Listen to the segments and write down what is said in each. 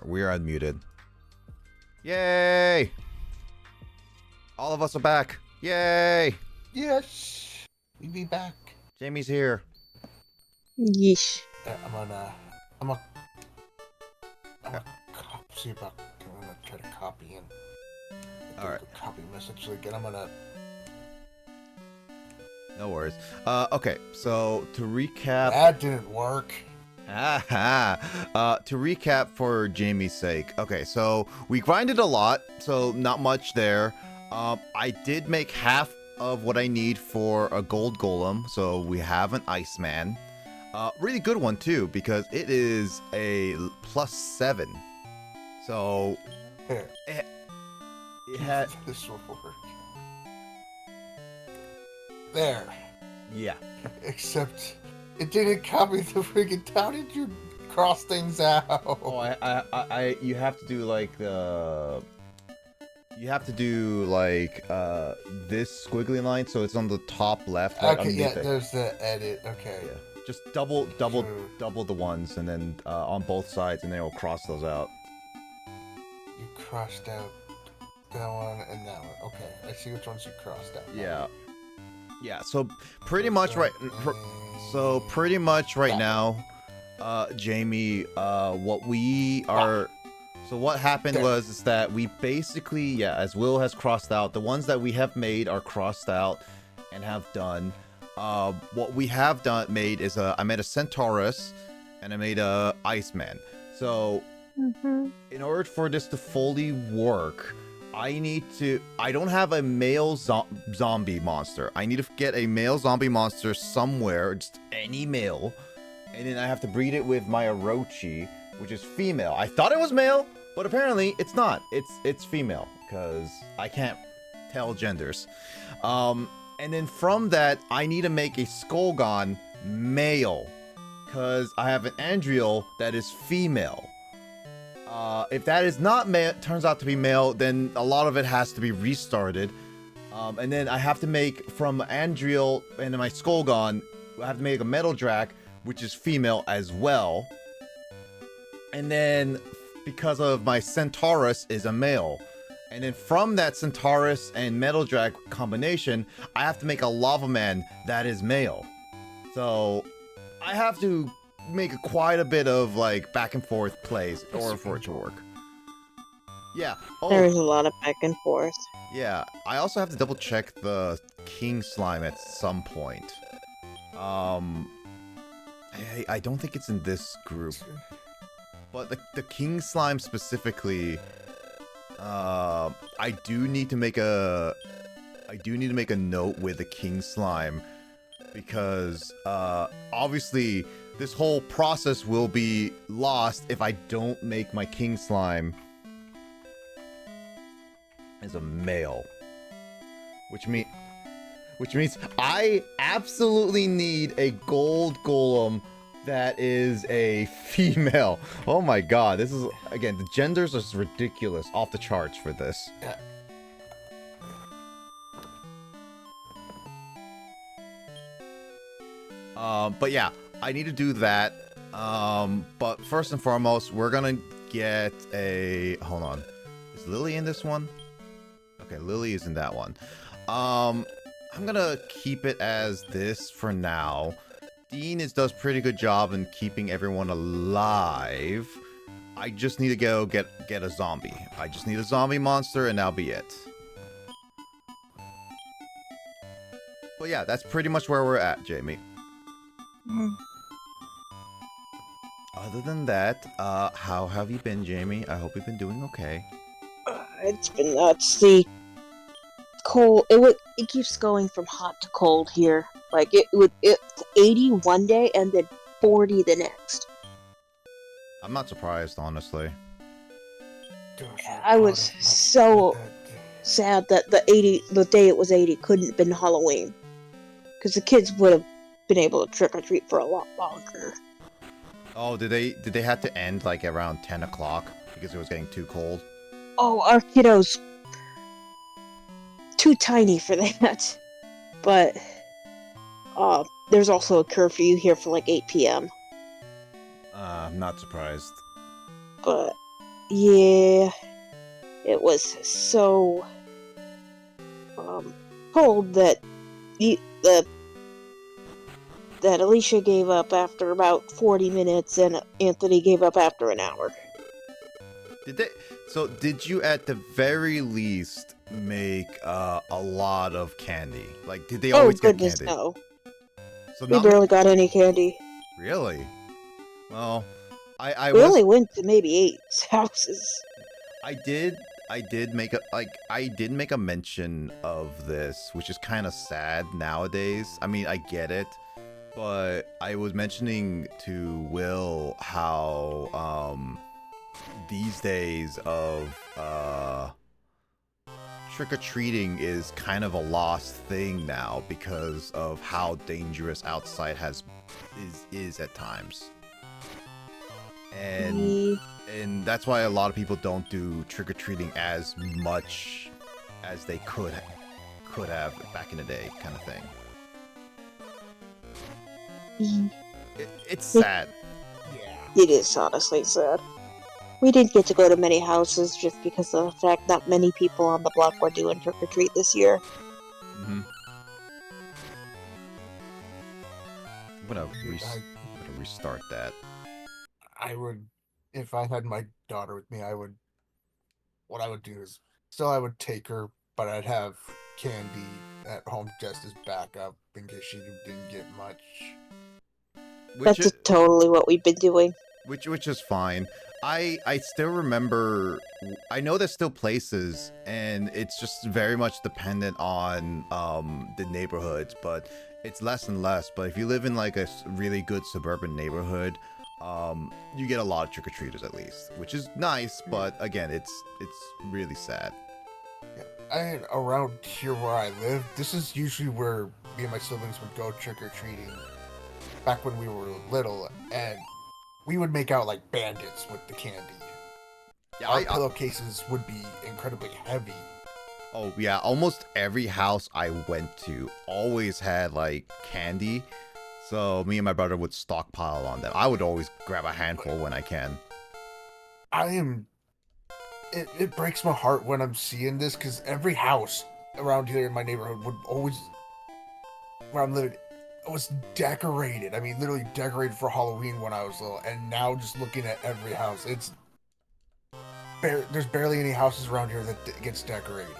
We are unmuted. Yay! All of us are back. Yay! Yes, we be back. Jamie's here. Yeesh. I'm gonna see about. I'm gonna try to copy and All right. copy message again. I'm gonna. No worries. Okay. So to recap. That didn't work. To recap for Jamie's sake. Okay, so we grinded a lot, so not much there. I did make half of what I need for a Gold Golem, so we have an Iceman. Really good one too, because it is a +7. So Here, it had this will work. There. yeah. Except it didn't copy the friggin' How did you cross things out? Oh, I you have to do like the. You have to do like this squiggly line, so it's on the top left. Right Okay, yeah, underneath it. there's the edit. Okay. Yeah. Just double the ones, and then on both sides, and then it'll cross those out. You crossed out that one and that one. Okay, I see which ones you crossed out. Yeah. Yeah. So pretty much right. So pretty much right now, Jamie, what we are. So what happened is that we basically, yeah, as Will has crossed out, the ones that we have made are crossed out and have done. What we have made is I made a Centaurus and I made a Iceman. So in order for this to fully work, I don't have a male zombie monster. I need to get a male zombie monster somewhere, just any male. And then I have to breed it with my Orochi, which is female. I thought it was male, but apparently it's not. It's female, because I can't tell genders. And then from that, I need to make a Skullgon male, because I have an Andriel that is female. If that is not male, turns out to be male, then a lot of it has to be restarted. And then I have to make from Andriel and my Skullgon, I have to make a Metal Drac, which is female as well. And then because of my Centaurus is a male. And then from that Centaurus and Metal Drac combination, I have to make a Lava Man that is male. So I have to make quite a bit of like back and forth plays in order for it to work. Yeah. Oh, There's a lot of back and forth. yeah. I also have to double check the King Slime at some point. I don't think it's in this group. But the King Slime specifically, I do need to make a note with the King Slime, because obviously this whole process will be lost if I don't make my King Slime as a male, which means I absolutely need a Gold Golem that is a female. Oh my god, this is, again, the genders are ridiculous, off the charts for this. Yeah. But yeah, I need to do that. But first and foremost, we're gonna get a, hold on. Is Lily in this one? Okay, Lily is in that one. I'm gonna keep it as this for now. Dean does pretty good job in keeping everyone alive. I just need to go get a zombie. I just need a zombie monster and that'll be it. But yeah, that's pretty much where we're at, Jamie. Other than that, how have you been, Jamie? I hope you've been doing okay. It's been nuts. The cold. It keeps going from hot to cold here. Like it's 80 one day and then 40 the next. I'm not surprised, honestly. I was so sad that the day it was 80 couldn't have been Halloween, because the kids would have been able to trick or treat for a lot longer. Oh, did they have to end like around 10 o'clock because it was getting too cold? Oh, our kiddos too tiny for that. But there's also a curfew here for like 8 p.m. I'm not surprised. But Yeah, it was so cold that the that Alicia gave up after about 40 minutes and Anthony gave up after an hour. So did you at the very least make a lot of candy? Like, did they Oh always get goodness, candy? no. So We not barely got any candy. really. Well, I We was only went to maybe 8 houses. I did make a mention of this, which is kind of sad nowadays. I mean, I get it, but I was mentioning to Will how these days of trick-or-treating is kind of a lost thing now because of how dangerous outside is at times. And that's why a lot of people don't do trick-or-treating as much as they could have back in the day, kind of thing. It's sad. Yeah. It is honestly sad. We didn't get to go to many houses just because of the fact not many people on the block were doing trick-or-treat this year. Mm-hmm. I'm gonna restart that. I would, if I had my daughter with me, what I would do is, still I would take her, but I'd have candy at home just as backup in case she didn't get much. That's totally what we've been doing. Which is fine. I still remember, I know there's still places, and it's just very much dependent on the neighborhoods, but it's less and less. But if you live in like a really good suburban neighborhood, you get a lot of trick-or-treaters at least, which is nice, but again, it's really sad. Yeah, around here where I live, this is usually where me and my siblings would go trick-or-treating back when we were little, and we would make out like bandits with the candy. Yeah, our pillowcases would be incredibly heavy. Oh yeah, almost every house I went to always had like candy, so me and my brother would stockpile on them. I would always grab a handful when I can. It breaks my heart when I'm seeing this, because every house around here in my neighborhood would always, where I'm living, was decorated. I mean, literally decorated for Halloween when I was little, and now just looking at every house, there's barely any houses around here that gets decorated.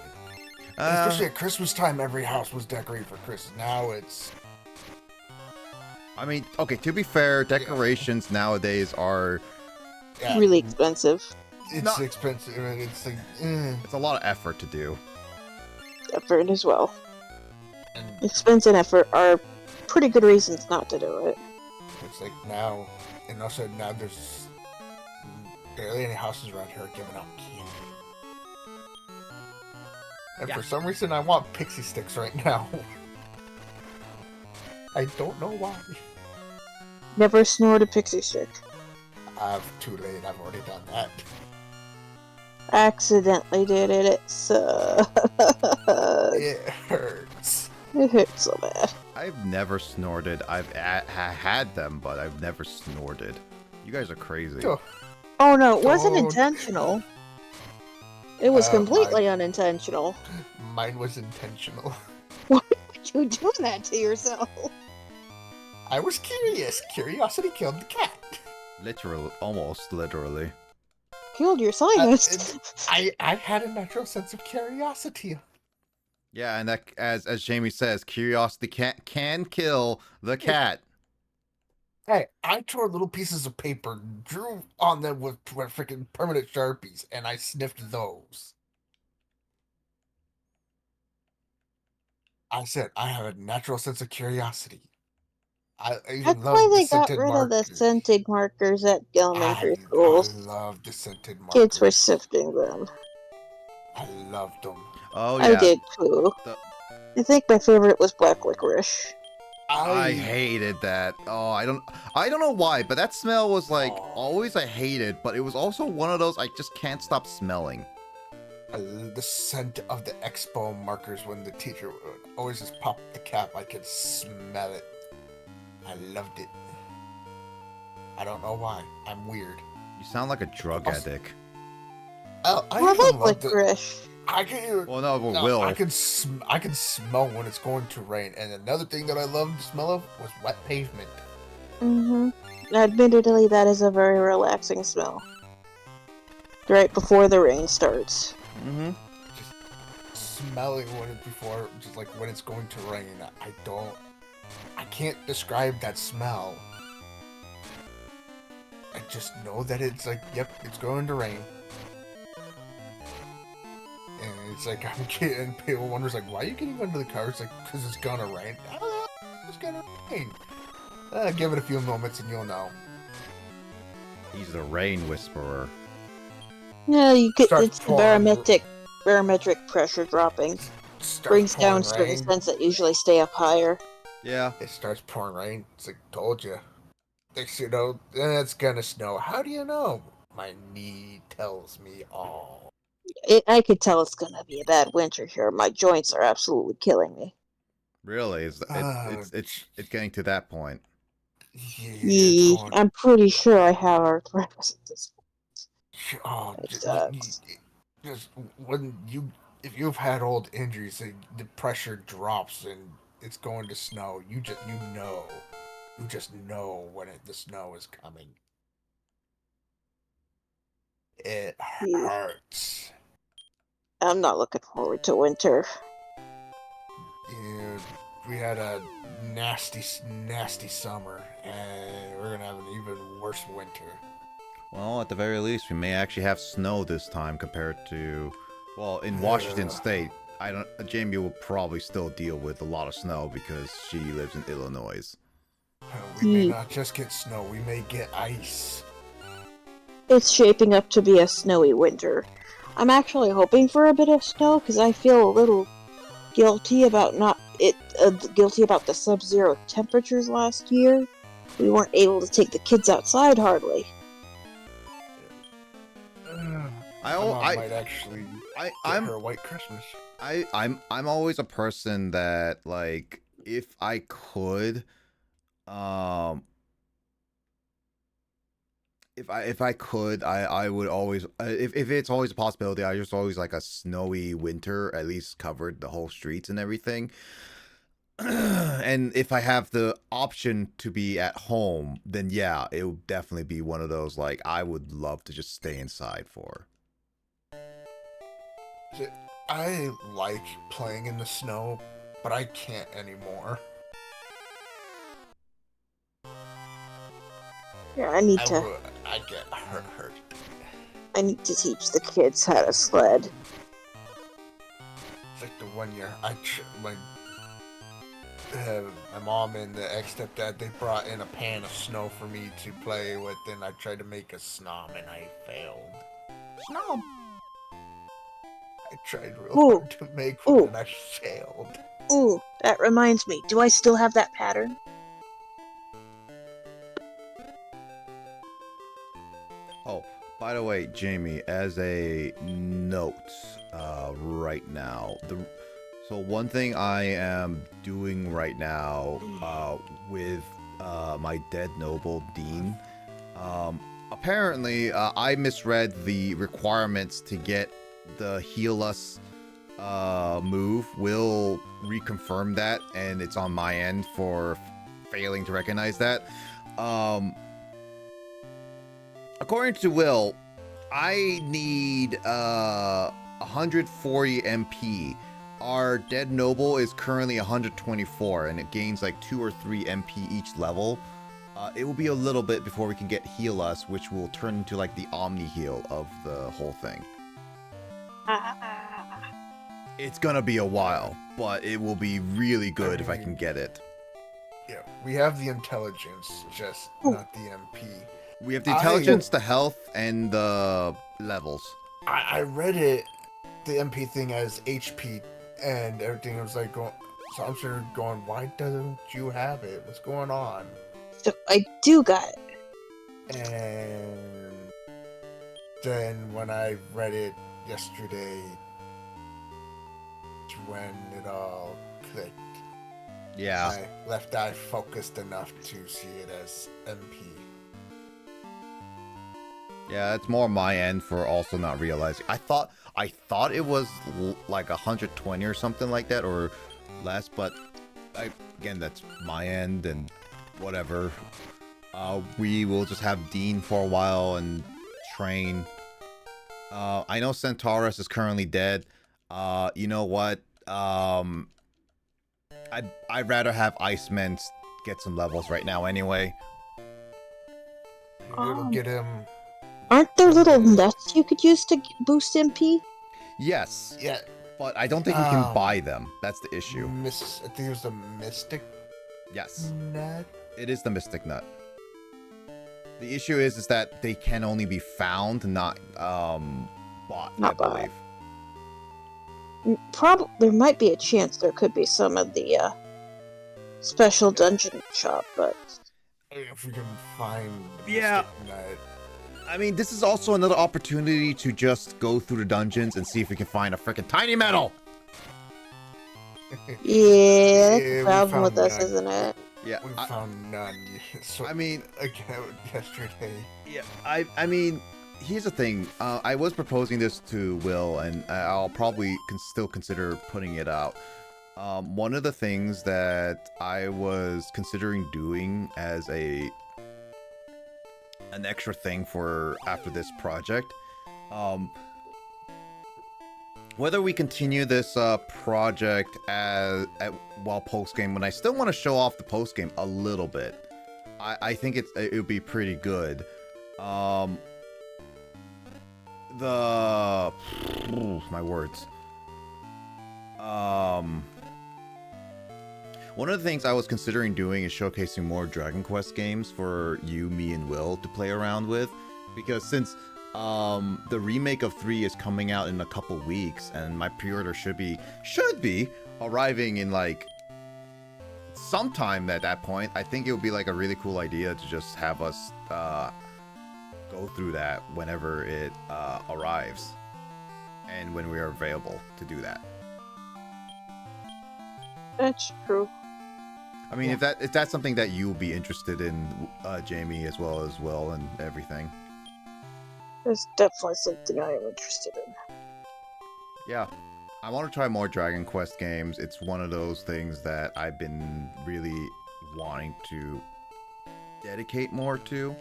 Especially at Christmas time, every house was decorated for Christmas. Now it's... I mean, okay, to be fair, decorations nowadays are... really expensive. It's expensive, and it's like... It's a lot of effort to do. Effort as well. Expense and effort are pretty good reasons not to do it. It's like now, and also now there's barely any houses around here giving out candy. And for some reason, I want pixie sticks right now. I don't know why. Never snored a pixie stick. Too late. I've already done that. Accidentally did it. It sucks. It hurts. It hurts so bad. I've never snorted. I've had them, but I've never snorted. You guys are crazy. Oh no, it wasn't intentional. It was completely unintentional. Mine was intentional. Why would you do that to yourself? I was curious. Curiosity killed the cat. Literally, almost literally. Killed your sinus. I had a natural sense of curiosity. Yeah, and that, as Jamie says, curiosity can kill the cat. Hey, I tore little pieces of paper, drew on them with freaking permanent Sharpies, and I sniffed those. I said, I have a natural sense of curiosity. I even That's love why the they got scented rid markers. of the scented markers at elementary schools. I love the scented markers. Kids were sifting them. I loved them. Oh yeah. I did too. I think my favorite was black licorice. I hated that. Oh, I don't know why, but that smell was like always I hated, but it was also one of those I just can't stop smelling. The scent of the expo markers when the teacher would always just pop the cap, I could smell it. I loved it. I don't know why. I'm weird. You sound like a drug addict. I I even like love the. licorice. I can. Well, no, but No, Will. I can smell when it's going to rain. And another thing that I love the smell of was wet pavement. Mm-hmm. Admittedly, that is a very relaxing smell. Right before the rain starts. Mm-hmm. Just smelling when it before, just like when it's going to rain. I can't describe that smell. I just know that it's like, yep, it's going to rain. And it's like, I'm getting, people wonders like, why are you getting under the car? It's like, because it's gonna rain. Oh, it's gonna rain. Give it a few moments and you'll know. He's the rain whisperer. Yeah, you could. Starts It's the pouring, barometric pressure dropping. starts Brings down pouring certain rain. scents that usually stay up higher. Yeah. It starts pouring rain. It's like, told you. Next you know, it's gonna snow. How do you know? My knee tells me all. I could tell it's gonna be a bad winter here. My joints are absolutely killing me. Really? Uh, It's getting to that point. yeah, it's Yee, going. I'm pretty sure I have arthritis at this Oh, point. It sucks. just when you, if you've had old injuries, the pressure drops and it's going to snow. You just know when the snow is coming. It Yee. hurts. I'm not looking forward to winter. Yeah, we had a nasty, nasty summer, and we're gonna have an even worse winter. Well, at the very least, we may actually have snow this time compared to, well, in Washington State. I don't. Jamie will probably still deal with a lot of snow because she lives in Illinois. We may Yee. not just get snow; we may get ice. It's shaping up to be a snowy winter. I'm actually hoping for a bit of snow because I feel a little guilty about guilty about the sub-zero temperatures last year. We weren't able to take the kids outside hardly. My mom might actually get I'm her a white Christmas. I'm always a person that, like, if I could, if I could, I would always, if it's always a possibility, I just always like a snowy winter, at least covered the whole streets and everything. And if I have the option to be at home, then yeah, it would definitely be one of those, like, I would love to just stay inside for. I like playing in the snow, but I can't anymore. Yeah, I get hurt. I need to teach the kids how to sled. It's like the 1 year my mom and the ex-stepdad, they brought in a pan of snow for me to play with, and I tried to make a snom and I failed. Snow. I tried real hard to make one and I failed. Ooh, that reminds me. Do I still have that pattern? Oh, by the way, Jamie, as a note, right now, so one thing I am doing right now, with my dead noble Dean, apparently I misread the requirements to get the heal us move. Will reconfirm that, and it's on my end for failing to recognize that. According to Will, I need 140 MP. Our dead noble is currently 124, and it gains like 2 or 3 MP each level. It will be a little bit before we can get heal us, which will turn into like the omni heal of the whole thing. It's gonna be a while, but it will be really good if I can get it. Yeah, we have the intelligence, just not the MP. We have the intelligence, the health, and the levels. I read it, the MP thing, as HP, and everything was like going. So I'm sort of going, why doesn't you have it? What's going on? So I do got it. And then when I read it yesterday, it's when it all clicked. Yeah. My left eye focused enough to see it as MP. Yeah, it's more my end for also not realizing. I thought it was like 120 or something like that, or less. But again, that's my end and whatever. We will just have Dean for a while and train. I know Centaurus is currently dead. You know what? I'd rather have Iceman get some levels right now anyway. It'll get him. Aren't there little nuts you could use to boost MP? Yes. Yeah. But I don't think we can buy them. That's the issue. I think it was the Mystic Yes. Nut. It is the Mystic Nut. The issue is that they can only be found, not bought, Not I believe. Probably there might be a chance there could be some of the special dungeon shop, but If we can find the Yeah. Mystic Nut. I mean, this is also another opportunity to just go through the dungeons and see if we can find a freaking tiny metal. yeah, that's Yeah, the we problem with found us, none. isn't it? Yeah. We found none. So I mean, again, yesterday. yeah. I mean, here's the thing. I was proposing this to Will, and I'll probably still consider putting it out. One of the things that I was considering doing as an extra thing for after this project, whether we continue this project while post game, when I still want to show off the post game a little bit, I think it would be pretty good. My words. One of the things I was considering doing is showcasing more Dragon Quest games for you, me, and Will to play around with, because since the remake of 3 is coming out in a couple weeks, and my pre-order should be arriving in like sometime at that point, I think it would be like a really cool idea to just have us go through that whenever it arrives and when we are available to do that. That's true. I mean, if that's something that you'll be interested in, Jamie, as well as Will and everything. It's definitely something I am interested in. Yeah, I want to try more Dragon Quest games. It's one of those things that I've been really wanting to dedicate more to.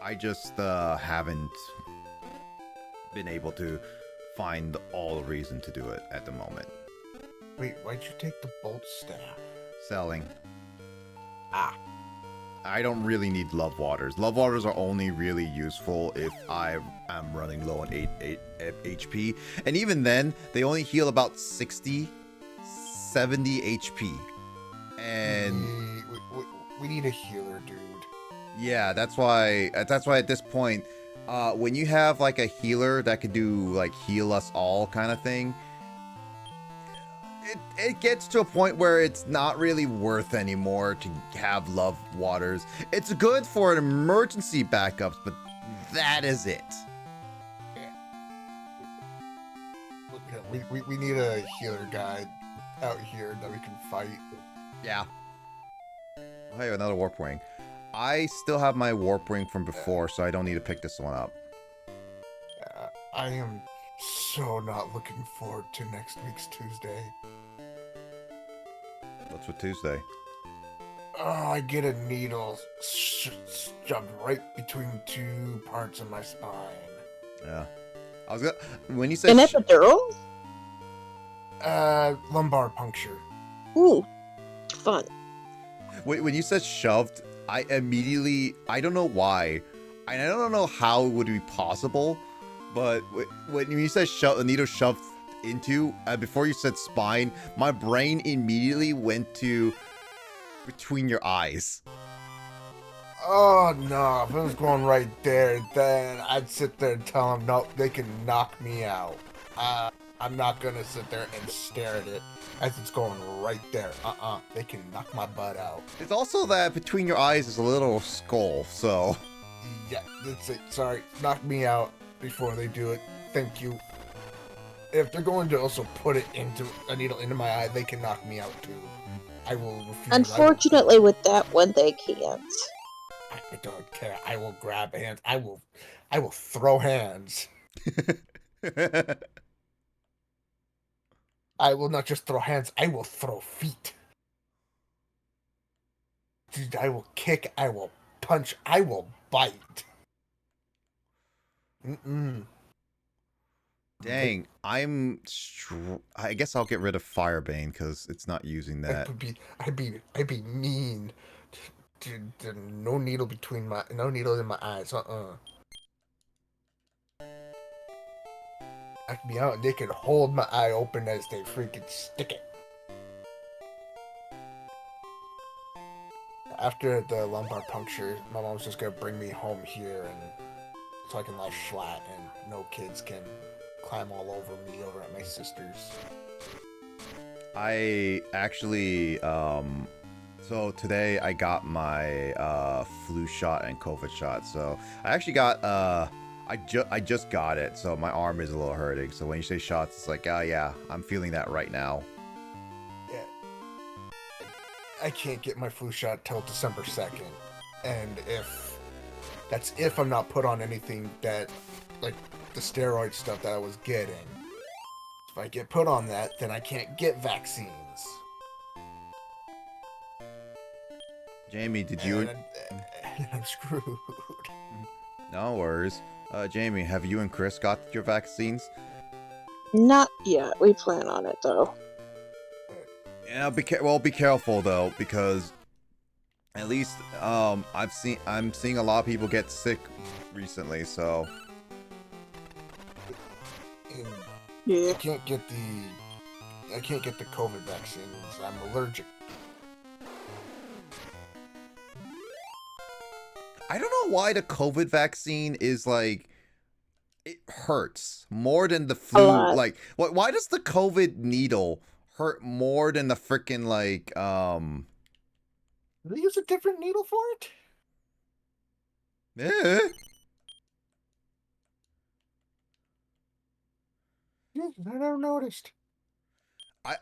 I just haven't been able to find all the reason to do it at the moment. Wait, why'd you take the bolt staff? Selling. Ah. I don't really need love waters. Love waters are only really useful if I am running low on 8 HP. And even then, they only heal about 60, 70 HP. And we need a healer, dude. yeah, that's why at this point, when you have like a healer that could do like heal us all kind of thing, it gets to a point where it's not really worth anymore to have love waters. It's good for an emergency backups, but that is it. We need a healer guy out here that we can fight. Yeah. Oh, hey, another warp wing. I still have my warp wing from before, so I don't need to pick this one up. I am so not looking forward to next week's Tuesday. What's with Tuesday? Oh, I get a needle shoved right between 2 parts of my spine. Yeah. I was gonna, when you said An epidural? Lumbar puncture. Ooh, fun. when you said shoved, I don't know why, and I don't know how it would be possible, but when you said a needle shoved into, before you said spine, my brain immediately went to between your eyes. Oh no, if it was going right there, then I'd sit there and tell them, no, they can knock me out. I'm not gonna sit there and stare at it as it's going right there. They can knock my butt out. It's also that between your eyes is a little skull, so... Yeah, that's it. Sorry, knock me out before they do it. Thank you. If they're going to also put it into a needle into my eye, they can knock me out too. I will refuse. Unfortunately, with that one, they can't. I don't care. I will grab hands. I will I will throw hands. I will not just throw hands, I will throw feet. Dude, I will kick, I will punch, I will bite. Dang, I guess I'll get rid of Firebane because it's not using that. I'd be mean. Dude, no needle in my eyes. I can be out and they can hold my eye open as they freaking stick it. After the lumbar puncture, my mom's just gonna bring me home here and so I can lie flat and no kids can climb all over me over at my sister's. I actually, so today I got my flu shot and COVID shot. So I actually got, I just got it. So my arm is a little hurting. So when you say shots, it's like, oh yeah, I'm feeling that right now. Yeah. I can't get my flu shot till December 2nd. And if I'm not put on anything that, like, the steroid stuff that I was getting. If I get put on that, then I can't get vaccines. Jamie, did you... And I'm screwed. No worries. Jamie, have you and Chris got your vaccines? Not yet. We plan on it though. Yeah, be careful though, because at least I'm seeing a lot of people get sick recently, so yeah. I can't get the COVID vaccines. I'm allergic. I don't know why the COVID vaccine is like, it hurts more than the flu. Like, why does the COVID needle hurt more than the freaking like Do they use a different needle for it? Yeah. Yeah, I never noticed.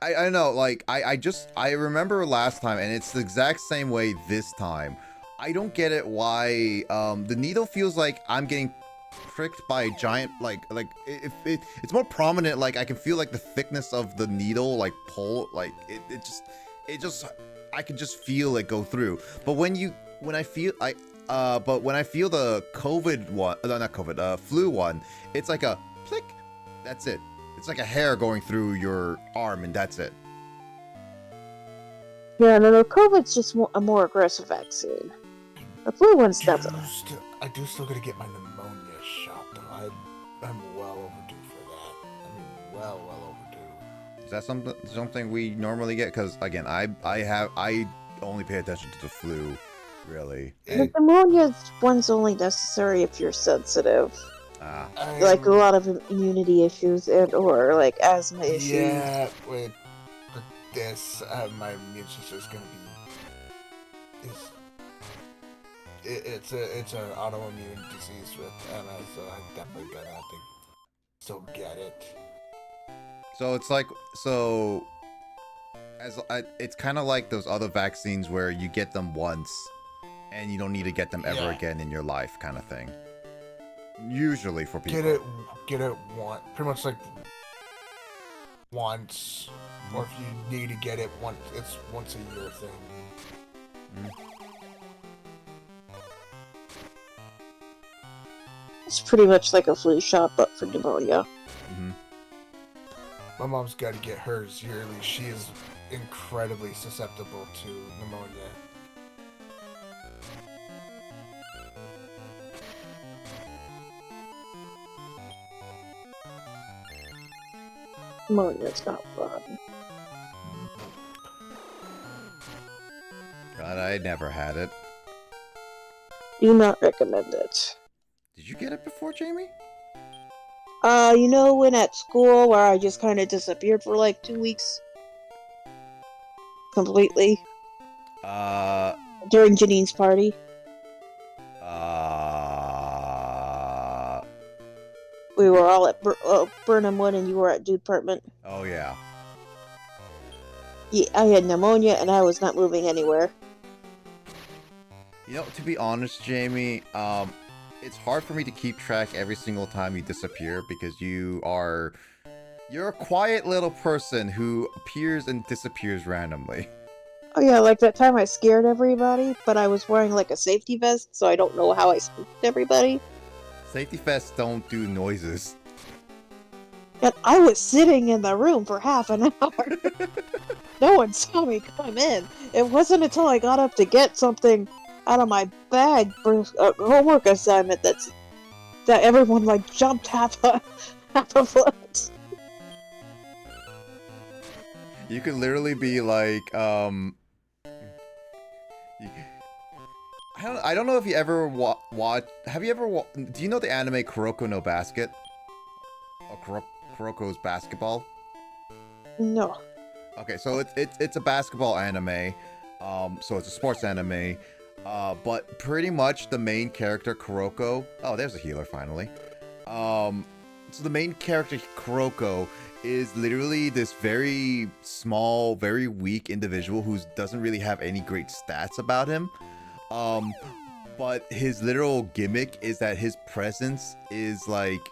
I know, like I remember last time, and it's the exact same way this time. I don't get it why the needle feels like I'm getting pricked by a giant, like it's more prominent, like I can feel like the thickness of the needle like pull, like it just I can just feel it go through. But when I feel the COVID one, no, not COVID, flu one, it's like a click, that's it. It's like a hair going through your arm and that's it. Yeah, no, COVID's just a more aggressive vaccine. The flu one's nothing. I do still gotta get my pneumonia shot though. I'm well overdue for that. I mean, well overdue. Is that something we normally get? Because again, I only pay attention to the flu, really. The pneumonia one's only necessary if you're sensitive. Like a lot of immunity issues or like asthma issues. Yeah, with this, my immune system is gonna be. It's an autoimmune disease with MS, so I'm definitely gonna have to still get it. So it's like, it's kind of like those other vaccines where you get them once and you don't need to get them ever again in your life, kind of thing. Usually for people. Get it once, pretty much like once, or if you need to get it once, it's once a year thing. It's pretty much like a flu shot, but for pneumonia. My mom's got to get hers yearly. She is incredibly susceptible to pneumonia. Pneumonia's not fun. God, I never had it. Do not recommend it. Did you get it before, Jamie? You know when at school where I just kind of disappeared for like 2 weeks? Completely? During Janine's party? We were all at Burnham Wood and you were at Dude Department. Oh, yeah. Yeah, I had pneumonia and I was not moving anywhere. You know, to be honest, Jamie, it's hard for me to keep track every single time you disappear because you're a quiet little person who appears and disappears randomly. Oh yeah, like that time I scared everybody, but I was wearing like a safety vest, so I don't know how I spooked everybody. Safety vests don't do noises. And I was sitting in the room for half an hour. No one saw me come in. It wasn't until I got up to get something out of my bag for a homework assignment that everyone like jumped half a foot. You could literally be like, I don't know if you ever watch. Have you ever? Do you know the anime Kuroko no Basket? Or Kuroko's Basketball? No. Okay, so it's a basketball anime. So it's a sports anime. But pretty much the main character Kuroko. Oh, there's a healer finally. So the main character Kuroko is literally this very small, very weak individual who doesn't really have any great stats about him. But his literal gimmick is that his presence is like,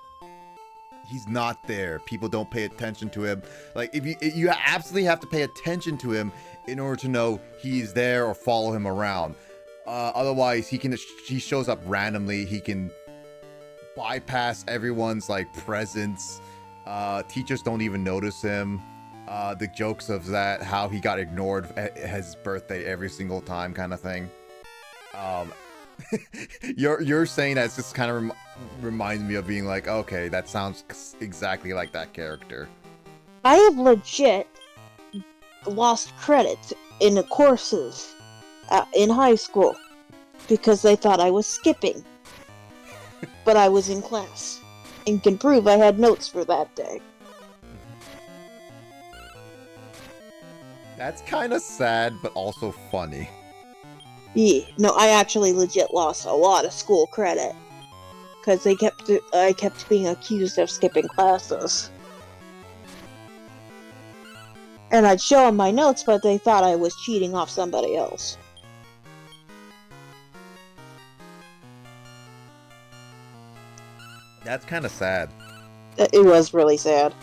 he's not there. People don't pay attention to him. Like, if you absolutely have to pay attention to him in order to know he's there or follow him around. Otherwise, he shows up randomly. He can bypass everyone's like presence. Teachers don't even notice him. The jokes of that, how he got ignored at his birthday every single time, kind of thing. You're saying that just kind of reminds me of being like, okay, that sounds exactly like that character. I have legit lost credit in the courses in high school because they thought I was skipping. But I was in class and can prove I had notes for that day. That's kind of sad, but also funny. Yeah, no, I actually legit lost a lot of school credit because I kept being accused of skipping classes. And I'd show them my notes, but they thought I was cheating off somebody else. That's kind of sad. It was really sad.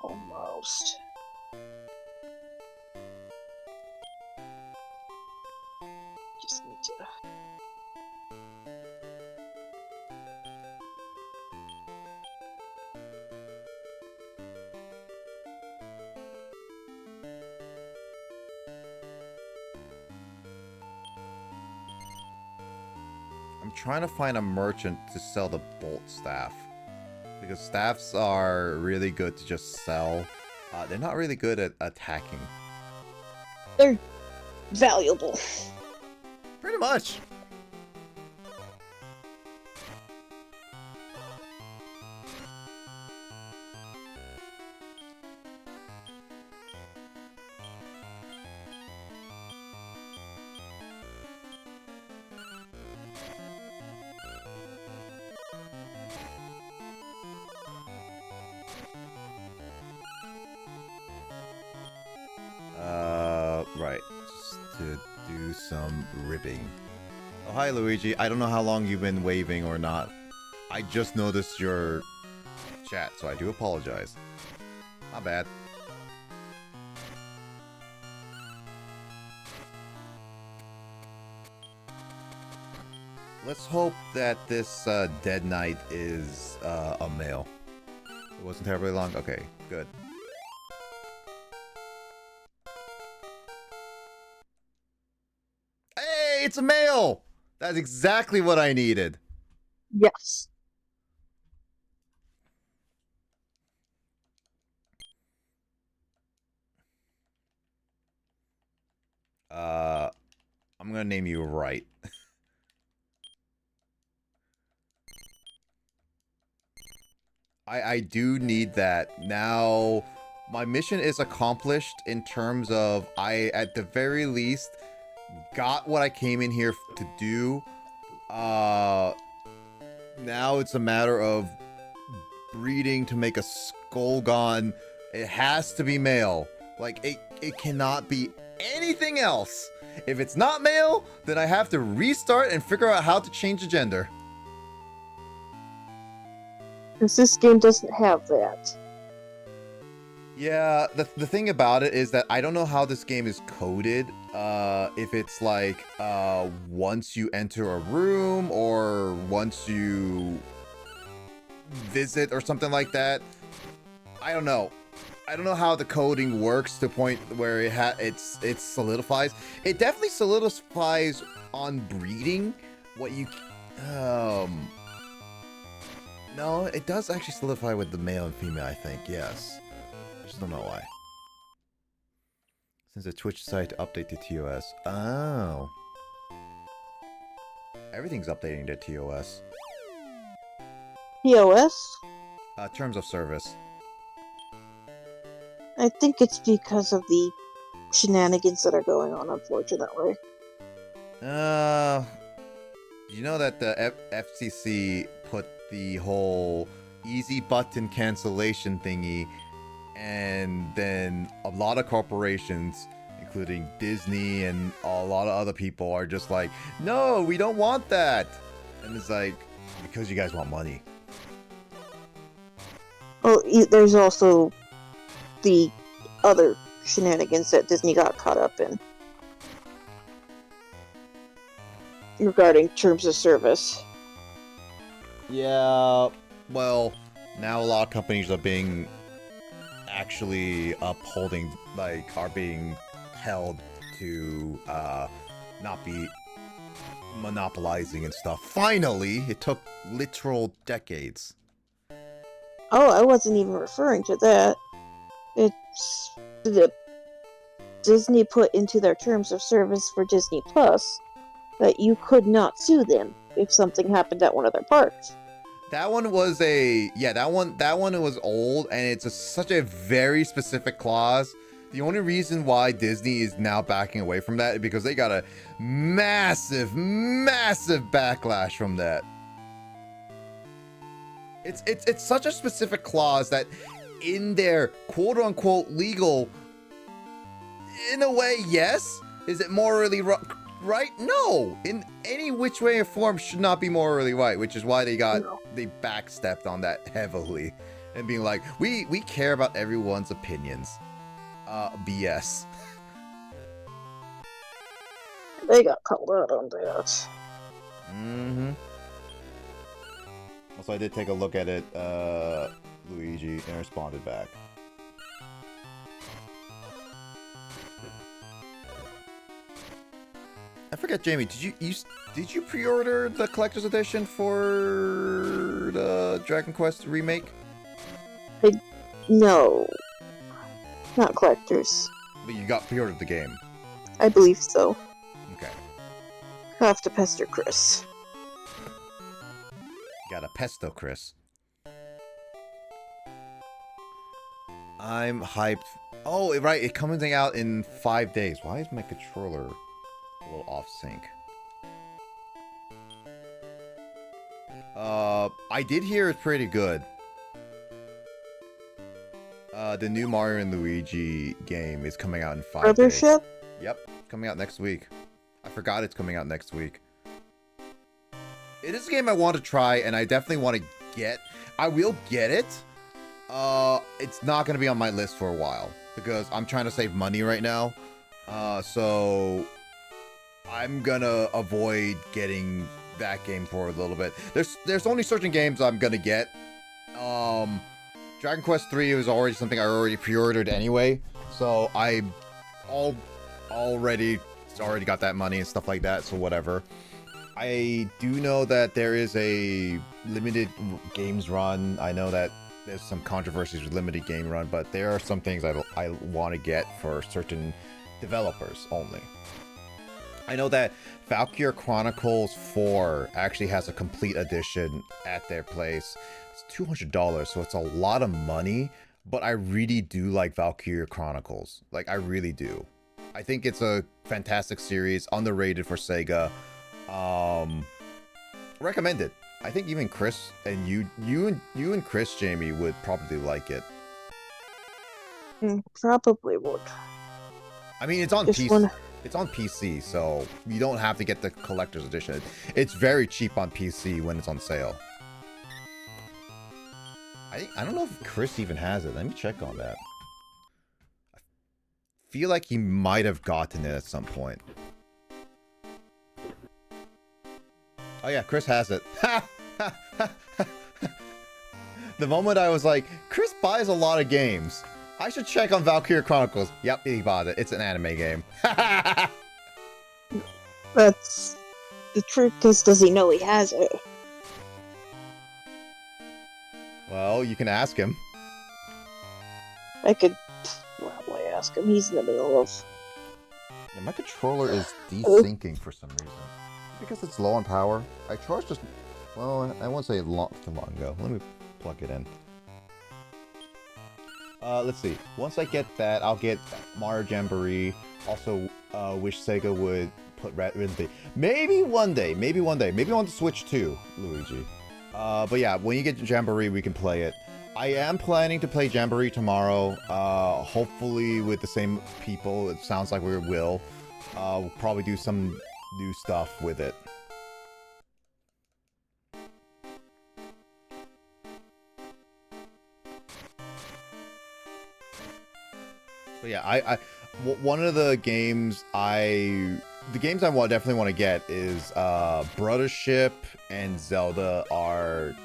Almost. Just need to... I'm trying to find a merchant to sell the bolt staff. Because staffs are really good to just sell. They're not really good at attacking. They're valuable. Pretty much. Right. Just to do some ribbing. Oh, hi, Luigi. I don't know how long you've been waving or not. I just noticed your chat, so I do apologize. Not bad. Let's hope that this Dead Knight is a male. It wasn't terribly long? Okay, good. Hey, it's a male! That's exactly what I needed. Yes. I'm gonna name you Right. I do need that. Now, my mission is accomplished in terms of I, at the very least, got what I came in here to do. Now it's a matter of breeding to make a Golgon. It has to be male. Like, it cannot be anything else. If it's not male, then I have to restart and figure out how to change the gender. Because this game doesn't have that. Yeah, the thing about it is that I don't know how this game is coded. If it's like, once you enter a room or once you visit or something like that. I don't know. I don't know how the coding works to the point where it solidifies. It definitely solidifies on breeding. What you no, it does actually solidify with the male and female, I think. Yes. I just don't know why. Since the Twitch decided to update to TOS. Oh. Everything's updating to TOS. POS? Terms of service. I think it's because of the shenanigans that are going on, unfortunately. You know that the FCC put the whole easy button cancellation thingy, and then a lot of corporations, including Disney and a lot of other people, are just like, no, we don't want that. And it's like, because you guys want money. Oh, there's also the other shenanigans that Disney got caught up in regarding terms of service. Yeah, well, now a lot of companies are being actually upholding, like, are being held to not be monopolizing and stuff. Finally, it took literal decades. Oh, I wasn't even referring to that. It's the Disney put into their terms of service for Disney Plus that you could not sue them if something happened at one of their parks. That one was that one was old, and it's such a very specific clause. The only reason why Disney is now backing away from that is because they got a massive backlash from that. It's such a specific clause that in their quote-unquote legal, in a way, yes. Is it morally right? No. In any which way or form should not be morally right, which is why they backstepped on that heavily and being like, we care about everyone's opinions. BS. They got called out on that. Mm-hmm. Also, I did take a look at it, Luigi, and responded back. I forget, Jamie, did you pre-order the collector's edition for the Dragon Quest remake? No. Not collectors. But you got pre-ordered the game. I believe so. Okay. I'll have to pester Chris. Got a pesto, Chris. I'm hyped. Oh, right, it comes out in 5 days. Why is my controller a little off sync? I did hear it's pretty good. The new Mario and Luigi game is coming out in 5 days. Brothership? Yep, coming out next week. I forgot it's coming out next week. It is a game I want to try, and I definitely want to get. I will get it. It's not going to be on my list for a while because I'm trying to save money right now. So I'm gonna avoid getting that game for a little bit. There's only certain games I'm gonna get. Dragon Quest 3 was already something I already pre-ordered anyway, so I already got that money and stuff like that. So whatever. I do know that there is a limited games run. I know that there's some controversies with limited game run, but there are some things I want to get for certain developers only. I know that Valkyrie Chronicles 4 actually has a complete edition at their place. It's $200, so it's a lot of money, but I really do like Valkyrie Chronicles. Like, I really do. I think it's a fantastic series, underrated for Sega. Recommend it. I think even Chris and you and Chris, Jamie, would probably like it. Probably would. I mean, it's on Just PC. wanna- It's on PC, so you don't have to get the collector's edition. It's very cheap on PC when it's on sale. I don't know if Chris even has it. Let me check on that. I feel like he might have gotten it at some point. Oh yeah, Chris has it. The moment I was like, Chris buys a lot of games. I should check on Valkyria Chronicles. Yep, he bought it. It's an anime game. That's the truth. Because does he know he has it? Well, you can ask him. I could probably ask him. He's in the middle of. Yeah, my controller is desyncing for some reason. Because it's low on power. I charged just... Well, I won't say too long ago. Let me plug it in. Let's see. Once I get that, I'll get Mario Jamboree. Also, wish Sega would put Red. Maybe one day. Maybe one day. Maybe on the Switch too, Luigi. But yeah, when you get Jamboree, we can play it. I am planning to play Jamboree tomorrow. Hopefully with the same people. It sounds like we will. We'll probably do some new stuff with it. But yeah, one of the games I definitely want to get is Brothership and Zelda are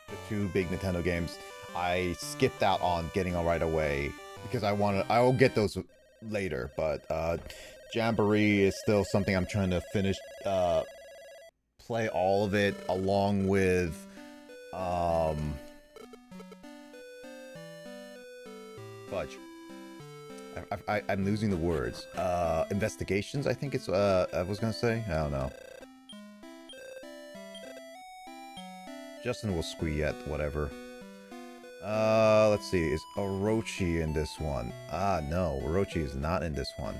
the two big Nintendo games I skipped out on getting on right away because I will get those later, but Jamboree is still something I'm trying to finish, play all of it along with fudge. I'm losing the words. Investigations, I think it's, I was gonna say? I don't know. Justin will squee at whatever. Let's see. Is Orochi in this one? Ah, no. Orochi is not in this one.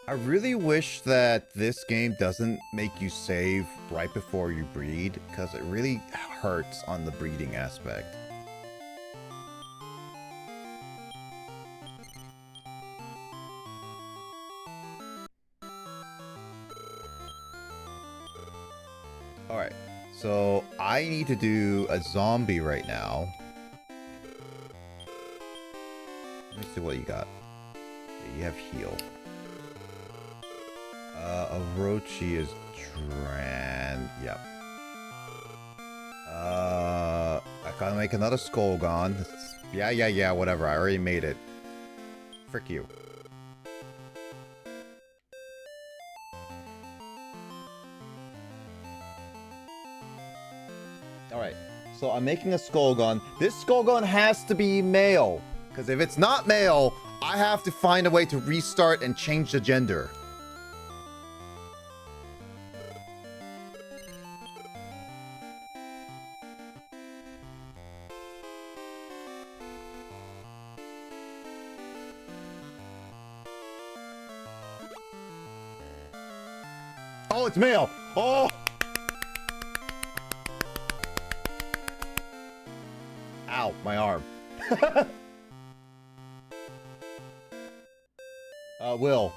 I really wish that this game doesn't make you save right before you breed, because it really hurts on the breeding aspect. Alright, so I need to do a zombie right now. Let me see what you got. Okay, you have heal. Orochi is yep. I gotta make another Skullgon. Yeah, whatever. I already made it. Frick you. Alright, so I'm making a Skullgon. This Skullgon has to be male. Because if it's not male, I have to find a way to restart and change the gender. Oh, it's male. Oh! Ow, my arm. Will.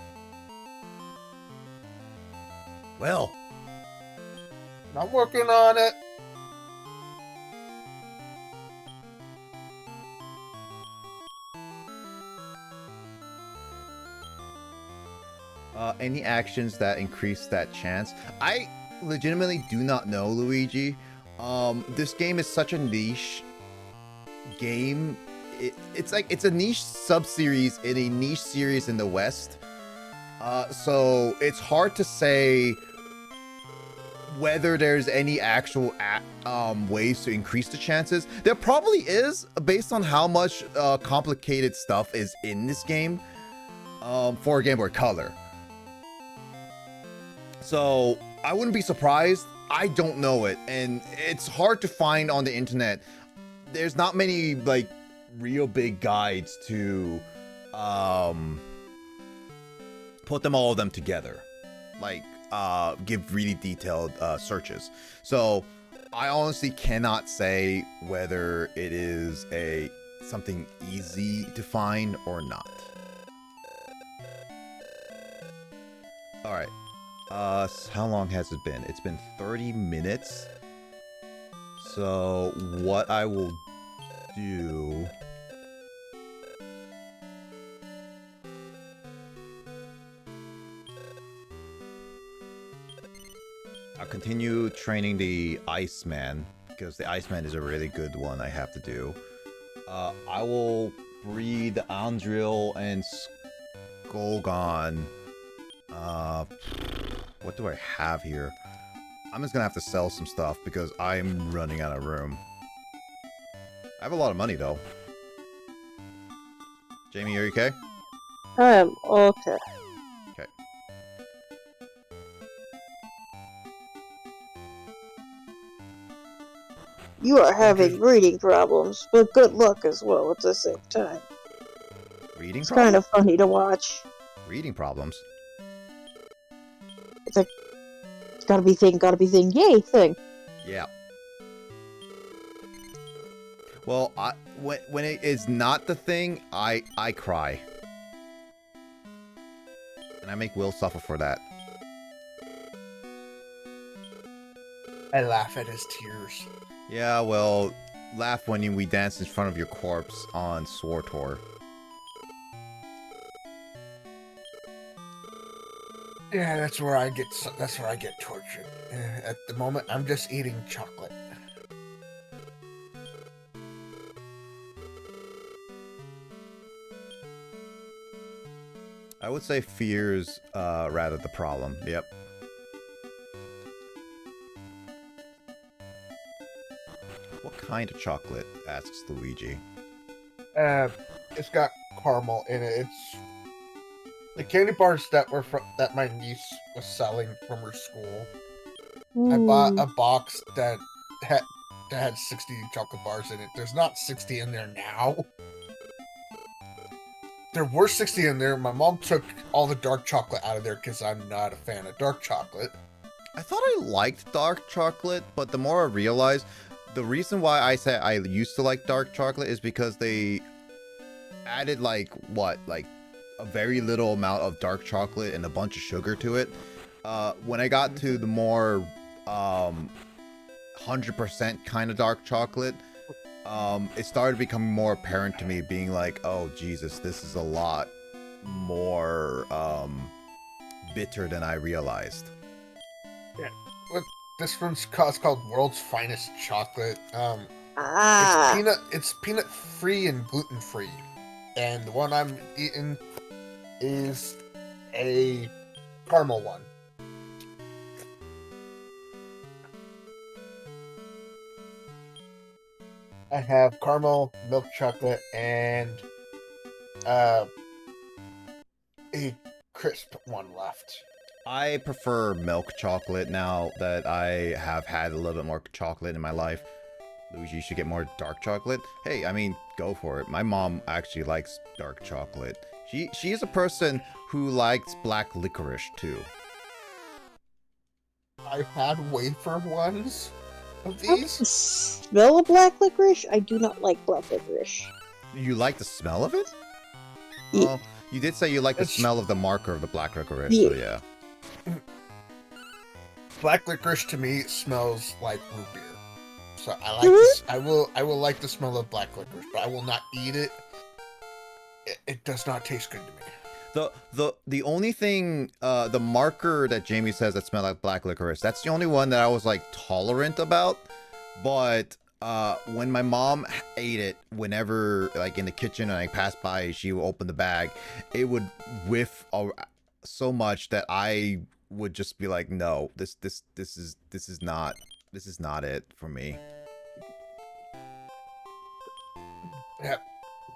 Will. I'm working on it. Any actions that increase that chance? I legitimately do not know, Luigi. This game is such a niche game. It's like it's a niche sub-series in a niche series in the West. So it's hard to say whether there's any actual ways to increase the chances. There probably is, based on how much complicated stuff is in this game for a Game Boy Color. So I wouldn't be surprised. I don't know it, and it's hard to find on the internet. There's not many like real big guides to put all of them together, like give really detailed searches. So I honestly cannot say whether it is something easy to find or not. All right. How long has it been? It's been 30 minutes. So what I will do... I'll continue training the Iceman, because the Iceman is a really good one I have to do. I will breed Andril and Skolgon. What do I have here? I'm just gonna have to sell some stuff because I'm running out of room. I have a lot of money though. Jamie, are you okay? I am okay. Okay. You are having reading problems, but good luck as well at the same time. Reading It's problems? kind of funny to watch. Reading problems? It's like, gotta be thing, yay thing. Yeah. Well, when it is not the thing, I cry. And I make Will suffer for that. I laugh at his tears. Yeah, well, laugh when we dance in front of your corpse on Swartor. Yeah, that's where I get tortured. At the moment, I'm just eating chocolate. I would say fear's rather the problem. Yep. What kind of chocolate? Asks Luigi. It's got caramel in it. It's the candy bars that my niece was selling from her school. I bought a box that had 60 chocolate bars in it. There's not 60 in there now. There were 60 in there. My mom took all the dark chocolate out of there because I'm not a fan of dark chocolate. I thought I liked dark chocolate, but the more I realized, the reason why I said I used to like dark chocolate is because they added like a very little amount of dark chocolate and a bunch of sugar to it. When I got to the more 100% kind of dark chocolate, it started becoming more apparent to me, being like, oh Jesus, this is a lot more bitter than I realized. Yeah, this one's called World's Finest Chocolate. It's peanut free and gluten free, and the one I'm eating is a caramel one. I have caramel, milk chocolate, and a crisp one left. I prefer milk chocolate now that I have had a little bit more chocolate in my life. Luigi, you should get more dark chocolate. Hey, I mean, go for it. My mom actually likes dark chocolate. She is a person who likes black licorice too. I've had wafer ones of I these. smell of black licorice? I do not like black licorice. You like the smell of it? Ye- Well, you did say you like the It's- smell of the marker of the black licorice, so yeah. Black licorice to me smells like root beer. So I like this. I will like the smell of black licorice, but I will not eat it. It does not taste good to me. The only thing, the marker that Jamie says that smelled like black licorice, that's the only one that I was like tolerant about. But when my mom ate it, whenever like in the kitchen and I passed by, she would open the bag, it would whiff so much that I would just be like, no, this is not it for me. Yeah,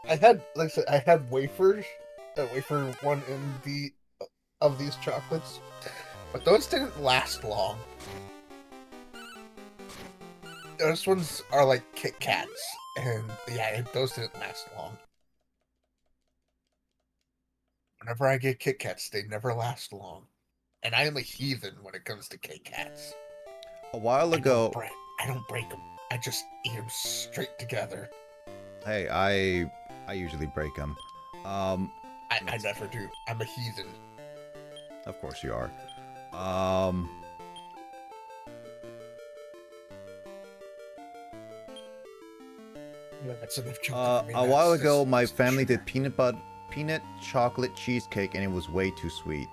I had, like I said, I had wafers, wafer one of these chocolates, but those didn't last long. Those ones are like Kit Kats, and yeah, those didn't last long. Whenever I get Kit Kats, they never last long. And I am a heathen when it comes to Kit Kats. A while ago, I don't break them. I just eat them straight together. hey, I usually break them. I never do. I'm a heathen. Of course you are. Yeah, that's enough chocolate for me. A while That's ago, just- my that's family sugar. did peanut chocolate cheesecake, and it was way too sweet.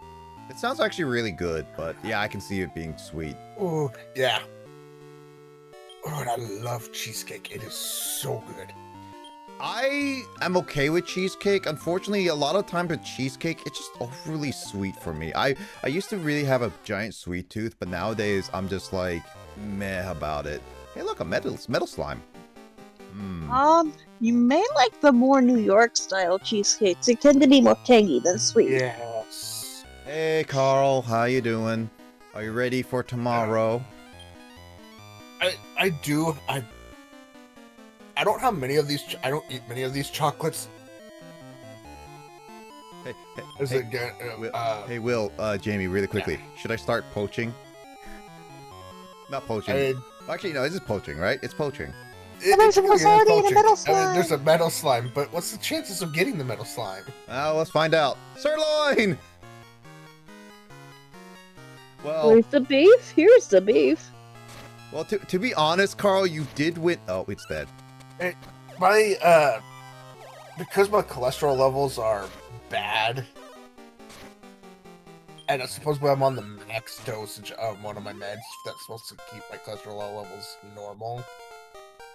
It sounds actually really good, but yeah, I can see it being sweet. Oh, yeah. Oh, and I love cheesecake. It is so good. I am okay with cheesecake. Unfortunately, a lot of times with cheesecake, it's just overly sweet for me. I used to really have a giant sweet tooth, but nowadays I'm just like meh about it. Hey, look, a metal slime. You may like the more New York style cheesecakes. They tend to be more tangy than sweet. Yes. Hey, Carl, how you doing? Are you ready for tomorrow? I do. I don't have many of these. I don't eat many of these chocolates. Hey, As hey, again, hey, Will, Jamie, really quickly. Should I start poaching? Not poaching. Actually, no, this is poaching, right? It's poaching. There's already a metal slime. There's a metal slime, but what's the chances of getting the metal slime? Let's find out. Sirloin! Well, Where's the beef? Here's the beef. well, to be honest, Carl, you did win. Oh, it's dead. My because my cholesterol levels are bad, and supposedly I'm on the max dosage of one of my meds that's supposed to keep my cholesterol levels normal.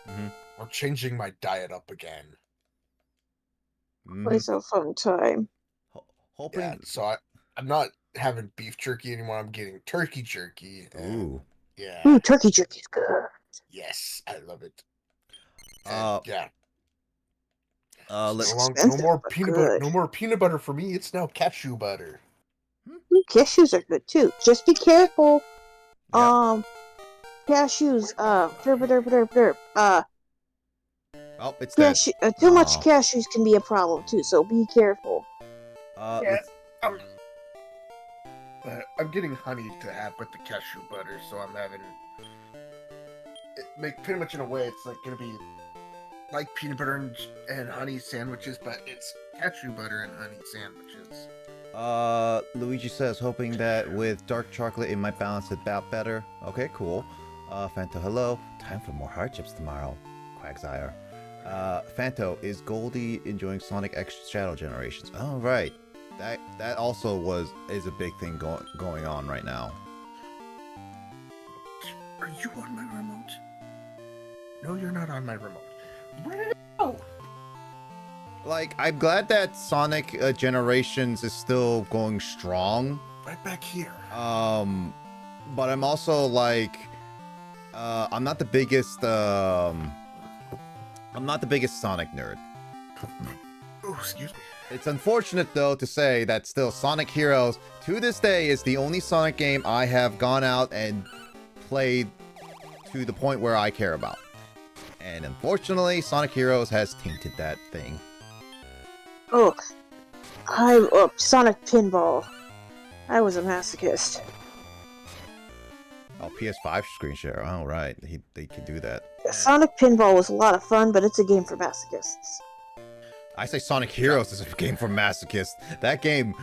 I'm changing my diet up again. It's a fun time. Hoping. Yeah, so I'm not having beef jerky anymore. I'm getting turkey jerky. Ooh. Yeah. Ooh, turkey jerky's good. Yes, I love it. Let's. No expensive, more but peanut butter. good. No more peanut butter for me. It's now cashew butter. Ooh, cashews are good too. Just be careful. Yep. Cashews. Derp, derp, derp, derp. Oh, it's dead. Too much cashews can be a problem too. So be careful. Let's. I'm getting honey to have with the cashew butter, so I'm having it pretty much in a way. It's like gonna be like peanut butter and honey sandwiches, but it's cashew butter and honey sandwiches. Luigi says, hoping that with dark chocolate it might balance it out better. Okay, cool. Fanto, hello. Time for more hardships tomorrow. Quagsire. Fanto, is Goldie enjoying Sonic X Shadow Generations? Oh, right. That also is a big thing going on right now. Are you on my remote? No, you're not on my remote. Like, I'm glad that Sonic Generations is still going strong. Right back here. But I'm also like, I'm not the biggest Sonic nerd. Oh, excuse me. It's unfortunate, though, to say that still Sonic Heroes, to this day, is the only Sonic game I have gone out and played to the point where I care about. And unfortunately, Sonic Heroes has tainted that thing. Oh, Sonic Pinball. I was a masochist. Oh, PS5 screen share. Oh, right. They can do that. Sonic Pinball was a lot of fun, but it's a game for masochists. I say Sonic Heroes is a game for masochists. That game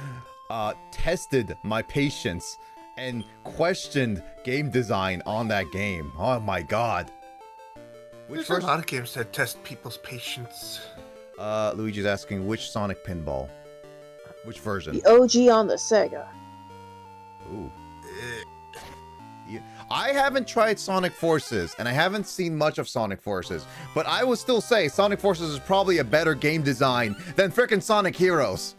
tested my patience and questioned game design on that game. Oh my god. There's a lot of games that test people's patience. Luigi's asking, which Sonic Pinball? Which version? The OG on the Sega. Ooh. Yeah. I haven't tried Sonic Forces, and I haven't seen much of Sonic Forces, but I will still say Sonic Forces is probably a better game design than frickin' Sonic Heroes.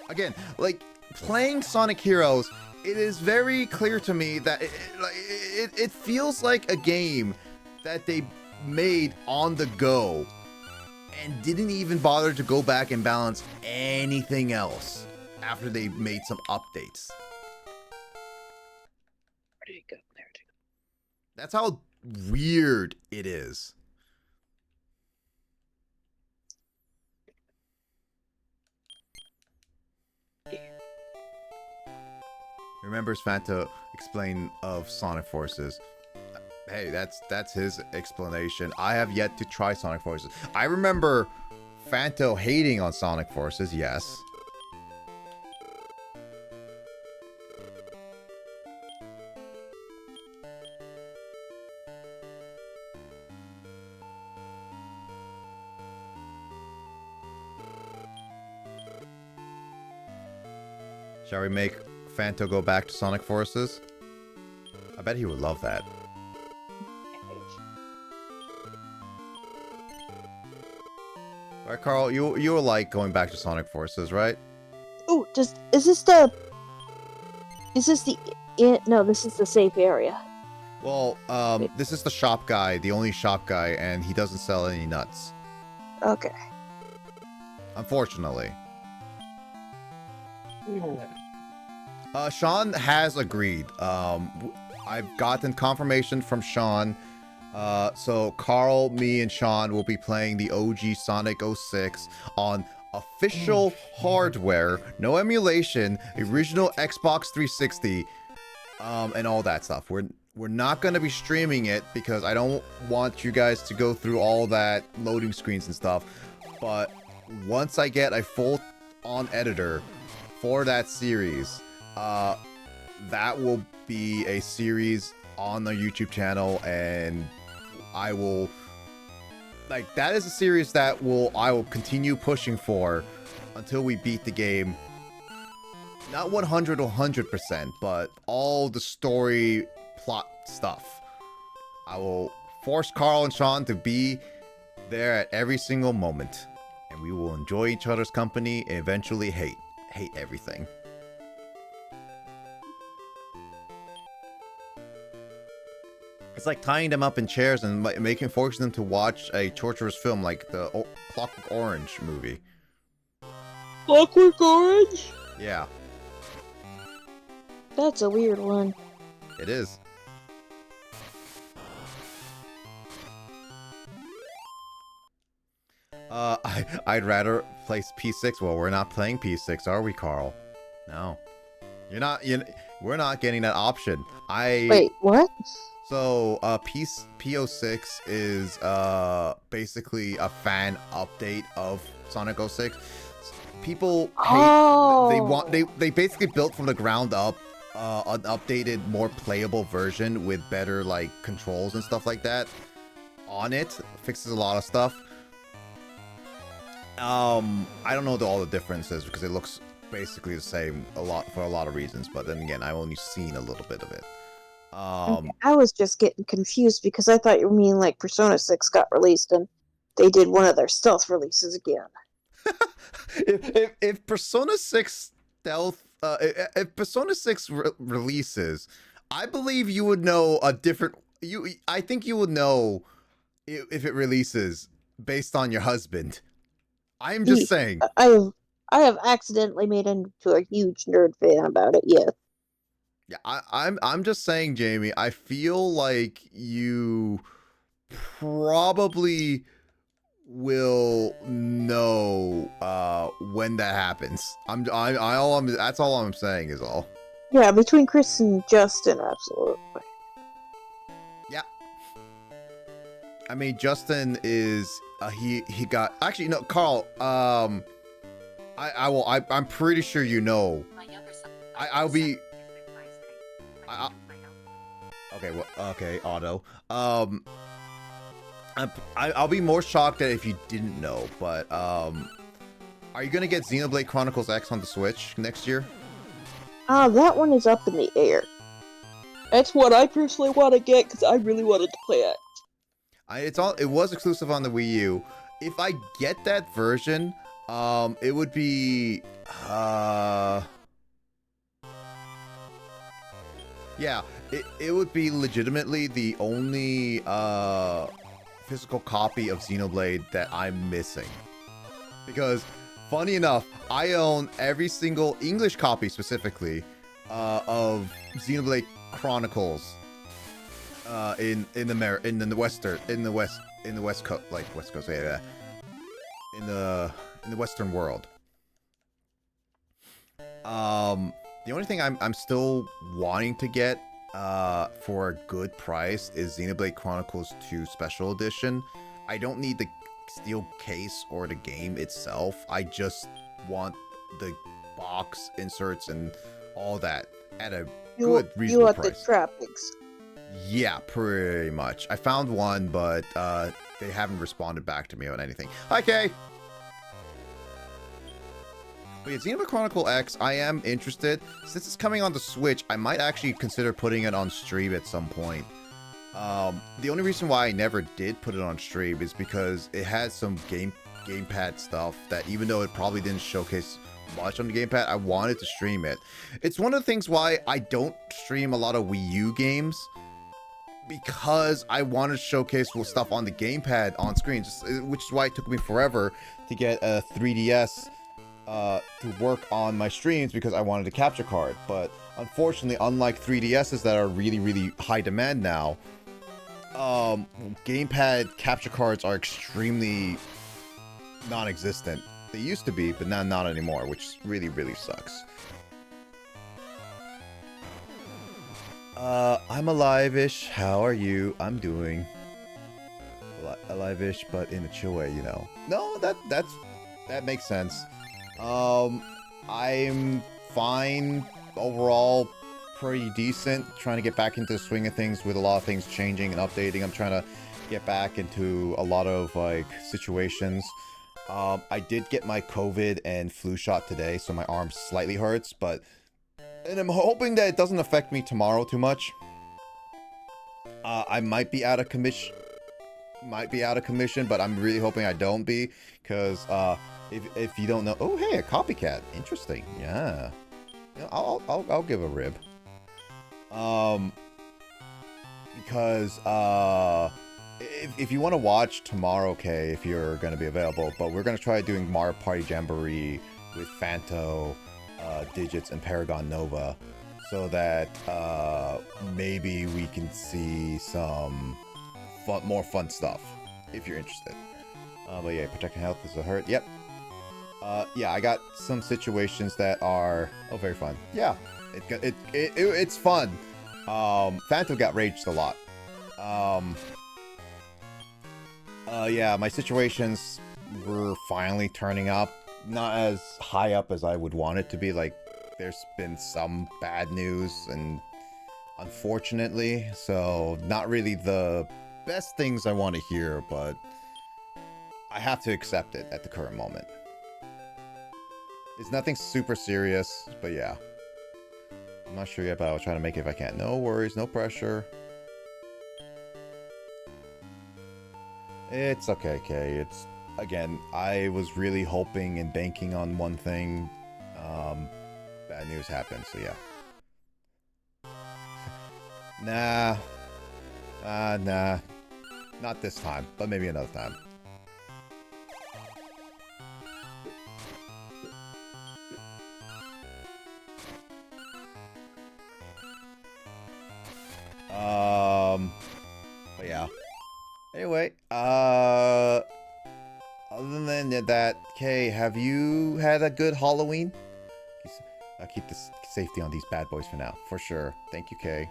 Again, like, playing Sonic Heroes, it is very clear to me that it feels like a game that they made on the go and didn't even bother to go back and balance anything else after they made some updates. Where did it go? There it is. That's how weird it is. Remembers Fanta explain of Sonic Forces. Hey, that's his explanation. I have yet to try Sonic Forces. I remember Fanto hating on Sonic Forces, yes. Shall we make Fanto go back to Sonic Forces? I bet he would love that. Alright, Carl, you will like going back to Sonic Forces, right? Oh, is this the safe area. Well, this is the shop guy, the only shop guy, and he doesn't sell any nuts. Okay. Unfortunately. Sean has agreed. I've gotten confirmation from Sean. So Carl, me, and Sean will be playing the OG Sonic 06 on official hardware, no emulation, original Xbox 360, and all that stuff. We're not going to be streaming it because I don't want you guys to go through all that loading screens and stuff. But once I get a full-on editor for that series, that will be a series on the YouTube channel, and I will, like, that is a series that I will continue pushing for until we beat the game. Not 100%, but all the story plot stuff. I will force Carl and Sean to be there at every single moment, and we will enjoy each other's company and eventually hate everything. It's like tying them up in chairs and forcing them to watch a torturous film like the Clockwork Orange movie. Clockwork Orange? Yeah. That's a weird one. It is. I'd rather play P6. Well, we're not playing P6, are we, Carl? No. We're not getting that option. Wait, what? So, P06 is basically a fan update of Sonic 06. People hate, they basically built from the ground up an updated, more playable version with better like controls and stuff like that on it. Fixes a lot of stuff. I don't know all the differences because it looks basically the same for a lot of reasons, but then again, I've only seen a little bit of it. Okay, I was just getting confused because I thought you mean like Persona 6 got released and they did one of their stealth releases again. if Persona 6 stealth, if Persona 6 releases, I believe you would know a different. I think you would know if it releases based on your husband. I'm just saying. I have accidentally made into a huge nerd fan about it. Yes. Yeah, I'm just saying, Jamie. I feel like you probably will know when that happens. That's all I'm saying is all. Yeah, between Chris and Justin, absolutely. Yeah. I mean, Justin is he got actually no Carl. I'm pretty sure you know. I'll be. Okay, well, okay, Otto. I'll be more shocked if you didn't know, but are you gonna get Xenoblade Chronicles X on the Switch next year? That one is up in the air. That's what I personally want to get because I really wanted to play it. It was exclusive on the Wii U. If I get that version, it would be Yeah, it would be legitimately the only physical copy of Xenoblade that I'm missing. Because, funny enough, I own every single English copy specifically of Xenoblade Chronicles in the West Coast, like West Coast, yeah, in the Western world. The only thing I'm still wanting to get for a good price is Xenoblade Chronicles 2 Special Edition. I don't need the steel case or the game itself. I just want the box inserts and all that at a good, reasonable You want price. the trappings. Yeah, pretty much. I found one, but they haven't responded back to me on anything. Hi, Kay! But yeah, Xenoblade Chronicle X, I am interested. Since it's coming on the Switch, I might actually consider putting it on stream at some point. The only reason why I never did put it on stream is because it has some gamepad stuff that, even though it probably didn't showcase much on the gamepad, I wanted to stream it. It's one of the things why I don't stream a lot of Wii U games, because I wanted to showcase stuff on the gamepad on screen, which is why it took me forever to get a 3DS to work on my streams, because I wanted a capture card. But unfortunately, unlike 3DSs that are really, really high demand now, gamepad capture cards are extremely non-existent. They used to be, but now not anymore, which really, really sucks. I'm alive-ish. How are you? I'm doing alive-ish, but in a chill way, you know. No, that makes sense. I'm fine overall, pretty decent. Trying to get back into the swing of things with a lot of things changing and updating. I'm trying to get back into a lot of like situations. I did get my COVID and flu shot today, so my arm slightly hurts, and I'm hoping that it doesn't affect me tomorrow too much. I might be out of commission, but I'm really hoping I don't be, because if you don't know, oh hey, a copycat, interesting, yeah, you know, I'll give a rib, because if you want to watch tomorrow, okay, if you're gonna be available, but we're gonna try doing Mario Party Jamboree with Fanto, Digits, and Paragon Nova, so that maybe we can see some more fun stuff if you're interested. But yeah, protecting health is a hurt. Yep. Yeah, I got some situations that are very fun. Yeah, it's fun. Phantom got raged a lot. Yeah, my situations were finally turning up. Not as high up as I would want it to be. Like, there's been some bad news, and unfortunately, so not really the best things I want to hear, but I have to accept it at the current moment. It's nothing super serious, but yeah. I'm not sure yet, but I'll try to make it if I can. No worries, no pressure. It's okay, Kay. It's, again, I was really hoping and banking on one thing. Bad news happened, so yeah. Nah. Nah. Not this time, but maybe another time. But yeah. Anyway, other than that, Kay, have you had a good Halloween? I'll keep this safety on these bad boys for now, for sure. Thank you, Kay.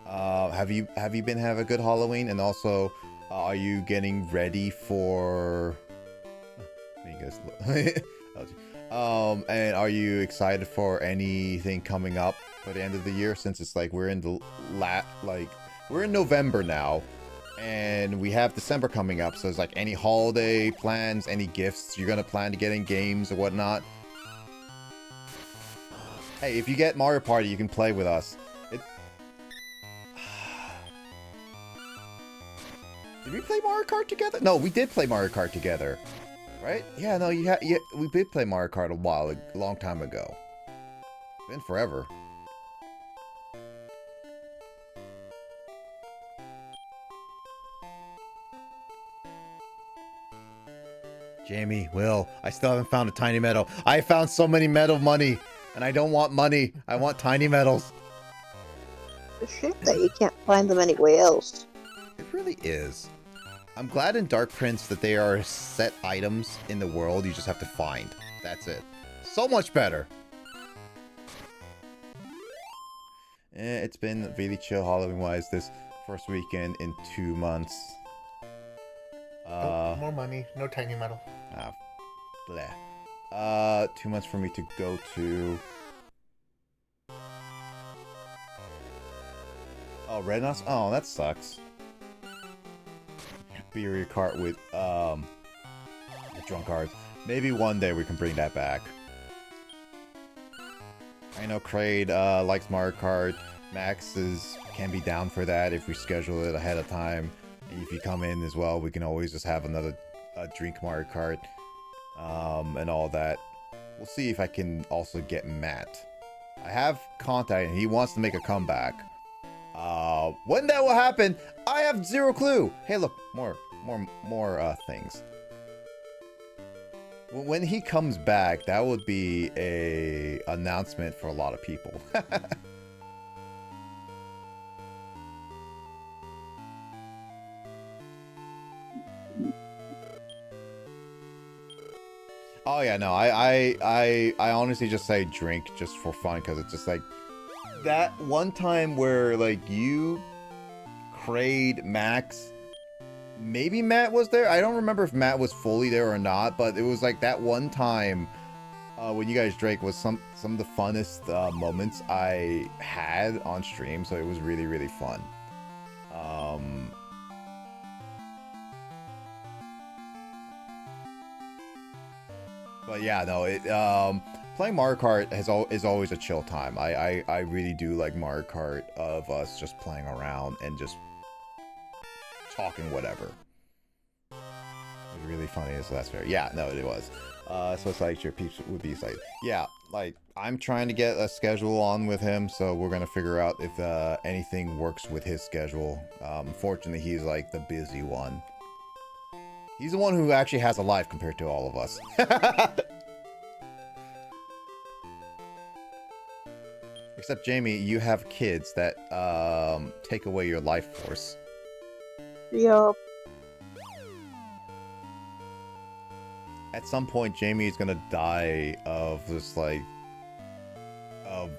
Have you been have a good Halloween? And also, are you getting ready for? And are you excited for anything coming up for the end of the year? Since it's like we're in the we're in November now, and we have December coming up. So it's like any holiday plans, any gifts you're gonna plan to get in games or whatnot. Hey, if you get Mario Party, you can play with us. Did we play Mario Kart together? No, we did play Mario Kart together, right? Yeah, no, yeah, we did play Mario Kart a long time ago. It's been forever. Jamie, Will, I still haven't found a tiny medal. I found so many medal money, and I don't want money. I want tiny medals. It's a shame that you can't find them anywhere else. It really is. I'm glad in Dark Prince that they are set items in the world you just have to find. That's it. So much better. It's been really chill Halloween-wise this first weekend in 2 months. More money, no tiny metal. Bleh. 2 months for me to go to. Oh, Red Nuts? Oh, that sucks. Be your cart with the drunk cards. Maybe one day we can bring that back. I know Kraid likes Mario Kart. Max can be down for that if we schedule it ahead of time. And if you come in as well, we can always just have another drink Mario Kart and all that. We'll see if I can also get Matt. I have contact and he wants to make a comeback. When that will happen, I have zero clue. Hey, look, more things. When he comes back, that would be a announcement for a lot of people. Oh yeah, no, I honestly just say drink just for fun because it's just like that one time where like you, Kraid, Max, maybe Matt was there. I don't remember if Matt was fully there or not, but it was like that one time when you guys drank was some of the funnest moments I had on stream. So it was really, really fun. But yeah, no, playing Mario Kart is always a chill time. I really do like Mario Kart of us just playing around and just talking whatever. It was really funny, so that's fair. Yeah, no, it was. So it's like your peeps would be like, yeah, like I'm trying to get a schedule on with him, so we're gonna figure out if anything works with his schedule. Unfortunately, he's like the busy one. He's the one who actually has a life compared to all of us. Except Jamie, you have kids that take away your life force. Yup. At some point, Jamie is gonna die of this, like, of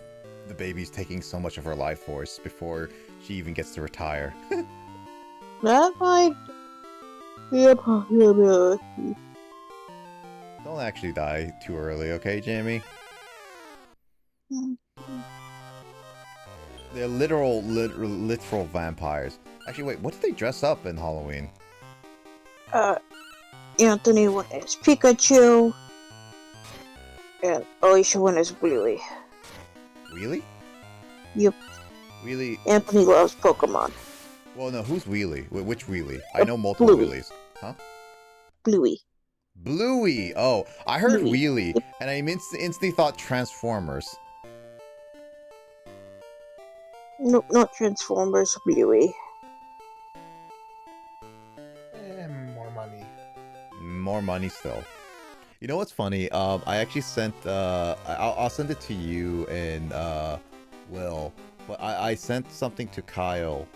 the baby's taking so much of her life force before she even gets to retire. That might be a possibility. Don't actually die too early, okay, Jamie? They're literal vampires. Actually, wait, what did they dress up in Halloween? Anthony went as Pikachu, and Alicia went as Wheelie. Wheelie? Yep. Wheelie. Anthony loves Pokemon. Well, no, who's Wheelie? Which Wheelie? I know multiple Bluey. Wheelies. Huh? Bluey. Bluey! Oh, I heard Bluey. Wheelie, Yep. and I instantly thought Transformers. Nope, not Transformers, Bluey. More money. More money still. You know what's funny? I actually sent. I'll send it to you and Will. But I sent something to Kyle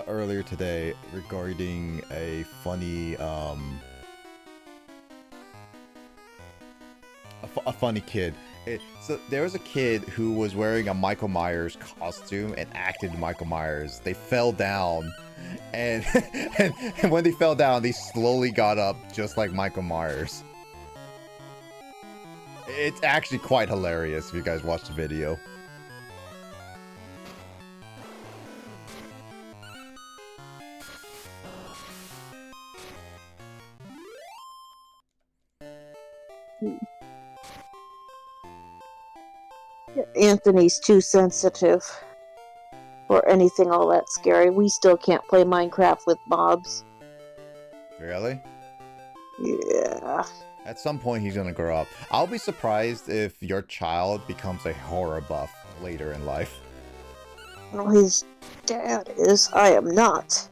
earlier today regarding a funny a funny kid. So there was a kid who was wearing a Michael Myers costume and acted Michael Myers. They fell down, and and when they fell down, they slowly got up just like Michael Myers. It's actually quite hilarious if you guys watch the video. Anthony's too sensitive for anything all that scary. We still can't play Minecraft with mobs. Really? Yeah. At some point, he's gonna grow up. I'll be surprised if your child becomes a horror buff later in life. Well, his dad is. I am not.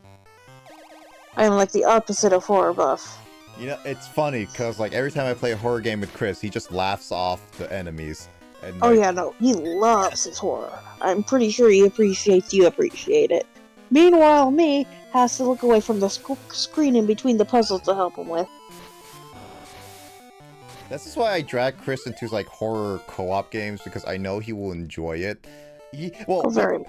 I am like the opposite of horror buff. You know, it's funny because like every time I play a horror game with Chris, he just laughs off the enemies. And Oh like, yeah, no, he loves his horror. I'm pretty sure he appreciates you appreciate it. Meanwhile, me has to look away from the screen in between the puzzles to help him with. this is why I drag Chris into like horror co-op games because I know he will enjoy it. Oh, very.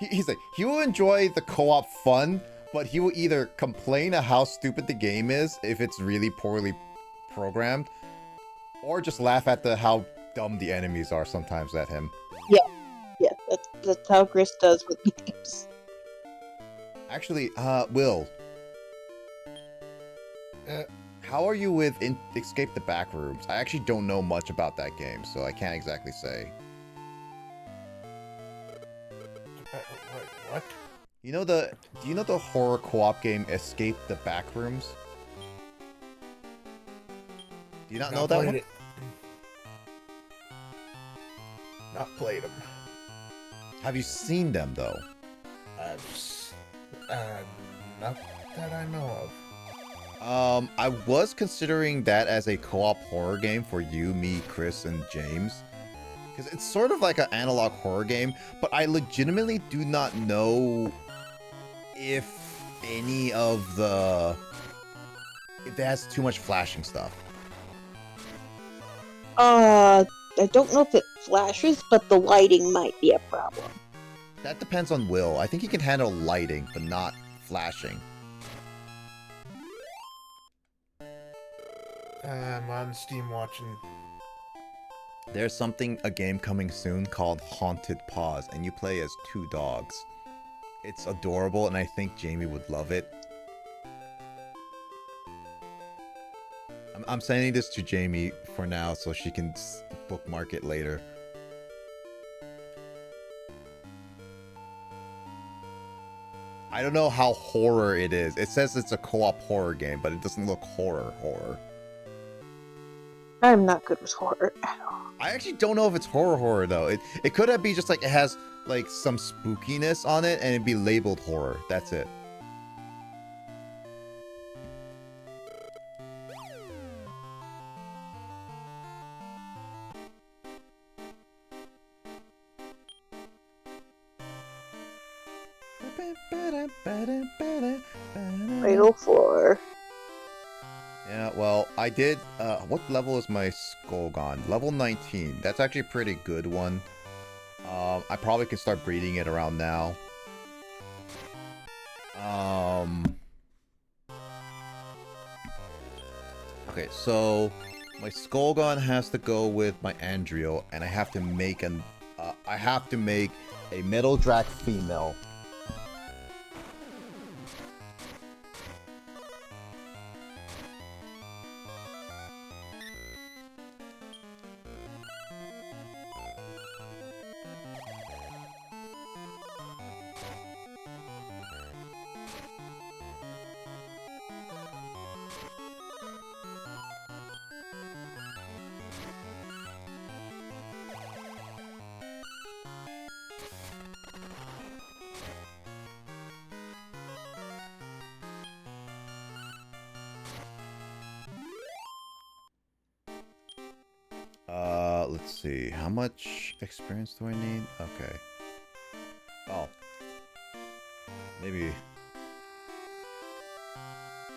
He's like he will enjoy the co-op fun, but he will either complain at how stupid the game is if it's really poorly programmed, or just laugh at how dumb the enemies are sometimes at him. Yeah, that's how Chris does with games. Actually, Will, Uh, how are you with Escape the Backrooms? I actually don't know much about that game, so I can't exactly say. what? Do you know the horror co-op game Escape the Backrooms? Do you not know that one? Not played them. Have you seen them though? Not that I know of. I was considering that as a co-op horror game for you, me, Chris, and James. Because it's sort of like an analog horror game, but I legitimately do not know if any of if it has too much flashing stuff. I don't know if it flashes, but the lighting might be a problem. That depends on Will. I think he can handle lighting, but not flashing. I'm on Steam watching. There's a game coming soon called Haunted Paws, and you play as 2 dogs. It's adorable, and I think Jamie would love it. I'm sending this to Jamie for now so she can bookmark it later. I don't know how horror it is. It says it's a co-op horror game, but it doesn't look horror. I'm not good with horror at all. I actually don't know if it's horror though. It could be just like it has like some spookiness on it and it'd be labeled horror. That's it. Fatal floor. Yeah, well, I did, what level is my Skullgon? Level 19. That's actually a pretty good one. I probably can start breeding it around now. Okay, so my Skullgon has to go with my Andriel, and I have to make a Metal Drac female. Let's see. How much experience do I need? Okay. Oh. Maybe.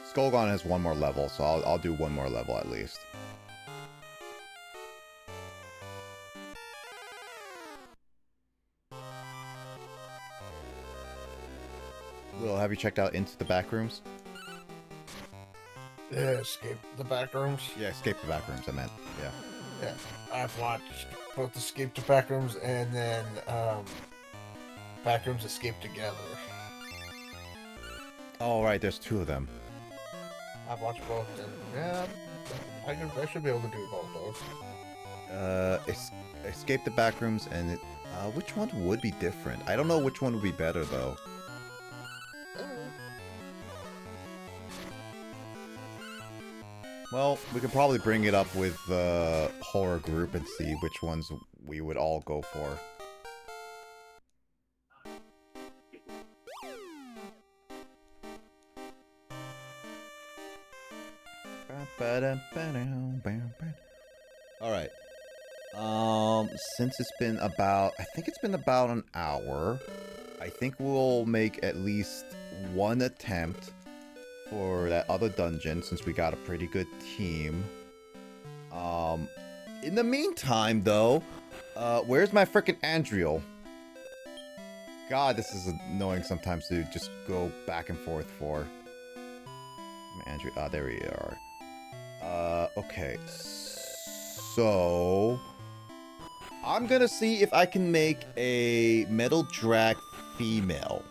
Skullgon has 1 more level, so I'll do 1 more level at least. Will, have you checked out Into the Backrooms? Escape the Backrooms. Yeah, Escape the Backrooms, I meant. Yeah. Yeah, I've watched both Escape to Backrooms and then Backrooms Escape Together. Oh, right, there's 2 of them. I've watched both, and yeah, I should be able to do both those. Escape the Backrooms, and which one would be different? I don't know which one would be better, though. Well, we could probably bring it up with the horror group and see which ones we would all go for. All right. Since it's been about, I think it's been about an hour. I think we'll make at least one attempt for that other dungeon since we got a pretty good team. In the meantime, though, where's my frickin' Andriel? God, this is annoying sometimes to just go back and forth for. Andrew, there we are. Okay. So I'm gonna see if I can make a metal drag female.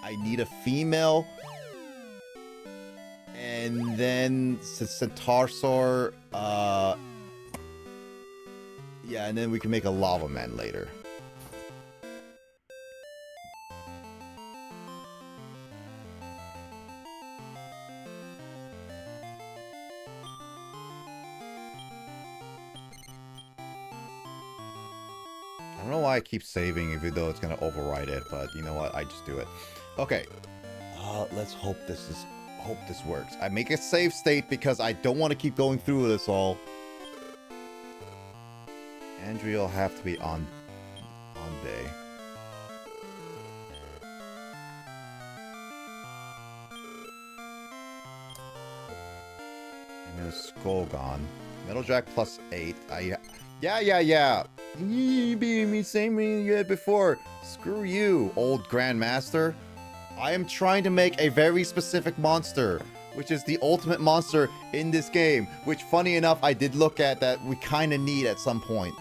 I need a female. And then Centaursaur, yeah, and then we can make a lava man later. I don't know why I keep saving even though it's gonna override it, but you know what? I just do it. Okay. Let's hope this works. I make a save state because I don't want to keep going through this all. Andrea will have to be on day. And then Skull gone. Metal Jack plus 8. Yeah. You being me same thing you had before. Screw you, old Grandmaster. I am trying to make a very specific monster, which is the ultimate monster in this game, which funny enough I did look at that we kind of need at some point.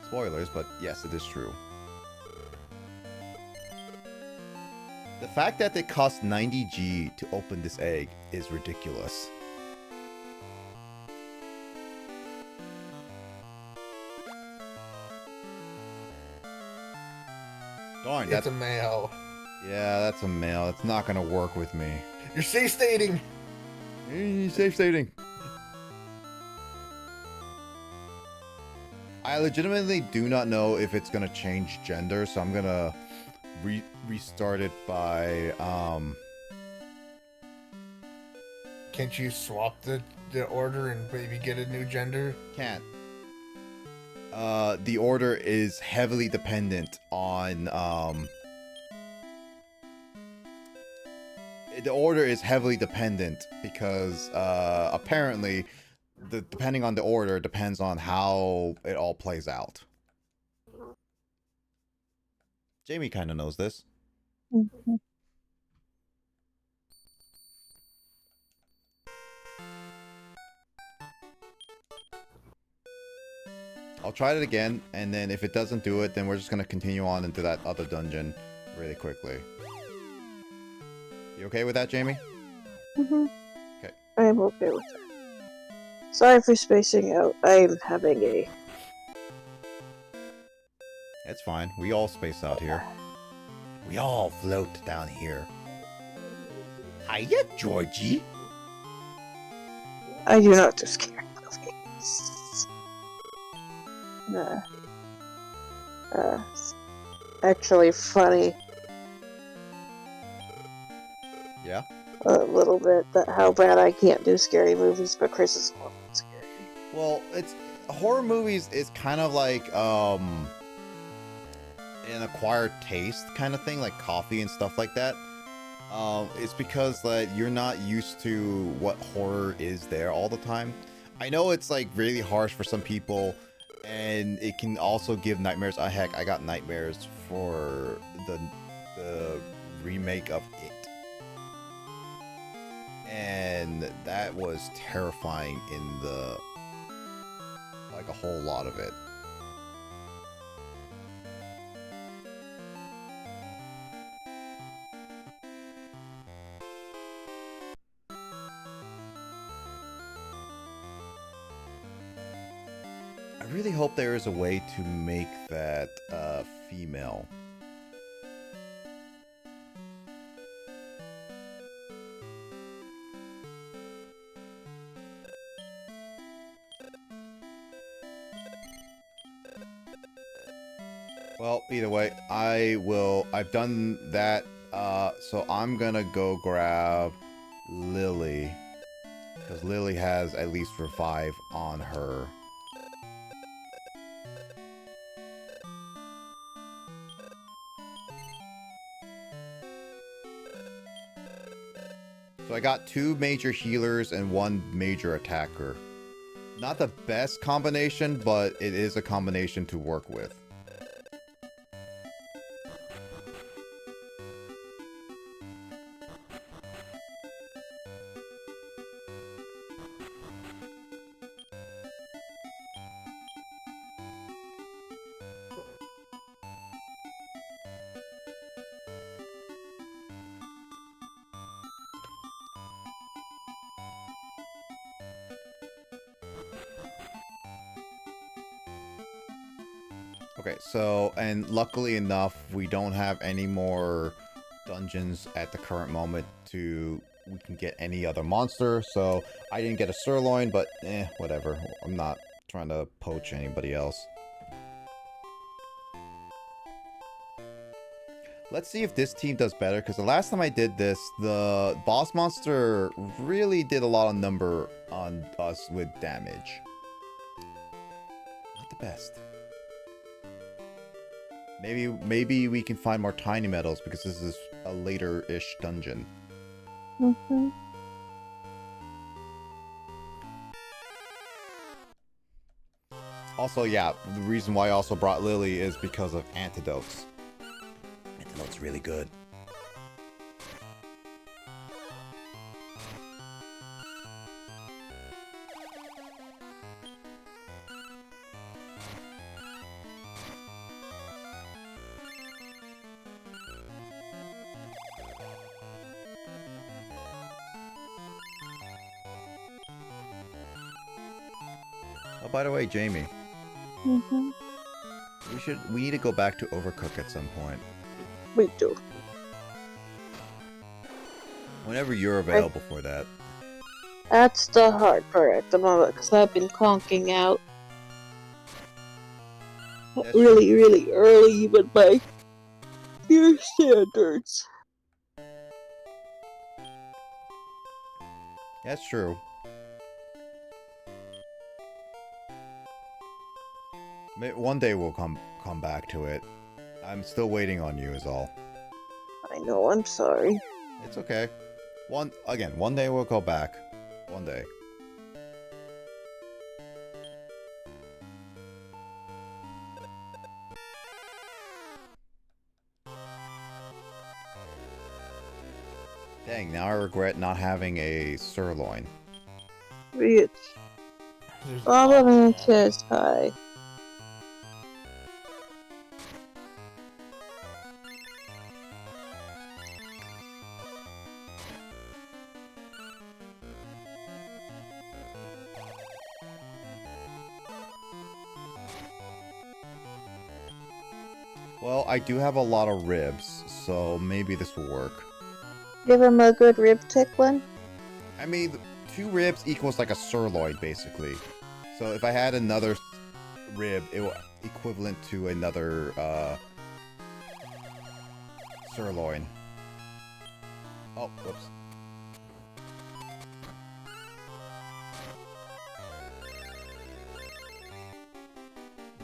Spoilers, but yes, it is true. The fact that it cost 90G to open this egg is ridiculous. Darn, It's a male. Yeah, that's a male. It's not gonna work with me. You're safe stating. Safe stating. I legitimately do not know if it's gonna change gender, so I'm gonna restart it by Can't you swap the order and maybe get a new gender? Can't. The order is heavily dependent on the order is heavily dependent because apparently depending on the order depends on how it all plays out. Jamie kind of knows this. Mhm. I'll try it again, and then if it doesn't do it, then we're just going to continue on into that other dungeon really quickly. You okay with that, Jamie? Mhm. Okay. I'm okay with that. Sorry for spacing out. I'm having a... It's fine. We all space out here. We all float down here. Hiya, Georgie. I do not do scary movies. Actually funny. Yeah? A little bit that how bad I can't do scary movies, but Chris is horrible at scary. Well, it's horror movies is kind of like an acquired taste kind of thing, like coffee and stuff like that. It's because like you're not used to what horror is there all the time. I know it's like really harsh for some people, and it can also give nightmares. Heck, I got nightmares for the remake of It, and that was terrifying in the like a whole lot of it. I really hope there is a way to make that female. Well, either way, I've done that, so I'm gonna go grab Lily. Because Lily has at least revive on her. So I got 2 major healers and 1 major attacker. Not the best combination, but it is a combination to work with. Okay, so, and luckily enough, we don't have any more dungeons at the current moment we can get any other monster, so I didn't get a sirloin, but whatever. I'm not trying to poach anybody else. Let's see if this team does better, because the last time I did this, the boss monster really did a lot of number on us with damage. Not the best. Maybe we can find more tiny metals because this is a later-ish dungeon. Mm-hmm. Also, yeah, the reason why I also brought Lily is because of antidotes. Antidote's really good. Oh, by the way, Jamie. Mm-hmm. We need to go back to Overcook at some point. We do. Whenever you're available for that. That's the hard part at the moment, because I've been conking out really, really early with my tier standards. That's true. One day we'll come back to it. I'm still waiting on you is all. I know, I'm sorry. It's okay. One day we'll go back. One day. Dang, now I regret not having a sirloin. Reach. Lava Mantis high. Well, I do have a lot of ribs, so maybe this will work. Give him a good rib tickling. I mean, 2 ribs equals like a sirloin, basically. So if I had another rib, it will equivalent to another sirloin. Oh, whoops.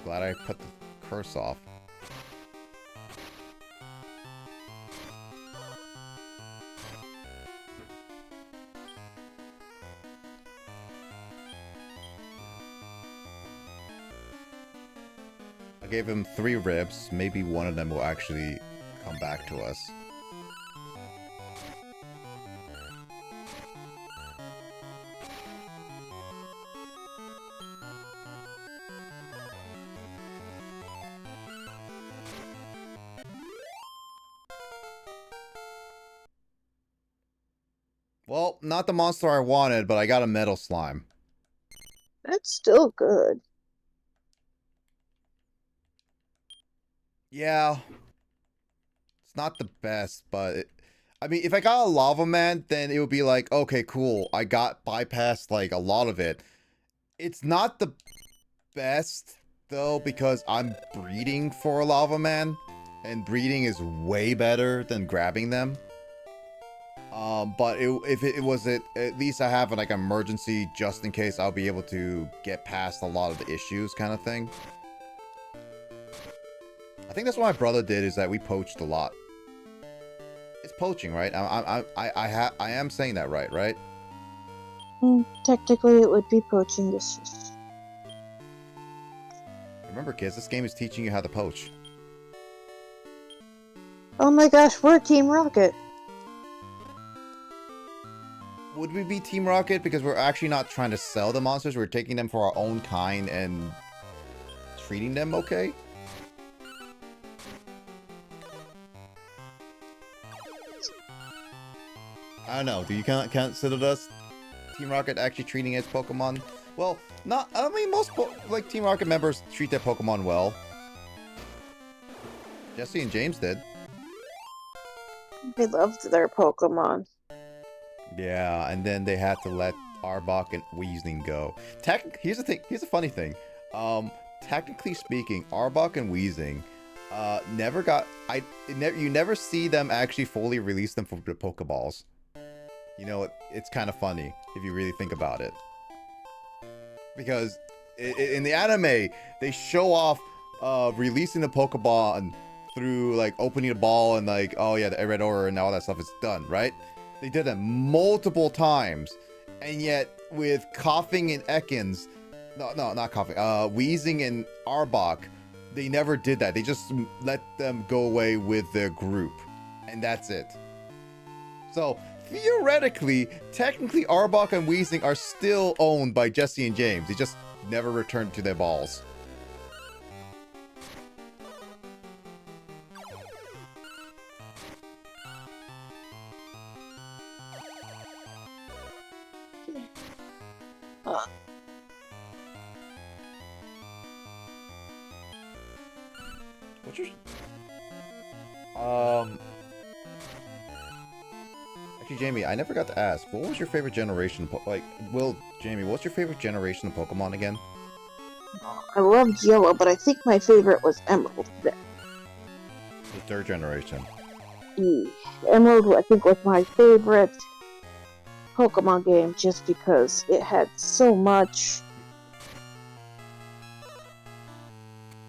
Glad I put the curse off. I gave him 3 ribs. Maybe one of them will actually come back to us. Well, not the monster I wanted, but I got a metal slime. That's still good. Yeah. It's not the best, but... I mean, if I got a lava man, then it would be like, okay, cool. I got bypassed, like, a lot of it. It's not the best, though, because I'm breeding for a lava man. And breeding is way better than grabbing them. But if it was at least I have like an emergency just in case I'll be able to get past a lot of the issues kind of thing. I think that's what my brother did, is that we poached a lot. It's poaching, right? I am saying that right? Technically, it would be poaching this. Remember, kids, this game is teaching you how to poach. Oh my gosh, we're Team Rocket. Would we be Team Rocket because we're actually not trying to sell the monsters? We're taking them for our own kind and treating them okay? I don't know. Do you consider us Team Rocket actually treating its Pokemon? Well, not. I mean, most like Team Rocket members treat their Pokemon well. Jesse and James did. They loved their Pokemon. Yeah, and then they had to let Arbok and Weezing go. Here's the thing. Here's a funny thing. Technically speaking, Arbok and Weezing never got. You never see them actually fully release them from the Pokeballs. You know, it's kind of funny if you really think about it. Because in the anime, they show off releasing the Pokeball and through like opening a ball and like, oh yeah, the red aura and all that stuff is done, right? They did that multiple times, and yet with Coughing and Ekans, no, not Coughing, Weezing and Arbok, they never did that. They just let them go away with their group, and that's it. So theoretically, technically, Arbok and Weezing are still owned by Jesse and James. They just never returned to their balls. What's your... Actually, Jamie, I never got to ask. What was your favorite generation? Jamie, what's your favorite generation of Pokemon again? I loved Yellow, but I think my favorite was Emerald. The third generation. Emerald, I think, was my favorite Pokemon game just because it had so much.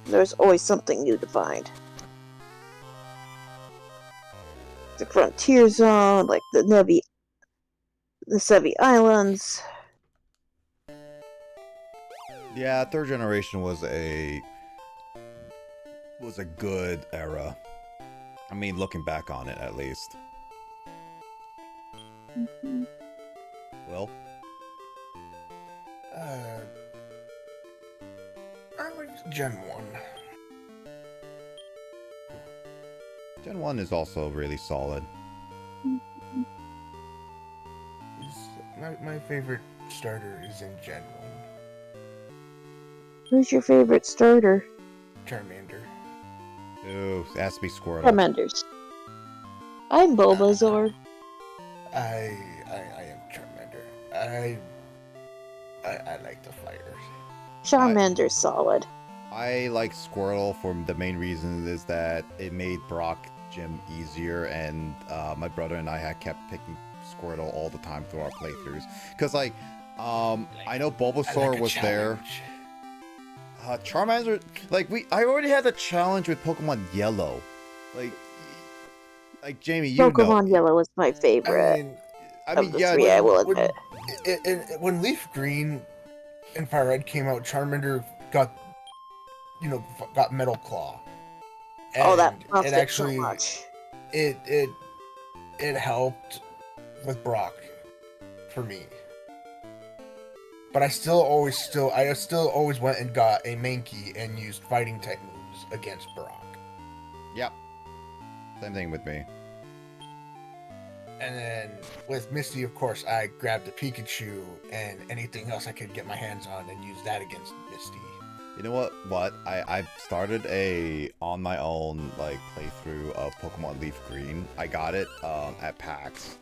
There's always something new to find. The Frontier Zone, like the Sevi Islands. Yeah, third generation was a good era. I mean, looking back on it, at least. Mm-hmm. Well, I like Gen 1. Gen 1 is also really solid. My favorite starter is in Gen 1. Who's your favorite starter? Charmander. Ooh, it has to be Squirtle. Charmanders. I'm Bulbasaur. I am Charmander. I like the fighters. Charmander's solid. I like Squirtle for the main reason is that it made Brock Gym easier, and my brother and I had kept picking Squirtle all the time through our playthroughs. Because, I know Bulbasaur was there. Charmander, I already had the challenge with Pokemon Yellow. Like Jamie, you Pokemon know. Yellow was my favorite. I mean, of the yeah. three, I will admit. When Leaf Green and Fire Red came out, Charmander got Metal Claw. And that buffed it it actually so much. it helped with Brock for me. But I still always went and got a Mankey and used fighting type moves against Brock. Yep. Same thing with me. And then with Misty, of course, I grabbed a Pikachu and anything else I could get my hands on and use that against Misty. You know what? I started on my own playthrough of Pokemon Leaf Green. I got it at PAX.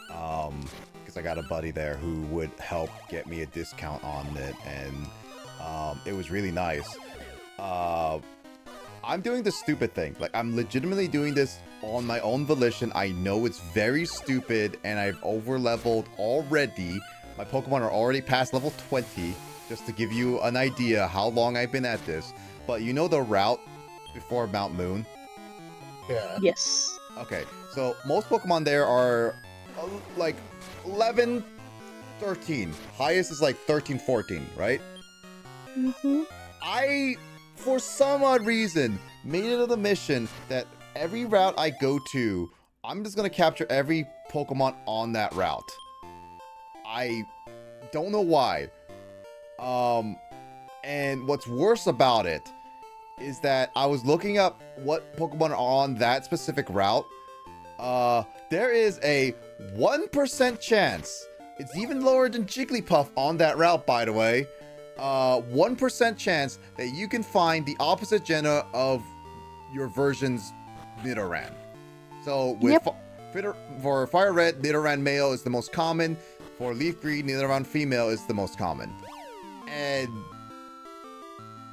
Because I got a buddy there who would help get me a discount on it, and it was really nice. I'm doing the stupid thing. Like, I'm legitimately doing this on my own volition. I know it's very stupid, and I've over-leveled already. My Pokemon are already past level 20, just to give you an idea how long I've been at this. But you know the route before Mount Moon? Yeah. Yes. Okay, so most Pokemon there are like 11, 13. Highest is like 13, 14, right? Mm-hmm. I, for some odd reason, made it a mission that every route I go to, I'm just gonna capture every Pokemon on that route. I don't know why. And what's worse about it is that I was looking up what Pokemon are on that specific route. There is a 1% chance, it's even lower than Jigglypuff on that route, by the way, 1% chance that you can find the opposite gender of your version's Nidoran. So with for Fire Red, Nidoran male is the most common. For Leaf Green, Nidoran female is the most common. And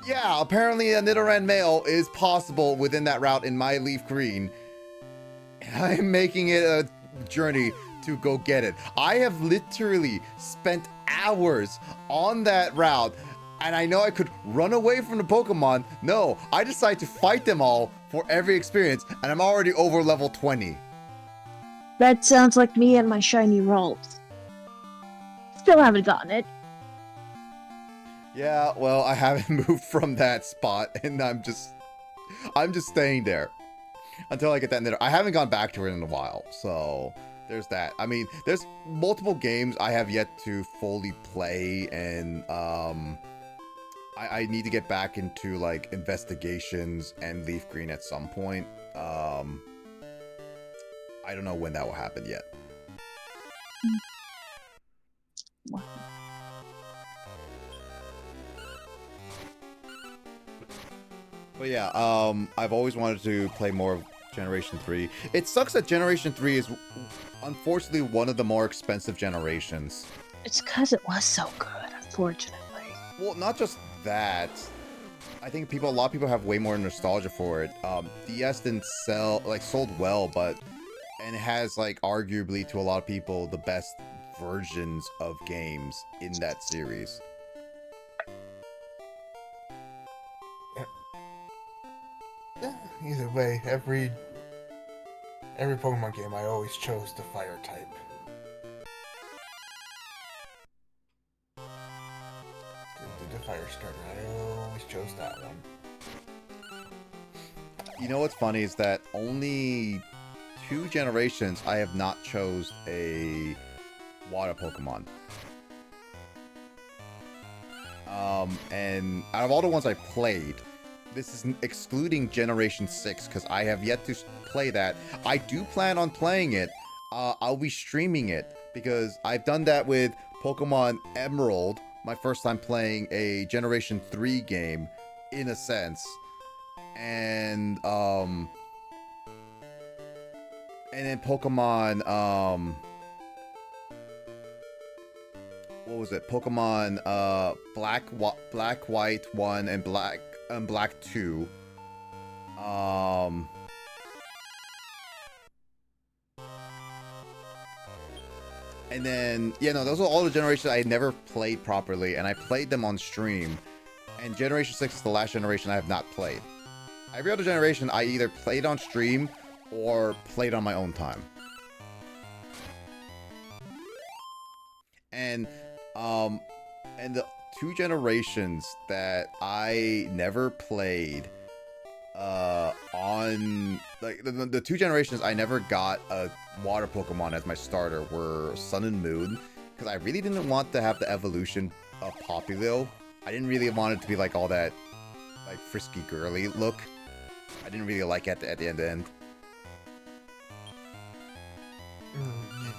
yeah, apparently a Nidoran male is possible within that route in my Leaf Green. I'm making it a journey to go get it. I have literally spent hours on that route, and I know I could run away from the Pokemon. No, I decide to fight them all for every experience, and I'm already over level 20. That sounds like me and my shiny rolls. Still haven't gotten it. Yeah, well, I haven't moved from that spot, and I'm just staying there until I get that Nidoran. I haven't gone back to it in a while, so there's that. I mean, there's multiple games I have yet to fully play, and I need to get back into like Investigations and Leaf Green at some point. I don't know when that will happen yet. Wow. But yeah, I've always wanted to play more of Generation 3. It sucks that Generation 3 is unfortunately one of the more expensive generations. It's because it was so good, unfortunately. Well, not just that. I think a lot of people have way more nostalgia for it. DS didn't sold well, and it has like arguably to a lot of people the best versions of games in that series. Yeah, either way, every Pokemon game I always chose the fire type. The fire starter, I always chose that one. You know what's funny is that only 2 generations I have not chose a water Pokemon. And out of all the ones I played, this is excluding Generation 6, because I have yet to play that. I do plan on playing it. I'll be streaming it, because I've done that with Pokemon Emerald, my first time playing a Generation 3 game, in a sense. And then Pokemon, what was it? Pokemon, Black, White 1 and Black 2. And then, yeah, no, those are all the generations I had never played properly, and I played them on stream. And Generation 6 is the last generation I have not played. Every other generation I either played on stream or played on my own time. And the 2 generations that I never played on, like, the 2 generations I never got a water Pokemon as my starter were Sun and Moon, because I really didn't want to have the evolution of Popplio. I didn't really want it to be like all that like frisky girly look. I didn't really like it at the end.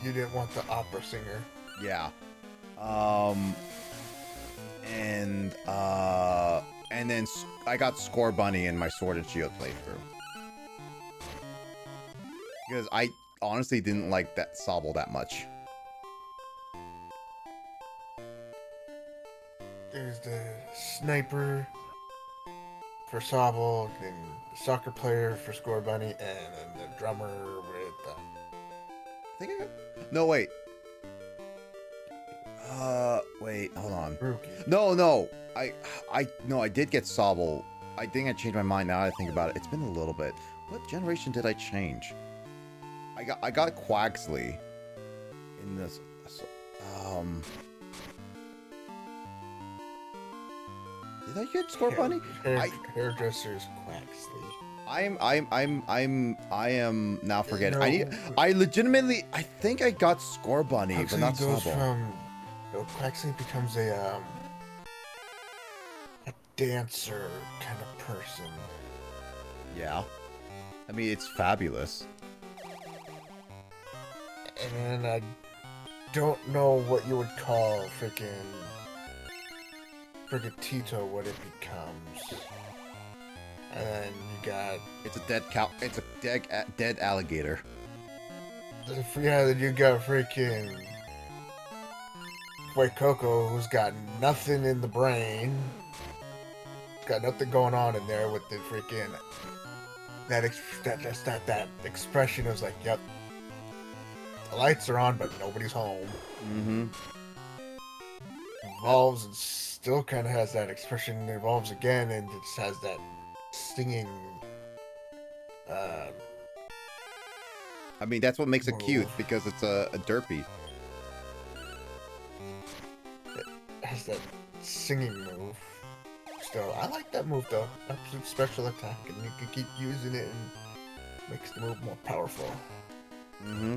You didn't want the opera singer. Yeah. And then I got Score Bunny in my Sword and Shield playthrough. Because I honestly didn't like that Sobble that much. There's the Sniper, for Sobble, and the soccer player for Score Bunny, and then the drummer with. I think I got. No, wait. Wait, hold on. Rookie. No. I did get Sobble. I think I changed my mind now that I think about it. It's been a little bit. What generation did I change? I got Quaxley in this. Did I get Score Bunny? Hairdresser's Quaxley. I am now forgetting. I legitimately I think I got Score Bunny, Quaxley but not goes Sobble. from Quaxley becomes a dancer kind of person. Yeah. I mean, it's fabulous. And then I don't know what you would call freaking Tito, what it becomes. And then you got It's a dead cow. It's a dead alligator. yeah, then you got freaking White Coco, who's got nothing in the brain. Got nothing going on in there with the freaking that expression was like, yep, the lights are on, but nobody's home. Mm-hmm. Evolves and still kind of has that expression. Evolves again and it just has that stinging. I mean, that's what makes it cute Move. because it's a derpy. It has that singing move. Still, I like that move though. Absolute special attack, and you can keep using it and makes the move more powerful. Mm-hmm.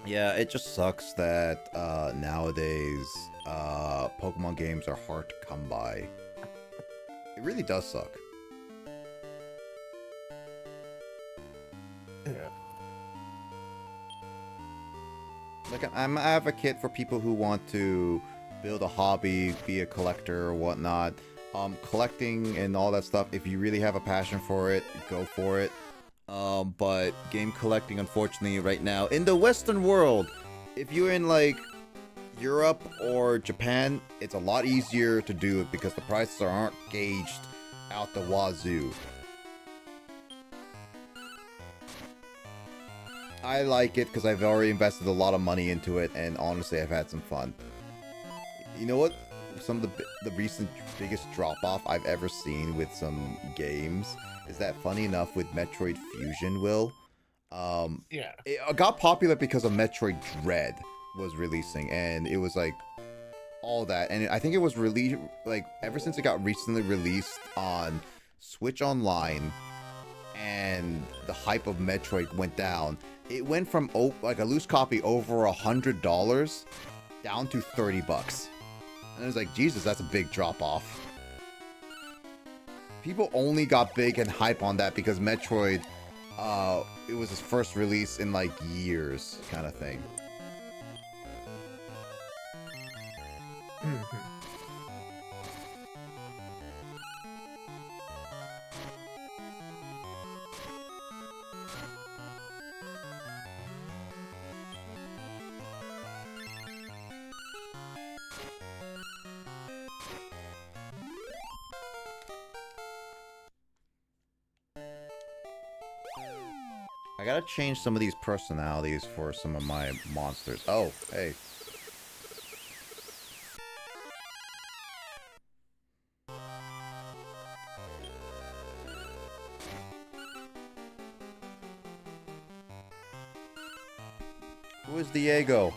Yeah, it just sucks that nowadays Pokemon games are hard to come by. It really does suck. Yeah. Like, I'm an advocate for people who want to build a hobby, be a collector or whatnot. Collecting and all that stuff, if you really have a passion for it, go for it. But game collecting, unfortunately, right now, in the Western world, if you're in, like, Europe or Japan, it's a lot easier to do it because the prices aren't gauged out the wazoo. I like it because I've already invested a lot of money into it, and honestly, I've had some fun. You know what? Some of the recent biggest drop-off I've ever seen with some games is that, funny enough, with Metroid Fusion, Will, Yeah. it got popular because of Metroid Dread was releasing, and it was like all that, and I think it was released like ever since it got recently released on Switch Online, and the hype of Metroid went down. It went from like a loose copy over $100 down to $30, and it was like, Jesus, that's a big drop off. People only got big and hype on that because Metroid, it was his first release in like years, kind of thing. Mm-hmm. I gotta change some of these personalities for some of my monsters. Oh, hey. Who is Diego?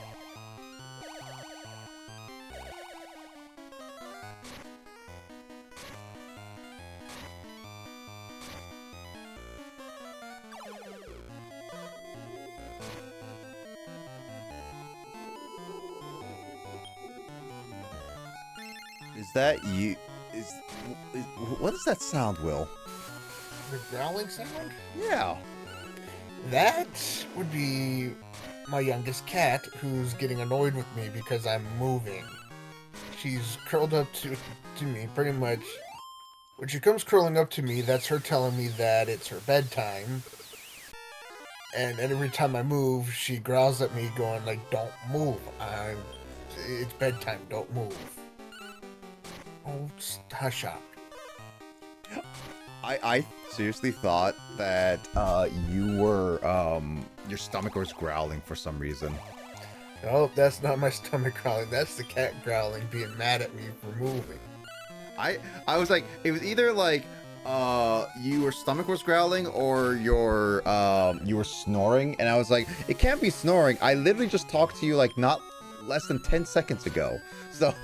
Is that you? Is what does that sound, Will? The growling sound? Yeah. That would be my youngest cat, who's getting annoyed with me because I'm moving. She's curled up to me, pretty much. When she comes curling up to me, that's her telling me that it's her bedtime. And every time I move, she growls at me, going like, "Don't move. It's bedtime. Don't move." Oh, hush up. I seriously thought that you were your stomach was growling for some reason. No, that's not my stomach growling. That's the cat growling, being mad at me for moving. I was like, it was either like your stomach was growling or you were snoring, and I was like, it can't be snoring. I literally just talked to you like not less than 10 seconds ago. So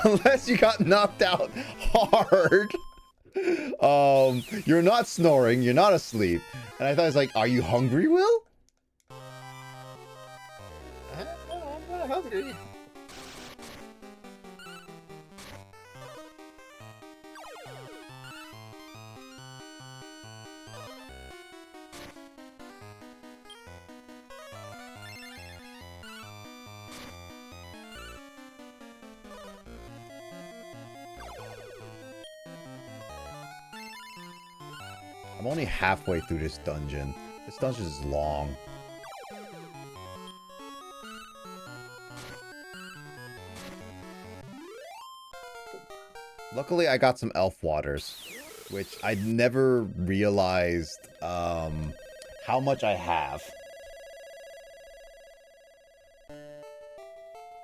unless you got knocked out hard, you're not snoring, you're not asleep. And I thought it was like, are you hungry, Will? No, I'm not hungry. I'm only halfway through this dungeon. This dungeon is long. Luckily, I got some elf waters, which I never realized how much I have.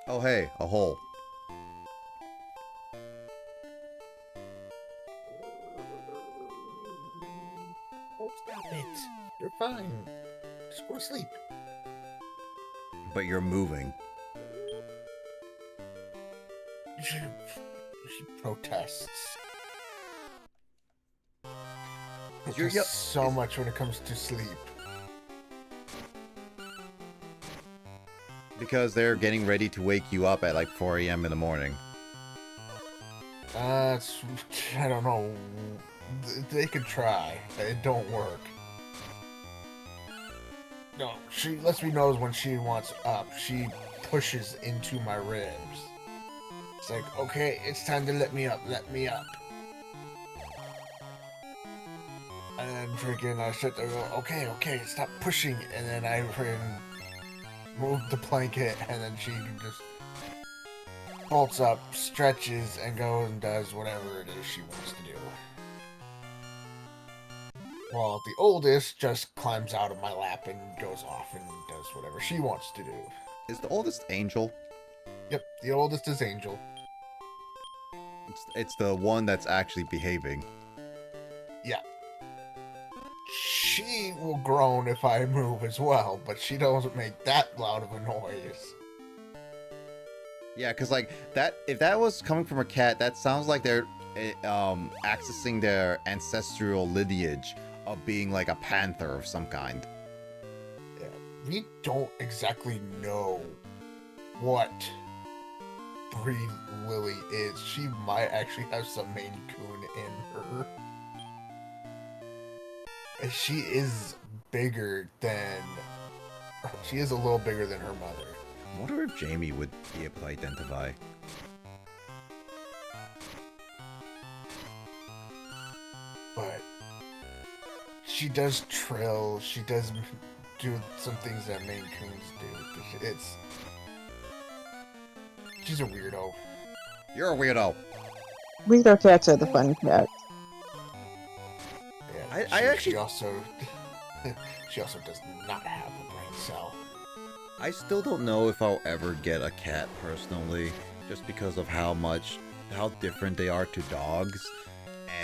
Oh, hey, a hole. Oh, stop it. You're fine. Just go to sleep. But you're moving. She protests. You're So much when it comes to sleep. Because they're getting ready to wake you up at like 4 a.m. in the morning. I don't know. They could try. It don't work. No, she lets me know when she wants up. She pushes into my ribs. It's like, okay, it's time to let me up. Let me up. And then freaking I sit there and go, okay, stop pushing. And then I freaking move the blanket, and then she just bolts up, stretches, and goes and does whatever it is she wants to do. While the oldest just climbs out of my lap and goes off and does whatever she wants to do. Is the oldest Angel? Yep, the oldest is Angel. It's the one that's actually behaving. Yeah. She will groan if I move as well, but she doesn't make that loud of a noise. Yeah, because like that, if that was coming from a cat, that sounds like they're accessing their ancestral lineage of being like a panther of some kind. Yeah, we don't exactly know what breed Lily is. She might actually have some Maine Coon in her. And she is bigger than... She is a little bigger than her mother. I wonder if Jamie would be able to identify. But she does trill. She does do some things that Maine Coons do. She's a weirdo. You're a weirdo. Weirdo cats are the fun cats. Yeah, I actually... She also does not have a brain cell. I still don't know if I'll ever get a cat personally, just because of how different they are to dogs.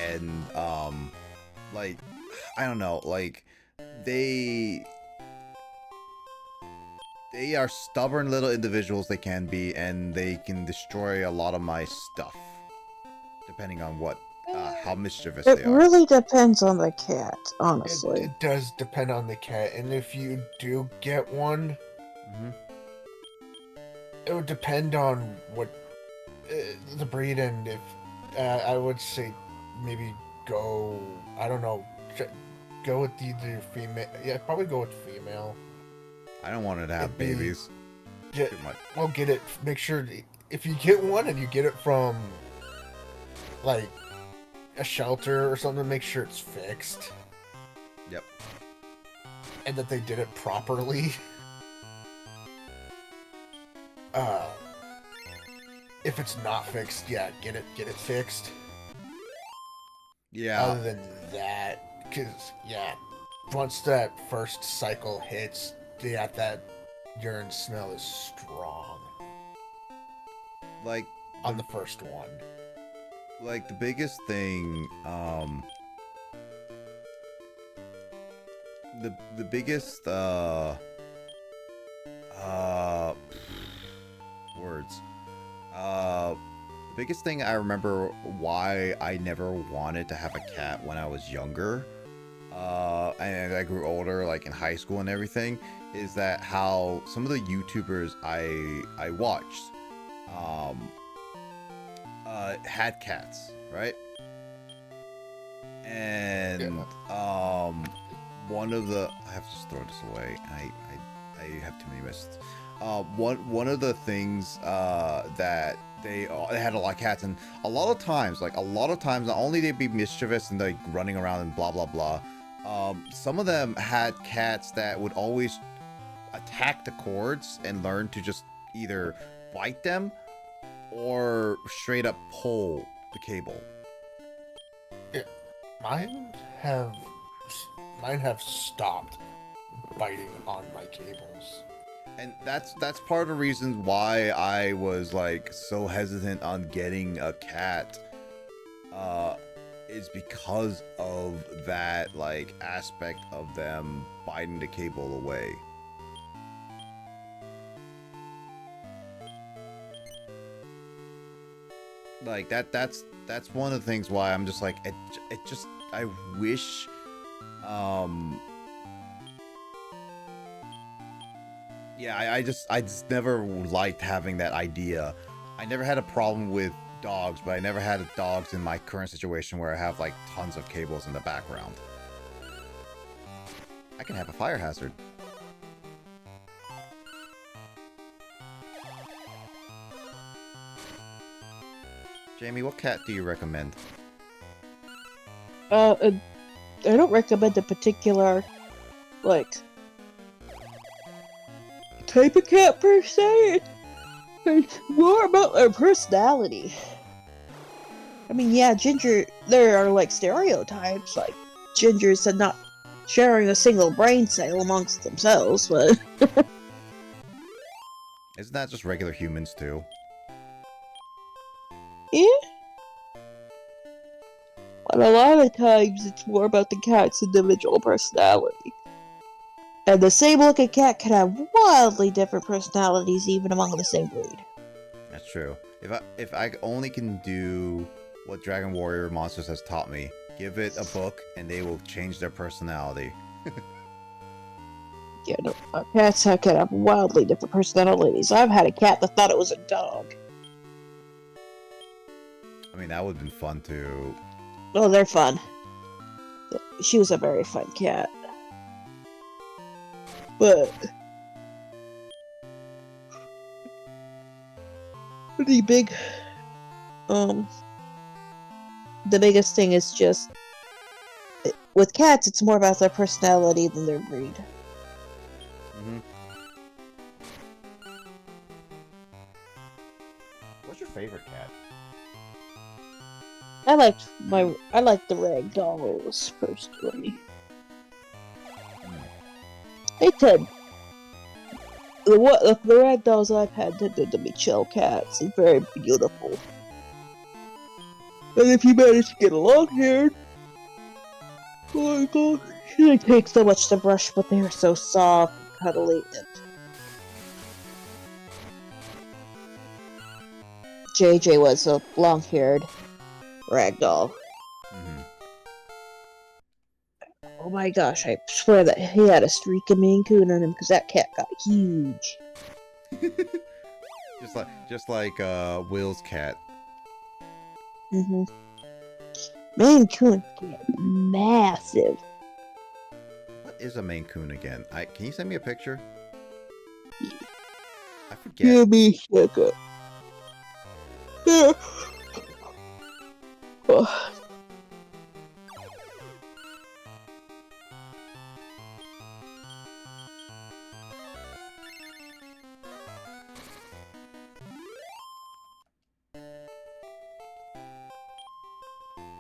And, like, I don't know, like, they are stubborn little individuals, they can be, and they can destroy a lot of my stuff, depending on how mischievous they It are. really depends on the cat, honestly. It does depend on the cat, and if you do get one, it would depend on what the breed, and if I would say maybe go go with either female. Yeah, I'd probably go with female. I don't want it to have babies. Get, Too much. well, get it. Make sure if you get one and you get it from like a shelter or something, make sure it's fixed. Yep. And that they did it properly. If it's not fixed, yeah, get it fixed. Yeah. Other than that, because yeah, once that first cycle hits, yeah, that urine smell is strong. Like on the first one. Like the biggest thing, the biggest words. The biggest thing I remember why I never wanted to have a cat when I was younger, and I grew older, like in high school and everything, is that how some of the YouTubers I watched, had cats, right? And one of the, I have to just throw this away. I have too many misses. One of the things that they had a lot of cats, and a lot of times not only they'd be mischievous and like running around and blah blah blah, some of them had cats that would always attack the cords and learn to just either bite them or straight up pull the cable. Yeah, mine have stopped biting on my cables. And that's part of the reasons why I was like so hesitant on getting a cat, is because of that like aspect of them biting the cable away. Like that's one of the things why I'm just like it just I wish yeah, I just never liked having that idea. I never had a problem with dogs, but I never had dogs in my current situation where I have like tons of cables in the background. I can have a fire hazard. Jamie, what cat do you recommend? I don't recommend a particular, like, type of cat per se. It's more about their personality. I mean, yeah, Ginger, there are like stereotypes, like Gingers and not sharing a single brain cell amongst themselves, but Isn't that just regular humans too? yeah. But a lot of times it's more about the cat's individual personality. And the same looking cat can have wildly different personalities even among the same breed. That's true. If I only can do what Dragon Warrior Monsters has taught me, give it a book and they will change their personality. Yeah, no, cats can have wildly different personalities. I've had a cat that thought it was a dog. I mean, that would have been fun too. Oh, they're fun. She was a very fun cat. But the biggest thing is just with cats, it's more about their personality than their breed. Mm-hmm. What's your favorite cat? I like the ragdolls personally. They tend the ragdolls I've had tended to be chill cats and very beautiful. And if you manage to get a long-haired, oh my god, they take so much to brush, but they are so soft and cuddly. And JJ was a long-haired ragdoll. Mm-hmm. Oh my gosh, I swear that he had a streak of Maine Coon on him because that cat got huge. just like Will's cat. Mm-hmm. Maine Coon get massive. is a Maine Coon again? Can you send me a picture? I forget. Give me a second. Yeah. Oh.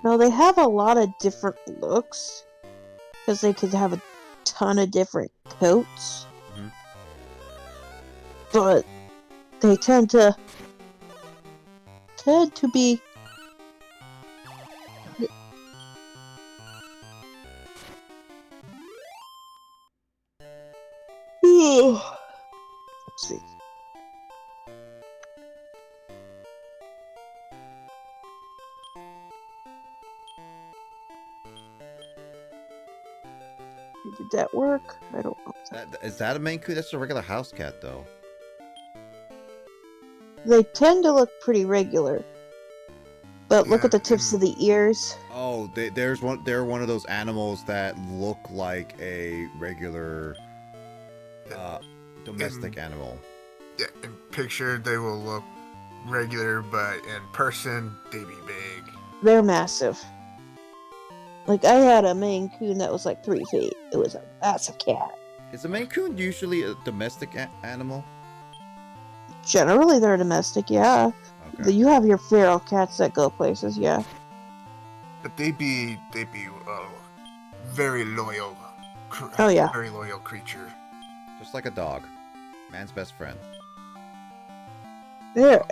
No, they have a lot of different looks because they could have a ton of different coats, but they tend to be let's see. Did that work? I don't know. Is that a Maine Coon? That's a regular house cat, though. They tend to look pretty regular, but look at the tips of the ears. Oh, they're one of those animals that look like a regular domestic animal. Yeah, in picture they will look regular, but in person they be big. They're massive. Like, I had a Maine Coon that was like 3 feet. It was a massive cat. Is a Maine Coon usually a domestic animal? Generally, they're domestic, yeah. Okay. You have your feral cats that go places, yeah. But they be very loyal. Oh, yeah. Very loyal creature. Just like a dog. Man's best friend. They're,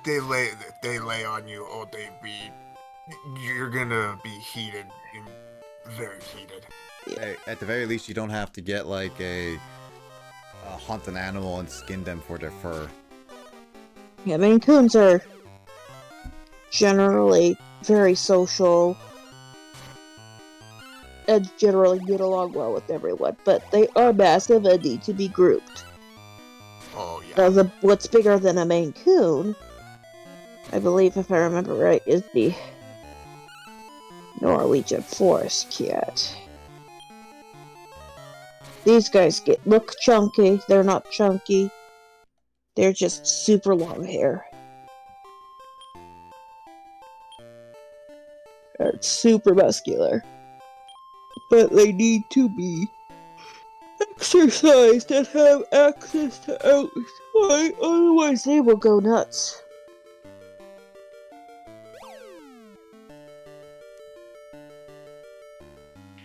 they lay on you. Oh, you're gonna be heated, very heated. Hey, at the very least, you don't have to get like hunt an animal and skin them for their fur. yeah, Maine Coons are generally very social and generally get along well with everyone, but they are massive and need to be grouped. Oh, yeah. What's bigger than a Maine Coon, I believe, if I remember right, is the Norwegian forest cat. These guys look chunky. They're not chunky. They're just super long hair. They're super muscular. But they need to be exercised and have access to outside, otherwise they will go nuts.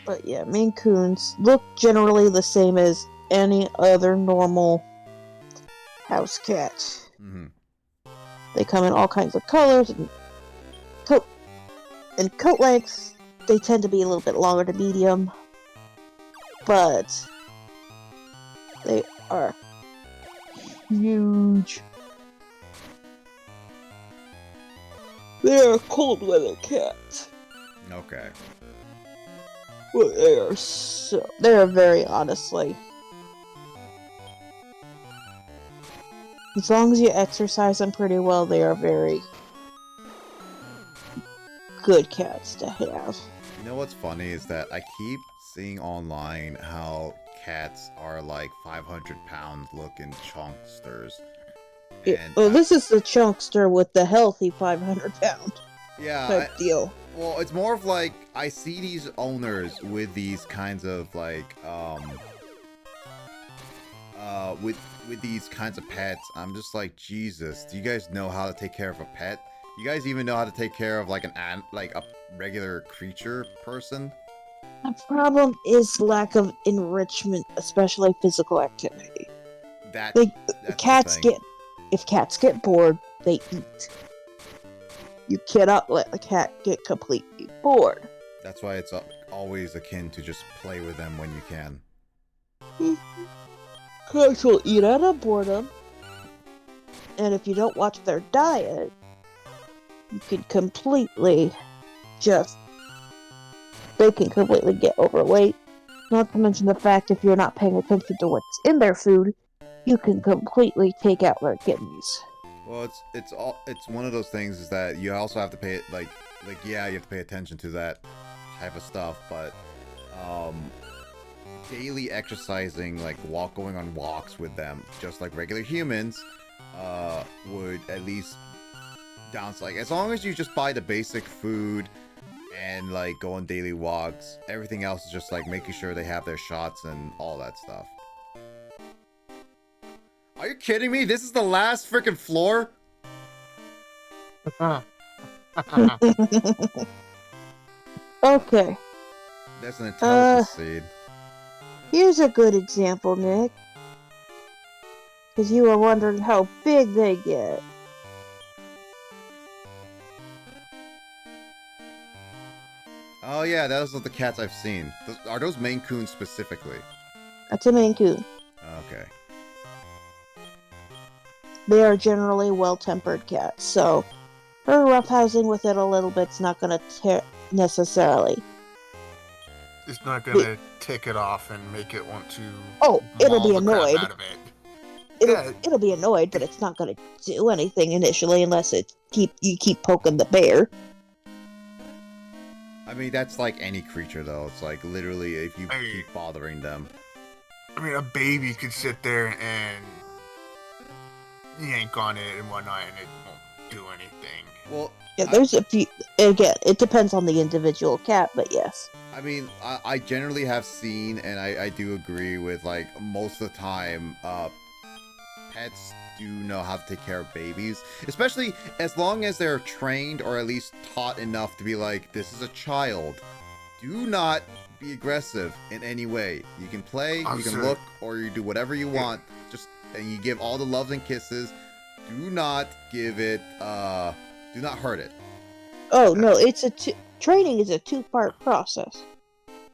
But yeah, Maine Coons look generally the same as any other normal house cat. Mm-hmm. They come in all kinds of colors and coat lengths. They tend to be a little bit longer to medium, but they are huge. They are cold weather cats. Okay. Well, they are very honestly. As long as you exercise them pretty well, they are very good cats to have. You know what's funny is that I keep seeing online how cats are like 500-pound looking chunksters. This is the chunkster with the healthy 500-pound type deal. Well, it's more of like I see these owners with these kinds of like with these kinds of pets. I'm just like, Jesus, do you guys know how to take care of a pet? Do you guys even know how to take care of like a regular creature person? The problem is lack of enrichment, especially physical activity. If cats get bored, they eat. You cannot let the cat get completely bored. That's why it's always akin to just play with them when you can. Cats will eat out of boredom, and if you don't watch their diet, you can completely they can completely get overweight. Not to mention the fact if you're not paying attention to what's in their food, you can completely take out their kidneys. Well, it's one of those things is that you also have to pay you have to pay attention to that type of stuff, but daily exercising, like going on walks with them, just like regular humans, would at least like, as long as you just buy the basic food and like go on daily walks, everything else is just like making sure they have their shots and all that stuff. Are you kidding me? This is the last freaking floor? Okay. That's an intelligence seed. Here's a good example, Nick. Because you were wondering how big they get. Oh yeah, those are the cats I've seen. Are those Maine Coons specifically? That's a Maine Coon. Okay. They are generally well-tempered cats, so her roughhousing with it a little bit's not gonna tear necessarily. It's not gonna tick it off and make it want to. Oh, it'll be maul the crap annoyed. out of it. It'll be annoyed, but it's not gonna do anything initially unless you keep poking the bear. I mean, that's like any creature, though. It's like, literally, if you keep bothering them. I mean, a baby could sit there and yank on it and whatnot, and it won't do anything. Well, yeah, there's a few. Again, it depends on the individual cat, but yes. I mean, I generally have seen, and I do agree with, like, most of the time, pets do know how to take care of babies, especially as long as they're trained or at least taught enough to be like, this is a child. Do not be aggressive in any way. You can play, you can look, or you do whatever you want. And you give all the loves and kisses. Do not give it, do not hurt it. Oh no, training is a two-part process.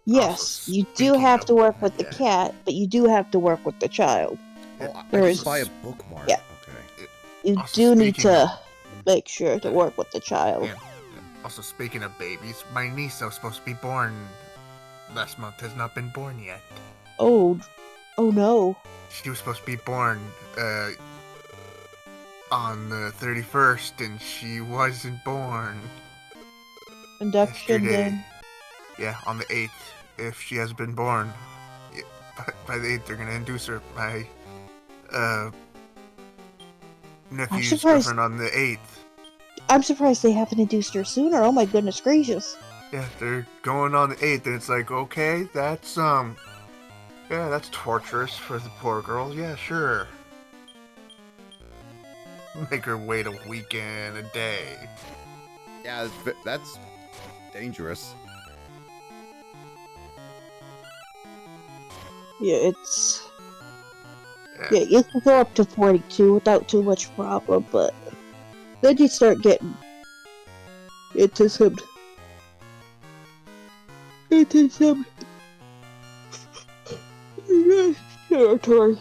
Yes, you do have to work with the cat, but you do have to work with the child. Oh, I just buy a bookmark. Yeah. Okay. You do need to make sure to work with the child. Yeah. Also, speaking of babies, my niece that was supposed to be born last month has not been born yet. Oh no. She was supposed to be born on the 31st, and she wasn't born. Induction then. Yeah, on the 8th. If she has been born, by the 8th, they're gonna induce her. My nephew's girlfriend on the 8th. I'm surprised they haven't induced her sooner. Oh my goodness gracious. Yeah, they're going on the 8th, and it's like, okay, that's yeah, that's torturous for the poor girl. Yeah, sure. Make her wait a weekend, a day. Yeah, that's dangerous. Yeah, it's... Yeah, you can go up to 42 without too much problem, but then you start getting into some territory.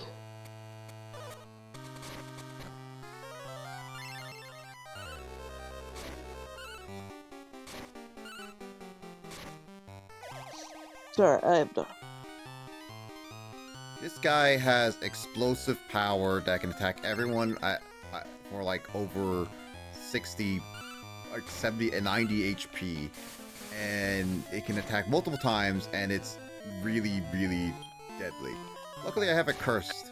Sorry, I am done. This guy has explosive power that can attack everyone for like over 60, like 70 and 90 HP. And it can attack multiple times, and it's really, really deadly. Luckily, I have it cursed.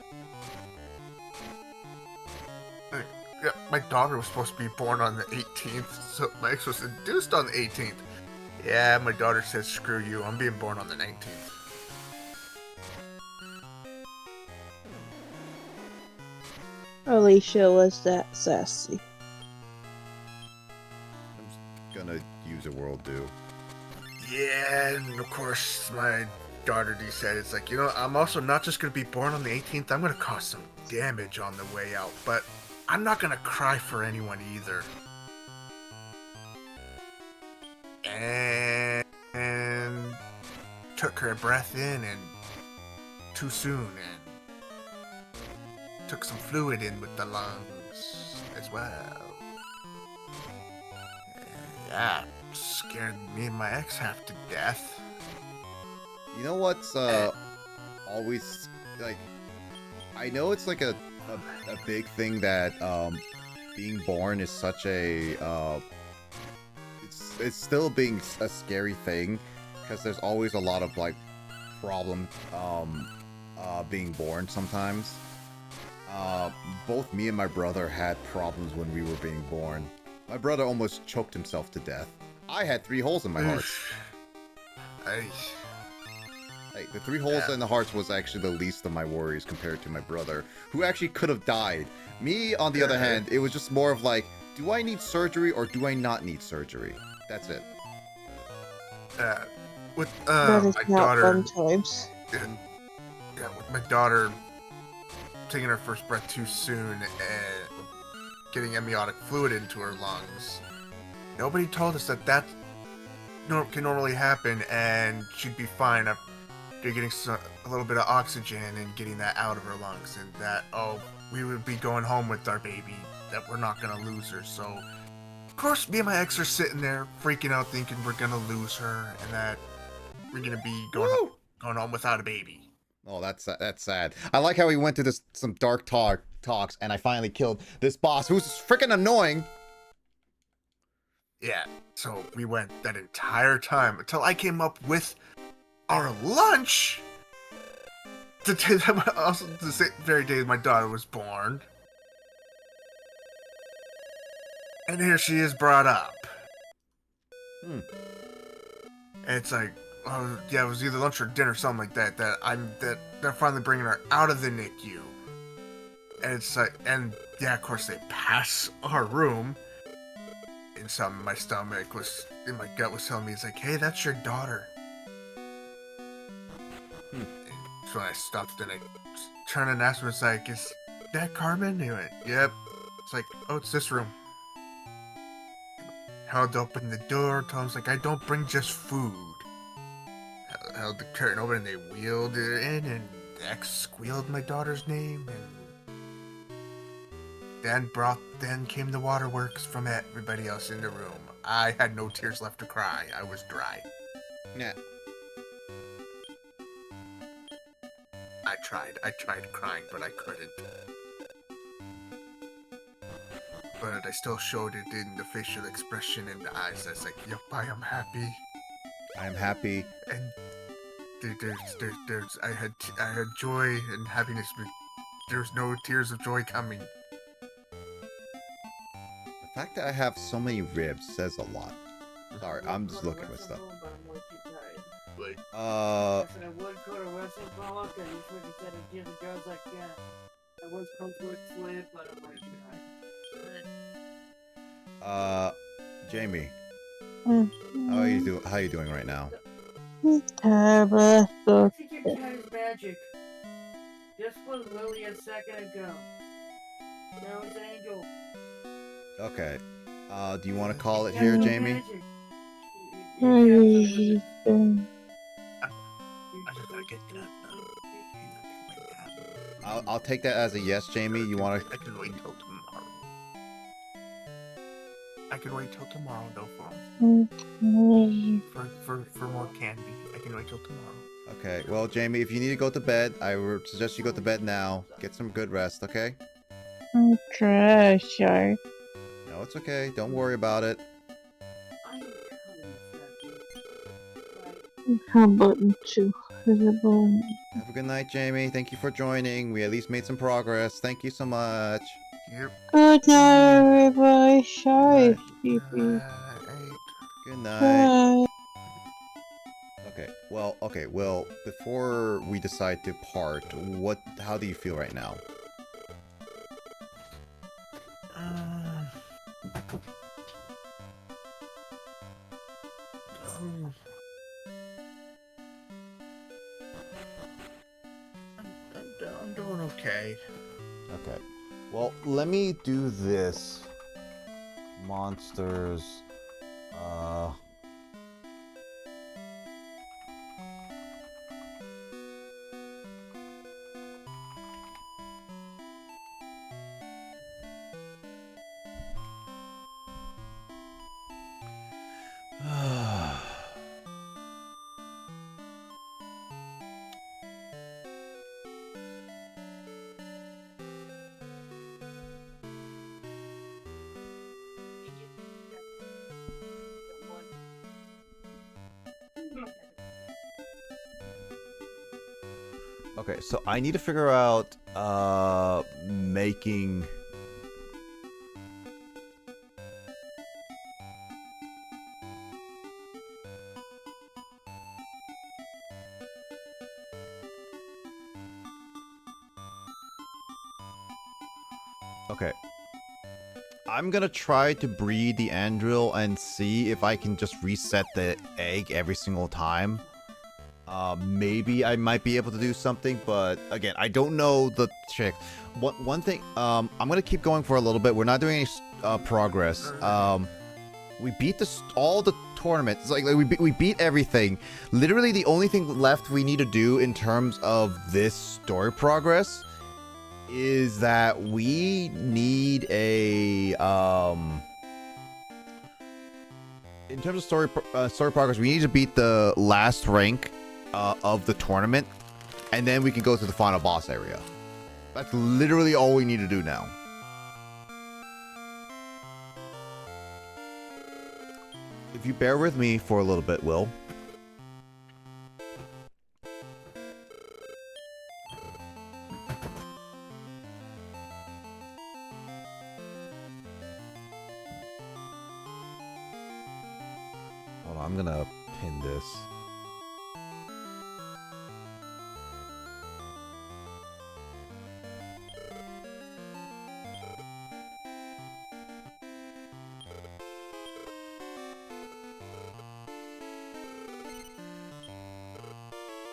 Yeah, my daughter was supposed to be born on the 18th, so my ex was induced on the 18th. Yeah, my daughter says, screw you, I'm being born on the 19th. Alicia was that sassy. I'm just gonna use a world do. Yeah, and of course, my daughter said, it's like, you know, I'm also not just gonna be born on the 18th, I'm gonna cause some damage on the way out, but I'm not gonna cry for anyone either. And took her breath in and too soon, and took some fluid in with the lungs as well. Yeah, scared me and my ex half to death. You know what's always like? I know it's like a big thing that being born is such a it's still being a scary thing, because there's always a lot of like problem being born sometimes. Both me and my brother had problems when we were being born. My brother almost choked himself to death. I had 3 holes in my heart. Hey, the 3 holes in the hearts was actually the least of my worries compared to my brother, who actually could have died. Me, on the other hand, it was just more of like, do I need surgery or do I not need surgery? That's it. With That is my not daughter, fun times. with my daughter taking her first breath too soon and getting amniotic fluid into her lungs. Nobody told us that can normally happen, and she'd be fine after getting a little bit of oxygen and getting that out of her lungs, and that we would be going home with our baby, that we're not gonna lose her. So, of course, me and my ex are sitting there freaking out, thinking we're gonna lose her and that we're gonna be going home without a baby. Oh, that's sad. I like how he went to some dark talks, and I finally killed this boss who's freaking annoying. Yeah, so we went that entire time until I came up with our lunch. Also, the very day my daughter was born. And here she is brought up. And it's like, oh, yeah, it was either lunch or dinner, something like that. That they're finally bringing her out of the NICU. And it's like, and yeah, of course they pass our room. And something in my stomach in my gut was telling me, it's like, hey, that's your daughter. So I stopped and I turned and asked him, it's like, is that Carmen? He went, yep. It's like, oh, it's this room. Held open the door, told him, it's like, I don't bring just food. Held the curtain open and they wheeled it in, and X squealed my daughter's name, and then came the waterworks from everybody else in the room. I had no tears left to cry. I was dry. Yeah. I tried crying, but I couldn't. But I still showed it in the facial expression in the eyes. That's like, yep, I am happy. I am happy. And I had joy and happiness, but there's no tears of joy coming. The fact that I have so many ribs says a lot. Sorry, I'm just looking at stuff. Like, I said I would go to wrestling follow-up, and he's what he said I'd give the girls like, yeah. I was come to it slave, but I'm like, Jamie, Mm-hmm. how are you doing right now? Terrible. I think your time's magic. This was literally a second ago. Now it's Angel. Okay. Do you want to call it here, Jamie? I'll take that as a yes, Jamie. You want to? I can wait till tomorrow. I can wait till tomorrow, though, for more candy. I can wait till tomorrow. Okay. Well, Jamie, if you need to go to bed, I would suggest you go to bed now. Get some good rest, okay? Treasure. No, it's okay. Don't worry about it. How about you? Have a good night, Jamie. Thank you for joining. We at least made some progress. Thank you so much. Yep. Good night, everybody. Sorry, Good Phoebe. Good night. Bye. Okay, well, before we decide to part, how do you feel right now? I'm doing okay. Okay. Well, let me do this. Monsters. Okay, so I need to figure out making. Okay. I'm gonna try to breed the Andril and see if I can just reset the egg every single time. Maybe I might be able to do something, but again, I don't know the trick. One thing, I'm gonna keep going for a little bit. We're not doing any progress. We beat all the tournaments. Like we beat everything. Literally, the only thing left we need to do in terms of this story progress is that we need a in terms of story progress, we need to beat the last rank of the tournament, and then we can go to the final boss area. That's literally all we need to do now. If you bear with me for a little bit, Will. Hold on, I'm gonna pin this.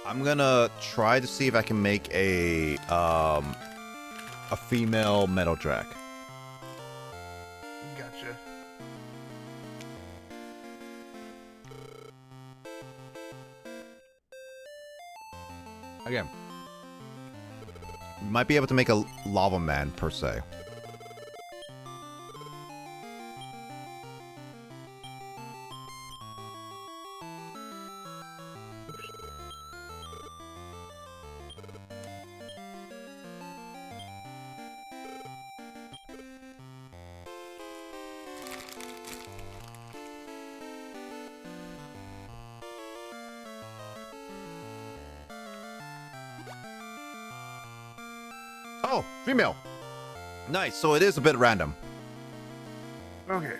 I'm gonna try to see if I can make a female metal drac. Gotcha. Again, we might be able to make a lava man per se. Oh, female. Nice. So it is a bit random. Okay.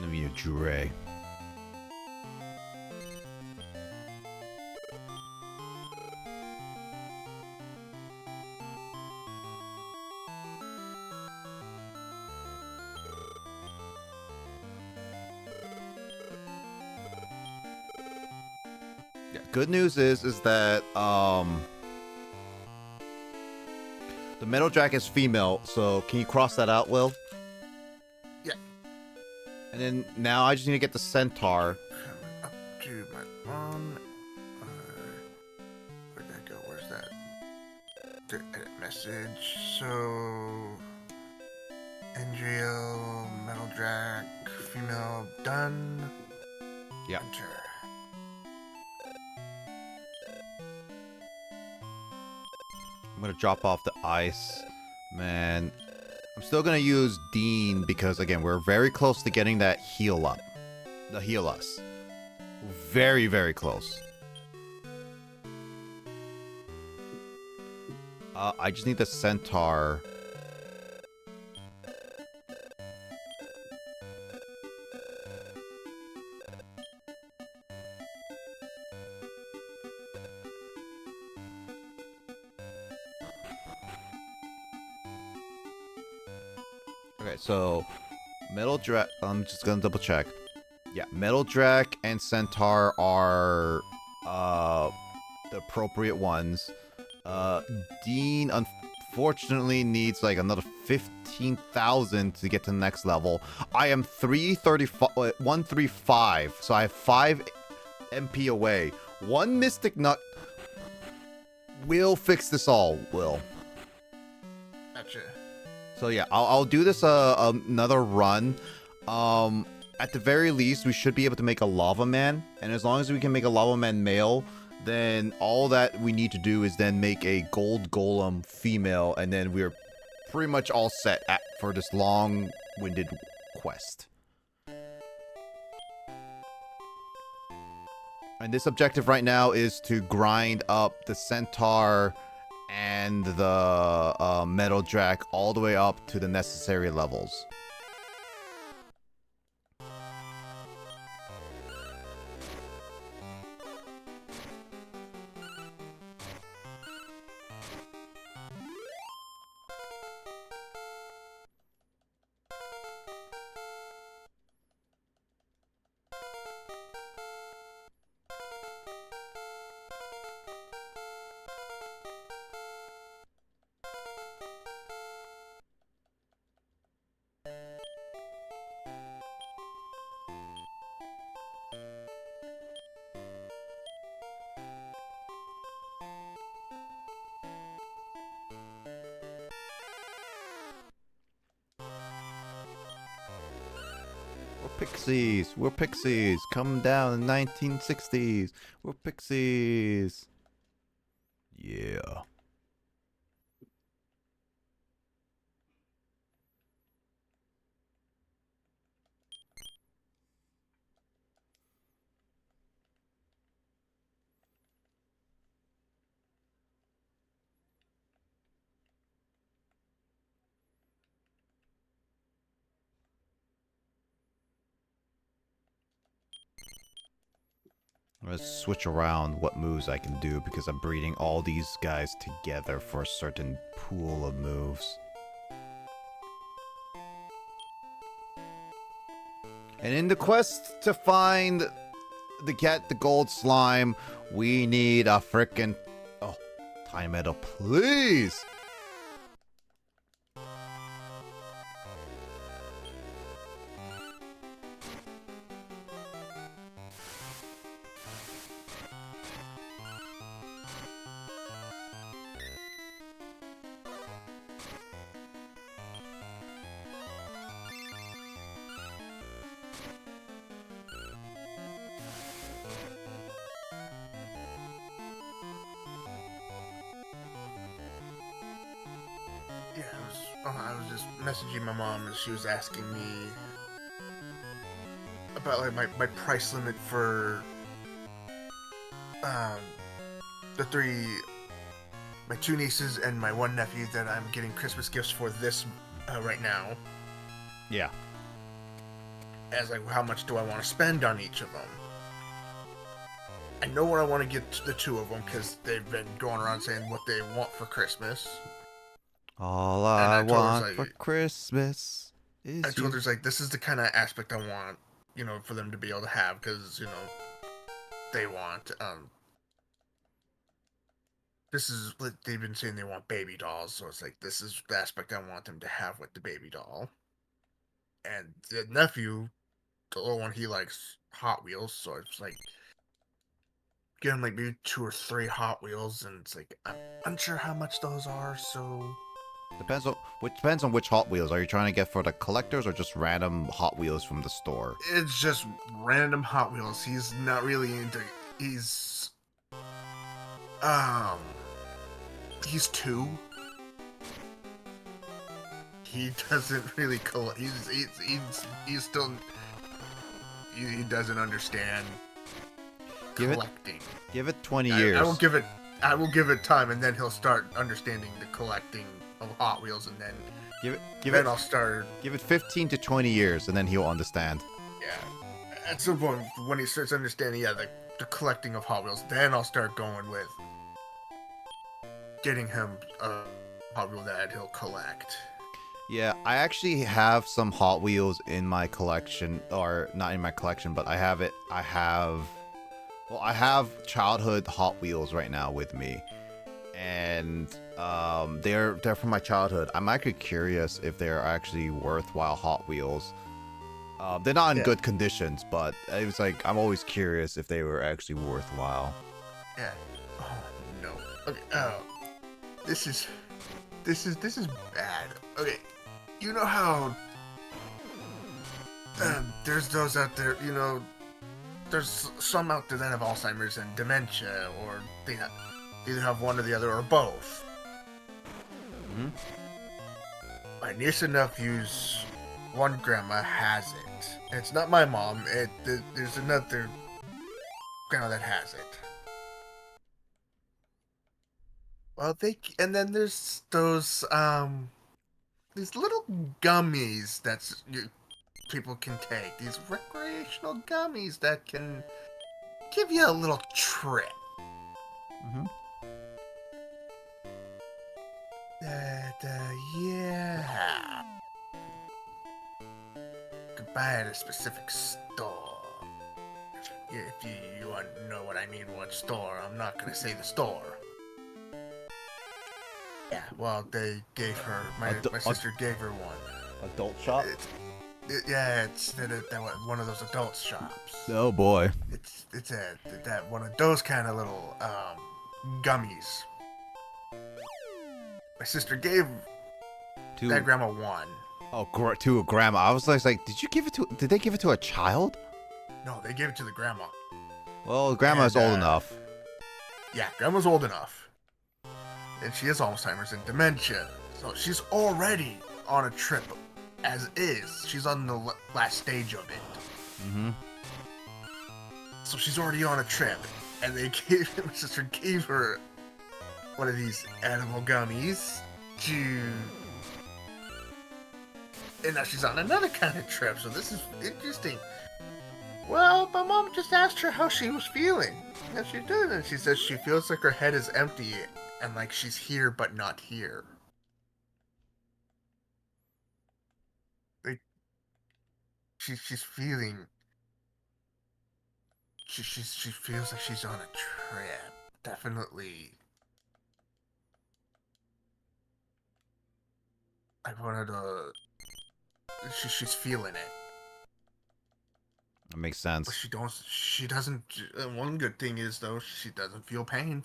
Let me a Dre. Good news is that the metal drac is female, so can you cross that out, Will? Yeah. And then now I just need to get the centaur. Coming up to my phone. Where'd that go? Where's that? The edit message. So Andrio, metal drac, female done. Yeah. Enter. I'm gonna drop off the ice, man. I'm still gonna use Dean because again we're very close to getting that heal up, the heal us. Very, very close. I just need the centaur. Okay, so metal drac. I'm just gonna double check. Yeah, metal drac and centaur are the appropriate ones. Dean unfortunately needs like another 15,000 to get to the next level. I am 135, so I have 5 MP away. One mystic nut will fix this all. Will. Gotcha. So yeah, I'll do this another run. At the very least, we should be able to make a lava man, and as long as we can make a lava man male, then all that we need to do is then make a gold golem female, and then we're pretty much all set for this long-winded quest. And this objective right now is to grind up the centaur and the metal jack all the way up to the necessary levels. Pixies, we're pixies. Come down in 1960s. We're pixies. Yeah. I'm gonna switch around what moves I can do because I'm breeding all these guys together for a certain pool of moves. And in the quest to find the gold slime, we need a frickin' tiny metal, please. Yeah, I was just messaging my mom and she was asking me about like my price limit for my two nieces and my one nephew that I'm getting Christmas gifts for this right now. Yeah. As like how much do I want to spend on each of them? I know what I want to get to the two of them because they've been going around saying what they want for Christmas. All I want like, for Christmas is I told her, like, this is the kind of aspect I want, for them to be able to have, because, they want, this is, like, they've been saying they want baby dolls, so it's like, this is the aspect I want them to have with the baby doll. And the nephew, the little one, he likes Hot Wheels, so it's like, get him, like, maybe 2 or 3 Hot Wheels, and it's like, I'm unsure how much those are, so... Depends on which Hot Wheels. Are you trying to get for the collectors or just random Hot Wheels from the store? It's just random Hot Wheels. He's not really into... He's 2. He doesn't really collect... He's still... He doesn't understand collecting. Give it 20 years. I will give it time, and then he'll start understanding the collecting of Hot Wheels, and then I'll start. Give it 15 to 20 years, and then he'll understand. Yeah, at some point when he starts understanding, the collecting of Hot Wheels, then I'll start going with getting him a Hot Wheel that he'll collect. Yeah, I actually have some Hot Wheels in my collection, or not in my collection, but I have childhood Hot Wheels right now with me, and they're from my childhood. I'm actually curious if they're actually worthwhile Hot Wheels. They're not in good conditions, but it was like I'm always curious if they were actually worthwhile. Yeah. Oh no. Okay. This is bad. Okay. You know how there's those out there. There's some out there that have Alzheimer's and dementia, or they either have one or the other, or both. Mm-hmm. My niece and nephew's one grandma has it. And it's not my mom. There's another volcano that has it. Well, and then there's those these little gummies people can take. These recreational gummies that can give you a little trip. Mm-hmm. Yeah. You can buy at a specific store. If you want to know what I mean, what store, I'm not going to say the store. Yeah, well, they gave her, my sister gave her one. Adult shop? It's one of those adult shops. Oh boy. It's one of those kind of little gummies. My sister gave that grandma one. Oh, to a grandma. I was like, did they give it to a child? No, they gave it to the grandma. Well, grandma's old enough. Yeah, grandma's old enough. And she has Alzheimer's and dementia. So she's already on a trip as is. She's on the last stage of it. Mm-hmm. So she's already on a trip. And my sister gave her one of these animal gummies and now she's on another kind of trip, so this is interesting. Well, my mom just asked her how she was feeling, and she did, and she says she feels like her head is empty, and like she's here but not here. Like, she's feeling... She feels like she's on a trip. Definitely. I wanted to... She's feeling it. That makes sense. But she doesn't, one good thing is, though, she doesn't feel pain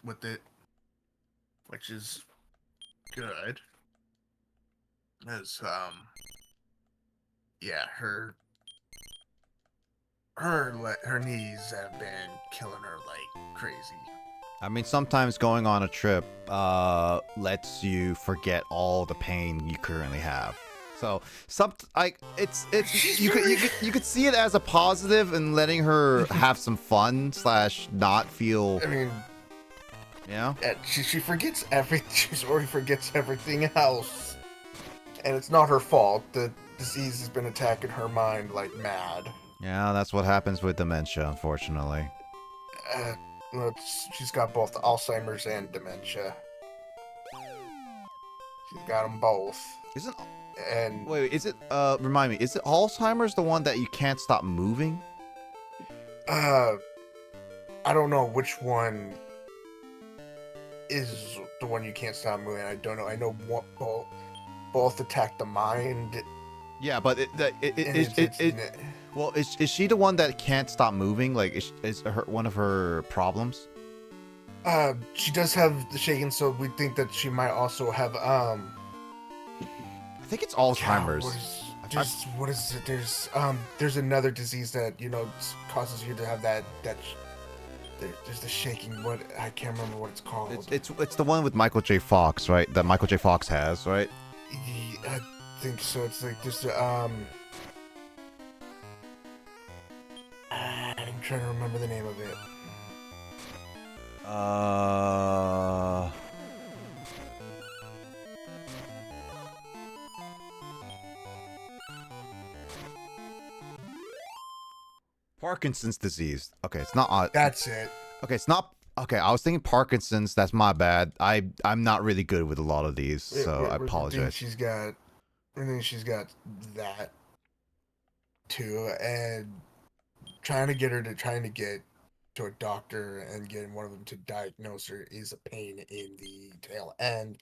with it. Which is good. As, yeah, her knees have been killing her like crazy. I mean, sometimes going on a trip lets you forget all the pain you currently have. So, you could see it as a positive in letting her have some fun / not feel. I mean, yeah. She forgets everything. She already forgets everything else, and it's not her fault. The disease has been attacking her mind like mad. Yeah, that's what happens with dementia, unfortunately. She's got both Alzheimer's and dementia. She's got them both. Wait, is it, remind me, is it Alzheimer's the one that you can't stop moving? I don't know which one is the one you can't stop moving. I don't know. I know both attack the mind. Yeah, but well, is she the one that can't stop moving? Like, is her one of her problems? She does have the shaking, so we think that she might also have, I think it's Alzheimer's. What is it? There's another disease that, causes you to have that there's the shaking. What, I can't remember what it's called. It's the one with Michael J. Fox, right? That Michael J. Fox has, right? I think so. It's like just I'm trying to remember the name of it. Parkinson's disease. Okay, it's not. That's it. Okay, it's not. Okay, I was thinking Parkinson's. That's my bad. I'm not really good with a lot of these, so I apologize. I think she's got that too, and trying to get to a doctor and getting one of them to diagnose her is a pain in the tail end,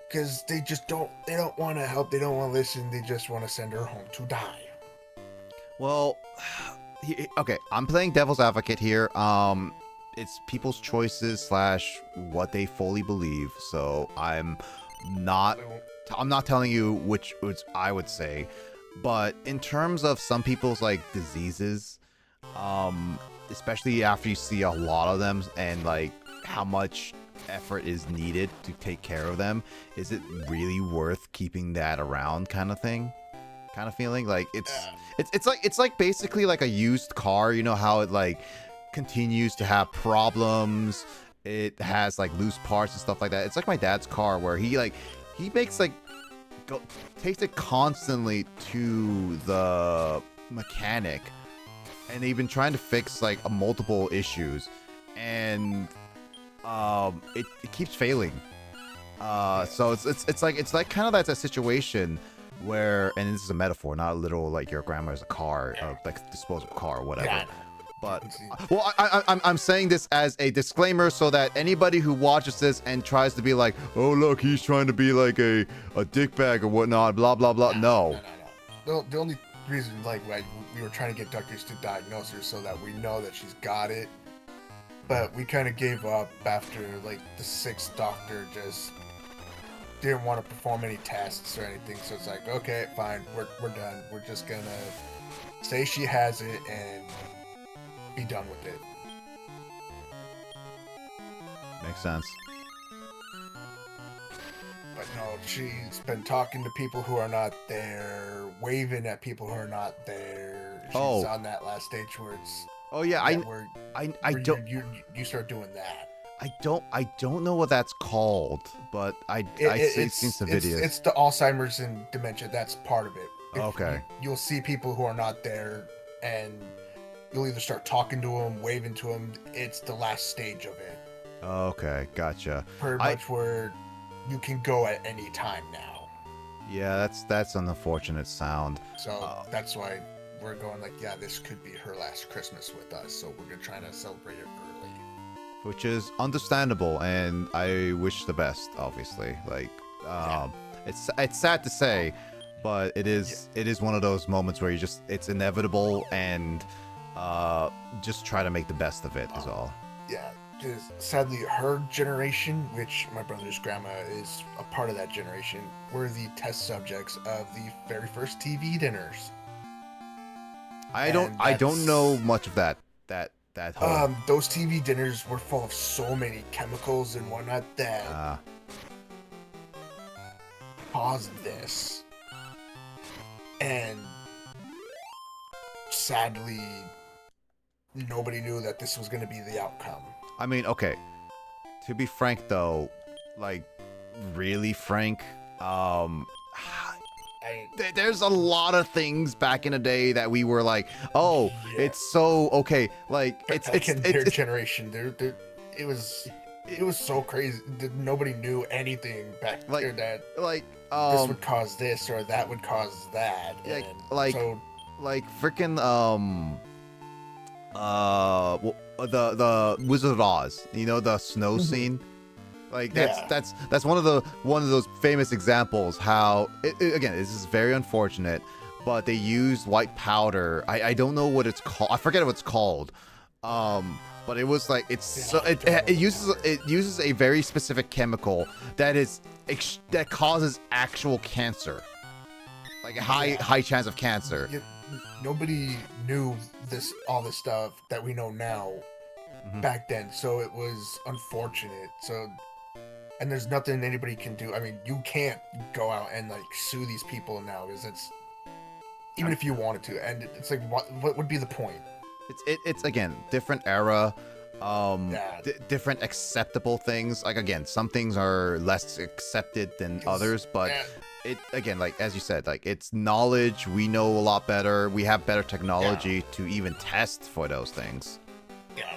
because they don't want to help, they don't want to listen, they just want to send her home to die. Well, okay, I'm playing devil's advocate here. It's people's choices / what they fully believe, so I'm not telling you which I would say, but in terms of some people's like diseases, especially after you see a lot of them and like how much effort is needed to take care of them, is it really worth keeping that around kind of feeling? Like it's like basically like a used car. You know how it like continues to have problems. It has like loose parts and stuff like that. It's like my dad's car where he makes like takes it constantly to the mechanic, and they've been trying to fix like multiple issues, and it keeps failing. So it's like kind of that's a situation where, and this is a metaphor, not a literal like your grandma's a car, like disposable car or whatever. Yeah. But well, I'm saying this as a disclaimer so that anybody who watches this and tries to be like, oh look, he's trying to be like a dickbag or whatnot, blah blah blah. No. The only reason like we were trying to get doctors to diagnose her so that we know that she's got it, but we kind of gave up after like the 6th doctor just didn't want to perform any tests or anything. So it's like, okay, fine, we're done. We're just gonna say she has it and be done with it. Makes sense. But no, she's been talking to people who are not there, waving at people who are not there. She's on that last stage where it's I don't you start doing that. I don't know what that's called, but I've seen some videos. It's the Alzheimer's and dementia. That's part of it. Okay. You'll see people who are not there, and you'll either start talking to them, waving to them. It's the last stage of it. Okay, gotcha. Pretty much where you can go at any time now. Yeah, that's an unfortunate sound. So that's why we're going like, yeah, this could be her last Christmas with us. So we're gonna try to celebrate it early. Which is understandable, and I wish the best, obviously. Like, it's sad to say, but it is one of those moments where it's inevitable, and just try to make the best of it is all. Yeah, just sadly, her generation, which my brother's grandma is a part of that generation, were the test subjects of the very first TV dinners. I don't know much of that whole... those TV dinners were full of so many chemicals and whatnot that caused this. And sadly, nobody knew that this was going to be the outcome. I mean, okay. To be frank, though, like, really frank, there's a lot of things back in the day that we were like, oh, it's so okay. Like, it's their generation. It was so crazy. Nobody knew anything back there that this would cause this or that would cause that. Like freaking the Wizard of Oz, you know, the snow scene. Like that's one of those famous examples how again, this is very unfortunate, but they used white powder. I don't know what it's called. I forget what it's called. But it was like it uses a very specific chemical that causes actual cancer. Like a high chance of cancer. Nobody knew all this stuff that we know now back then, so it was unfortunate. So, and there's nothing anybody can do. I mean, you can't go out and like sue these people now because it's even if you wanted to, and it's like what would be the point? It's again different era, different acceptable things. Like again, some things are less accepted than others, but. It again, like as you said, like it's knowledge. We know a lot better. We have better technology to even test for those things. Yeah,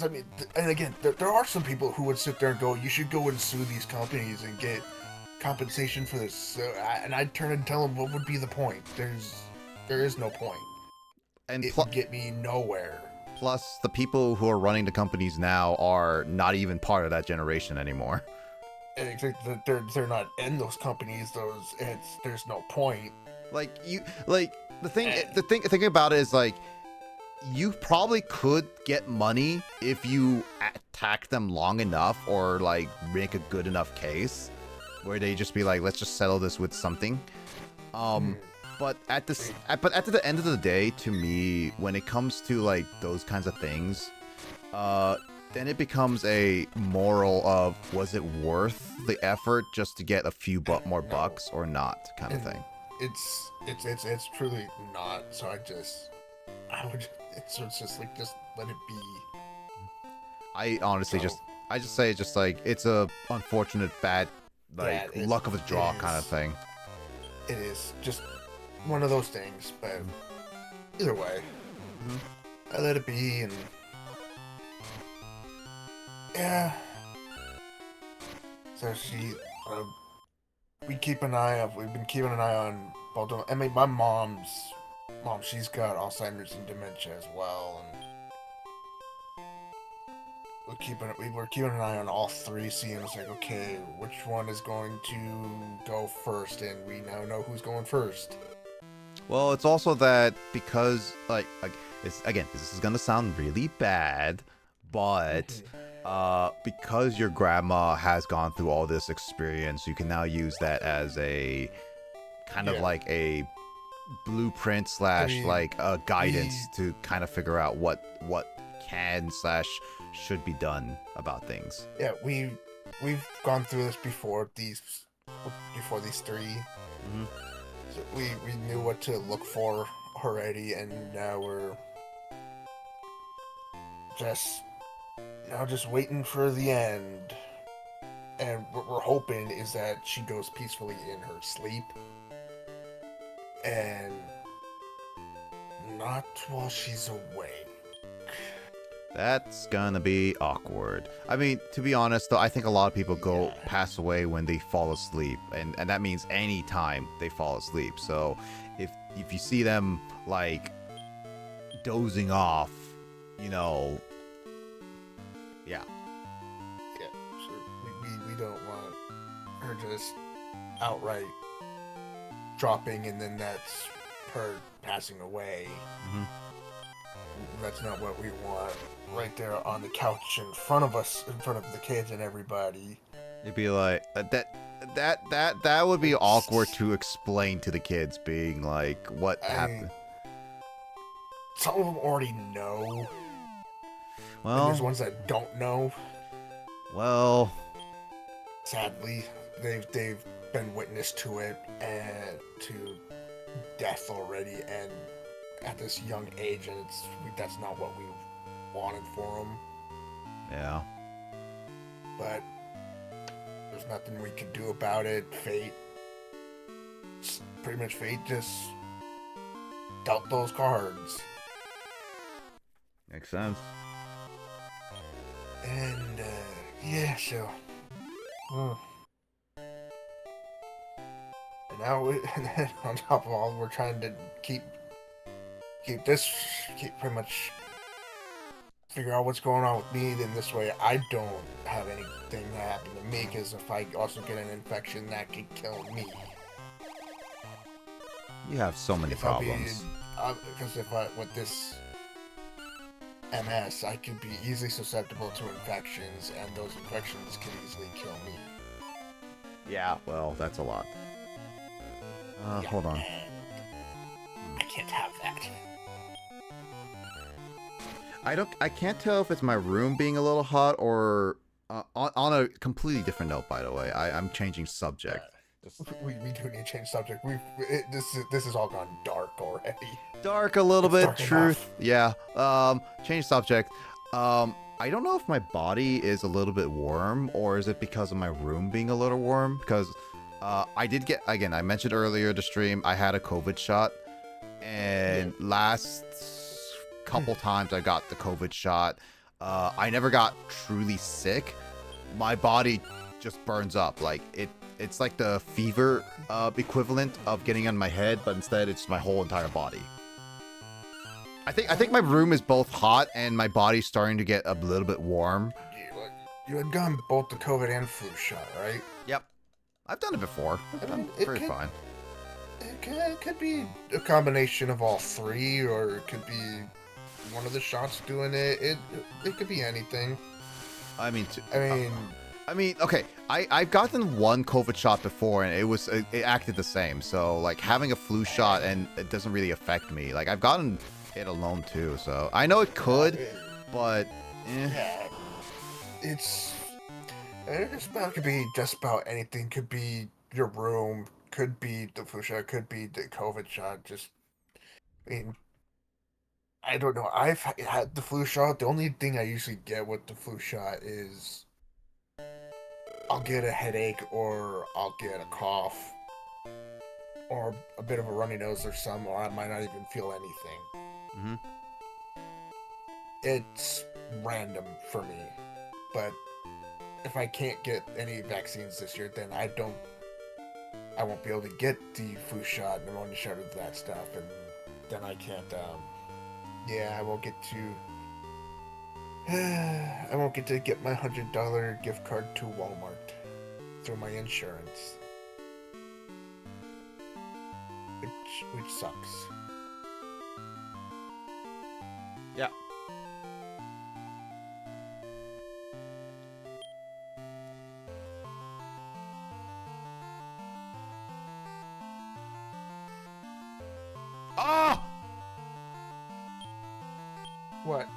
I mean, and again, there are some people who would sit there and go, "You should go and sue these companies and get compensation for this." And I'd turn and tell them, "What would be the point? There is no point. And it would get me nowhere." Plus, the people who are running the companies now are not even part of that generation anymore. And they're not in those companies. There's no point. The thing about it is like you probably could get money if you attack them long enough or like make a good enough case where they just be like, let's just settle this with something. But at the end of the day, to me, when it comes to like those kinds of things, then it becomes a moral of was it worth the effort just to get a few more bucks or not kind of thing. It's truly not. So it's just like just let it be. I honestly So- I just say just like it's a unfortunate bad like Yeah, luck of a draw it kind of is. thing. It is just one of those things, but either way, I let it be, and yeah. So we've been keeping an eye on both of them. I mean, my mom, she's got Alzheimer's and dementia as well, and we were keeping an eye on all three, seeing it's like, okay, which one is going to go first, and we now know who's going first. Well, it's also that because like it's again, this is gonna sound really bad, but because your grandma has gone through all this experience, you can now use that as a kind of Yeah. like a blueprint slash mean, like a guidance to kind of figure out what can slash should be done about things. Yeah, we've gone through this before these three. So we knew what to look for already, and now we're just waiting for the end. And what we're hoping is that she goes peacefully in her sleep, and not while she's awake. That's gonna be awkward. I mean, to be honest though, I think a lot of people go pass away when they fall asleep, and that means any time they fall asleep. So if you see them like dozing off, you know, yeah. Yeah, so we don't want her just outright dropping, and then that's her passing away. That's not what we want. Right there on the couch in front of us, in front of the kids and everybody. It'd be like that would be awkward to explain to the kids, being like, what happened? Some of them already know. And Well, there's ones that don't know. well, Sadly, they've been witness to it and to death already, and at this young age, and that's not what we wanted for them. yeah. But there's nothing we can do about it. Pretty much fate just dealt those cards. Makes sense. And yeah, so. And now, and then on top of all, we're trying to keep pretty much figure out what's going on with me. Then this way, I don't have anything happen to me. Because if I also get an infection, that could kill me. You have so many problems. Because with this MS, I could be easily susceptible to infections, and those infections could easily kill me. Yeah, well, that's a lot. Hold on. I can't have that. I can't tell if it's my room being a little hot or on a completely different note, by the way. I'm changing subject. We do need to change subject. This has all gone dark already. Dark a little bit, dark truth. Yeah. Change subject. I don't know if my body is a little bit warm, or is it because of my room being a little warm? Because I did get, again, I mentioned earlier the stream, I had a COVID shot, and last couple times I got the COVID shot, I never got truly sick. My body just burns up. Like it's like the fever equivalent of getting on my head, but instead it's my whole entire body. I think my room is both hot and my body's starting to get a little bit warm. You had gotten both the COVID and flu shot, right? Yep. I've done it before. I'm very fine. It could be a combination of all three, or it could be one of the shots doing it. It could be anything. I mean, okay. I've gotten one COVID shot before, and it acted the same. So like having a flu shot, and it doesn't really affect me. Like I've gotten it alone too, so I know it could, but yeah, could be just about anything. Could be your room, could be the flu shot, could be the COVID shot. Just, I mean, I don't know. I've had the flu shot. The only thing I usually get with the flu shot is I'll get a headache or I'll get a cough or a bit of a runny nose or some, or I might not even feel anything. Mm-hmm. It's random for me, but if I can't get any vaccines this year, then I won't be able to get the flu shot, pneumonia shot, or that stuff, and then I can't. I won't get to. I won't get to get my $100 gift card to Walmart through my insurance, which sucks. Yeah. Oh! What?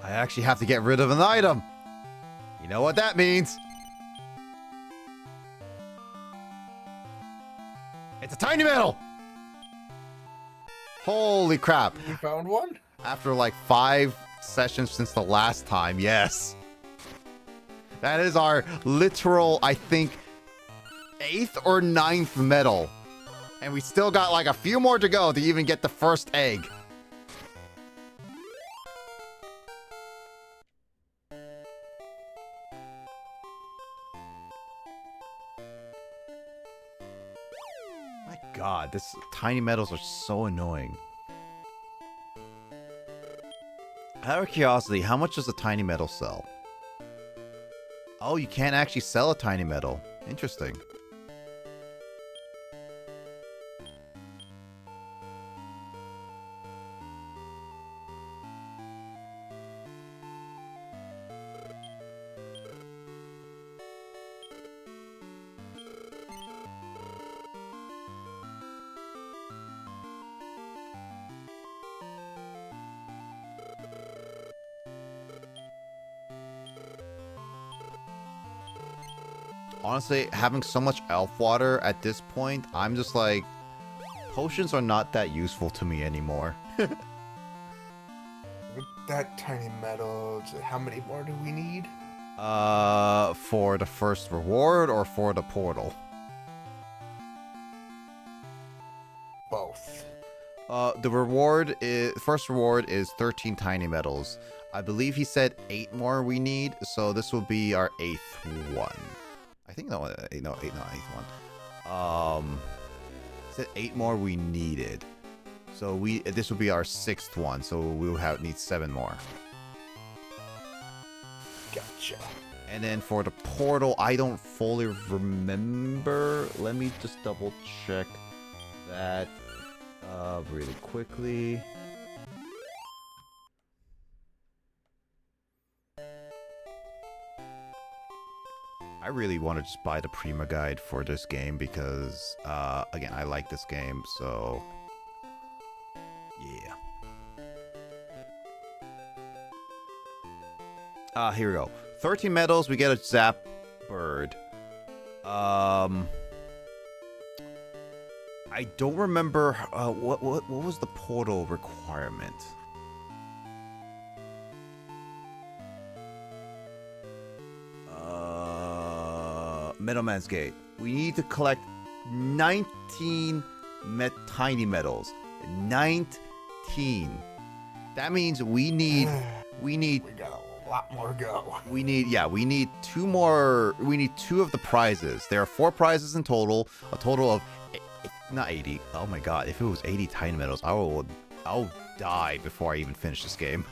I actually have to get rid of an item. You know what that means? It's a tiny metal! Holy crap. You found one? After like 5 sessions since the last time, yes. That is our literal, I think, 8th or 9th medal. And we still got like a few more to go to even get the first egg. My god, this tiny metals are so annoying. Out of curiosity, how much does a tiny metal sell? Oh, you can't actually sell a tiny metal. Interesting. Honestly, having so much elf water at this point, I'm just like, potions are not that useful to me anymore. With that tiny metal, how many more do we need? For the first reward or for the portal? Both. The reward is, first reward is 13 tiny metals. I believe he said 8 more we need, so this will be our 8th one. I think no, 8th one. Said 8 more we needed. So this will be our 6th one, so we'll need 7 more. Gotcha. And then for the portal, I don't fully remember. Let me just double check that really quickly. I really want to just buy the Prima Guide for this game because, again, I like this game, so yeah. Here we go. 13 medals, we get a Zap Bird. I don't remember, what was the portal requirement? Middleman's Gate. We need to collect 19 tiny metals. 19. That means we need We got a lot more to go. we need 2 more. We need 2 of the prizes. There are 4 prizes in total. A total of not 80. Oh my god, if it was 80 tiny metals, I'll die before I even finish this game.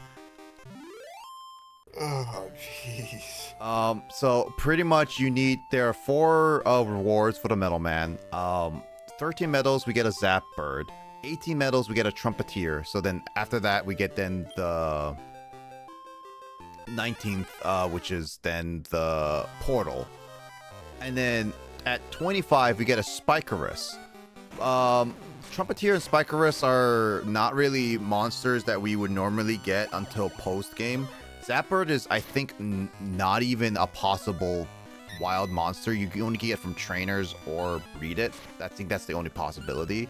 Oh, jeez. So pretty much there are 4 rewards for the Metal Man. 13 medals, we get a Zap Bird. 18 medals, we get a Trumpeteer. So then after that, we get then the 19th, which is then the Portal. And then at 25, we get a Spikerus. Trumpeteer and Spikerus are not really monsters that we would normally get until post-game. Zapbird is, I think, not even a possible wild monster. You can only get it from trainers or breed it. I think that's the only possibility.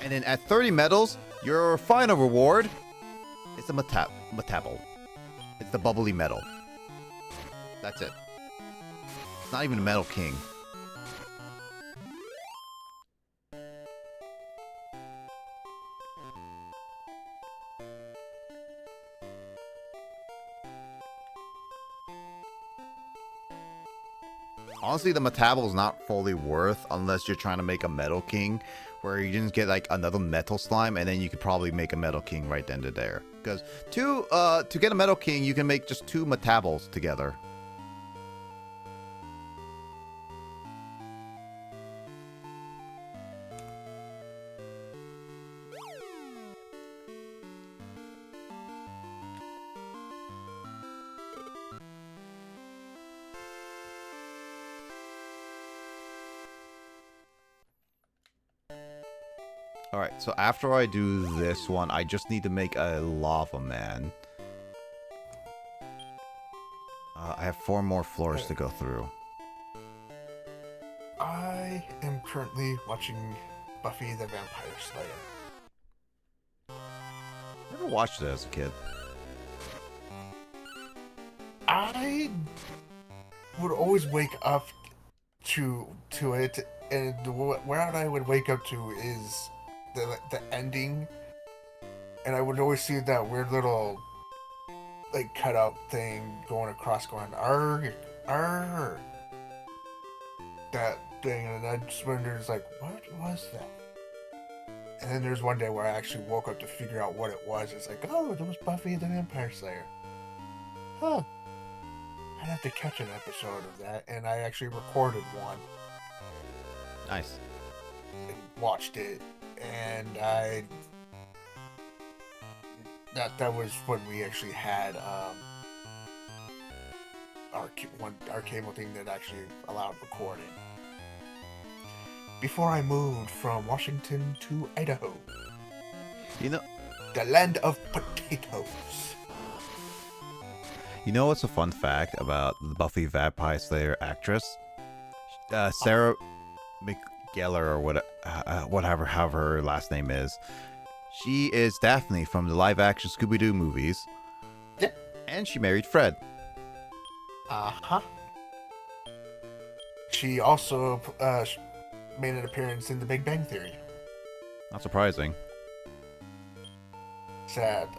And then at 30 medals, your final reward is a metabel. It's the bubbly medal. That's it. It's not even a Medal King. Honestly, the metabel is not fully worth unless you're trying to make a Metal King, where you just get like another metal slime, and then you could probably make a Metal King right then and there. Because to get a Metal King, you can make just 2 metabels together. Alright, so after I do this one, I just need to make a Lava Man. I have 4 more floors to go through. I am currently watching Buffy the Vampire Slayer. Never watched it as a kid. I would always wake up to it, and where I would wake up to is the ending, and I would always see that weird little like cutout thing going across, going arr, arr, that thing, and I just wondered, like, what was that? And then there's one day where I actually woke up to figure out what it was. It's like, oh, it was Buffy the Vampire Slayer. Huh. I'd have to catch an episode of that, and I actually recorded one. Nice. And watched it, and that was when we actually had our cable thing that actually allowed recording. Before I moved from Washington to Idaho. You know, the land of potatoes. You know what's a fun fact about the Buffy Vampire Slayer actress? Sarah McGellar, or whatever her last name is. She is Daphne from the live-action Scooby-Doo movies. Yep. And she married Fred. Uh-huh. She also made an appearance in The Big Bang Theory. Not surprising. Sad.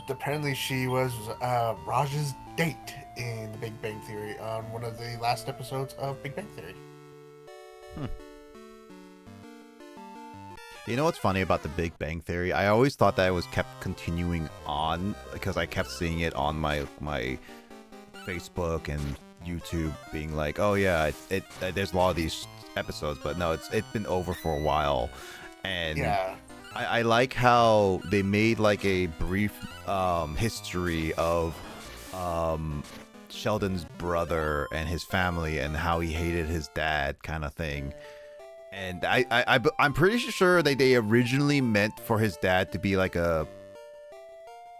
Apparently she was Raj's date in The Big Bang Theory on one of the last episodes of Big Bang Theory. You know what's funny about The Big Bang Theory? I always thought that it was kept continuing on because I kept seeing it on my Facebook and YouTube being like, oh yeah, there's a lot of these episodes, but no, it's been over for a while. And yeah. I like how they made like a brief history of Sheldon's brother and his family and how he hated his dad, kind of thing. And I'm pretty sure that they originally meant for his dad to be like a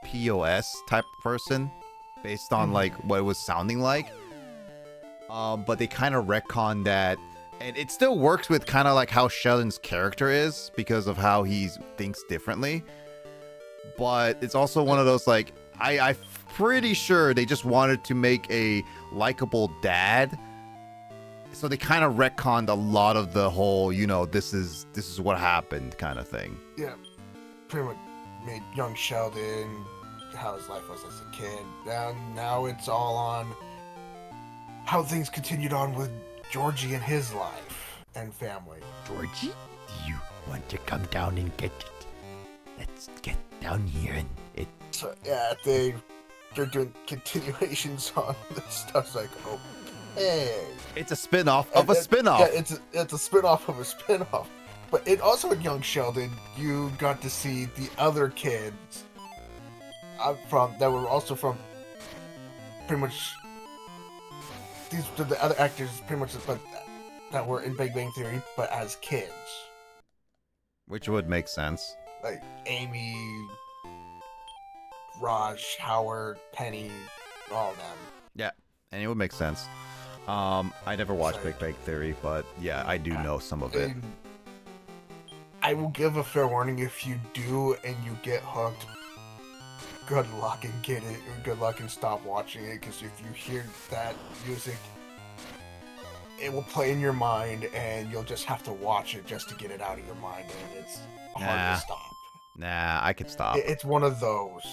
POS type person based on like what it was sounding like. But they kind of retconned that. And it still works with kind of like how Sheldon's character is because of how he thinks differently. But it's also one of those like, I'm pretty sure they just wanted to make a likable dad. So they kind of retconned a lot of the whole, you know, this is what happened kind of thing. Yeah. Pretty much made young Sheldon, how his life was as a kid. Now it's all on how things continued on with Georgie and his life and family. Georgie, do you want to come down and get it? Let's get down here and it. So yeah, they're doing continuations on this stuff. It's like, okay. It's a spin-off of a spin-off. Yeah, it's a spin-off of a spin-off. But it also in Young Sheldon, you got to see the other kids that were also from pretty much. These are the other actors pretty much that were in Big Bang Theory, but as kids. Which would make sense. Like Amy, Raj, Howard, Penny, all of them. Yeah, and it would make sense. I never watched Big Bang Theory, but yeah, I do know some of it. I will give a fair warning if you do and you get hooked. Good luck and get it. Good luck and stop watching it, because if you hear that music, it will play in your mind, and you'll just have to watch it just to get it out of your mind, and it's hard to stop. Nah, I could stop. It's one of those.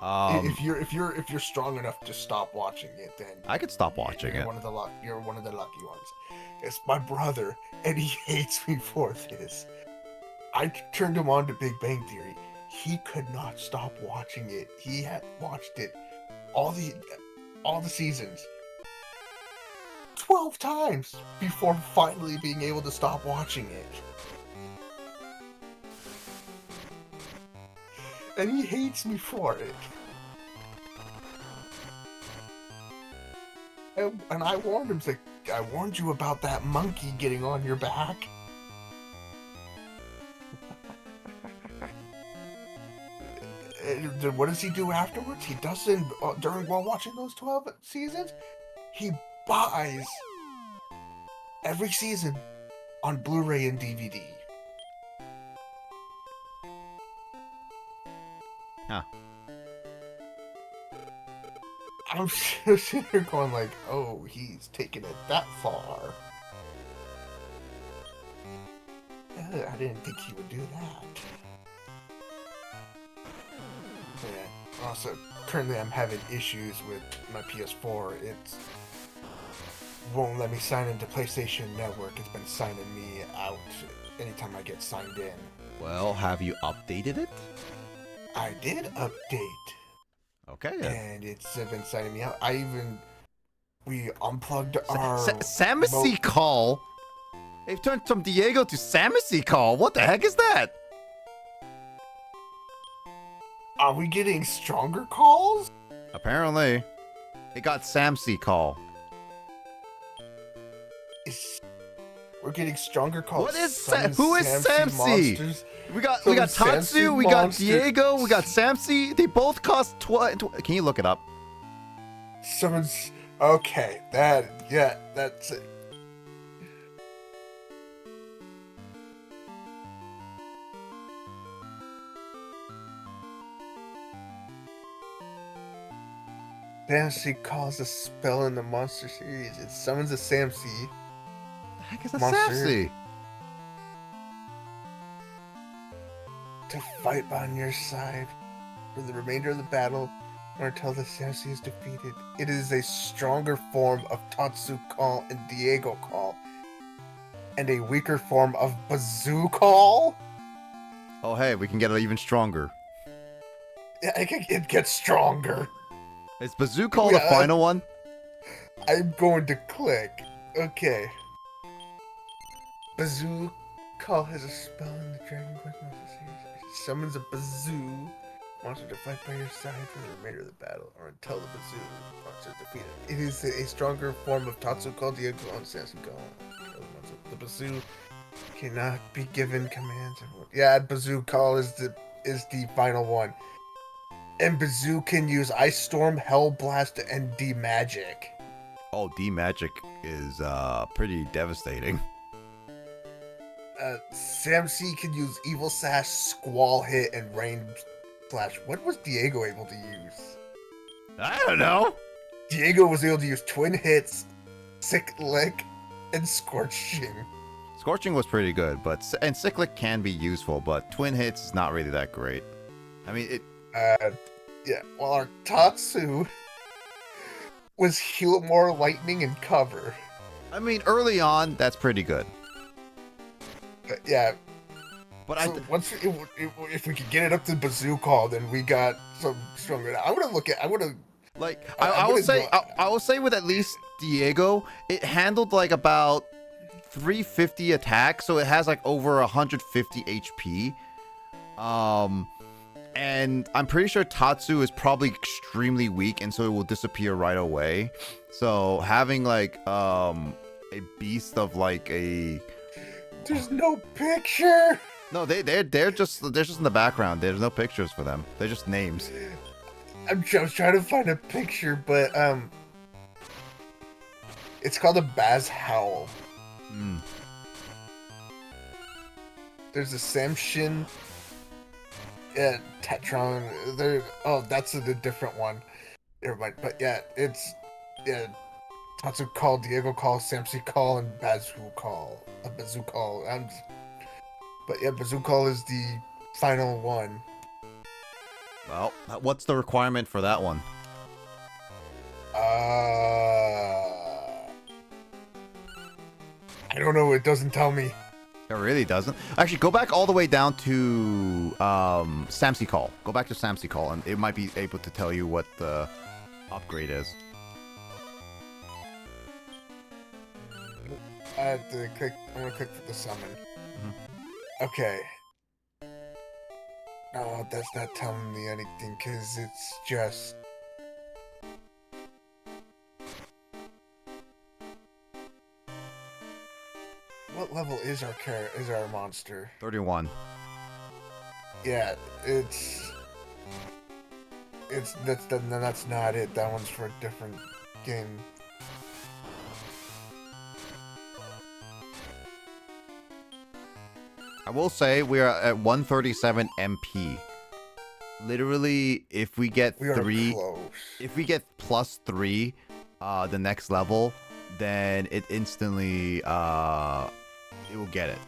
Um, If you're strong enough to stop watching it, then I could stop watching you're it. You're one of the lucky ones. It's my brother, and he hates me for this. I turned him on to Big Bang Theory. He could not stop watching it. He had watched it all the seasons 12 times before finally being able to stop watching it. And he hates me for it. And I warned him, like, I warned you about that monkey getting on your back. Then what does he do afterwards? He doesn't, while watching those 12 seasons, he buys every season on Blu-ray and DVD. Huh. I'm sitting here going like, oh, he's taking it that far. I didn't think he would do that. Yeah. Also, currently I'm having issues with my PS4. It won't let me sign into PlayStation Network. It's been signing me out anytime I get signed in. Well, have you updated it? I did update. Okay. And it's been signing me out. We unplugged our... Samusy Call? They've turned from Diego to Samusy Call. What the heck is that? Are we getting stronger calls? Apparently. It got Samsy Call. We're getting stronger calls. What is who is Samsy? Monsters. We got Tatsu, we got Diego, we got Samsy. They both cost Can you look it up? Someone's okay. That's it. Samsy calls a spell in the monster series. It summons a Samsy. The heck is a monster Samsy? To fight on your side for the remainder of the battle or until the Samsy is defeated. It is a stronger form of Tatsu Call and Diego Call, and a weaker form of Bazoo Call. Oh hey, we can get it even stronger. Yeah, it gets stronger. Is Bazoo Call the final one? I'm going to click. Okay. Bazoo Call has a spell in the Dragon Quest Monster series. It summons a Bazoo monster to fight by your side for the remainder of the battle, or until the Bazoo monster is defeated. It is a stronger form of Tatsu Call, Diego Call, and Samsy Call. The Bazoo cannot be given commands. Yeah, Bazoo Call is the final one. And Bazoo can use Ice Storm, Hell Blast, and D-Magic. Oh, D-Magic is pretty devastating. Samsy can use Evil Sash, Squall Hit, and Rain Slash. What was Diego able to use? I don't know. Diego was able to use Twin Hits, Sick Lick, and Scorching. Scorching was pretty good, and Cyclic can be useful, but Twin Hits is not really that great. I mean, it... yeah, while our Tatsu was Heal More, Lightning, and Cover. I mean, early on, that's pretty good. Yeah. But so if we could get it up to Bazoo Call, then we got some stronger. I will say with at least Diego, it handled like about 350 attack, so it has like over 150 HP. And I'm pretty sure Tatsu is probably extremely weak, and so it will disappear right away. So having like a beast of like a... There's no picture. No, they're just in the background. There's no pictures for them. They're just names. I was trying to find a picture, but it's called a Baz Howl. there's a Samshin, Tetron. There. Oh, that's a different one. Never mind. But yeah, it's Tatsu Call, Diego Call, Samsi Call, and Bazoo Call. Bazoo Call. But yeah, Bazoo Call is the final one. Well, what's the requirement for that one? I don't know. It doesn't tell me. It really doesn't. Actually, go back all the way down to Samsi Call. Go back to Samsi Call, and it might be able to tell you what the upgrade is. I have to click. I'm gonna click for the summon. Okay. No, that's not telling me anything because it's just. What level is our monster? 31. Yeah, that's not it. That one's for a different game. I will say we are at 137 MP. Literally, if we get We are three, close. if we get +3, the next level, then it instantly, it will get it.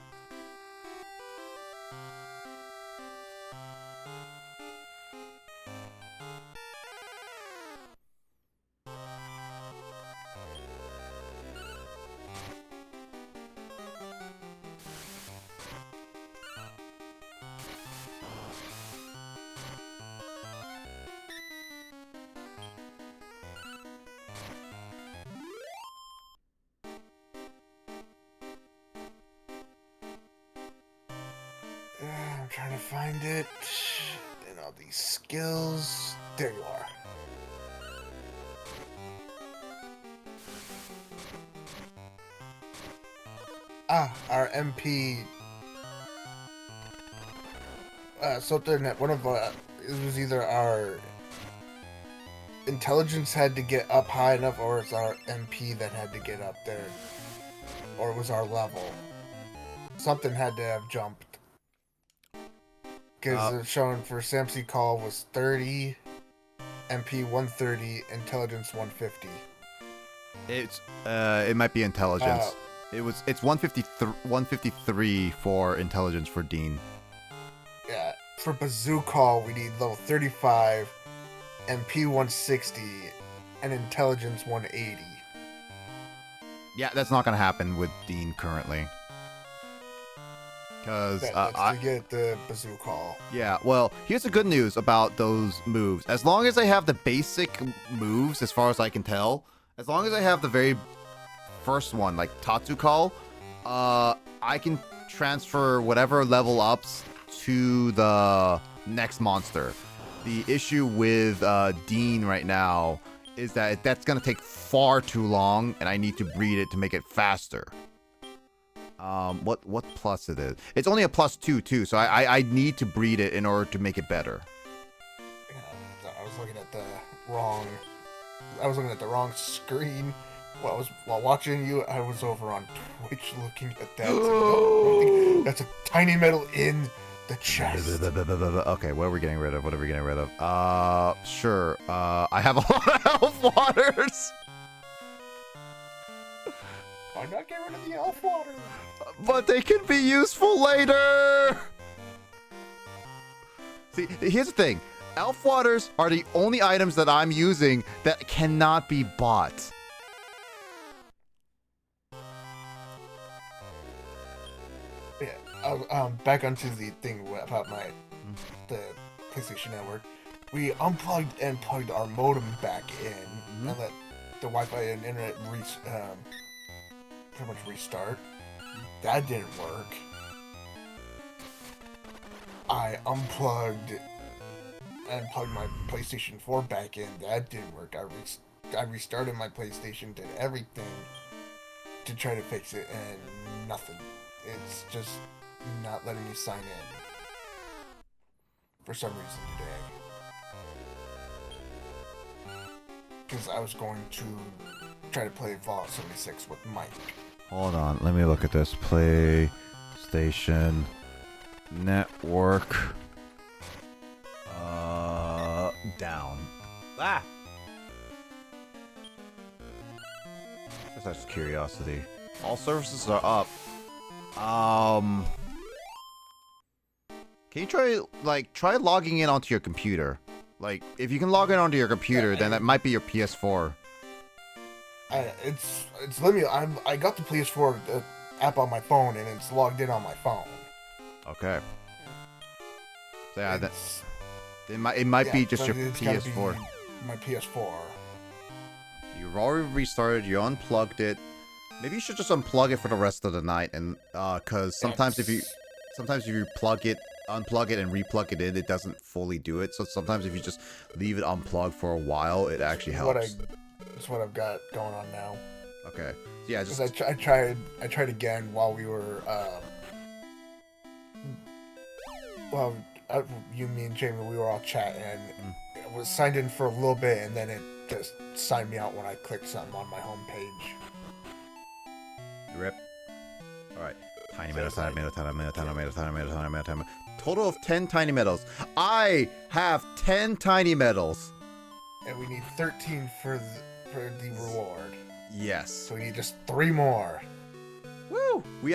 I'm trying to find it. And all these skills. There you are. Our MP. So one of it was either our intelligence had to get up high enough, or it's our MP that had to get up there, or it was our level. Something had to have jumped. Because it's showing for Samsi Call was 30, MP 130, intelligence 150. It might be intelligence. It's 153 for intelligence for Dean. Yeah, for Bazoo Call we need level 35, MP 160, and intelligence 180. Yeah, that's not gonna happen with Dean currently. Because to get the Bazoo Call. Yeah, well, here's the good news about those moves. As long as I have the basic moves, as far as I can tell, as long as I have the very first one, like Tatsu Call, I can transfer whatever level ups to the next monster. The issue with Dean right now is that that's gonna take far too long, and I need to breed it to make it faster. What plus it is? It's only a +2 too, so I need to breed it in order to make it better. Yeah, I was looking at the wrong screen. While watching you, I was over on Twitch looking at that. So that's a tiny metal in the chest. Okay, what are we getting rid of? Sure. I have a lot of elf waters. Why not get rid of the elf water? But they can be useful later. See, here's the thing. Elf waters are the only items that I'm using that cannot be bought. Yeah, back onto the thing about the PlayStation Network. We unplugged and plugged our modem back in and let the Wi-Fi and internet pretty much restart. That didn't work. I unplugged and plugged my PlayStation 4 back in. That didn't work. I restarted my PlayStation, did everything to try to fix it, and nothing. It's just not letting me sign in for some reason today. Because I was going to try to play Fallout 76 with Mike. Hold on, let me look at this. PlayStation Network. Down. Ah! Just out of curiosity. All services are up. Can you try logging in onto your computer? Like, if you can log in onto your computer, then that might be your PS4. It's let me. I got the PS4 app on my phone, and it's logged in on my phone. Okay. So yeah, it might be just your PS4. My PS4. You've already restarted. You unplugged it. Maybe you should just unplug it for the rest of the night, and because sometimes if you unplug it and replug it in, it doesn't fully do it. So sometimes if you just leave it unplugged for a while, it actually helps. That's what I've got going on now. Okay. Yeah, just I tried again while we were you, me, and Jamie, we were all chatting, and I was signed in for a little bit, and then it just signed me out when I clicked something on my home page. Rip. Alright. Tiny meadow. Total of 10 tiny medals. I have 10 tiny medals. And we need 13 for the reward. Yes. So we need just 3 more. Woo! We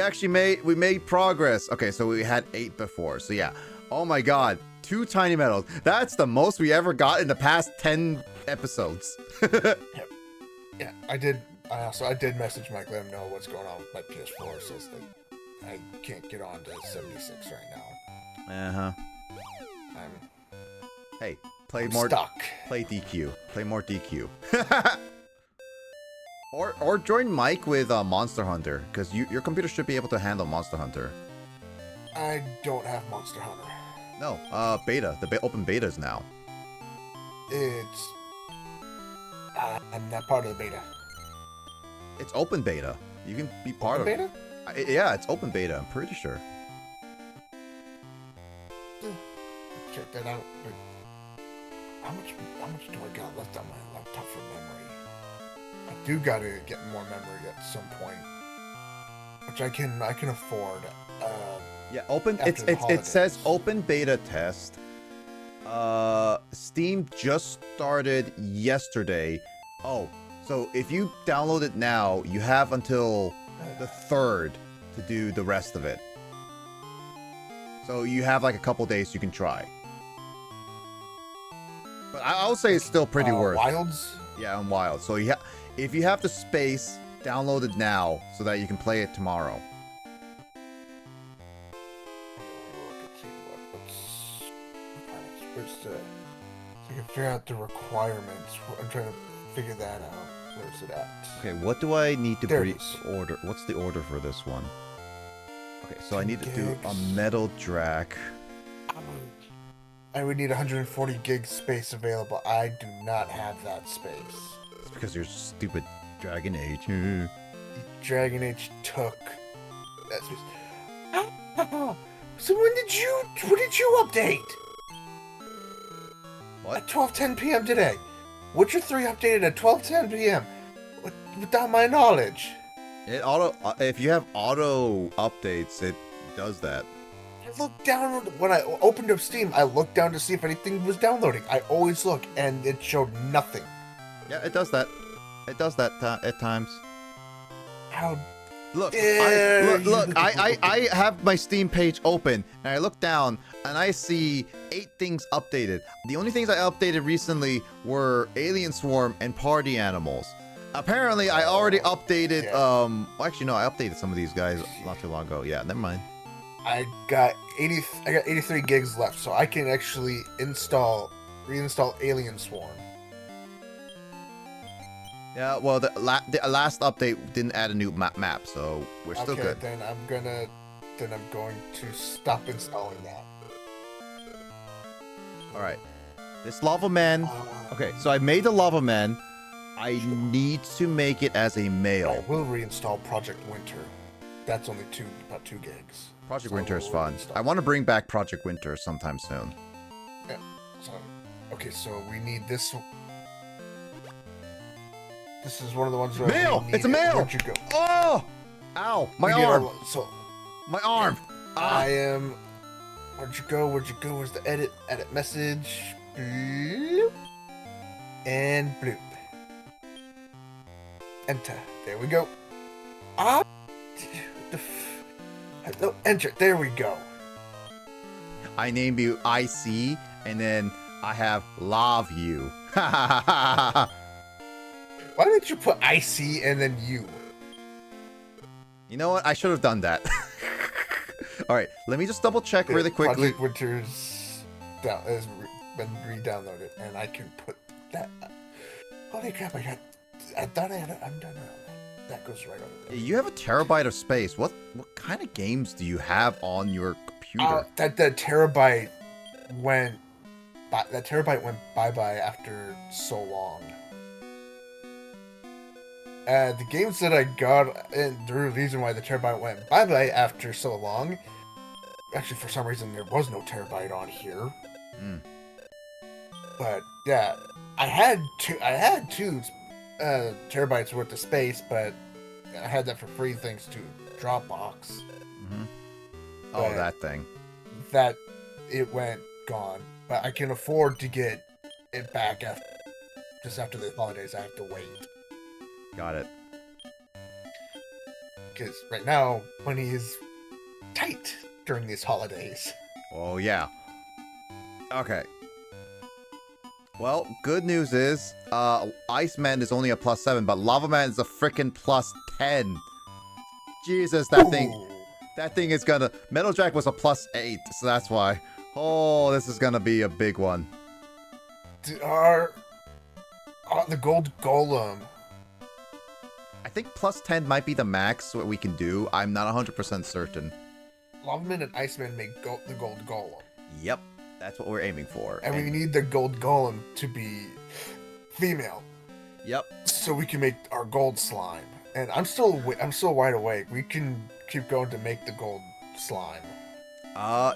made progress. Okay, so we had 8 before. So yeah. Oh my god. 2 tiny medals. That's the most we ever got in the past 10 episodes. Yeah, I did message Mike, let him know what's going on with my PS4, so it's like I can't get on to 76 right now. Uh-huh. Hey, I'm stuck. Play DQ. Play more DQ. or join Mike with Monster Hunter, because your computer should be able to handle Monster Hunter. I don't have Monster Hunter. No, beta. The open betas now. It's I'm not part of the beta. It's open beta. You can be part open of beta? Yeah, it's open beta. I'm pretty sure. Check that out. But how much do I got left on my laptop for memory? I do gotta get more memory at some point, which I can afford. Yeah, open. It says open beta test. Steam just started yesterday. Oh, so if you download it now, you have until the 3rd to do the rest of it. So you have like a couple days you can try. But I would say it's still pretty worth. Wilds? Yeah, on Wild. So if you have the space, download it now so that you can play it tomorrow. I can figure out the requirements. I'm trying to figure that out. Where's it at? Okay, what do I need to There it is. order? What's the order for this one? Okay, so I need to do a gigs. metal drac. I would need 140 gig space available. I do not have that space. It's because you're stupid Dragon Age. Dragon Age took that space. So when did you update? What? At 12:10 p.m. today. Witcher 3 updated at 12:10 p.m. Without my knowledge. If you have auto updates, it does that. I looked down when I opened up Steam. I looked down to see if anything was downloading. I always look, and it showed nothing. Yeah, it does that. It does that at times. How? Look, I have my Steam page open, and I look down, and I see 8 things updated. The only things I updated recently were Alien Swarm and Party Animals. Apparently, I already updated, Yeah. actually, no, I updated some of these guys not too long ago. Yeah, never mind. I got 83 gigs left, so I can actually reinstall Alien Swarm. Yeah, well, the last update didn't add a new map, so we're still good. Then I'm going to stop installing that. All right, this lava man. Okay, so I made the lava man. I need to make it as a I male. will reinstall Project Winter. That's only about 2 gigs. Project So Winter is we'll fun. reinstall. I want to bring back Project Winter sometime soon. Yeah. So, okay, so we need this. This is one of the ones where Male! we need It's a male! Where'd you go? Oh! Ow! My We need arm! So My arm! Ah! I am Where'd you go? Where'd you go? Where's the edit? Edit message. Bloop. And bloop. Enter. There we go. Ah. No, enter. There we go. I named you IC, and then I have love you. Ha Why didn't you put IC and then you? You know what? I should have done that. All right, let me just double check really quickly. Project Winter's has been re-downloaded, and I can put that. Holy crap! I thought I had. I'm done. That goes right over there. You have a terabyte of space. What kind of games do you have on your computer? That terabyte went. That terabyte went bye-bye after so long. The games that I got, and the reason why the terabyte went bye-bye after so long, actually for some reason there was no terabyte on here. But yeah, I had two terabytes worth of space, but I had that for free thanks to Dropbox. Oh, that thing. That it went gone, but I can afford to get it back just after the holidays. I have to wait. Got it. Because right now, money is tight during these holidays. Oh, yeah. Okay. Well, good news is, Iceman is only a +7, but Lava Man is a freaking +10. Jesus, that thing is gonna... Metal Jack was a +8, so that's why. Oh, this is gonna be a big one. The Gold Golem. I think +10 might be the max what we can do. I'm not 100% certain. Lava Man and Iceman make the Gold Golem. Yep, that's what we're aiming for. And we need the Gold Golem to be female. Yep. So we can make our gold slime. And I'm still wide awake. We can keep going to make the gold slime.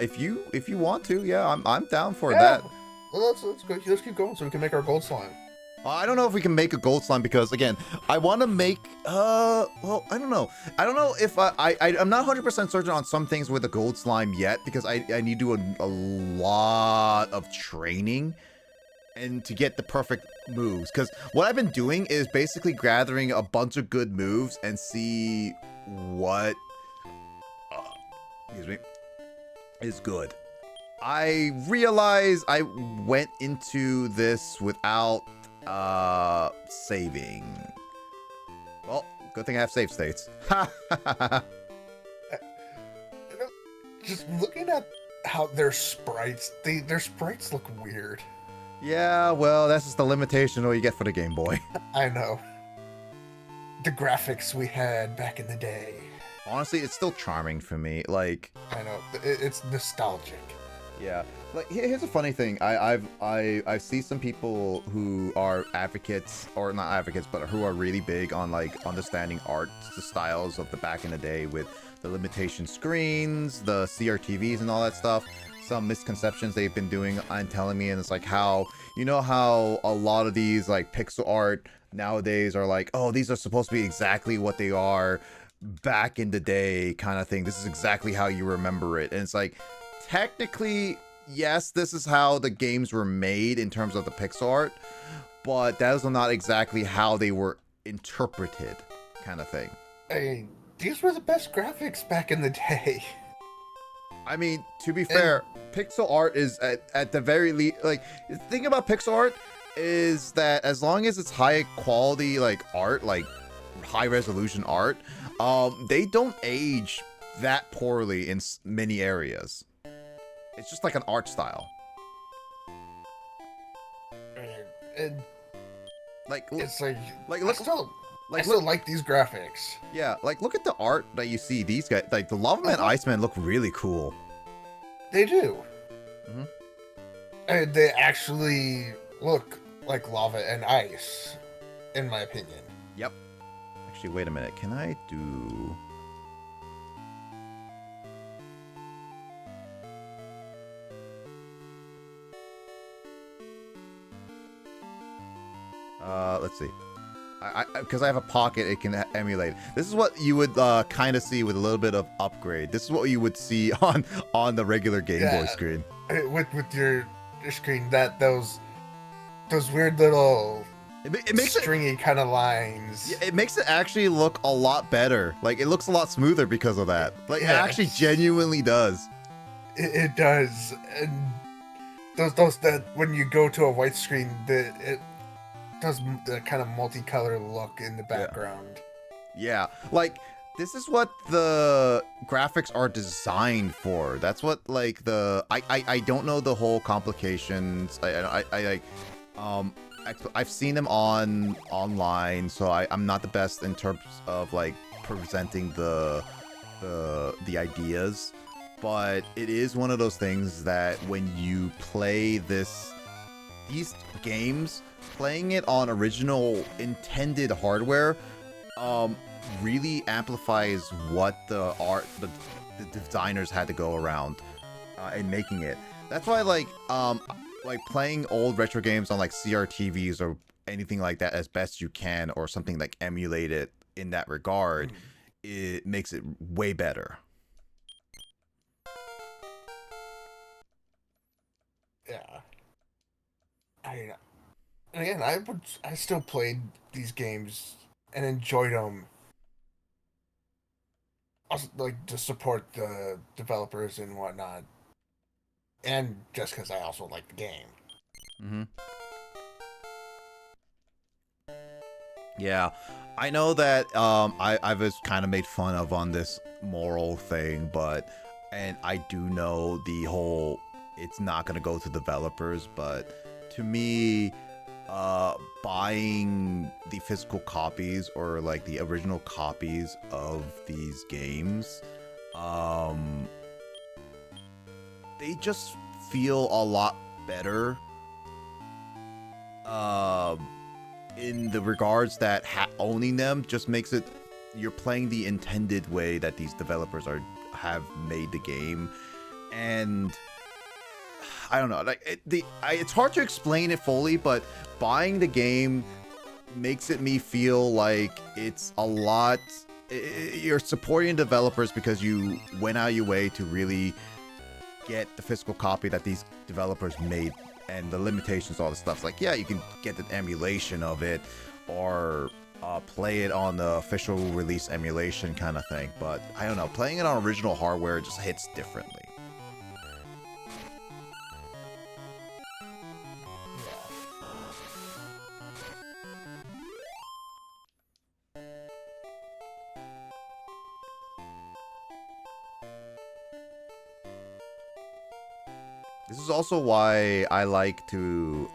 If you want to, yeah, I'm down for that. Well, let's go. Let's keep going so we can make our gold slime. I don't know if we can make a gold slime because, again, I want to make, well, I don't know. I don't know if I'm not 100% certain on some things with the gold slime yet because I need to do a lot of training and to get the perfect moves. Because what I've been doing is basically gathering a bunch of good moves and see what, excuse me, is good. I realize I went into this without saving. Well, good thing I have save states. Just looking at how their sprites, their sprites look weird. Yeah, well, that's just the limitation of what you get for the Game Boy. I know. The graphics we had back in the day. Honestly, it's still charming for me. Like, I know, it's nostalgic. Yeah, like here's a funny thing. I see some people who are advocates, or not advocates, but who are really big on like understanding art, the styles of the back in the day with the limitation screens, the CRTVs, and all that stuff. Some misconceptions they've been doing and telling me, and it's like how how a lot of these like pixel art nowadays are like, oh, these are supposed to be exactly what they are back in the day, kind of thing. This is exactly how you remember it, and it's like. Technically, yes, this is how the games were made in terms of the pixel art, but that is not exactly how they were interpreted, kind of thing. Hey, these were the best graphics back in the day. I mean, to be fair, pixel art is at the very least, like, the thing about pixel art is that as long as it's high quality, like, art, like, high resolution art, they don't age that poorly in many areas. It's just like an art style. And like it's look, I still like these graphics. Yeah, like look at the art that you see. These guys, like the Lava Man, Iceman, look really cool. They do. Mm-hmm. And they actually look like lava and ice, in my opinion. Yep. Actually, wait a minute. Can I do? Let's see. because I have a pocket, it can emulate. This is what you would kind of see with a little bit of upgrade. This is what you would see on the regular Game Boy screen. With your screen, that those weird little It makes stringy kind of lines. Yeah, it makes it actually look a lot better. Like, it looks a lot smoother because of that. Like, it actually genuinely does. It does, and those that when you go to a white screen, it does the kind of multicolor look in the background. Yeah, like, this is what the graphics are designed for. That's what, like, I don't know the whole complications. I've seen them online, so I'm not the best in terms of, like, presenting the ideas. But it is one of those things that when you play these games, playing it on original intended hardware really amplifies what the designers had to go around in making it. That's why, like playing old retro games on like CRTVs or anything like that as best you can, or something like emulate it in that regard, it makes it way better. Yeah. I still played these games and enjoyed them. Also, like, to support the developers and whatnot, and just because I also like the game. Mm-hmm. Yeah, I know that I was kind of made fun of on this moral thing, and I do know the whole it's not gonna go to developers, but to me, buying the physical copies or like the original copies of these games, they just feel a lot better. In the regards that owning them just makes it, you're playing the intended way that these developers have made the game, and I don't know, like it's hard to explain it fully, but buying the game makes me feel like it's a lot. You're supporting developers because you went out your way to really get the physical copy that these developers made, and the limitations, all the stuff. Like, yeah, you can get the emulation of it, or play it on the official release emulation kind of thing. But I don't know, playing it on original hardware just hits differently. This is also why I like to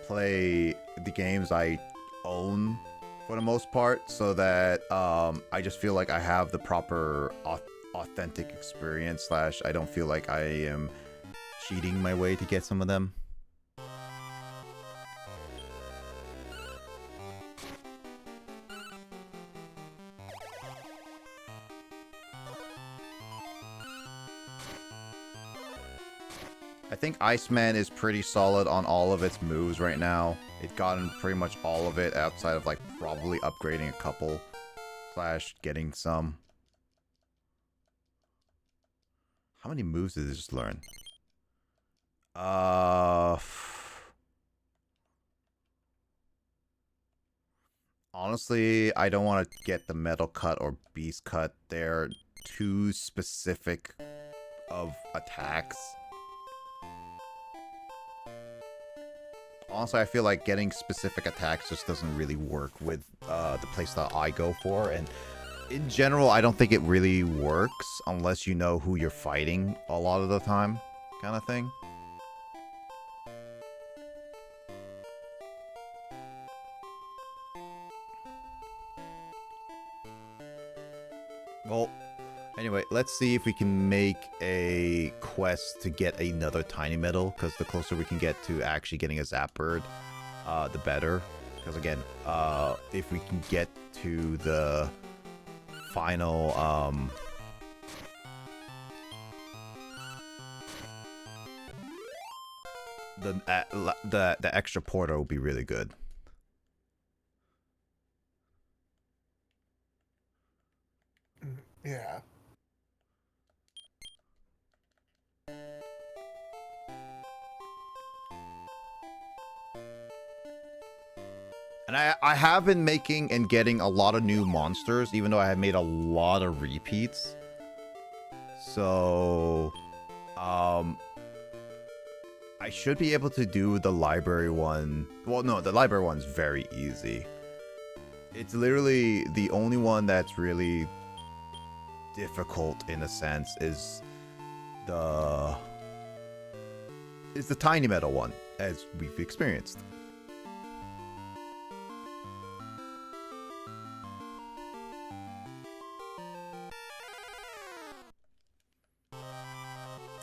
play the games I own for the most part, so that I just feel like I have the proper authentic experience, / I don't feel like I am cheating my way to get some of them. I think Iceman is pretty solid on all of its moves right now. It's gotten pretty much all of it outside of, like, probably upgrading a couple / getting some. How many moves did it just learn? Honestly, I don't want to get the Metal Cut or Beast Cut. They're too specific of attacks. Honestly, I feel like getting specific attacks just doesn't really work with the playstyle I go for, and in general, I don't think it really works unless you know who you're fighting a lot of the time, kind of thing. Well, anyway, let's see if we can make a quest to get another tiny medal, because the closer we can get to actually getting a Zapbird, the better. Because again, if we can get to the final, the extra portal will be really good. Yeah. And I have been making and getting a lot of new monsters, even though I have made a lot of repeats. So, I should be able to do the library one. Well, no, the library one's very easy. It's literally the only one that's really difficult in a sense is the tiny metal one, as we've experienced.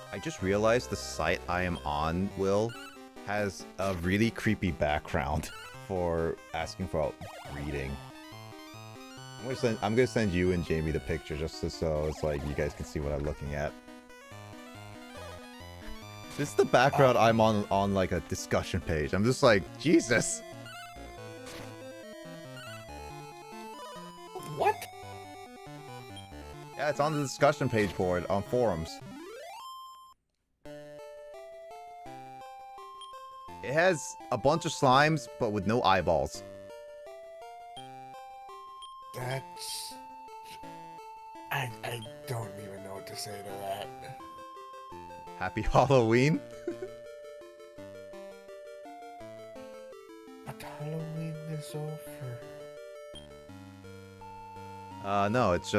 I just realized the site I am on, Will, has a really creepy background for asking for reading. I'm gonna send you and Jamie the picture just so it's like you guys can see what I'm looking at. This is the background I'm on like a discussion page. I'm just like, Jesus. What? Yeah, it's on the discussion page board on forums. It has a bunch of slimes, but with no eyeballs. That's... I don't even know what to say to that. Happy Halloween. But Halloween is over. No, it's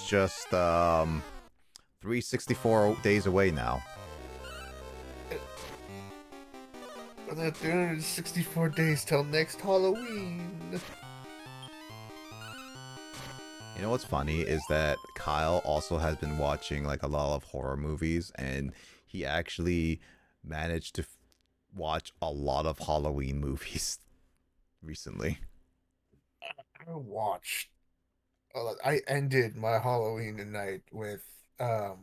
just 364 days away now. Another 364 days till next Halloween. You know what's funny is that Kyle also has been watching like a lot of horror movies, and he actually managed to watch a lot of Halloween movies recently. I ended my Halloween night with the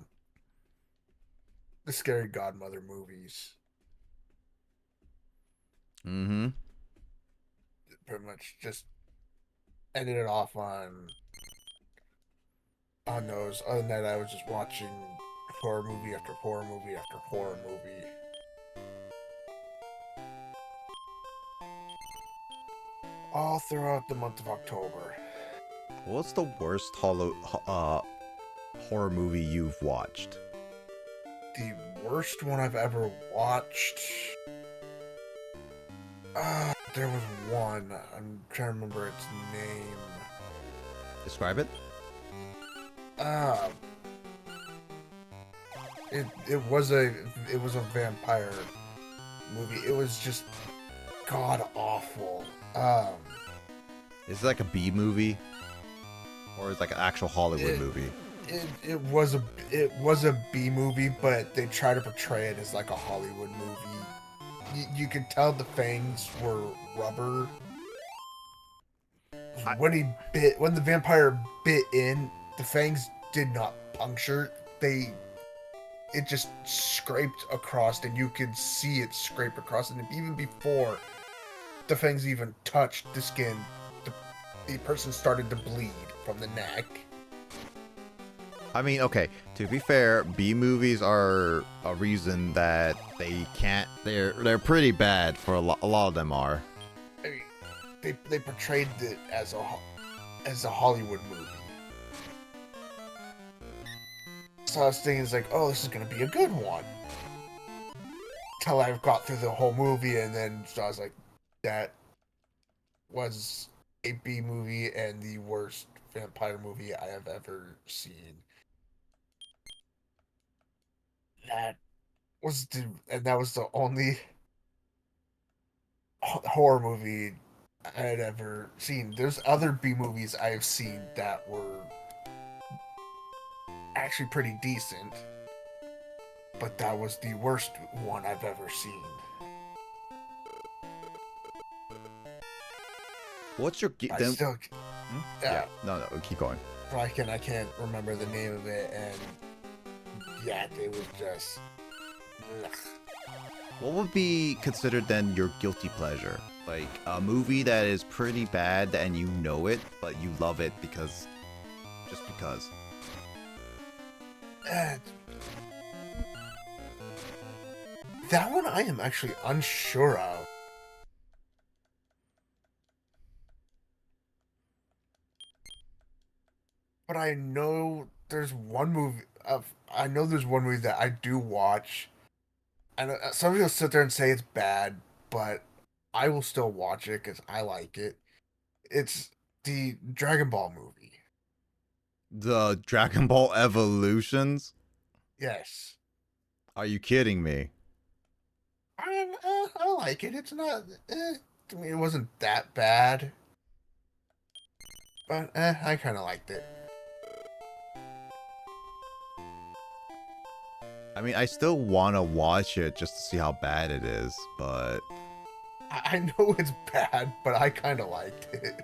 Scary Godmother movies. Mm-hmm. Pretty much just ended it off on those. Other than that, I was just watching horror movie after horror movie after horror movie. All throughout the month of October. What's the worst horror movie you've watched? The worst one I've ever watched. There was one. I'm trying to remember its name. Describe it. It was a vampire movie. It was just god awful. Is it like a B movie, or is it like an actual Hollywood movie? It was a B movie, but they try to portray it as like a Hollywood movie. You could tell the fangs were rubber. When the vampire bit in, the fangs did not puncture. It just scraped across, and you could see it scrape across. And even before the fangs even touched the skin, the person started to bleed from the neck. I mean, okay, to be fair, B movies are a reason that they can't. They're pretty bad for a lot of them are. I mean, they portrayed it as a Hollywood movie. So I was thinking, it's like, oh, this is gonna be a good one. Till I got through the whole movie, and then so I was like, that was a B movie and the worst vampire movie I have ever seen. That was the only horror movie I had ever seen. There's other B movies I have seen that were actually pretty decent, but that was the worst one I've ever seen. What's your Yeah. No, keep going. I can't remember the name of it, and yeah, it was just. Ugh. What would be considered then your guilty pleasure? Like a movie that is pretty bad and you know it, but you love it just because. Uh, that one I am actually unsure of. But I know there's one movie. I know there's one movie that I do watch, and somebody will sit there and say it's bad, but I will still watch it because I like it. It's the Dragon Ball movie. The Dragon Ball Evolutions? Yes, Are you kidding me? I like it. It's not. I mean, it wasn't that bad, but I kind of liked it. I mean, I still want to watch it just to see how bad it is, but I know it's bad, but I kind of liked it.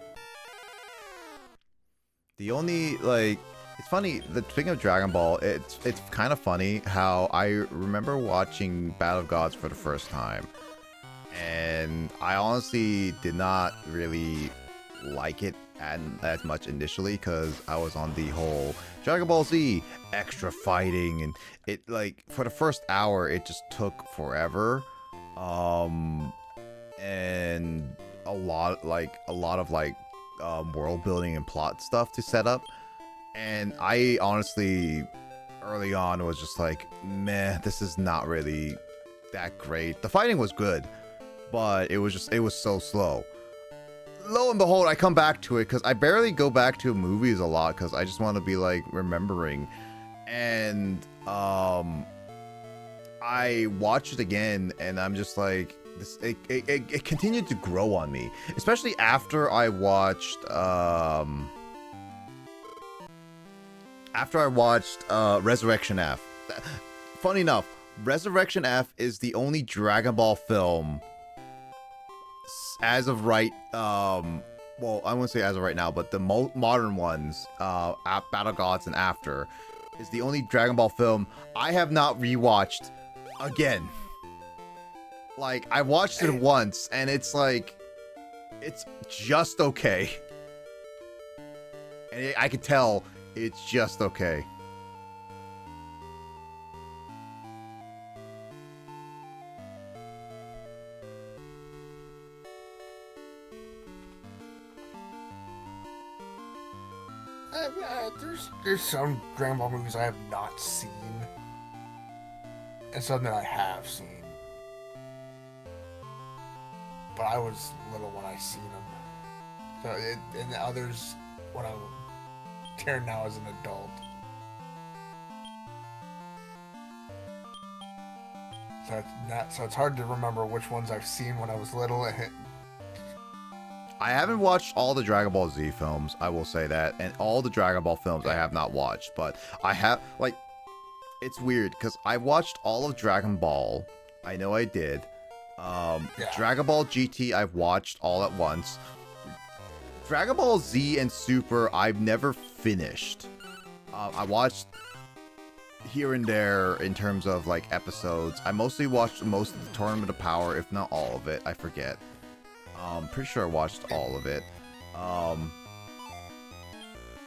the only, like, it's funny, speaking of Dragon Ball, it's kind of funny how I remember watching Battle of Gods for the first time, and I honestly did not really like it as much initially because I was on the whole Dragon Ball Z extra fighting, and it, like, for the first hour it just took forever, and a lot of world building and plot stuff to set up, and I honestly early on was just like, meh, this is not really that great. The fighting was good, but it was so slow. Lo and behold, I come back to it because I barely go back to movies a lot because I just want to be like remembering. And I watched it again, and I'm just like, this. It continued to grow on me, especially after I watched Resurrection F. Funny enough, Resurrection F is the only Dragon Ball film as of right, well, I won't say as of right now, but the modern ones, Battle Gods and after, is the only Dragon Ball film I have not rewatched again. Like, I watched it once, and it's like, it's just okay. And I could tell it's just okay. There's some Dragon Ball movies I have not seen, and some that I have seen. But I was little when I seen them. So and the others when I'm here now as an adult. So it's hard to remember which ones I've seen when I was little. I haven't watched all the Dragon Ball Z films, I will say that, and all the Dragon Ball films I have not watched, but I have, like, it's weird, because I watched all of Dragon Ball, I know I did, Dragon Ball GT I've watched all at once, Dragon Ball Z and Super I've never finished, I watched here and there in terms of, like, episodes. I mostly watched most of the Tournament of Power, if not all of it, I forget. Pretty sure I watched all of it.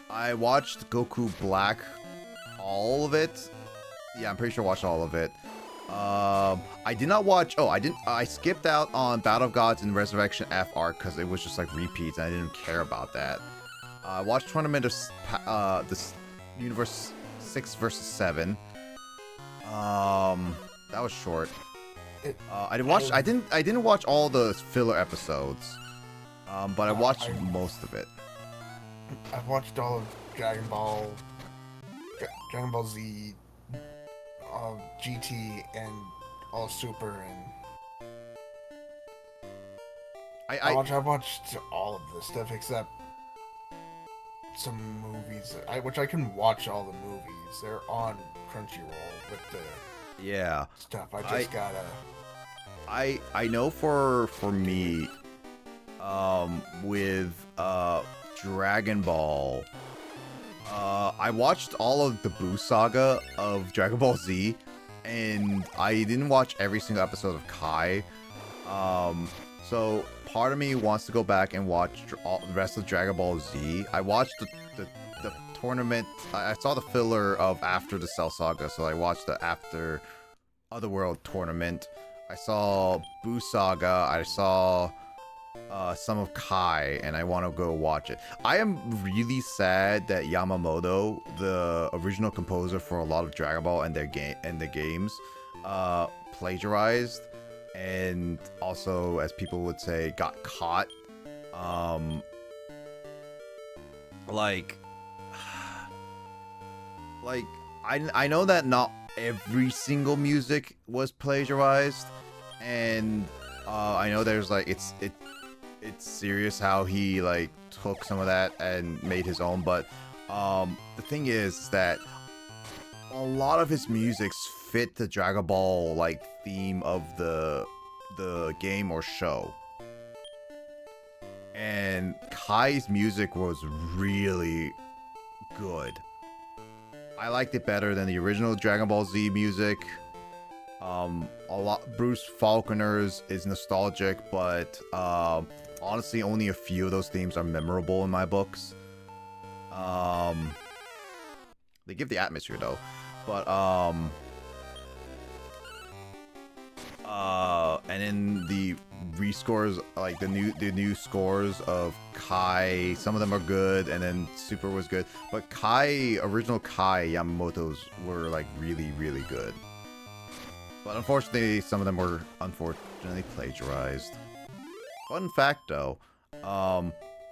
I watched Goku Black, all of it. Yeah, I'm pretty sure I watched all of it. I did not watch. Oh, I skipped out on Battle of Gods and Resurrection F arc because it was just like repeats, and I didn't care about that. I watched Tournament of this Universe 6 versus 7. That was short. I didn't watch all the filler episodes, but I watched most of it. I've watched all of Dragon Ball Z, GT, and all Super, and I've watched all of this stuff except some movies, which I can watch all the movies. They're on Crunchyroll with the stuff. I just gotta. I know for me, with Dragon Ball, I watched all of the Buu saga of Dragon Ball Z, and I didn't watch every single episode of Kai. So part of me wants to go back and watch all the rest of Dragon Ball Z. I watched the tournament. I saw the filler of After the Cell Saga, so I watched the After Otherworld tournament. I saw Boo Saga. I saw some of Kai, and I want to go watch it. I am really sad that Yamamoto, the original composer for a lot of Dragon Ball and the games, plagiarized, and also, as people would say, got caught. I know that not every single music was plagiarized, and I know there's like it's serious how he like took some of that and made his own, but the thing is that a lot of his musics fit the Dragon Ball like theme of the game or show. And Kai's music was really good. I liked it better than the original Dragon Ball Z music. Bruce Faulconer's is nostalgic, but honestly, only a few of those themes are memorable in my books. They give the atmosphere though, but and then the rescores, like the new scores of Kai, some of them are good, and then Super was good, but original Kai Yamamoto's were like really, really good. But unfortunately, some of them were unfortunately plagiarized. Fun fact though,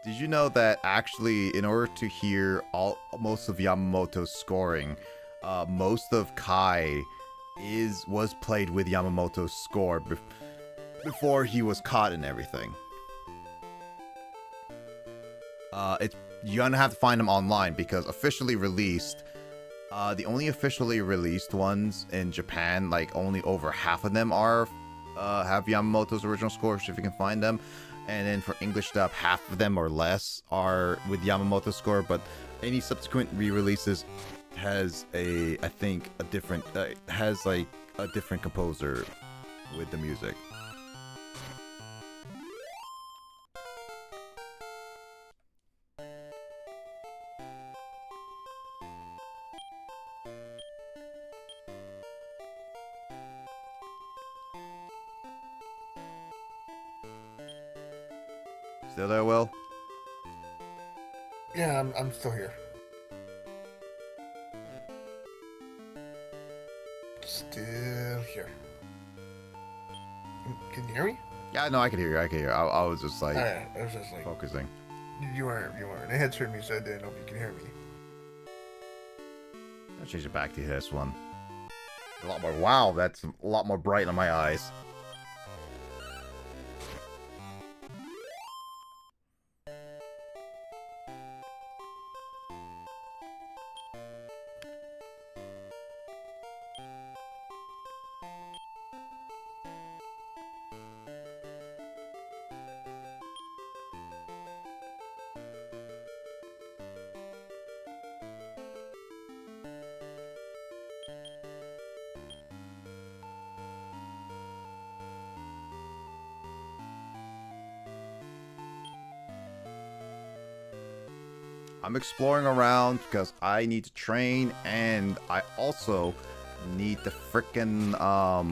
did you know that actually, in order to hear most of Yamamoto's scoring, most of Kai was played with Yamamoto's score before he was caught and everything. You're gonna have to find them online because officially released, the only officially released ones in Japan, like only over half of them have Yamamoto's original scores, if you can find them. And then for English dub, half of them or less are with Yamamoto's score, but any subsequent re-releases has a different composer with the music. Still there, Will? Yeah, I'm still here. Still here. Can you hear me? Yeah, no, I can hear you. I was just like, I was just like focusing. You weren't. It had heard me, so I didn't know if you can hear me. I'll change it back to this one. A lot more. Wow, that's a lot more bright on my eyes. I'm exploring around because I need to train, and I also need the frickin' I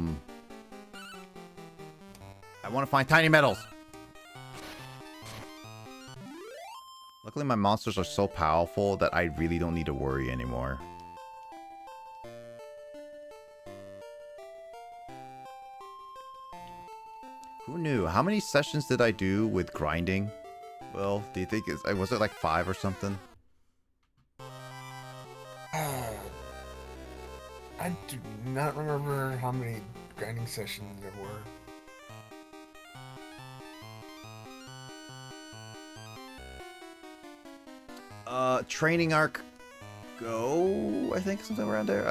want to find tiny metals. Luckily, my monsters are so powerful that I really don't need to worry anymore. Who knew? How many sessions did I do with grinding? Well, do you think was it like 5 or something? I do not remember how many grinding sessions there were. Training arc go, I think something around there.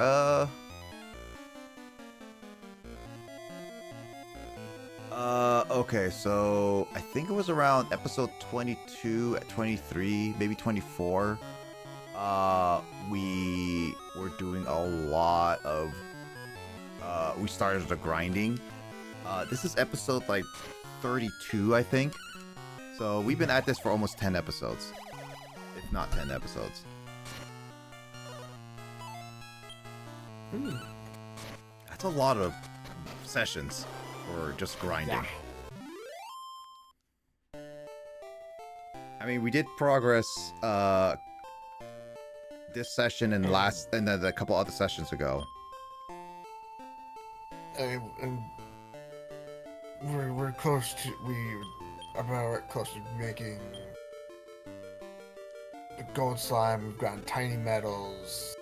Okay, so I think it was around episode 22, 23, maybe 24. We were doing a lot of, we started the grinding. This is episode like 32, I think. So we've been at this for almost 10 episodes, if not 10 episodes. That's a lot of sessions for just grinding. Yeah. I mean, we did progress this session and then a couple other sessions ago. And we're close to about close to making the gold slime. We've gotten tiny metals.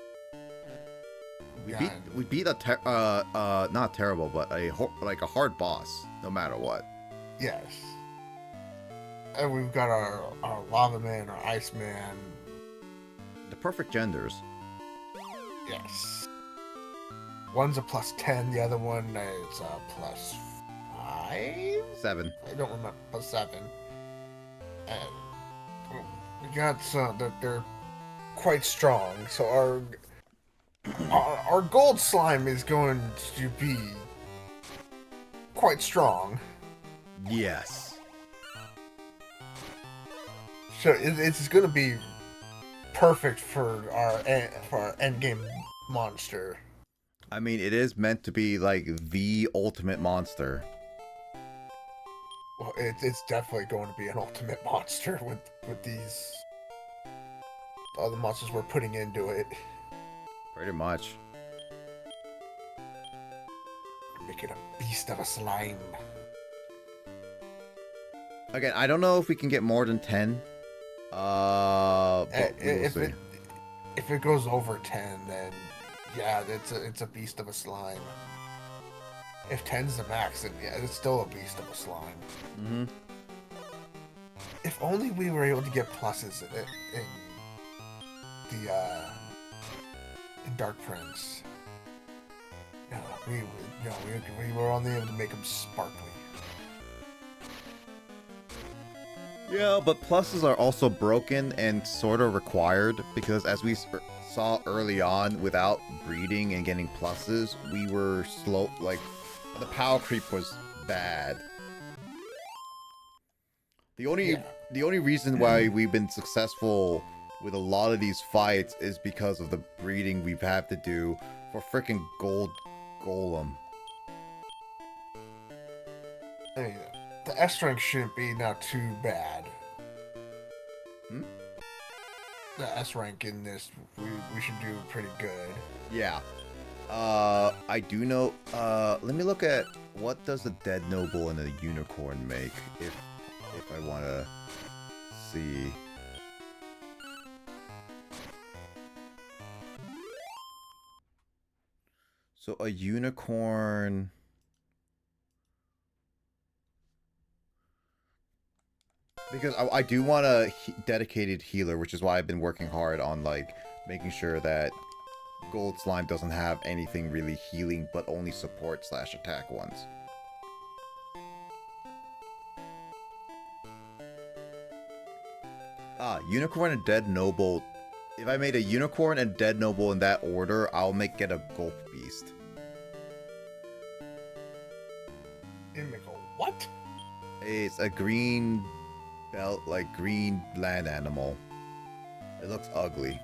We beat a not terrible, but a hard boss, no matter what. Yes. And we've got our lava man, our ice man. The perfect genders. Yes. One's a +10, the other one is a +5? 7. I don't remember. +7. And we got some that they're quite strong. So our gold slime is going to be quite strong. Yes. So it's going to be perfect for our end game monster. I mean, it is meant to be like the ultimate monster. Well, it's definitely going to be an ultimate monster with these all the monsters we're putting into it. Pretty much. Make it a beast of a slime. Again, I don't know if we can get more than 10. But we will see. If it goes over 10, then yeah, it's a beast of a slime. If 10's the max, then yeah, it's still a beast of a slime. Mm-hmm. If only we were able to get pluses in Dark Prince. Yeah, we were only able to make them sparkly. Yeah, but pluses are also broken and sort of required because as we saw early on, without breeding and getting pluses, we were slow, like, the power creep was bad. The only reason why we've been successful with a lot of these fights is because of the breeding we've had to do for frickin' Gold Golem. Hey, the S rank shouldn't be now too bad. The S rank in this, we should do pretty good. Yeah. I do know, let me look at what does a dead noble and a unicorn make, if I want to see. So a unicorn... Because I do want a dedicated healer, which is why I've been working hard on, like, making sure that Gold Slime doesn't have anything really healing, but only support/attack ones. Unicorn and Dead Noble. If I made a Unicorn and Dead Noble in that order, I'll get a Gulp Beast. You make a what? It's a green belt, like green land animal. It looks ugly.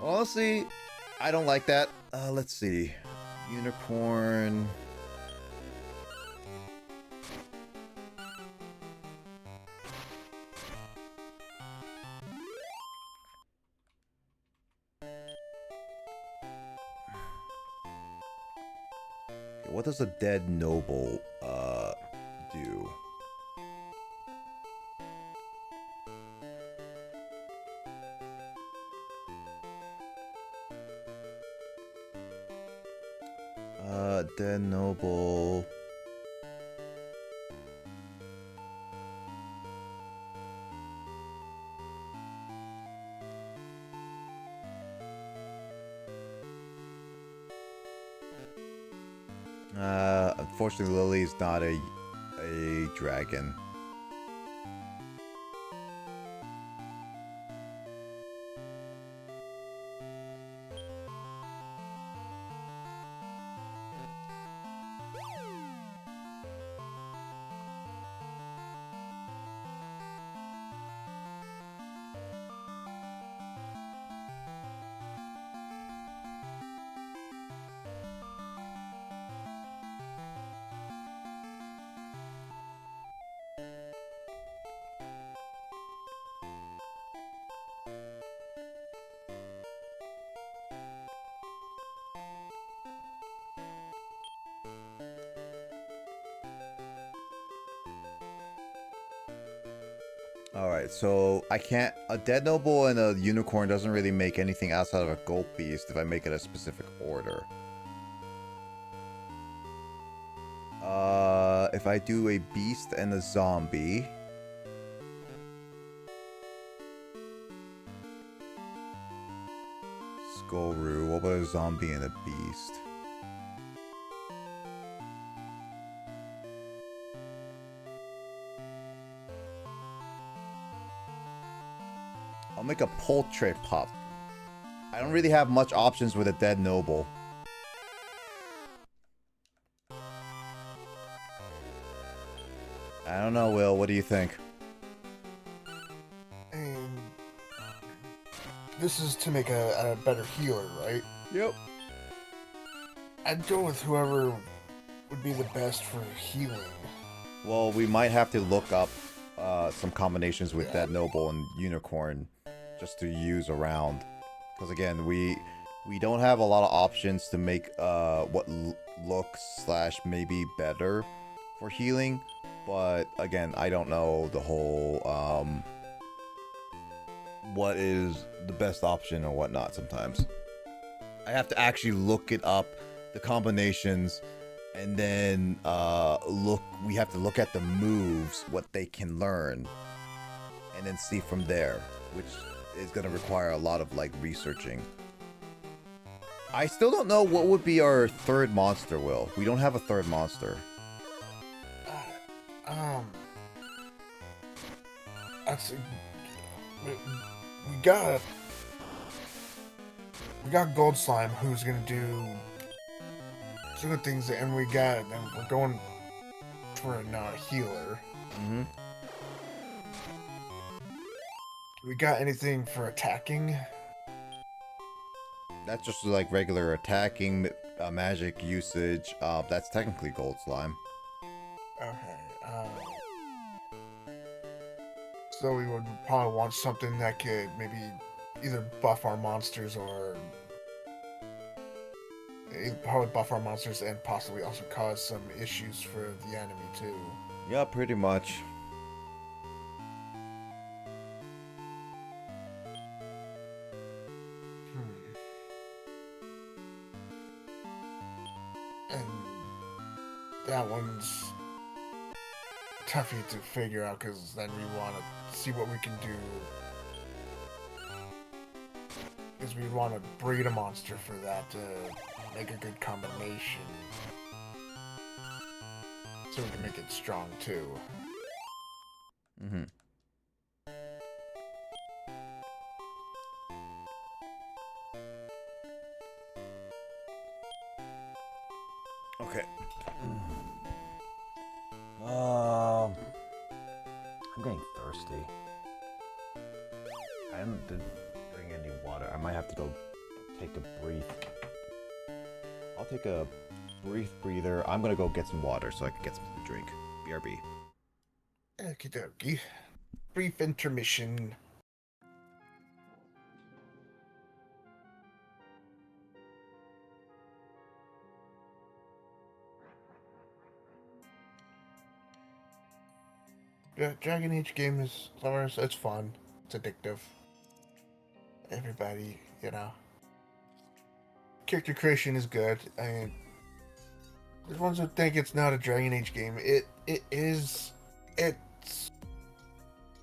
Honestly, I don't like that. Let's see. Unicorn. What does a dead noble do? Dead noble. Unfortunately, Lily is not a dragon. All right, so I can't. A dead noble and a unicorn doesn't really make anything outside of a gold beast if I make it a specific order. If I do a beast and a zombie. Skullroo. What about a zombie and a beast? I'll make a poultry pup. I don't really have much options with a dead noble. I don't know, Will. What do you think? And this is to make a better healer, right? Yep. I'd go with whoever would be the best for healing. Well, we might have to look up some combinations with Dead Noble and Unicorn just to use around. Because again, we don't have a lot of options to make what looks / maybe better for healing. But again, I don't know the whole what is the best option or whatnot sometimes. I have to actually look it up, the combinations, and then we have to look at the moves, what they can learn, and then see from there, which is going to require a lot of like researching. I still don't know what would be our third monster, Will. We don't have a third monster. That's we got Gold Slime, who's gonna do some good things, and we're going for a healer. Mm-hmm. We got anything for attacking? That's just like regular attacking, magic usage. That's technically Gold Slime. Okay. So we would probably want something that could maybe either buff our monsters or probably buff our monsters and possibly also cause some issues for the enemy too. Yeah, pretty much. And that one's toughy to figure out because then we want to see what we can do. Because we want to breed a monster for that to make a good combination. So we can make it strong too. Mm-hmm. Okay. I'm getting thirsty. I didn't bring any water. I might have to go take a brief. I'll take a brief breather. I'm gonna go get some water so I can get something to drink. BRB. Okie dokie. Brief intermission. Yeah, Dragon Age game is ours. It's fun. It's addictive. Everybody, character creation is good. I mean, there's ones who think it's not a Dragon Age game. It is. It's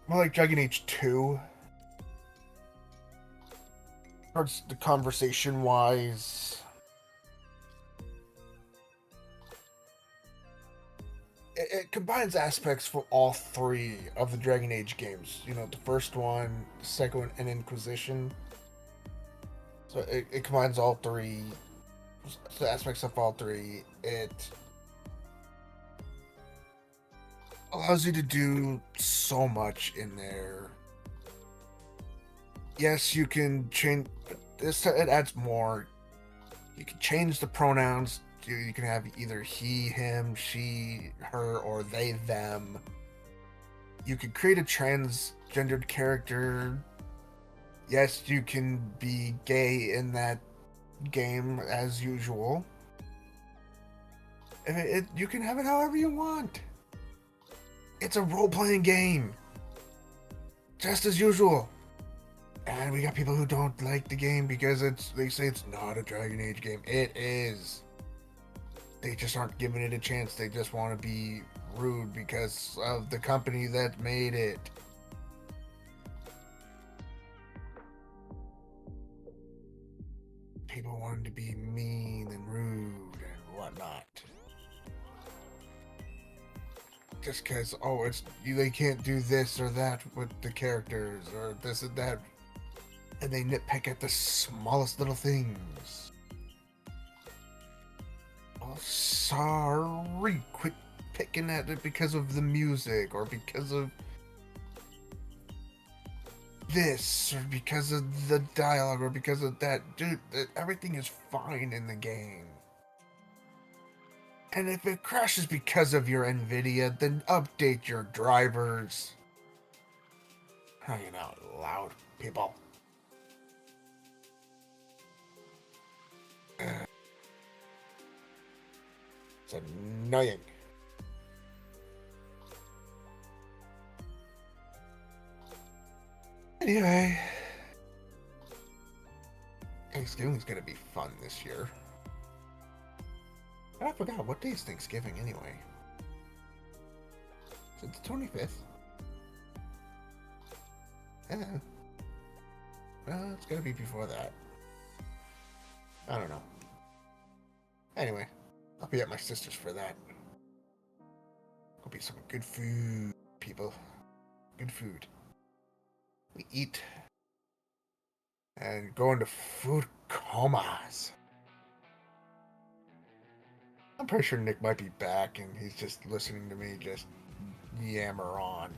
more like Dragon Age 2. Towards the conversation wise. It combines aspects for all three of the Dragon Age games. The first one, the second one, and Inquisition. So it combines all three, the aspects of all three. It allows you to do so much in there. Yes, you can change this. It adds more. You can change the pronouns. You can have either he, him, she, her, or they, them. You can create a transgendered character. Yes, you can be gay in that game as usual. You can have it however you want. It's a role-playing game. just as usual. And we got people who don't like the game because they say it's not a Dragon Age game. It is. They just aren't giving it a chance. They just want to be rude because of the company that made it. People wanted to be mean and rude and whatnot. Just because, oh, they can't do this or that with the characters or this and that. And they nitpick at the smallest little things. Oh, sorry. Quit picking at it because of the music or because of this or because of the dialogue or because of that. Dude, everything is fine in the game. And if it crashes because of your NVIDIA, then update your drivers. Hanging out loud, people. It's annoying. Anyway, Thanksgiving's gonna be fun this year. I forgot, what day is Thanksgiving anyway? Is it the 25th? Yeah. Well, it's gonna be before that. I don't know. Anyway, I'll be at my sister's for that. There'll be some good food, people. Good food. We eat and go into food comas. I'm pretty sure Nick might be back and he's just listening to me just yammer on.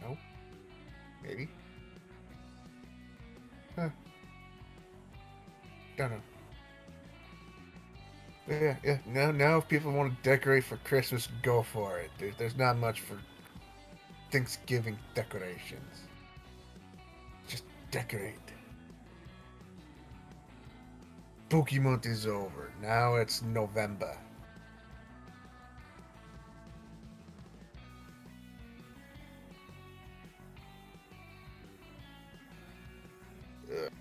Nope. Maybe. Huh. Don't know. Yeah. Now if people want to decorate for Christmas, go for it. There's not much for Thanksgiving decorations. Just decorate. Spooky month is over. Now it's November. Ugh.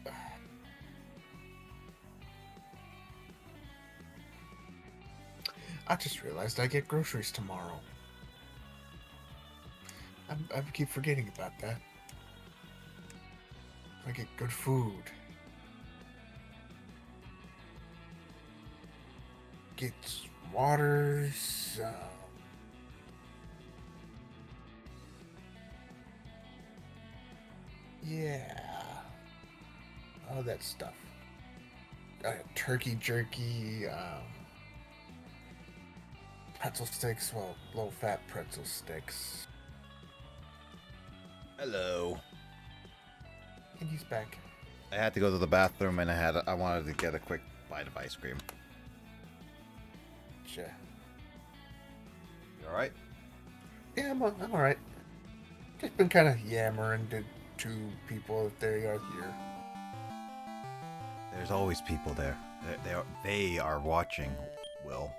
I just realized I get groceries tomorrow. I keep forgetting about that. I get good food. Get waters. Yeah. All that stuff. Turkey jerky. Pretzel sticks. Well, low-fat pretzel sticks. Hello. And he's back. I had to go to the bathroom and I wanted to get a quick bite of ice cream. Sure. You alright? Yeah, I'm alright. Just been kind of yammering to two people if they are here. There's always people there. They are watching, Will.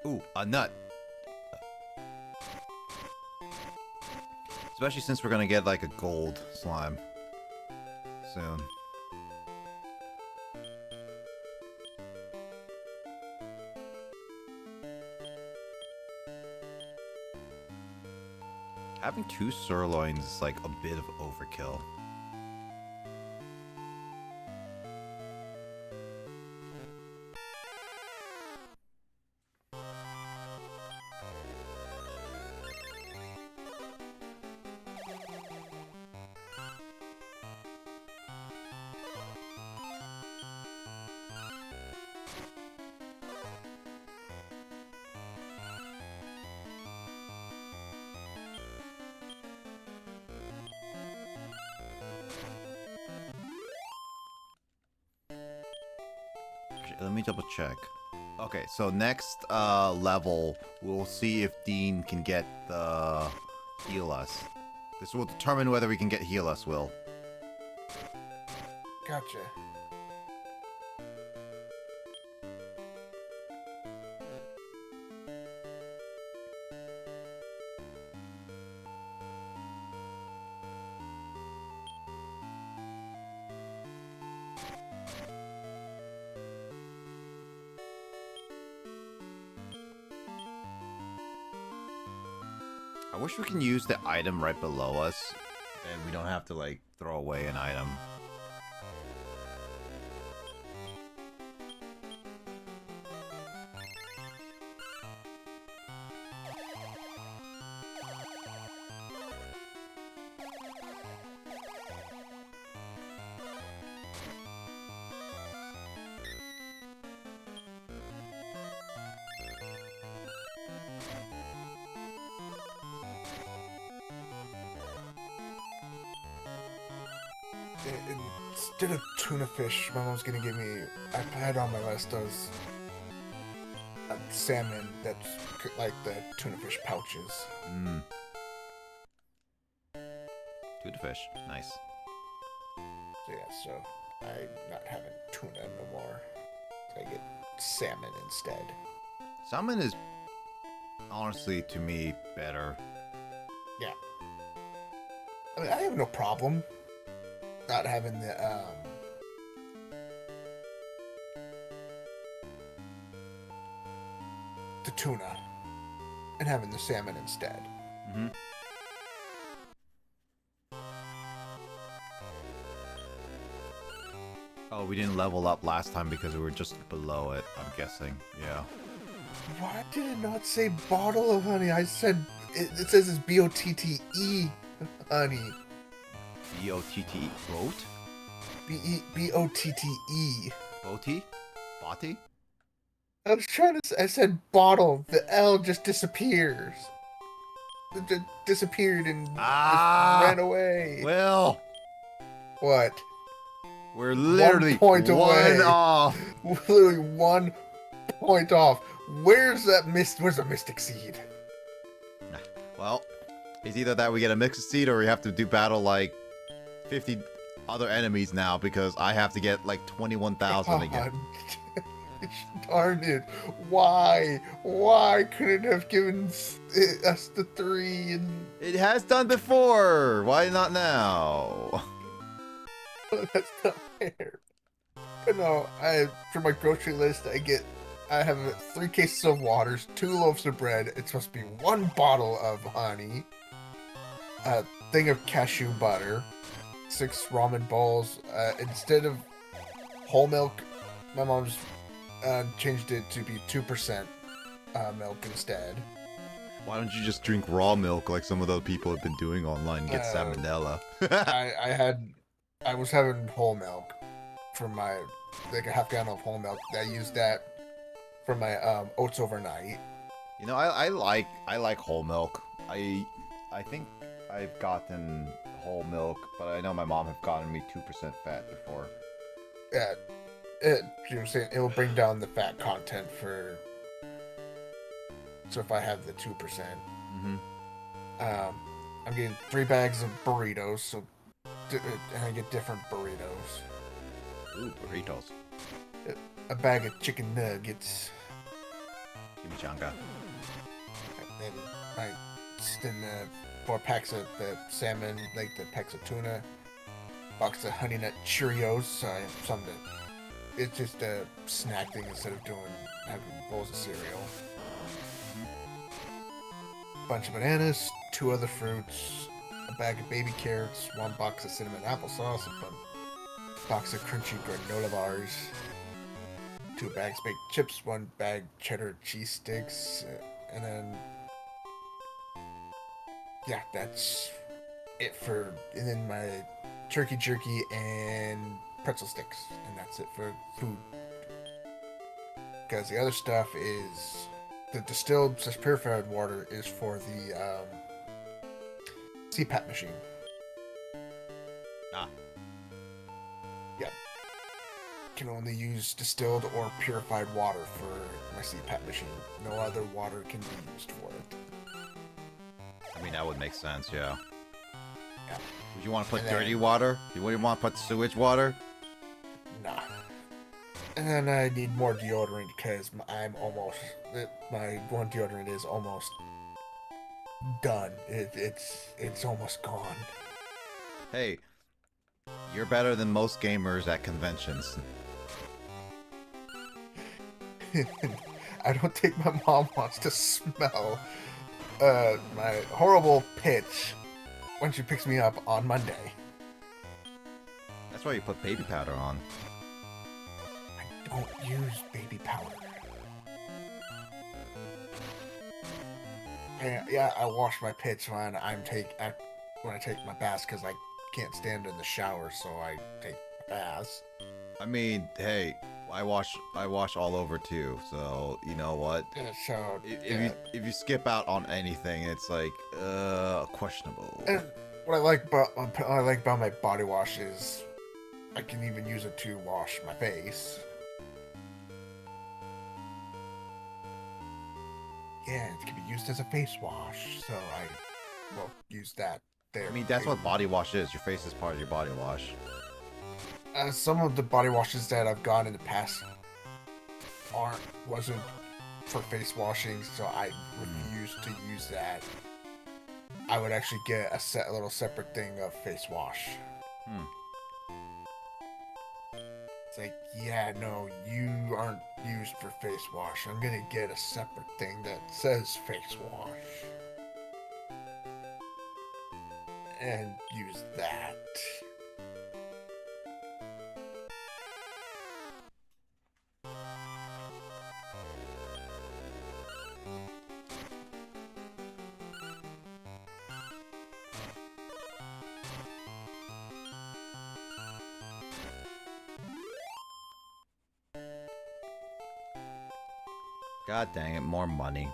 Ooh, a nut. Especially since we're gonna get like a gold slime soon. Having 2 sirloins is like a bit of overkill. Let me double check. Okay, so next level, we'll see if Dean can get the heal us. This will determine whether we can get heal us, Will. Gotcha. I wish we can use the item right below us, and we don't have to like throw away an item. Instead of tuna fish, my mom's gonna give me. I had on my list those salmon that's like the tuna fish pouches. Mmm. Tuna fish, nice. So yeah, so I'm not having tuna no more. So I get salmon instead. Salmon is honestly to me better. Yeah. I mean, I have no problem not having the tuna and having the salmon instead. Mm-hmm. Oh, we didn't level up last time because we were just below it, I'm guessing. Yeah. Why did it not say bottle of honey? I said it says it's B-O-T-T-E honey. B-O-T-T-E. Boat? B-O-T-T-E. Boaty? Botty? I was trying to. I said bottle. The L just disappears. It just disappeared and just ran away. Well, What? we're literally 1 point away. off. Literally 1 point off. Where's that Where's the Mystic Seed? Well, it's either that we get a mixed seed or we have to do battle like 50 other enemies now because I have to get like 21,000 again. Darn it. Why? Why couldn't it have given us the 3 and... It has done before. Why not now? That's not fair. But no, for my grocery list, I have 3 cases of waters, 2 loaves of bread. It's supposed to be 1 bottle of honey, a thing of cashew butter, 6 ramen bowls. Instead of whole milk, my mom's changed it to be 2% milk instead. Why don't you just drink raw milk like some of the people have been doing online and get salmonella? I was having whole milk for my, like a half gallon of whole milk. I used that for my oats overnight. You know, I like whole milk. I think I've gotten whole milk, but I know my mom have gotten me 2% fat before. Yeah, you know, saying it will bring down the fat content for. So if I have the 2%, I'm getting 3 bags of burritos. So and I get different burritos. Ooh, burritos. A bag of chicken nuggets. Chimichanga. And then 4 packs of the salmon, like the packs of tuna, box of Honey Nut Cheerios. So I have something. It's just a snack thing instead of having bowls of cereal. Bunch of bananas, 2 other fruits, a bag of baby carrots, 1 box of cinnamon applesauce, a box of crunchy granola bars, 2 bags baked chips, 1 bag cheddar cheese sticks, and then yeah, that's it for. And then my turkey jerky and pretzel sticks, and that's it for food. Because the other stuff is the distilled / purified water is for the CPAP machine. Ah. Yeah. Can only use distilled or purified water for my CPAP machine. No other water can be used for it. I mean, that would make sense, yeah. Yeah. Would you want to put And then- dirty water? You wouldn't want to put sewage water? Nah. And then I need more deodorant because my one deodorant is almost done. It's almost gone. Hey, you're better than most gamers at conventions. I don't think my mom wants to smell my horrible pitch when she picks me up on Monday. That's why you put baby powder on. I don't use baby powder. Yeah, I wash my pitch when I take my baths because I can't stand in the shower, so I take baths. I mean, hey, I wash all over too. So you know what? Yeah, so If you skip out on anything, it's like questionable. And what I like about my body wash is I can even use it to wash my face. Yeah, it can be used as a face wash, so I will use that there. I mean, that's what body wash is. Your face is part of your body wash. Some of the body washes that I've gotten in the past wasn't for face washing, so I refuse to use that. I would actually get a little separate thing of face wash. It's like, yeah, no, you aren't used for face wash. I'm gonna get a separate thing that says face wash. And use that. God dang it, more money.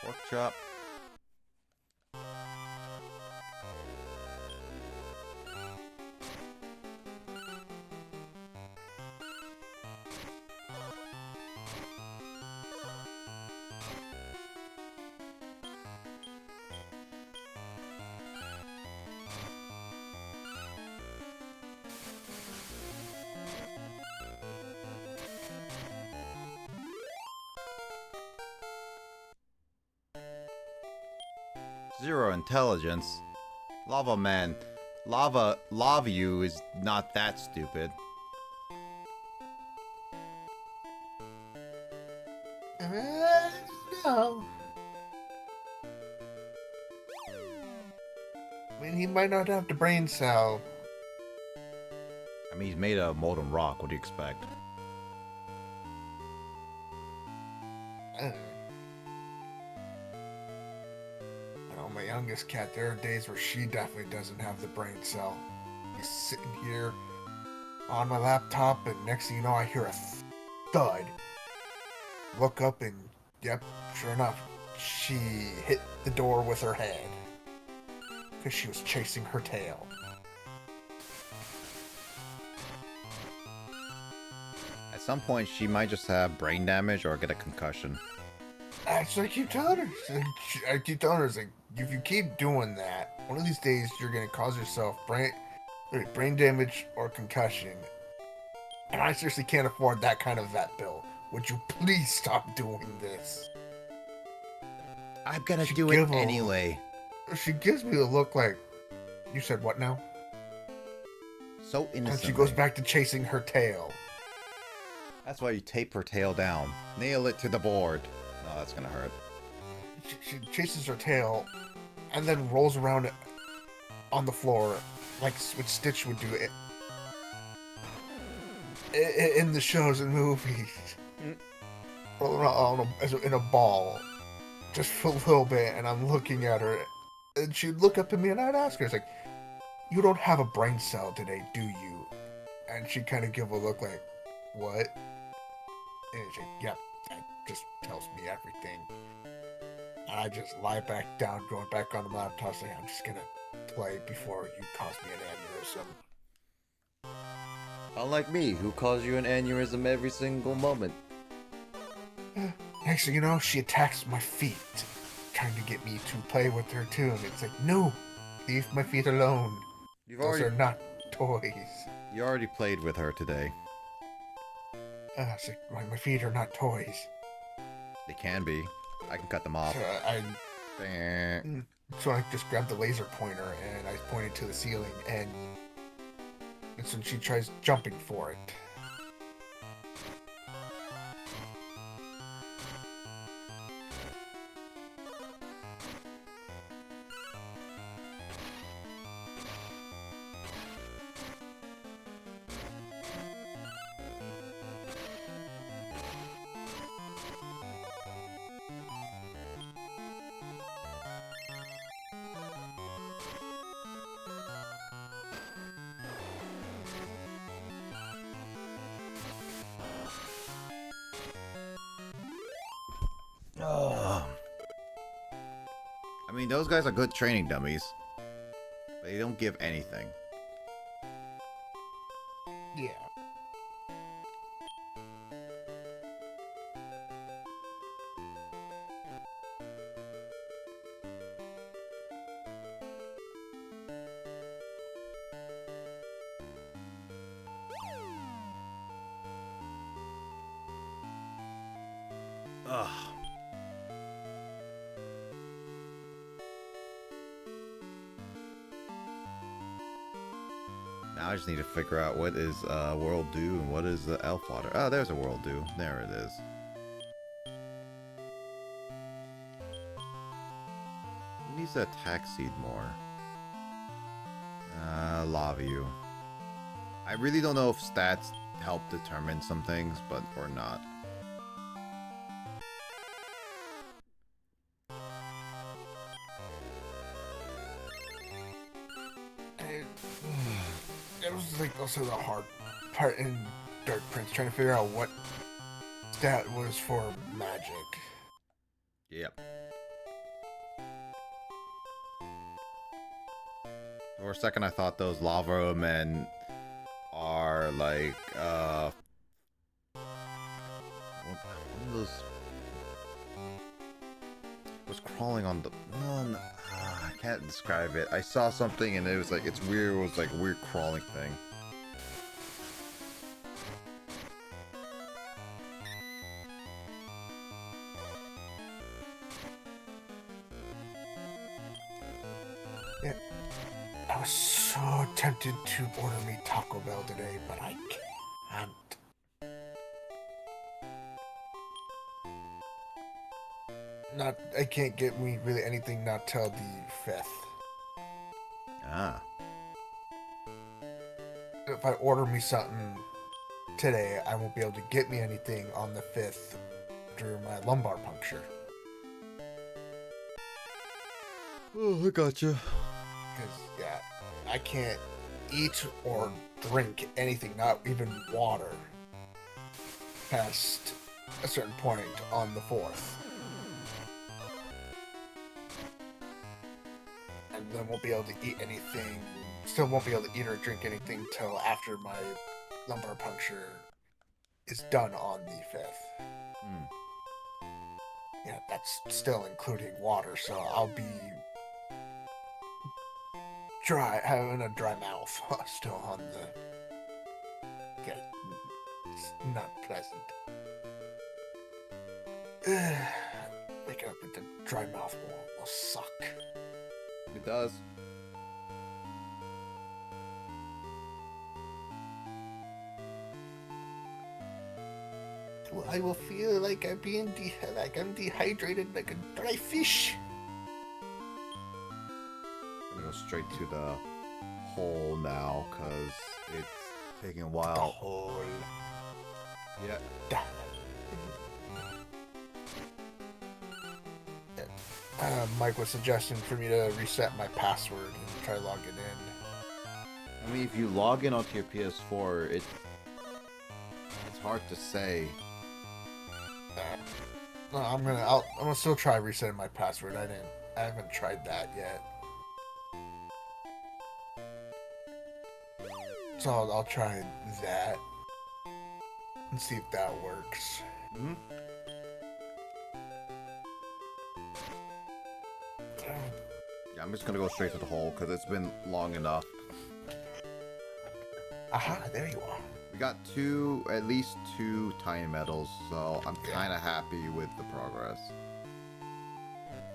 Pork chop. Zero intelligence. Lava man. Lava you is not that stupid. No. I mean, he might not have the brain cell. I mean, he's made of molten rock. What do you expect? I know my youngest cat, there are days where she definitely doesn't have the brain cell. He's sitting here on my laptop, and next thing you know, I hear a thud. Look up, and yep, sure enough, she hit the door with her head because she was chasing her tail. At some point, she might just have brain damage or get a concussion. That's what I keep telling her. I keep telling her, it's like, if you keep doing that, one of these days you're going to cause yourself brain damage or concussion. And I seriously can't afford that kind of vet bill. Would you please stop doing this? I'm gonna do it anyway. She gives me a look like, you said what now? So innocent. And she goes back to chasing her tail. That's why you tape her tail down. Nail it to the board. No, that's gonna hurt. She chases her tail and then rolls around on the floor like what Stitch would do in the shows and movies. Roll around in a ball just for a little bit, and I'm looking at her, and she'd look up at me, and I'd ask her, it's like, you don't have a brain cell today, do you? And she'd kind of give a look like, what? And she'd, yep, that just tells me everything. And I just lie back down, going back on the laptop, saying, I'm just gonna play before you cause me an aneurysm. Unlike me, who calls you an aneurysm every single moment. Next thing you know, she attacks my feet, trying to get me to play with her too. And it's like, no, leave my feet alone. Those are not toys. You already played with her today. It's like, my feet are not toys. They can be. I can cut them off. So I just grabbed the laser pointer and I pointed to the ceiling, and so she tries jumping for it. I mean, those guys are good training dummies. They don't give anything. Yeah. Ugh. Now I just need to figure out what is World Dew and what is the Elf Water. Oh, there's a World Dew. There it is. Who needs to attack seed more? Lava you. I really don't know if stats help determine some things, but or not. It was like also the hard part in Dark Prince, trying to figure out what stat was for magic. Yep. For a second I thought those lava men are like one of those was crawling on the I can't describe it. I saw something and it was like it's weird. It was like a weird crawling thing. Yeah. I was so tempted to order me Taco Bell today, but I can't. I can't get me really anything not till the 5th. Ah. If I order me something today, I won't be able to get me anything on the 5th after my lumbar puncture. Oh, I gotcha. Because, yeah, I can't eat or drink anything, not even water, past a certain point on the 4th. And then won't be able to eat anything, still won't be able to eat or drink anything till after my lumbar puncture is done on the 5th. Yeah, that's still including water, so I'll be having a dry mouth still on the... Yeah, it's not pleasant. Waking up with a dry mouth will suck. It does. Well, I will feel like I'm being I'm dehydrated like a dry fish. I'm gonna go straight to the hole now, cause it's taking a The while. hole. Yeah. Mike was suggesting for me to reset my password and try logging in. I mean, if you log in onto your PS4, it's hard to say. No, I'm gonna still try resetting my password. I haven't tried that yet. So I'll try that and see if that works. Mm-hmm. Yeah, I'm just gonna go straight to the hole because it's been long enough. Aha, there you are. We got at least two tiny metals, so I'm kind of happy with the progress.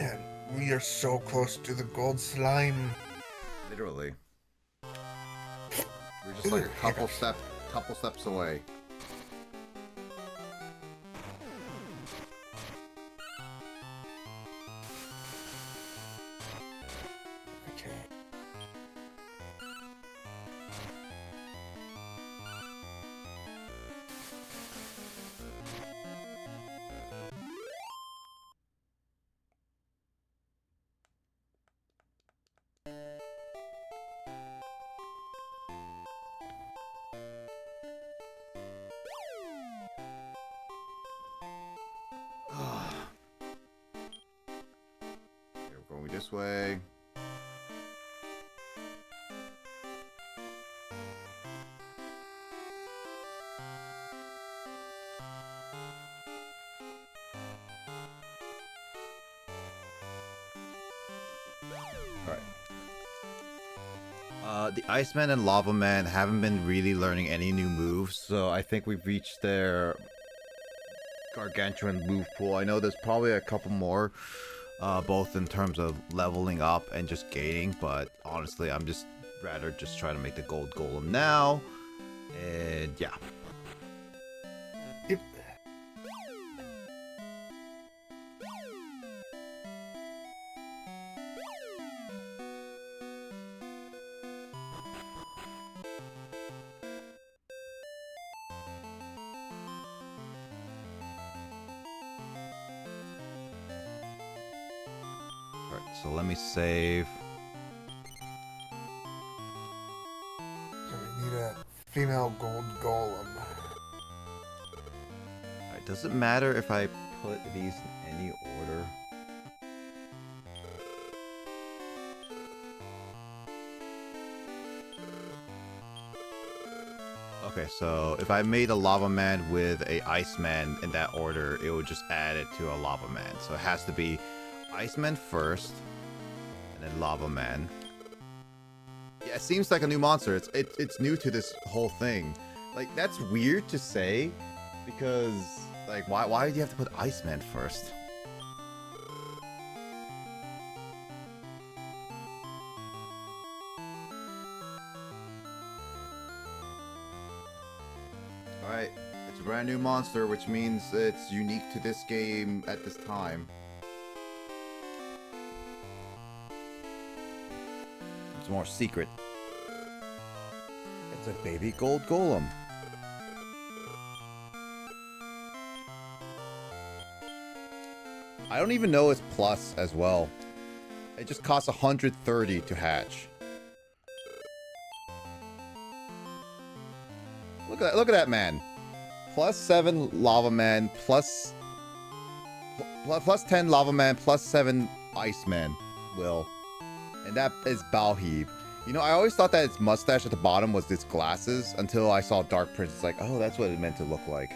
And we are so close to the gold slime. Literally. We're just like a couple steps away. Okay. Okay, we're going this way. Alright. The Iceman and Lava Man haven't been really learning any new moves, so I think we've reached their gargantuan move pool. I know there's probably a couple more, both in terms of leveling up and just gaining, but honestly, I'm just rather just trying to make the Gold Golem now, and yeah. Yep. Alright, so let me save. So we need a female gold golem. Alright, does it matter if I put these in any order? Okay, so if I made a Lava Man with a Iceman in that order, it would just add it to a Lava Man. So it has to be Iceman first, and then Lava Man. Yeah, it seems like a new monster. It's new to this whole thing. Like, that's weird to say, because like why do you have to put Iceman first? Alright, it's a brand new monster, which means it's unique to this game at this time. It's more secret. It's a baby Gold Golem. I don't even know it's plus as well. It just costs 130 to hatch. Look at that man. Plus 7 Lava Man, plus 10 Lava Man, plus 7 Ice Man, Will. And that is Balheeb. You know, I always thought that its mustache at the bottom was its glasses until I saw Dark Prince. It's like, oh, that's what it meant to look like.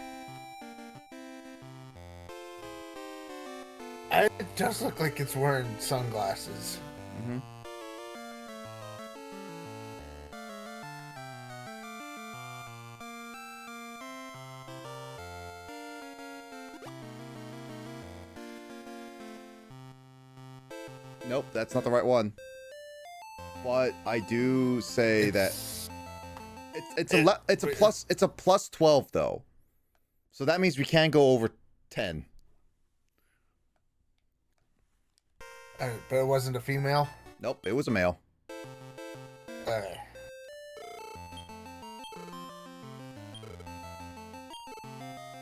It does look like it's wearing sunglasses. Mm-hmm. Nope, that's not the right one. But I do say that it's a plus 12 though. So that means we can't go over 10. But it wasn't a female? Nope, it was a male.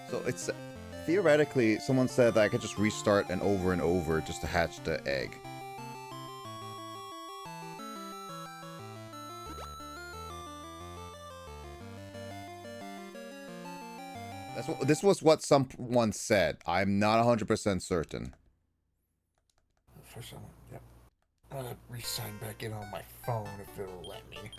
So it's theoretically someone said that I could just restart and over just to hatch the egg. This was what someone said. I'm not 100% certain. For some, yep. I'm gonna re-sign back in on my phone if it'll let me.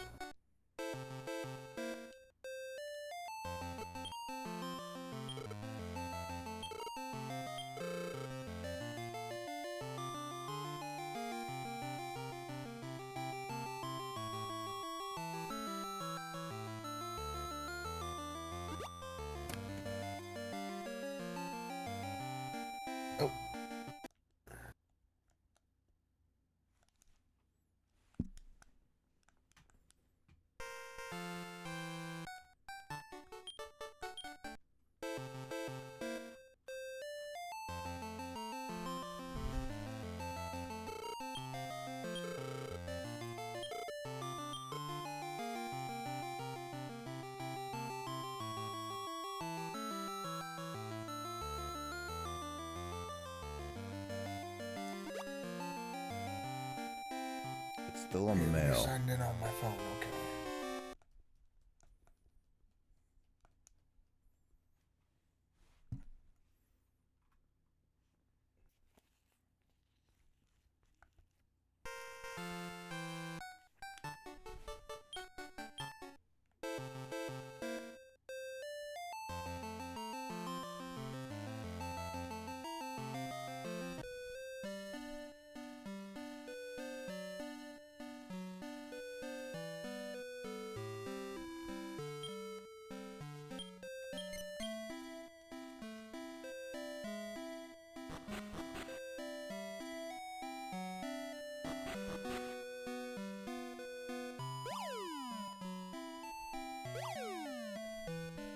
Still a Let me male. sign in on my phone. Okay.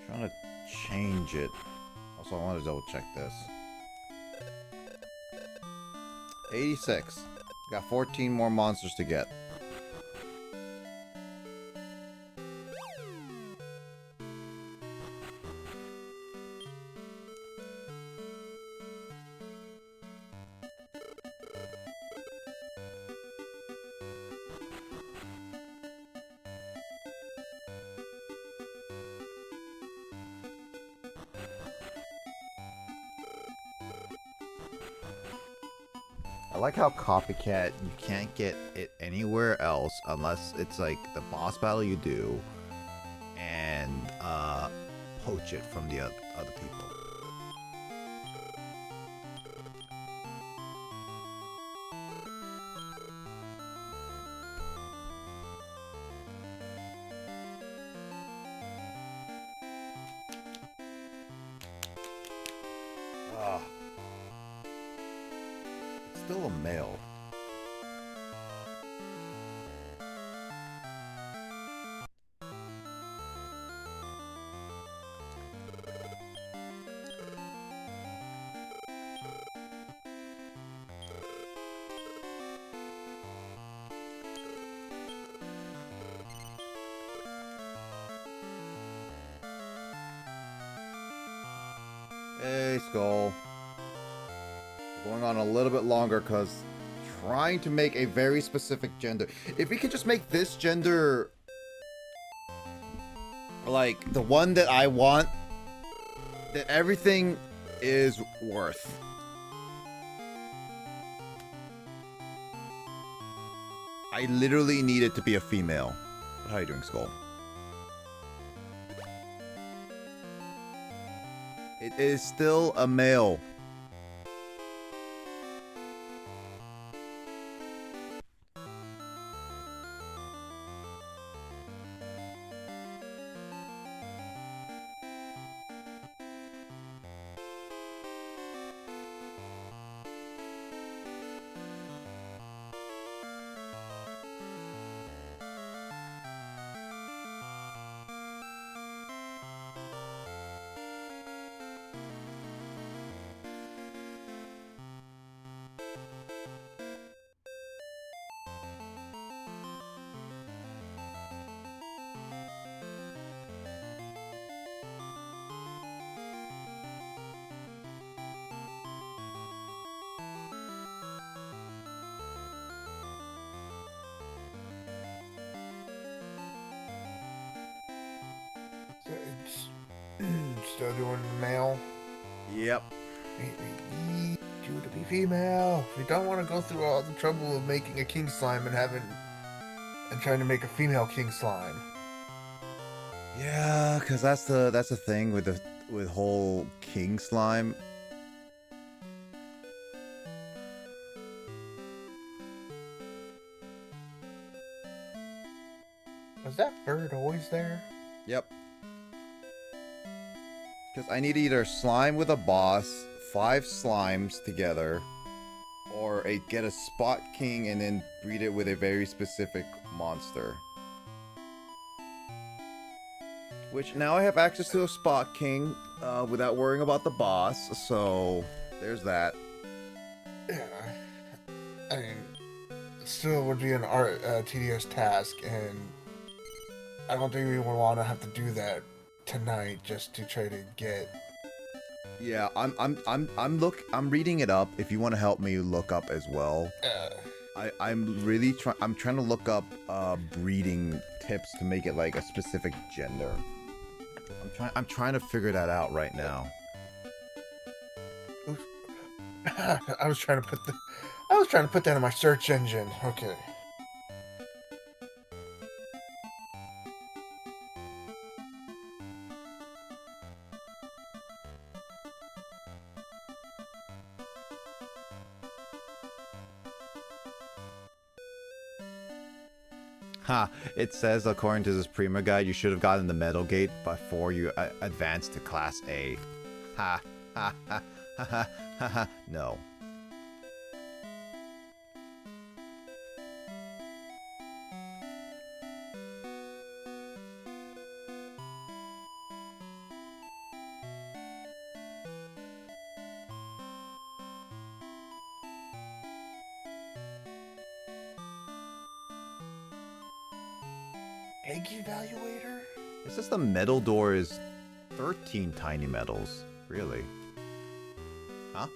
Trying to change it. Also, I want to double check this. 86. Got 14 more monsters to get. I like how Copycat, you can't get it anywhere else unless it's like the boss battle you do and poach it from the other people. Ah. It's still a male. Hey, Skull. Going on a little bit longer because trying to make a very specific gender. If we could just make this gender like the one that I want, that everything is worth. I literally need it to be a female. How are you doing, Skull? It is still a male. It's still doing male. Yep. We need you to be female. We don't want to go through all the trouble of making a king slime and trying to make a female king slime. Yeah, because that's the thing with whole king slime. Was that bird always there? Yep. Because I need either slime with a boss, 5 slimes together, or get a spot king and then breed it with a very specific monster. Which now I have access to a spot king without worrying about the boss, so there's that. Yeah. I mean, it still would be an tedious task, and I don't think we would want to have to do that tonight just to try to get. Yeah, I'm reading it up if you want to help me look up as well. I'm really trying. I'm trying to look up breeding tips to make it like a specific gender. I'm trying to figure that out right now. I was trying to put that in my search engine. Okay. Ha! It says, according to this Prima guide, you should have gotten the Metal Gate before you advanced to Class A. Ha! Ha! Ha! Ha! Ha! Ha! Ha! No. Egg evaluator? It says the metal door is 13 tiny metals. Really? Huh?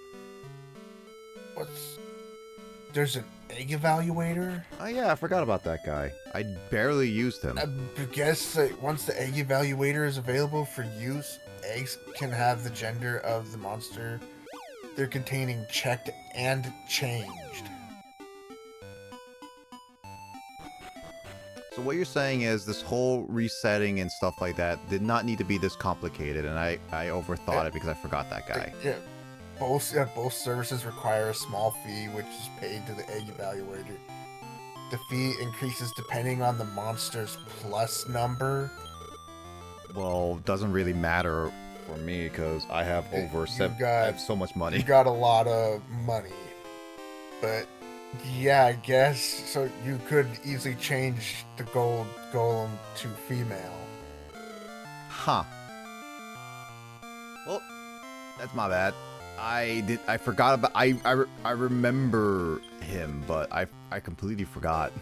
There's an egg evaluator? Oh yeah, I forgot about that guy. I barely used him. I guess once the egg evaluator is available for use, eggs can have the gender of the monster they're containing checked and changed. So what you're saying is this whole resetting and stuff like that did not need to be this complicated, and I overthought it because I forgot that guy. Yeah, both services require a small fee, which is paid to the egg evaluator. The fee increases depending on the monster's plus number. Well, doesn't really matter for me because I have I have so much money. You got a lot of money, but yeah, I guess so. You could easily change the Gold Golem to female. Huh. Well, that's my bad. I forgot about I remember him, but I completely forgot.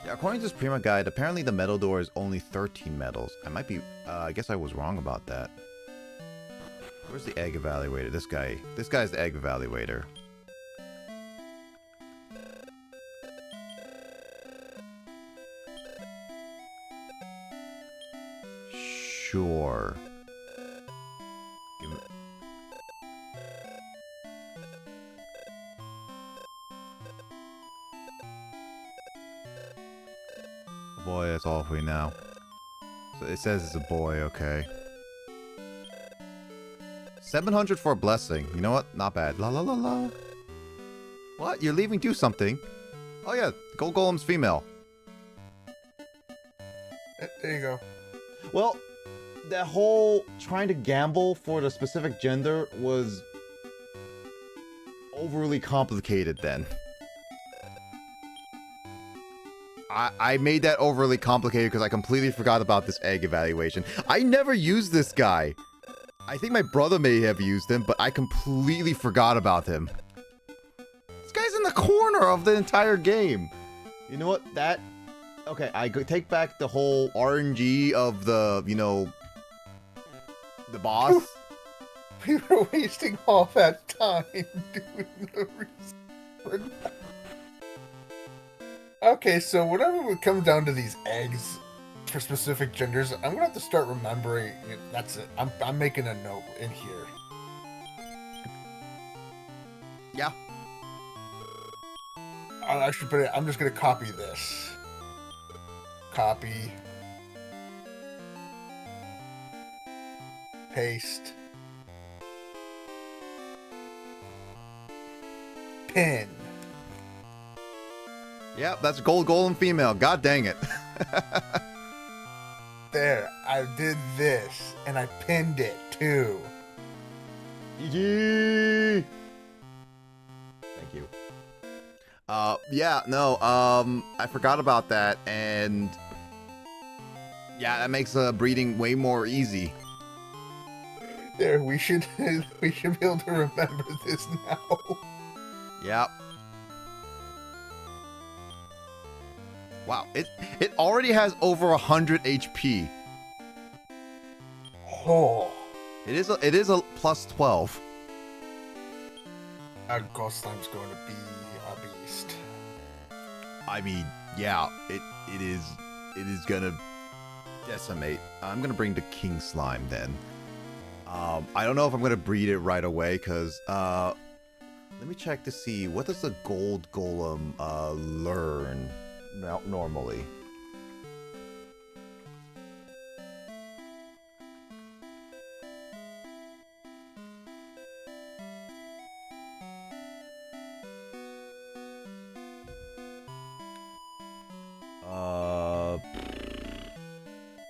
Yeah, according to this Prima guide, apparently the metal door is only 13 metals. I might be I guess I was wrong about that. Where's the egg evaluator? This guy's the egg evaluator. Sure. Boy, that's awfully now. So it says it's a boy, okay. 700 for a blessing. You know what? Not bad. La la la la. What? You're leaving? Do something. Oh yeah, Gold Golem's female. There you go. Well, that whole trying to gamble for the specific gender was overly complicated then. I made that overly complicated because I completely forgot about this egg evaluation. I never used this guy. I think my brother may have used him, but I completely forgot about him. This guy's in the corner of the entire game. You know what? Okay, I take back the whole RNG of the, the boss. We were wasting all that time doing the research. Okay, so whenever it comes down to these eggs for specific genders, I'm gonna have to start remembering. That's it. I'm making a note in here. Yeah. I should put it. I'm just gonna copy this. Copy. Paste. Pin. Yep, that's Gold Golem female. God dang it. There, I did this, and I pinned it too. GG. Thank you. Yeah, no, I forgot about that, and yeah, that makes breeding way more easy. There, we should be able to remember this now. Yep. Wow, it already has over 100 HP. Oh. It is a plus 12. Ghost Slime's going to be a beast. I mean, yeah, it is gonna decimate. I'm gonna bring the king slime then. I don't know if I'm gonna breed it right away because let me check to see what does the gold golem learn normally.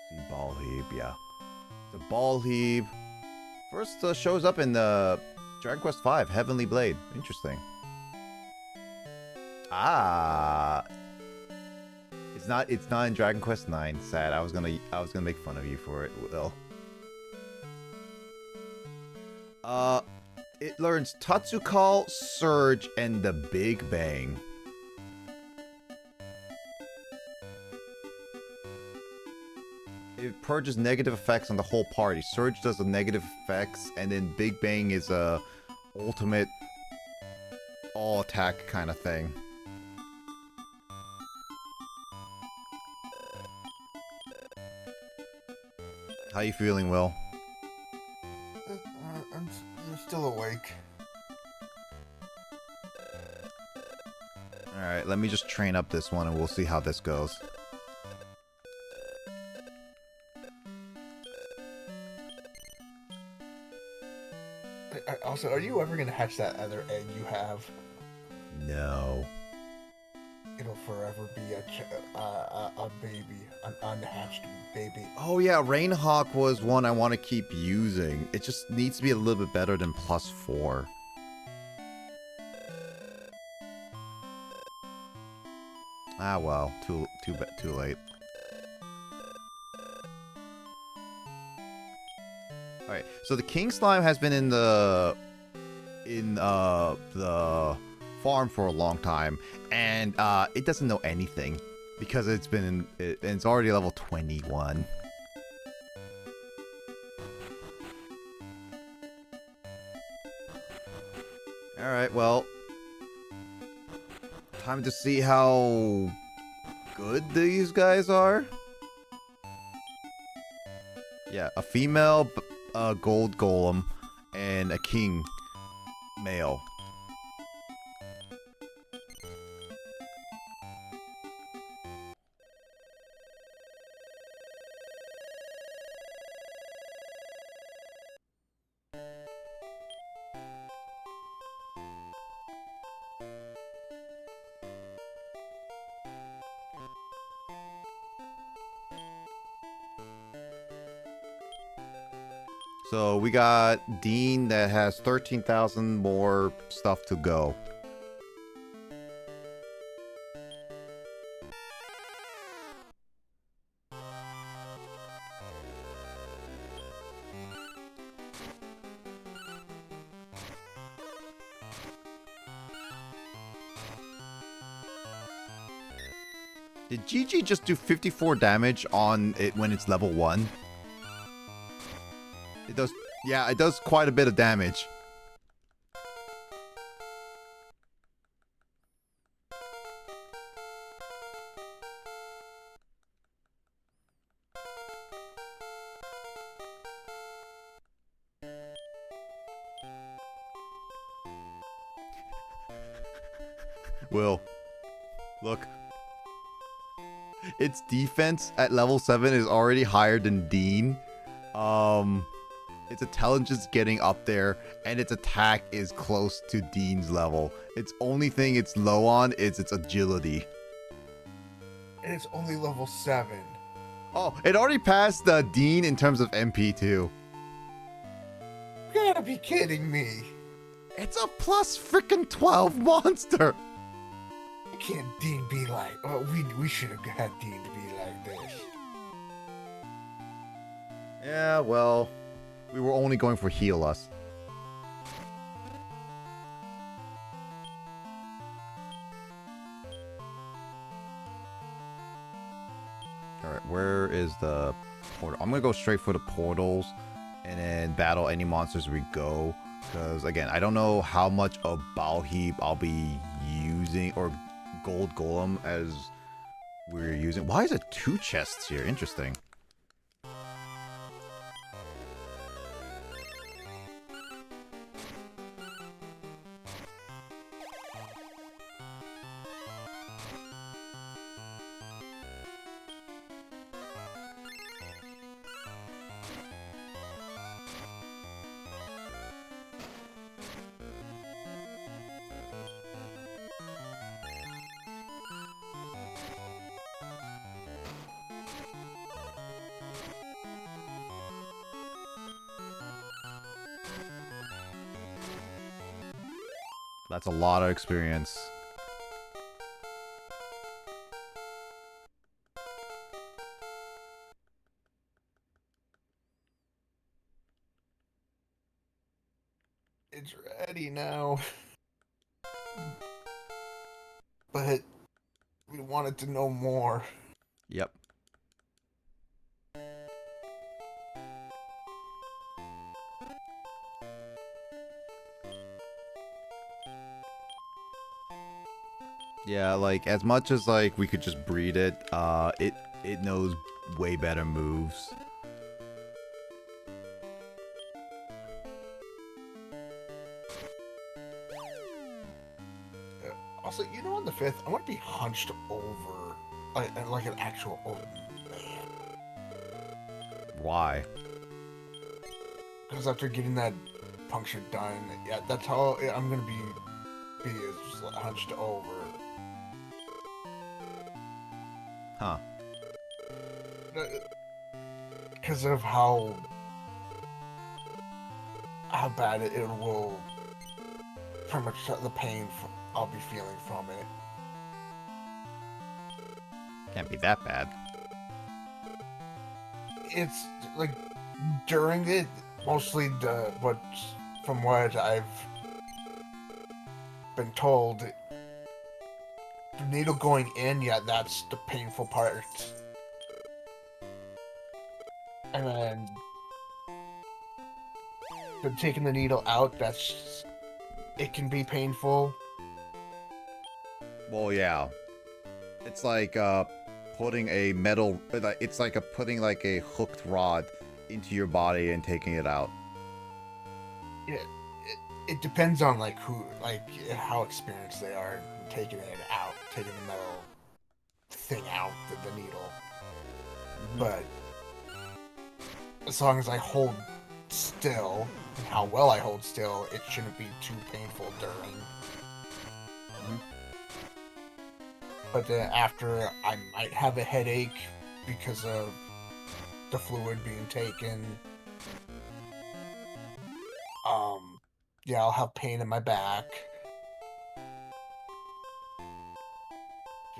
See ball heap, yeah. The ball heap first shows up in the Dragon Quest V Heavenly Blade. Interesting. Ah, it's not in Dragon Quest 9. Sad. I was gonna make fun of you for it, Will. It learns Tatsukal, Surge, and the Big Bang. It purges negative effects on the whole party. Surge does the negative effects, and then Big Bang is a ultimate all attack kind of thing. How you feeling, Will? I'm still awake. Alright, let me just train up this one and we'll see how this goes. Also, are you ever gonna hatch that other egg you have? No. It'll forever be a baby, an unhatched baby. Oh yeah, Rainhawk was one I want to keep using. It just needs to be a little bit better than +4. Ah well, too late. Alright, so the King Slime has been in the farm for a long time, and it doesn't know anything because it's been it's already level 21. Alright, well, time to see how good these guys are. Yeah, a female gold golem and a king male. So we got Dean that has 13,000 more stuff to go. Did GG just do 54 damage on it when it's level 1? It does, yeah, it does quite a bit of damage. Will, look. Its defense at level 7 is already higher than Dean. Its intelligence is getting up there, and its attack is close to Dean's level. Its only thing it's low on is its agility. And it's only level 7. Oh, it already passed Dean in terms of MP too. You gotta be kidding me. It's a plus freaking 12 monster. Can't Dean be like... Well, we should have had Dean to be like this. Yeah, well, we were only going for heal us. Alright, where is the portal? I'm gonna go straight for the portals and then battle any monsters we go. Because again, I don't know how much of Bow Heap I'll be using, or Gold Golem as we're using. Why is it 2 chests here? Interesting. That's a lot of experience. It's ready now. But we wanted to know more. Yep. Yeah, like as much as like we could just breed it, it knows way better moves. Also, you know, on the 5th, I want to be hunched over, like an actual old man. Why? Because after getting that puncture done, yeah, that's how I'm gonna be just like hunched over. Huh. Because of how bad it will, pretty much the pain I'll be feeling from it. Can't be that bad. It's like during it, mostly from what I've been told, the needle going in, yeah, that's the painful part. And then taking the needle out, it can be painful. Well, yeah. It's like putting a metal. It's like putting like a hooked rod into your body and taking it out. Yeah, it depends on like how experienced they are in taking it out, taking the metal thing out, the needle. But as long as I hold still, and how well I hold still, it shouldn't be too painful during. But then after, I might have a headache because of the fluid being taken. Yeah, I'll have pain in my back.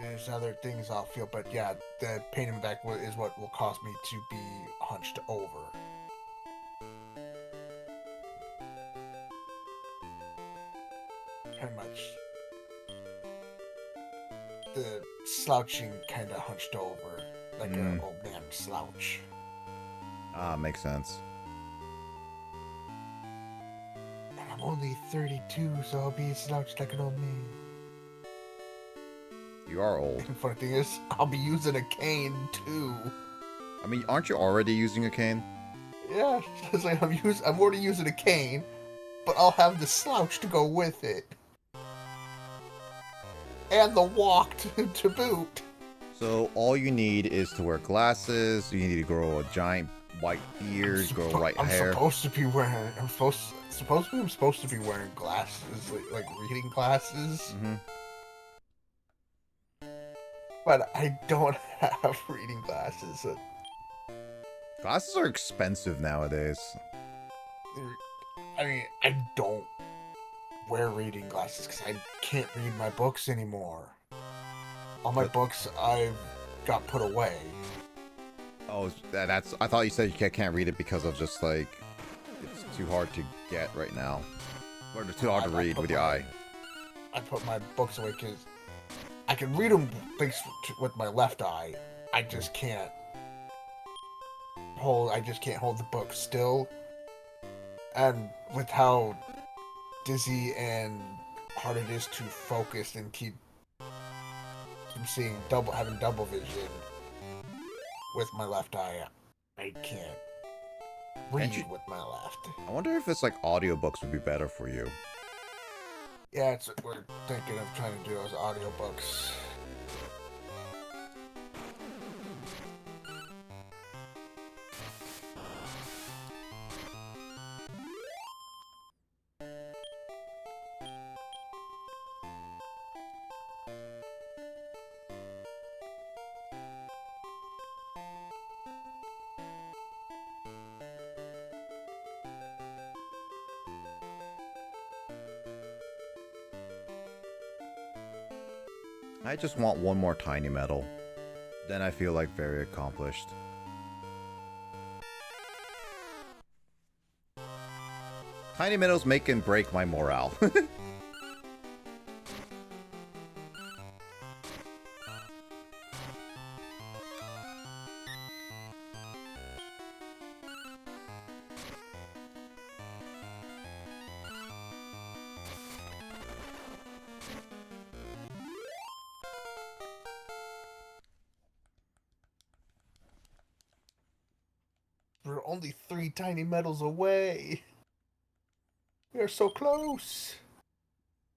There's other things I'll feel, but yeah, the pain in my back is what will cause me to be hunched over. Pretty much. The slouching kind of hunched over, like an old man slouch. Ah, makes sense. And I'm only 32, so I'll be slouched like an old man. You are old. And the funny thing is, I'll be using a cane too. I mean, aren't you already using a cane? Yeah, it's like I'm already using a cane, but I'll have the slouch to go with it. And the walk to boot. So all you need is to wear glasses. You need to grow a giant white beard, grow white hair. I'm supposed to be wearing glasses, like reading glasses. But I don't have reading glasses. Glasses are expensive nowadays. I mean, I don't wear reading glasses because I can't read my books anymore. All my books I've got put away. Oh, that's. I thought you said you can't read it because of just like it's too hard to get right now, or too hard to read with your eye. I put my books away because I can read them with my left eye. I just can't hold the book still And with how dizzy and hard it is to focus and keep from seeing having double vision with my left eye, I can't read with my left. I wonder if it's like audiobooks would be better for you. Yeah, it's we're thinking of trying to do those audiobooks. I just want one more tiny medal. Then I feel like very accomplished. Tiny medals make and break my morale. We're only 3 tiny medals away. We are so close.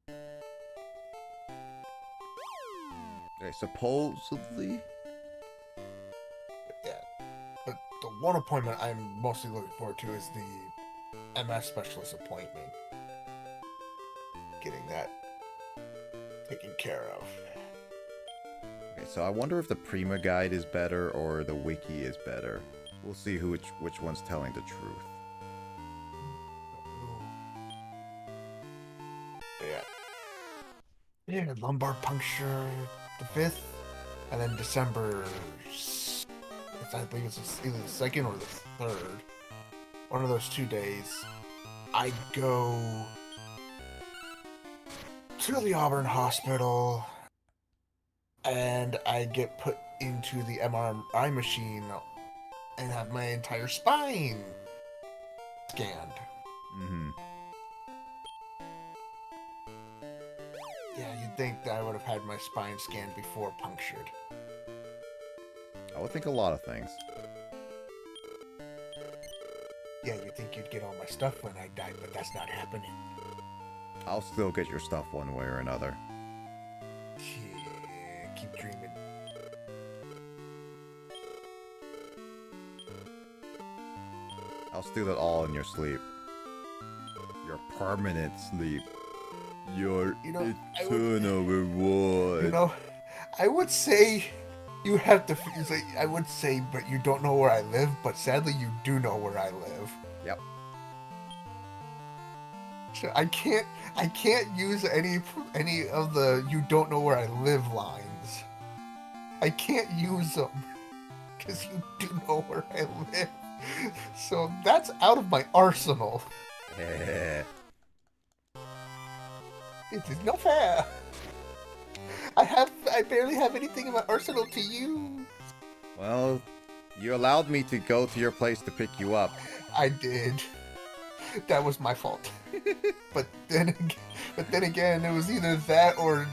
Okay, supposedly. Yeah, but the one appointment I'm mostly looking forward to is the MS specialist appointment. Getting that taken care of. Okay, so I wonder if the Prima guide is better or the wiki is better. We'll see which one's telling the truth. Yeah, lumbar puncture the 5th, and then December, I believe it's either the 2nd or the 3rd. One of those 2 days, I go to the Auburn Hospital, and I get put into the MRI machine and have my entire spine scanned. Mm-hmm. Yeah, you'd think that I would have had my spine scanned before punctured. I would think a lot of things. Yeah, you'd think you'd get all my stuff when I died, but that's not happening. I'll still get your stuff one way or another. Yeah, keep dreaming. I'll steal it all in your sleep. Your permanent sleep. Your eternal reward. You know, I would say you have to. I would say, but you don't know where I live. But sadly, you do know where I live. Yep. So I can't use any of the "you don't know where I live" lines. I can't use them because you do know where I live. So that's out of my arsenal. It is not fair. I barely have anything in my arsenal to use. Well, you allowed me to go to your place to pick you up. I did. That was my fault. But then again, it was either that or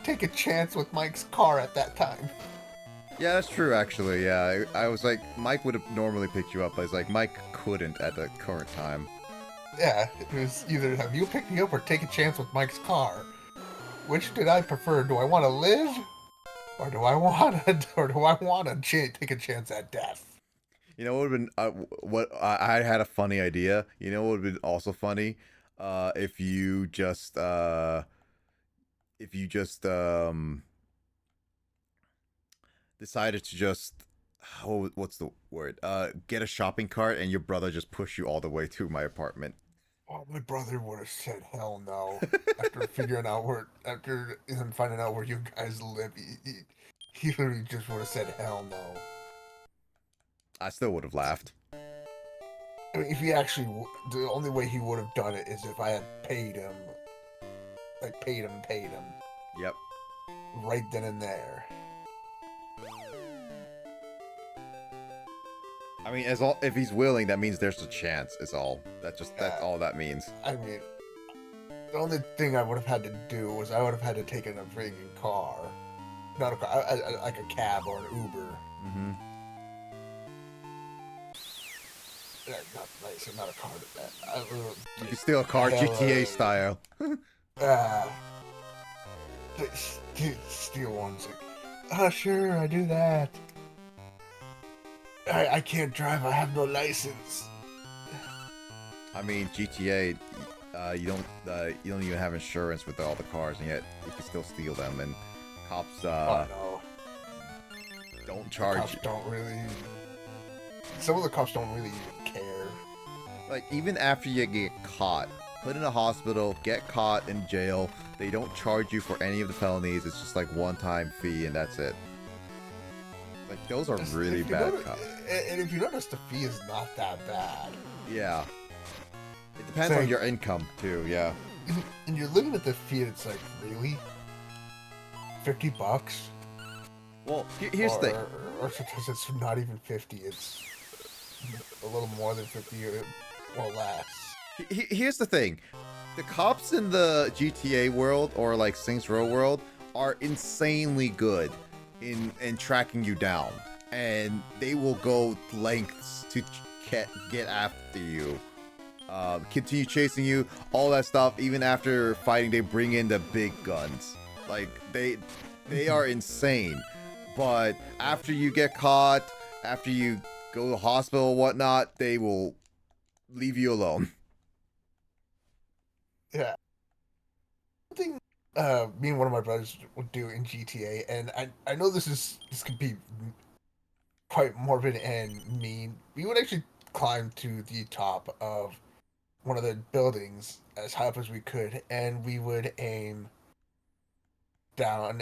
take a chance with Mike's car at that time. Yeah, that's true, actually. Yeah, I was like, Mike would have normally picked you up, but it's like, Mike couldn't at the current time. Yeah, it was either have you pick me up or take a chance with Mike's car. Which did I prefer? Do I want to live, or do I want to take a chance at death? You know what would have been I had a funny idea. You know what would have been also funny? If you just decided to just what's the word? Get a shopping cart and your brother just push you all the way to my apartment. Oh, my brother would have said hell no after him finding out where you guys live. He literally just would have said hell no. I still would have laughed. I mean, if he actually, the only way he would have done it is if I had paid him. Like, paid him. Yep. Right then and there. I mean, if he's willing, that means there's a chance. Is all. That's all that means. I mean, the only thing I would have had to do was I would have had to take in a freaking car, not a car, like a cab or an Uber. Mm-hmm. Not a car. You can steal a car GTA style. Steal one. Like, sure, I do that. I can't drive. I have no license. I mean, GTA, you don't even have insurance with all the cars, and yet you can still steal them. And cops no. don't charge. Cops don't really. Some of the cops don't really even care. Like, even after you get caught, put in a hospital, get caught in jail, they don't charge you for any of the felonies. It's just like one-time fee, and that's it. Like, those are really bad cops. And if you notice, the fee is not that bad. Yeah. It depends on your income, too, yeah. And you're looking at the fee, and it's like, really? $50? Well, here's the thing. Or sometimes it's not even 50, it's a little more than 50 or less. Here's the thing. The cops in the GTA world, or like Saints Row world, are insanely good in tracking you down. And they will go lengths to get after you. Continue chasing you, all that stuff. Even after fighting, they bring in the big guns. Like, they are insane. But after you get caught, after you go to the hospital or whatnot, they will leave you alone. Yeah. Something me and one of my brothers would do in GTA, and I know this could be quite morbid and mean. We would actually climb to the top of one of the buildings as high up as we could, and we would aim down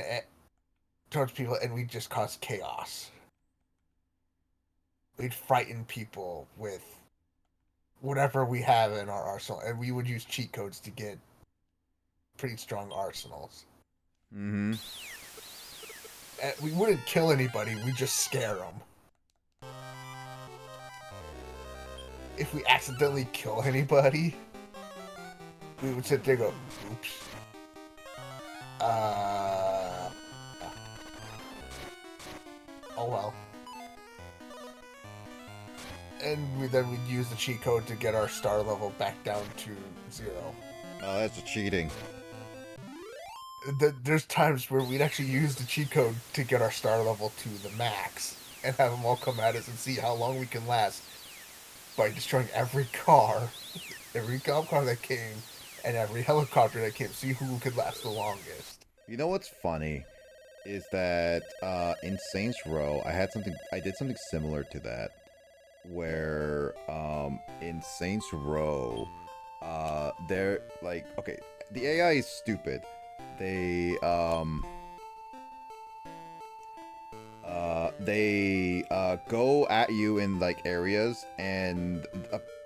towards people, and we'd just cause chaos. We'd frighten people with whatever we have in our arsenal, and we would use cheat codes to get pretty strong arsenals. Mm-hmm. And we wouldn't kill anybody, we just scare them. If we accidentally kill anybody, we would sit there and go, oops. Oh well. And then we'd use the cheat code to get our star level back down to 0. Oh, that's cheating. There's times where we'd actually use the cheat code to get our star level to the max and have them all come at us and see how long we can last by destroying every car, every cop car that came, and every helicopter that came. See who could last the longest. You know what's funny is that in Saints Row, I did something similar to that, where in Saints Row, they're like, okay, the AI is stupid. They go at you in like areas, and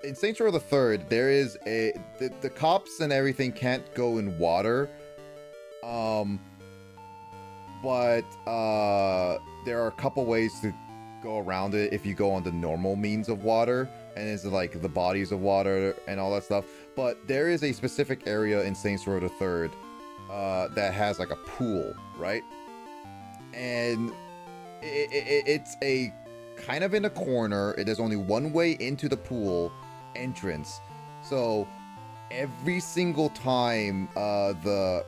in Saints Row the Third, there is the cops and everything can't go in water, but there are a couple ways to go around it if you go on the normal means of water, and it's like the bodies of water and all that stuff. But there is a specific area in Saints Row the Third that has like a pool, right? And it's a kind of in a corner. There's only one way into the pool entrance. So every single time the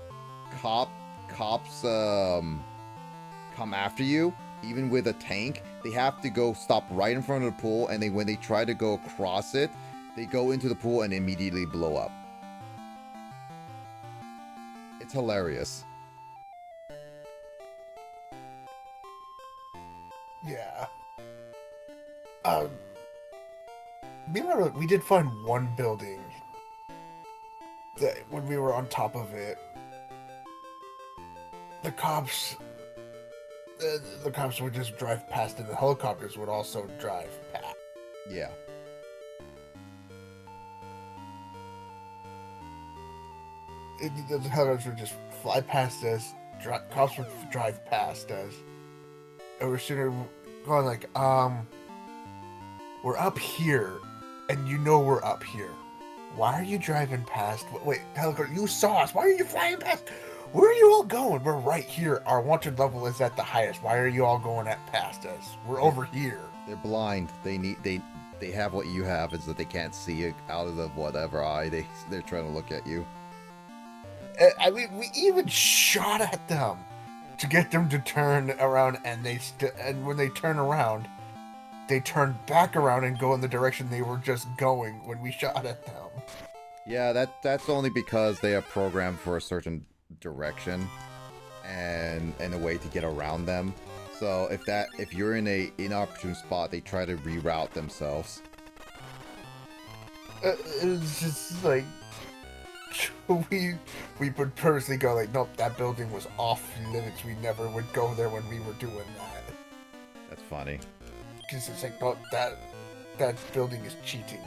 cops come after you, even with a tank, they have to go stop right in front of the pool, and when they try to go across it, they go into the pool and immediately blow up. It's hilarious. Yeah. We did find one building that when we were on top of it, the cops would just drive past, and the helicopters would also drive past. Yeah. The helicopters would just fly past us, cops would drive past us, and we're sitting there going like, We're up here, and you know we're up here. Why are you driving past? Wait, helicopter, you saw us. Why are you flying past? Where are you all going? We're right here. Our wanted level is at the highest. Why are you all going past us? We're over here. They're blind. They have what you have, is that they can't see it out of the whatever eye they're trying to look at you. I mean, we even shot at them to get them to turn around, and and when they turn around, they turn back around and go in the direction they were just going when we shot at them. Yeah, that's only because they are programmed for a certain direction and a way to get around them. So if you're in a inopportune spot, they try to reroute themselves. It's just like we would purposely go like, nope, that building was off limits. We never would go there when we were doing that. That's funny. Because it's like, no, that building is cheating.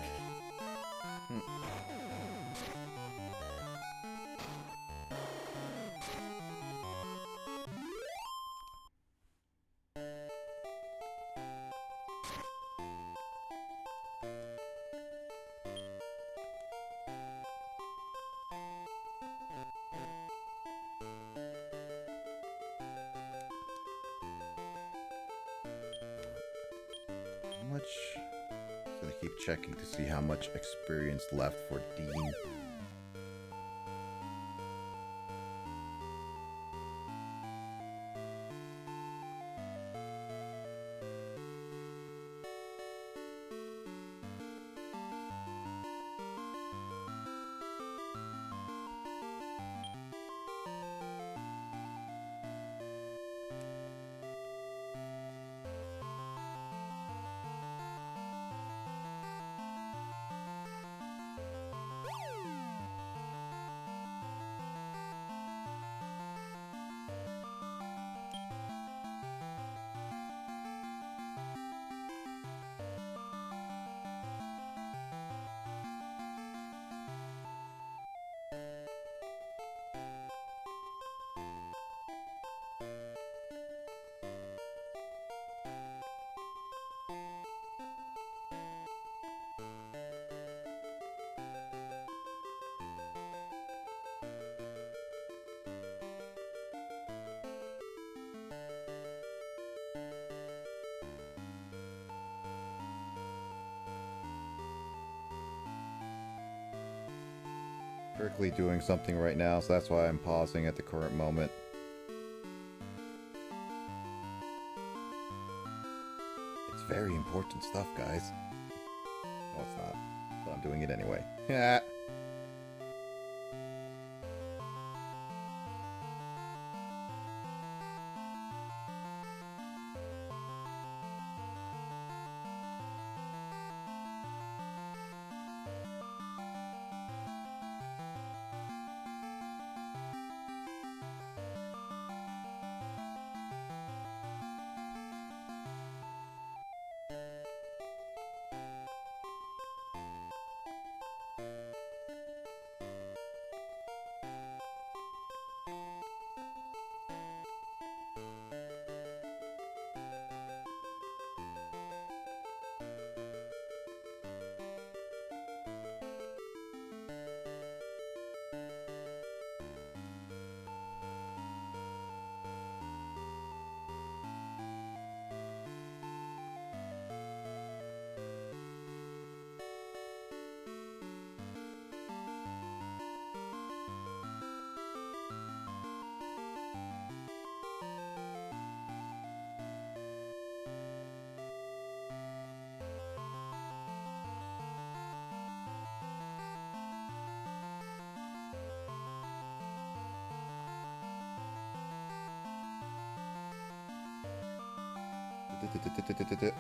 I'm gonna keep checking to see how much experience left for Dean. Strictly doing something right now, so that's why I'm pausing at the current moment. It's very important stuff, guys. No, it's not. But I'm doing it anyway. Yeah.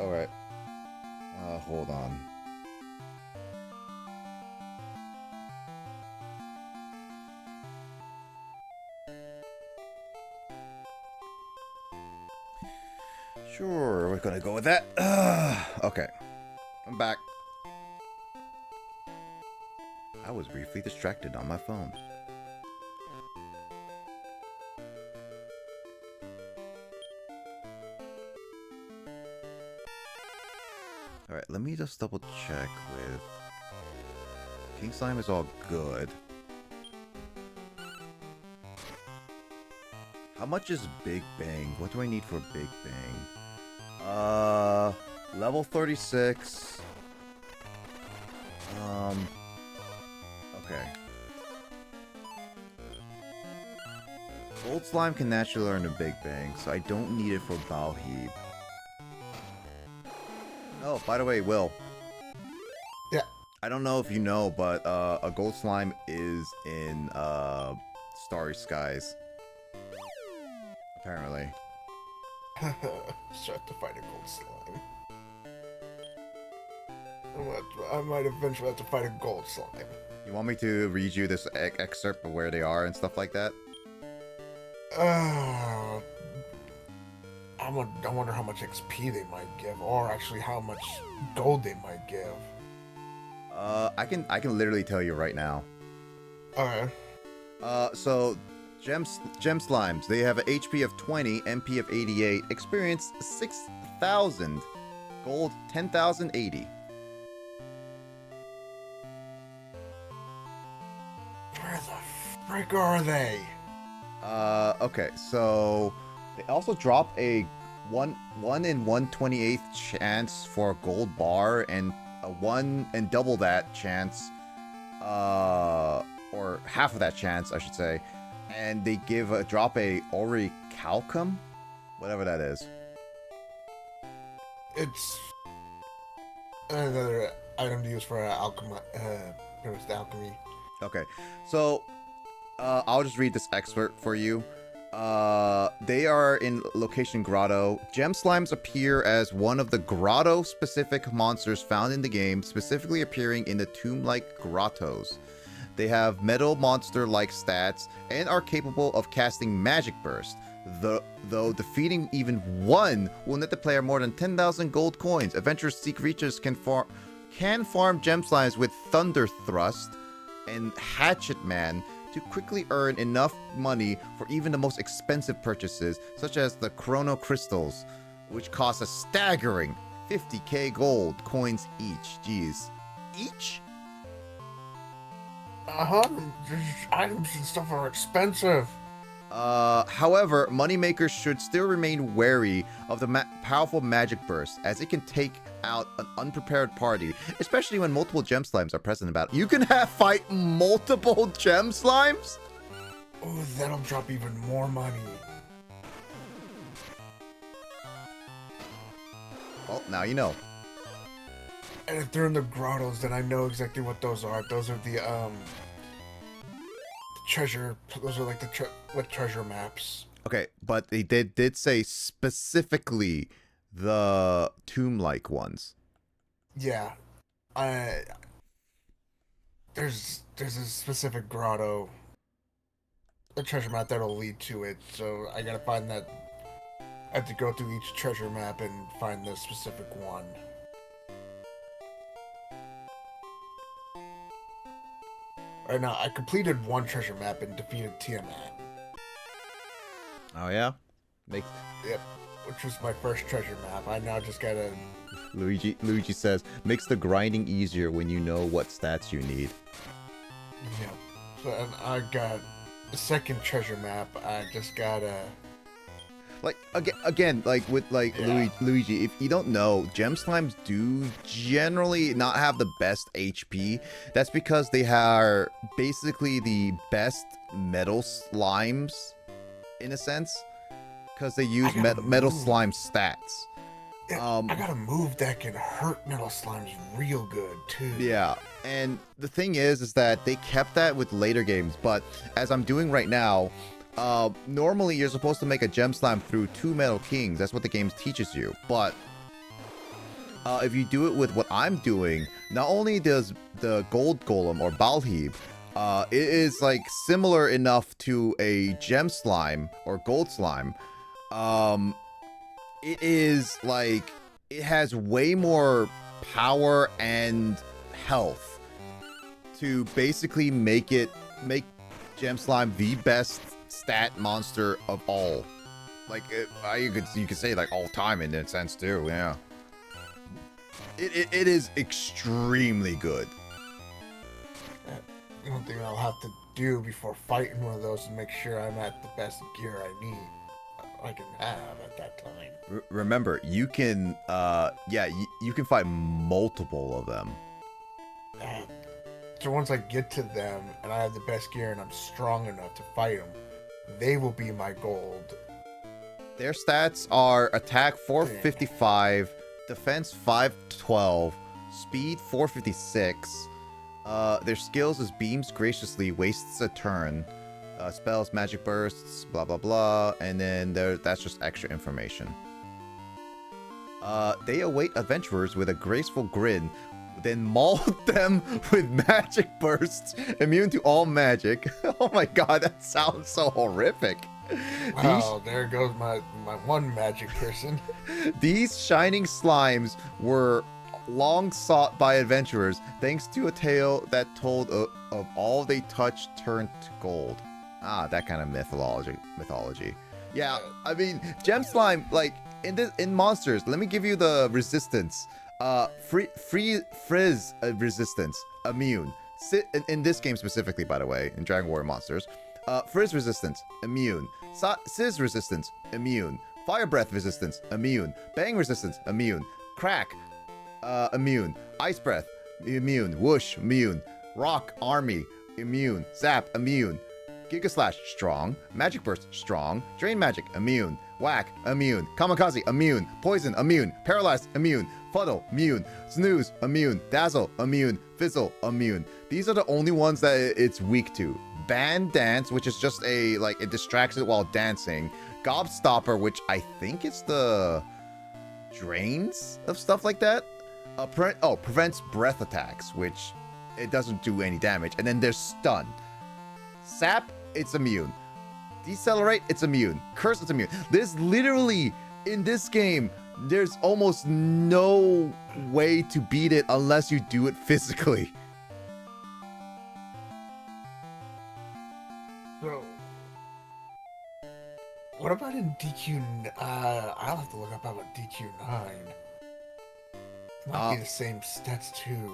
Alright. Hold on. Sure, we're gonna go with that. Okay. I'm back. I was briefly distracted on my phone. All right, let me just double check with King Slime is all good. How much is Big Bang? What do I need for Big Bang? Level 36. Okay. Gold Slime can naturally learn a Big Bang, so I don't need it for Balheeb. Oh, by the way, Will. Yeah. I don't know if you know, but a Gold Slime is in Starry Skies. Apparently. Start to fight a gold slime. I might eventually have to fight a gold slime. You want me to read you this excerpt of where they are and stuff like that? I wonder how much XP they might give, or actually how much gold they might give. I can literally tell you right now. Okay. So Gem Slimes, they have an HP of 20, MP of 88, experience 6,000, gold 10,080. Where the frick are they? Okay, so they also drop a 1 in 1/28th chance for a gold bar and a 1 and double that chance, or half of that chance, I should say. And they drop a Orichalcum, whatever that is. It's another item to use for alchemy. Alchemy. Okay, so I'll just read this excerpt for you. They are in location Grotto. Gem Slimes appear as one of the Grotto-specific monsters found in the game, specifically appearing in the tomb-like grottos. They have metal monster-like stats and are capable of casting Magic Burst. Though defeating even one will net the player more than 10,000 gold coins. Adventurous sea creatures can farm Gem Slimes with Thunder Thrust and Hatchet Man to quickly earn enough money for even the most expensive purchases, such as the Chrono Crystals, which cost a staggering 50k gold coins each. Jeez. Each? Items and stuff are expensive. However, moneymakers should still remain wary of the powerful Magic Burst, as it can take out an unprepared party, especially when multiple Gem Slimes are present about it. You can fight multiple Gem Slimes? Oh, that'll drop even more money. Well, now you know. And if they're in the grottos, then I know exactly what those are. Those are the treasure. Those are like the treasure maps. Okay, but they did say specifically the tomb-like ones. Yeah, there's a specific grotto, a treasure map that'll lead to it. So I gotta find that. I have to go through each treasure map and find the specific one. Right now, I completed one treasure map and defeated Tiamat. Oh yeah? Yep, which was my first treasure map. I now just gotta... Luigi says, makes the grinding easier when you know what stats you need. Yep. So and I got the second treasure map. I just gotta... Like, again, like with Yeah. Luigi, if you don't know, Gem Slimes do generally not have the best HP. That's because they are basically the best metal slimes, in a sense, because they use metal slime stats. Yeah, I got a move that can hurt metal slimes real good, too. Yeah, and the thing is that they kept that with later games, but as I'm doing right now, normally you're supposed to make a Gem Slime through 2 Metal Kings. That's what the game teaches you. But if you do it with what I'm doing, not only does the Gold Golem or Balheeb, it is like similar enough to a Gem Slime or Gold Slime. It is like, it has way more power and health to basically make Gem Slime the best stat monster of all. Like, you could say like all time in that sense too. Yeah. It is extremely good. The only thing I'll have to do before fighting one of those is make sure I'm at the best gear I can have at that time. Remember, you can, you can fight multiple of them. So once I get to them and I have the best gear and I'm strong enough to fight them, they will be my gold. Their stats are attack 455, defense 512, speed 456. Their skills is beams graciously, wastes a turn, spells, magic bursts, blah blah blah, and then that's just extra information. They await adventurers with a graceful grin, then maul them with magic bursts, immune to all magic. Oh my god, that sounds so horrific. Wow, there goes my one magic person. These shining slimes were long sought by adventurers, thanks to a tale that told of all they touched turned to gold. Ah, that kind of mythology. Yeah, I mean, gem slime, like in monsters. Let me give you the resistance. Frizz resistance, immune. In this game specifically, by the way, in Dragon Warrior Monsters. Frizz resistance, immune. Sizz resistance, immune. Fire breath resistance, immune. Bang resistance, immune. Crack, immune. Ice breath, immune. Whoosh, immune. Rock, army, immune. Zap, immune. Giga slash, strong. Magic burst, strong. Drain magic, immune. Whack, immune. Kamikaze, immune. Poison, immune. Paralyzed, immune. Fuddle, immune. Snooze, immune. Dazzle, immune. Fizzle, immune. These are the only ones that it's weak to. Band Dance, which is just it distracts it while dancing. Gobstopper, which I think is the drains of stuff like that. Prevents breath attacks, which it doesn't do any damage. And then there's Stun. Sap, it's immune. Decelerate, it's immune. Curse, it's immune. There's literally, in this game, there's almost no way to beat it unless you do it physically. So, what about in DQ? I'll have to look up about DQ9. Might be the same stats too.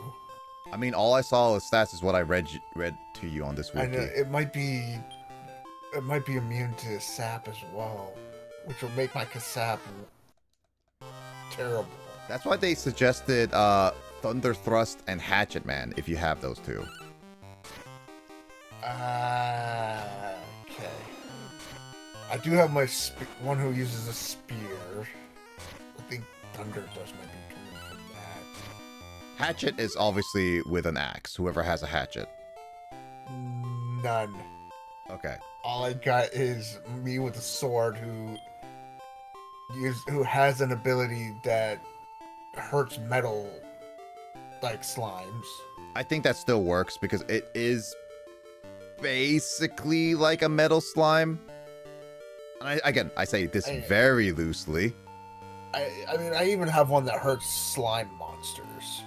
I mean, all I saw as stats is what I read to you on this wiki. I know it might be immune to sap as well, which will make my Kasap terrible. That's why they suggested Thunder Thrust and Hatchet Man if you have those two. Okay. I do have my one who uses a spear. I think Thunder Dust might be coming from that. Hatchet is obviously with an axe, whoever has a hatchet. None. Okay. All I got is me with a sword who has an ability that hurts metal like slimes. I think that still works because it is basically like a metal slime. And I say this very loosely. I mean, I even have one that hurts slime monsters.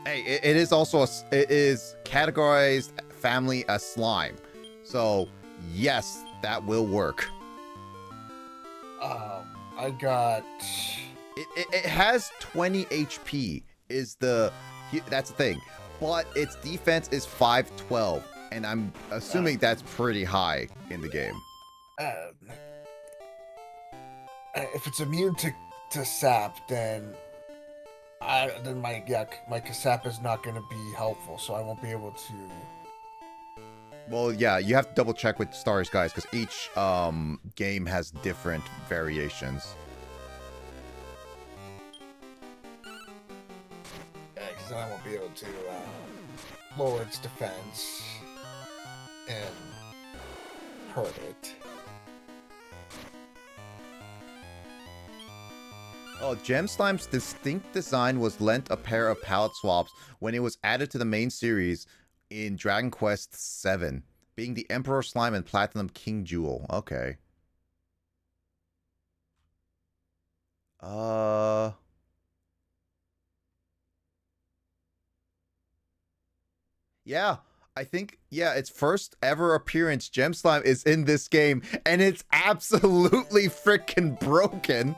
Hey, it is also it is categorized family as slime, so yes, that will work. I got. It has 20 HP. That's the thing, but its defense is 512, and I'm assuming that's pretty high in the game. If it's immune to sap, then my Kasap is not going to be helpful, so I won't be able to. Well, yeah, you have to double check with Starry Skies because each game has different variations. Yeah, because then I won't be able to lower its defense and hurt it. Oh, Gem Slime's distinct design was lent a pair of palette swaps when it was added to the main series in Dragon Quest VII, being the Emperor Slime and Platinum King Jewel. Okay. Yeah, I think, its first ever appearance, Gem Slime, is in this game, and it's absolutely freaking broken.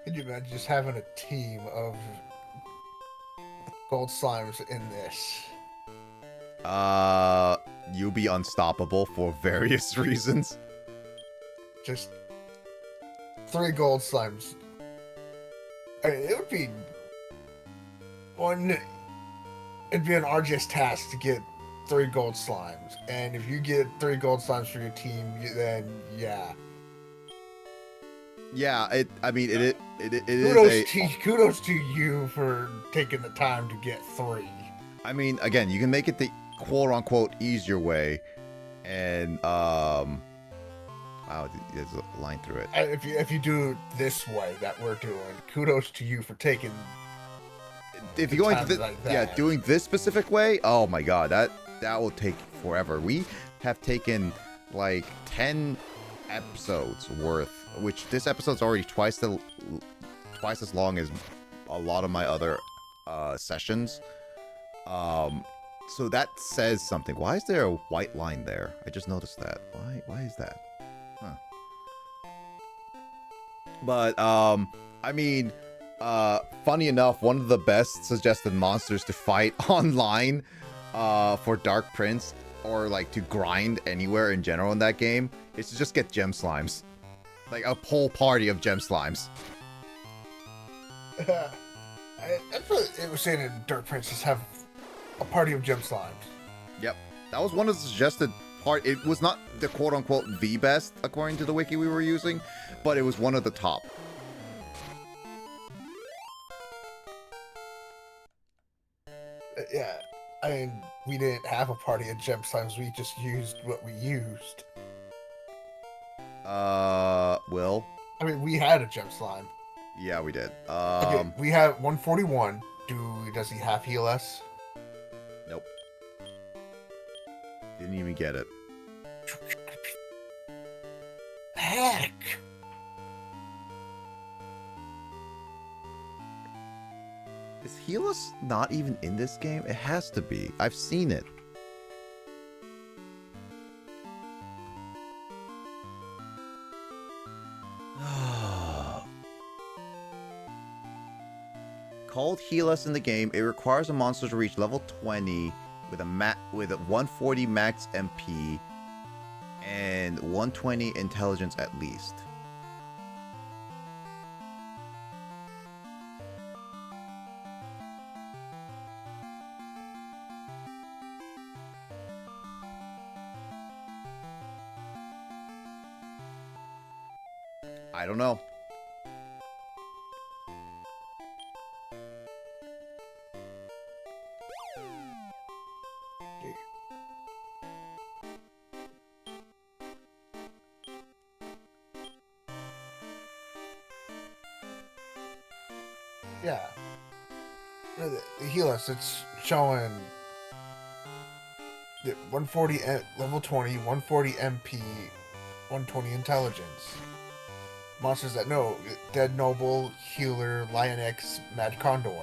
Can you imagine just having a team of gold slimes in this? You'll be unstoppable for various reasons. Just 3 gold slimes. I mean, it would be it'd be an arduous task to get 3 gold slimes, and if you get 3 gold slimes for your team, then yeah. Yeah, it is Kudos to you for taking the time to get 3. I mean, again, you can make it the quote-unquote easier way, and wow, there's a line through it. If you do this way that we're doing, kudos to you for taking. If you're going to like that. yeah, doing this specific way, oh my god, that will take forever. We have taken like 10 episodes worth, which this episode's already twice as long as a lot of my other sessions. So that says something. Why is there a white line there? I just noticed that. Why is that? Huh. But I mean, funny enough, one of the best suggested monsters to fight online for Dark Prince, or like to grind anywhere in general in that game, is to just get gem slimes. Like a whole party of gem slimes. That's what it was saying in Dark Princess, have a party of gem slimes. Yep. That was one of the suggested part. It was not the quote-unquote the best, according to the wiki we were using, but it was one of the top. Yeah, I mean, we didn't have a party of gem slimes, we just used what we used. Will? I mean, we had a gem slime. Yeah, we did. Okay, we have 141. Does he have heal us? Nope. Didn't even get it. Heck! Is Healus not even in this game? It has to be. I've seen it. Called Healus in the game, it requires a monster to reach level 20 with a 140 max MP and 120 intelligence at least. I don't know. Yeah. The heal us, it's showing the 140 level 20, 140 MP, 120 intelligence. Monsters that know: Dead Noble, Healer, Lion X, Mad Condor.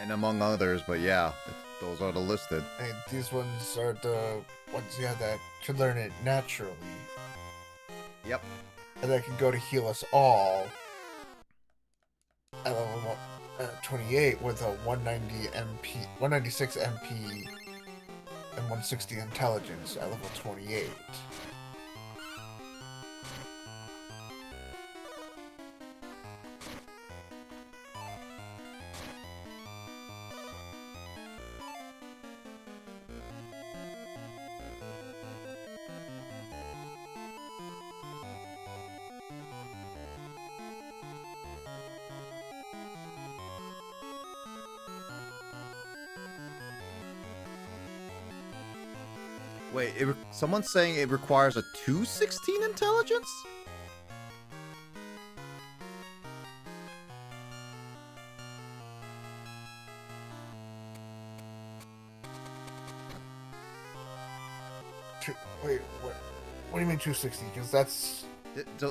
And among others, but yeah, those are the listed. And these ones are the ones, yeah, that should learn it naturally. Yep. And that can go to heal us all at level 28 with a 190 MP, 196 MP, and 160 intelligence at level 28. Wait, someone's saying it requires a 216 intelligence? Wait, what do you mean 260? Because that's...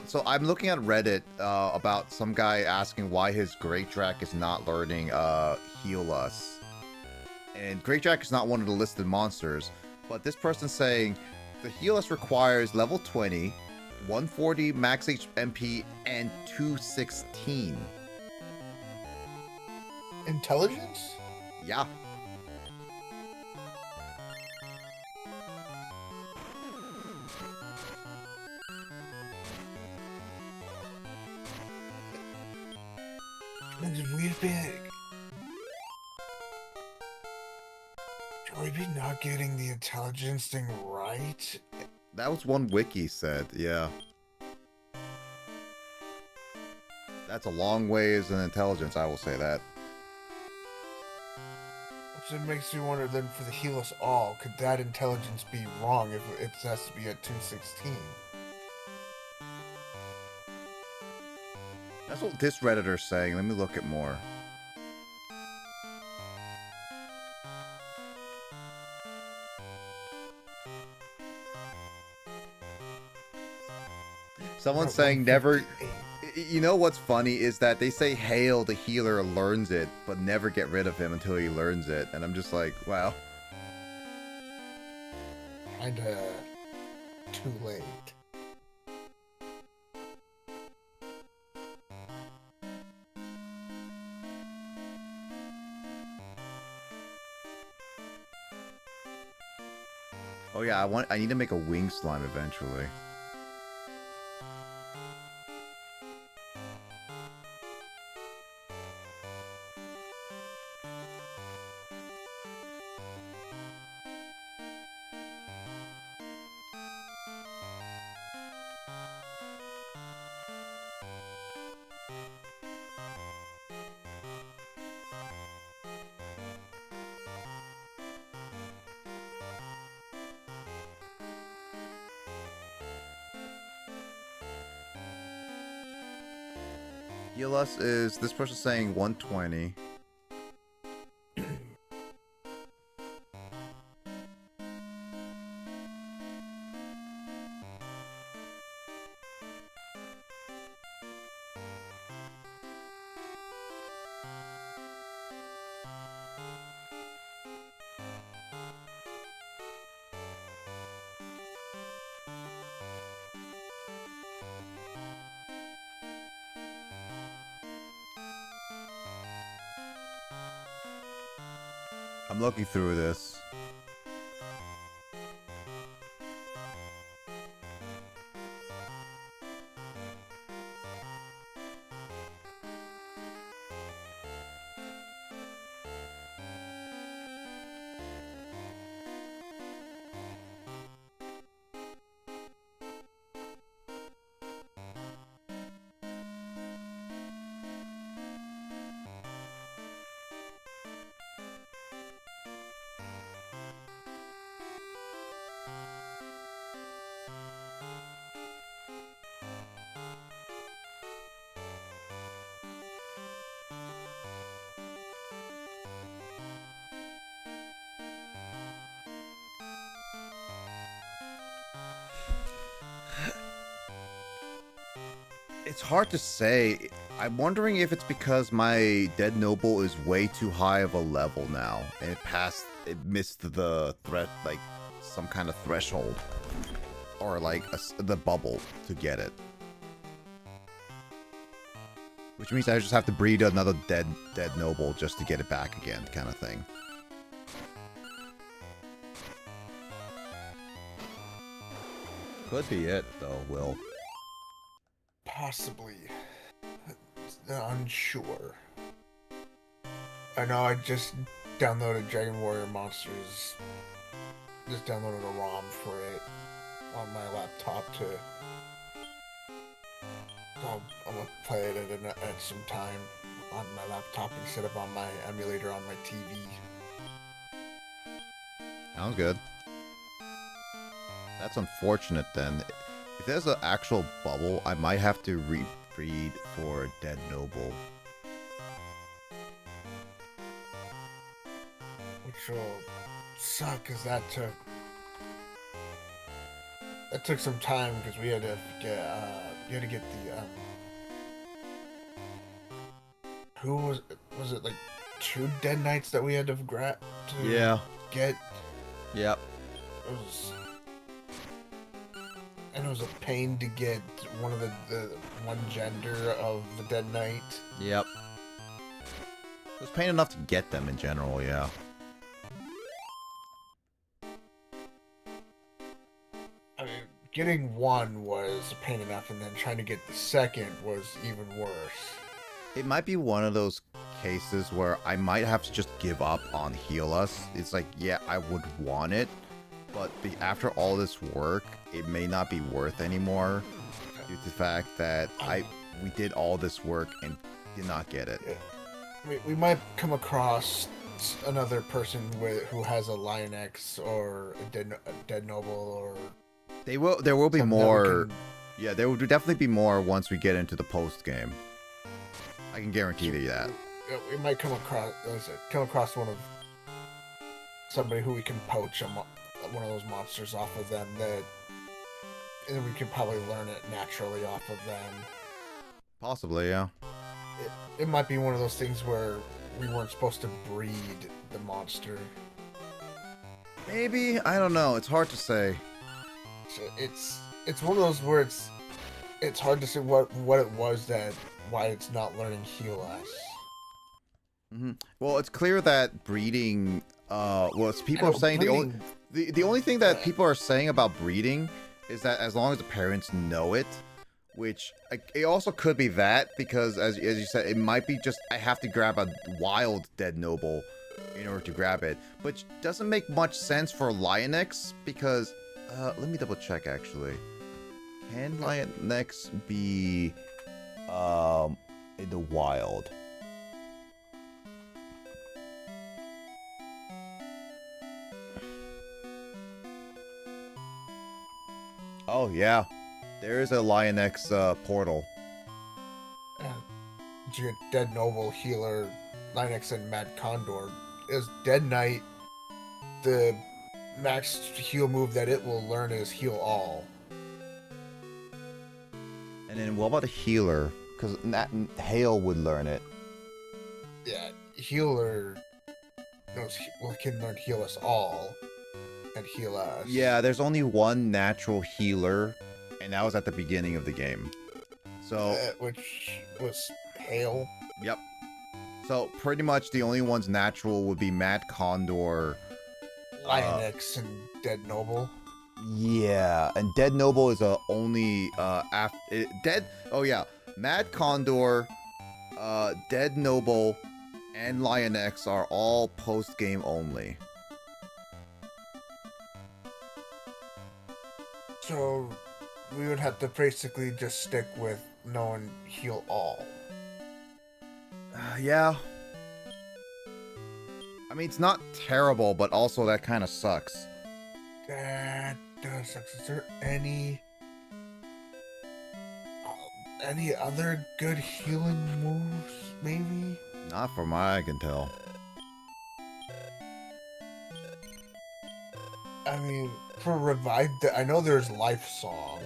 So I'm looking at Reddit about some guy asking why his Great Drac is not learning Heal Us. And Great Drac is not one of the listed monsters. But this person's saying the Heal Us requires level 20, 140 max HP and 216. Intelligence? Yeah. We've been... Should we be not getting the intelligence thing right? That was one wiki said, yeah. That's a long ways in intelligence, I will say that. Which it makes me wonder then for the heal us all, could that intelligence be wrong if it has to be at 216? That's what this Redditor's saying. Let me look at more. Someone's saying never... You know what's funny is that they say hail the healer learns it, but never get rid of him until he learns it. And I'm just like, wow. Kinda too late. Oh yeah, I need to make a wing slime eventually. Heal us is this person saying 120. I'm looking through this. It's hard to say. I'm wondering if it's because my Dead Noble is way too high of a level now, and it missed the threat, like some kind of threshold, or like the bubble to get it. Which means I just have to breed another dead Noble just to get it back again, kind of thing. Could be it, though, Will. Possibly. Unsure. I know I just downloaded Dragon Warrior Monsters. Just downloaded a ROM for it on my laptop to... I'm gonna play it at some time on my laptop instead of on my emulator on my TV. Sounds good. That's unfortunate then. If there's an actual bubble, I might have to rebreed for Dead Noble. Which will suck, because that took some time, because we had to get the, who was it like 2 Dead Knights that we had to grab to get? Yep. It was... And it was a pain to get one of the one gender of the Dead Knight. Yep. It was pain enough to get them in general, yeah. I mean, getting one was a pain enough, and then trying to get the second was even worse. It might be one of those cases where I might have to just give up on Heal Us. It's like, yeah, I would want it, but after all this work, it may not be worth anymore due to the fact that we did all this work and did not get it. Yeah. We might come across another person who has a Lion X or a Dead Noble, or There will be something that we more. can- Yeah, there will definitely be more once we get into the post game. I can guarantee you that. We might come across somebody who we can poach one of those monsters off of them, and then we can probably learn it naturally off of them. Possibly, yeah. It might be one of those things where we weren't supposed to breed the monster. Maybe, I don't know. It's hard to say. So it's one of those where it's hard to say what it was why it's not learning Heal Us. Well, it's clear that breeding. People are saying the only thing that people are saying about breeding is that as long as the parents know it, which it also could be that, because as you said, it might be just I have to grab a wild Dead Noble in order to grab it, which doesn't make much sense for Lionx because let me double check actually. Can Lionx be in the wild? Oh yeah, there is a Lionx portal. Dead Noble, Healer, Lionx, and Mad Condor. Is Dead Knight, the max heal move that it will learn is Heal All. And then what about a healer? Because Hale would learn it. Yeah, Healer can learn Heal Us All and Heal Us. Yeah, there's only one natural healer, and that was at the beginning of the game. So, which was Hale. Yep. So pretty much the only ones natural would be Mad Condor, Lionx, and Dead Noble. Yeah, and Dead Noble is only Oh yeah, Mad Condor, Dead Noble, and Lionx are all post game only. So we would have to basically just stick with knowing Heal All. Yeah. I mean, it's not terrible, but also that kind of sucks. That does suck. Is there any other good healing moves, maybe? Not from what I can tell. I mean, for Revive, I know there's Life Song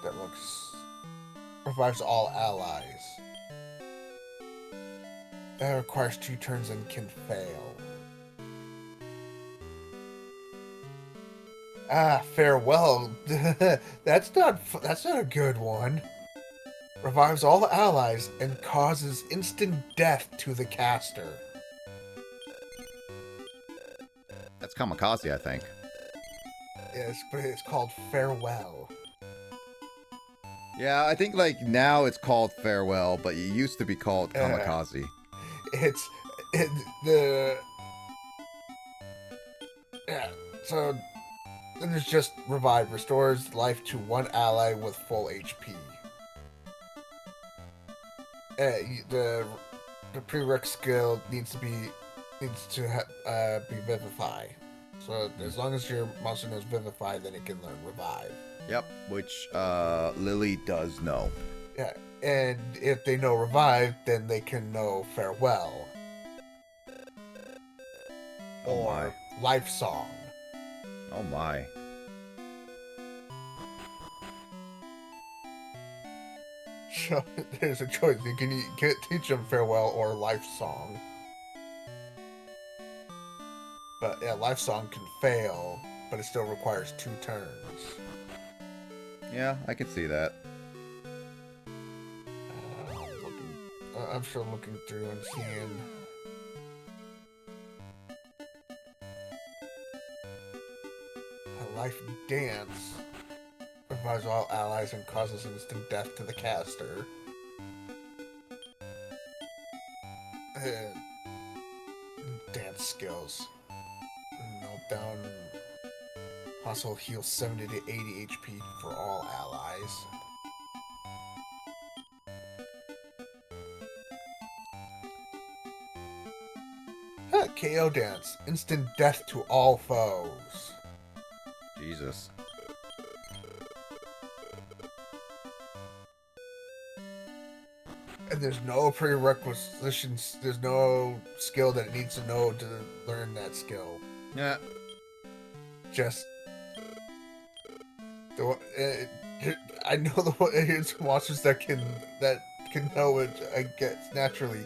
that revives all allies. That requires 2 turns and can fail. Farewell. That's not a good one. Revives all allies and causes instant death to the caster. That's Kamikaze, I think. Yes, but it's called Farewell. Yeah, I think like now it's called Farewell, but it used to be called Kamikaze. So then there's just Revive, restores life to 1 ally with full HP. The prereq skill needs to be Vivify. So as long as your monster knows Vivify, then it can learn Revive. Yep, which Lily does know. Yeah, and if they know Revive, then they can know Farewell. Oh or Life Song. Oh my. So there's a choice. You can teach them Farewell or Life Song. But yeah, Life Song can fail, but it still requires 2 turns. Yeah, I can see that. I'm still looking through and seeing. A life dance revives all allies and causes instant death to the caster. Dance skills. Meltdown. Also heals 70 to 80 HP for all allies. KO dance. Instant death to all foes. Jesus. And there's no prerequisites. There's no skill that it needs to know to learn that skill. Yeah. Just I know the monsters that can know it. I guess naturally,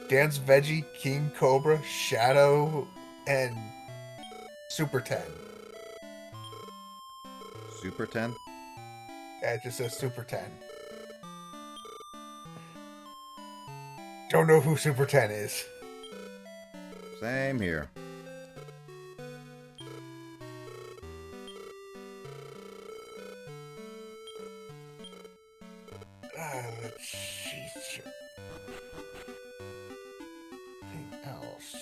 Dance Veggie, King Cobra, Shadow, and Super 10. Super 10? Yeah, it just says Super 10. Don't know who Super 10 is. Same here. Let's see. Anything else?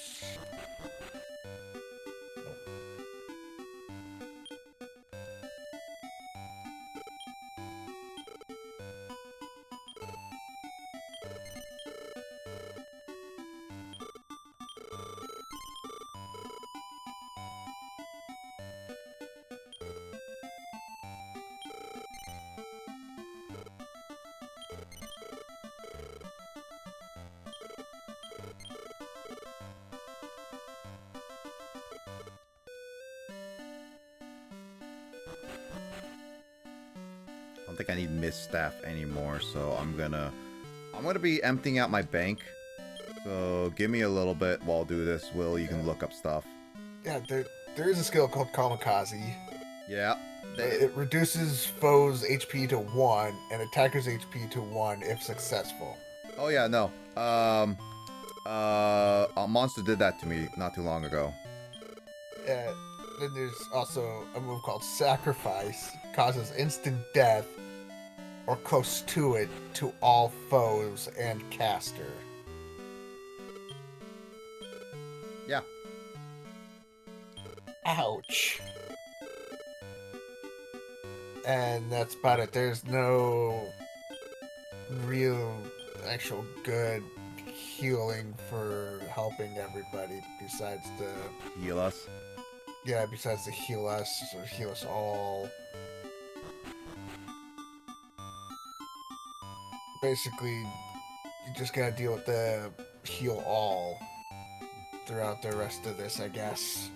I don't think I need Miss Staff anymore, so I'm gonna be emptying out my bank. So give me a little bit while I do this. Will, you can look up stuff. Yeah, there is a skill called Kamikaze. Yeah. It reduces foes' HP to 1 and attackers' HP to 1 if successful. Oh yeah, no. A monster did that to me not too long ago. Then there's also a move called Sacrifice. Causes instant death or close to it to all foes and caster. Yeah. Ouch. And that's about it. There's no real, actual good healing for helping everybody besides the... Heal us. Yeah, besides the heal us or heal us all. Basically, you just gotta deal with the heal all throughout the rest of this, I guess.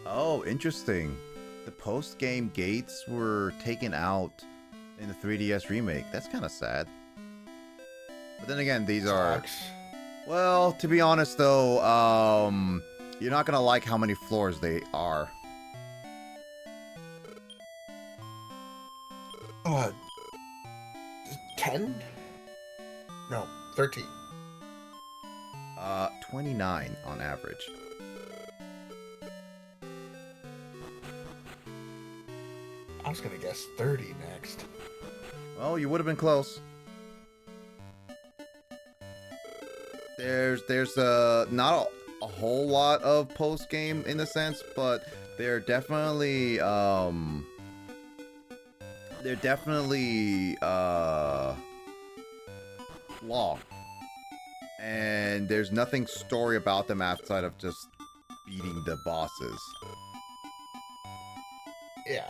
Oh, interesting. The post-game gates were taken out in the 3DS remake. That's kind of sad. But then again, these are... Sucks. Well, to be honest though, you're not gonna like how many floors they are. 10? No, 13. 29 on average. I was gonna guess 30 next. Well, you would have been close. There's not a whole lot of post game in a sense, but they're definitely long, and there's nothing story about them outside of just beating the bosses. Yeah.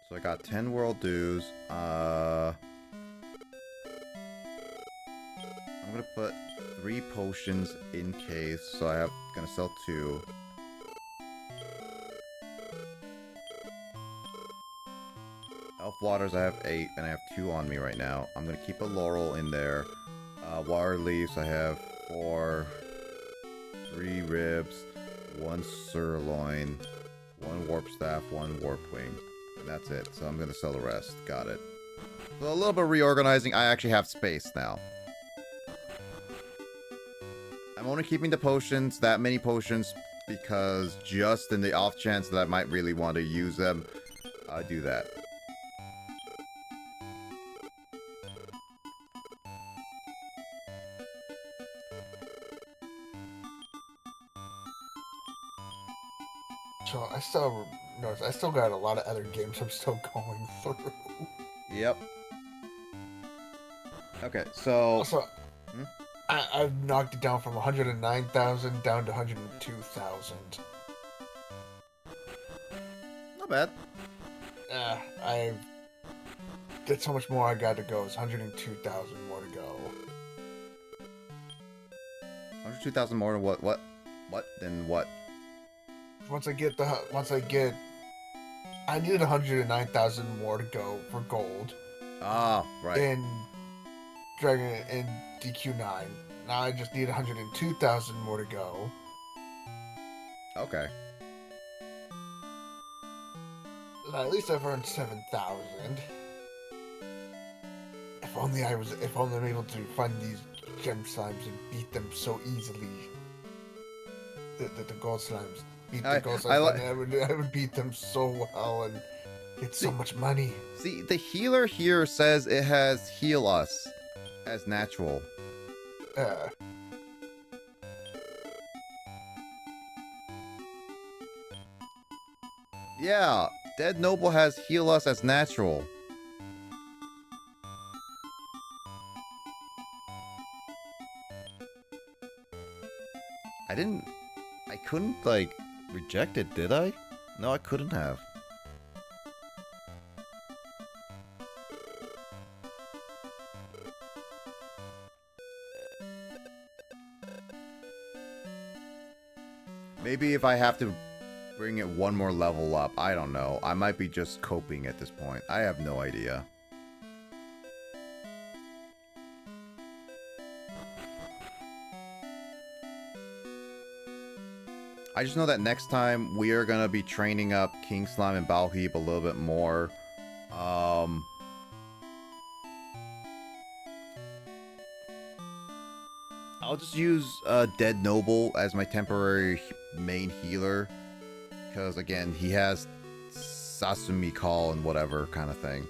So I got 10 world dues. I'm gonna put 3 potions in case, so I have gonna sell 2. Elf waters, I have 8, and I have 2 on me right now. I'm gonna keep a laurel in there. Water leaves, I have 4. 3 ribs, 1 sirloin, 1 warp staff, 1 warp wing. And that's it. So I'm gonna sell the rest. Got it. So a little bit of reorganizing. I actually have space now. I'm only keeping the potions, that many potions, because just in the off chance that I might really want to use them, I do that. So I still notice I still got a lot of other games I'm still going through. Yep. Okay, so... Also, I've knocked it down from 109,000 down to 102,000. Not bad. I've got so much more I got to go. It's 102,000 more to go. 102,000 more than what? What? Then what? I needed 109,000 more to go for gold. Ah, right. In Dragon in DQ9. Now I just need 102,000 more to go. Okay. At least I've earned 7,000. If only I'm able to find these gem slimes and beat them so easily. The gold slimes. Beat the gold slimes. I would beat them so well and get so much money. See, the healer here says it has heal us as natural. Yeah, Dead Noble has heal us as natural. I couldn't, like, reject it, did I? No, I couldn't have. Maybe if I have to bring it one more level up, I don't know. I might be just coping at this point. I have no idea. I just know that next time we are going to be training up King Slime and Balheap a little bit more. I'll just use Dead Noble as my temporary main healer. Because, again, he has Sasumi Call and whatever kind of thing.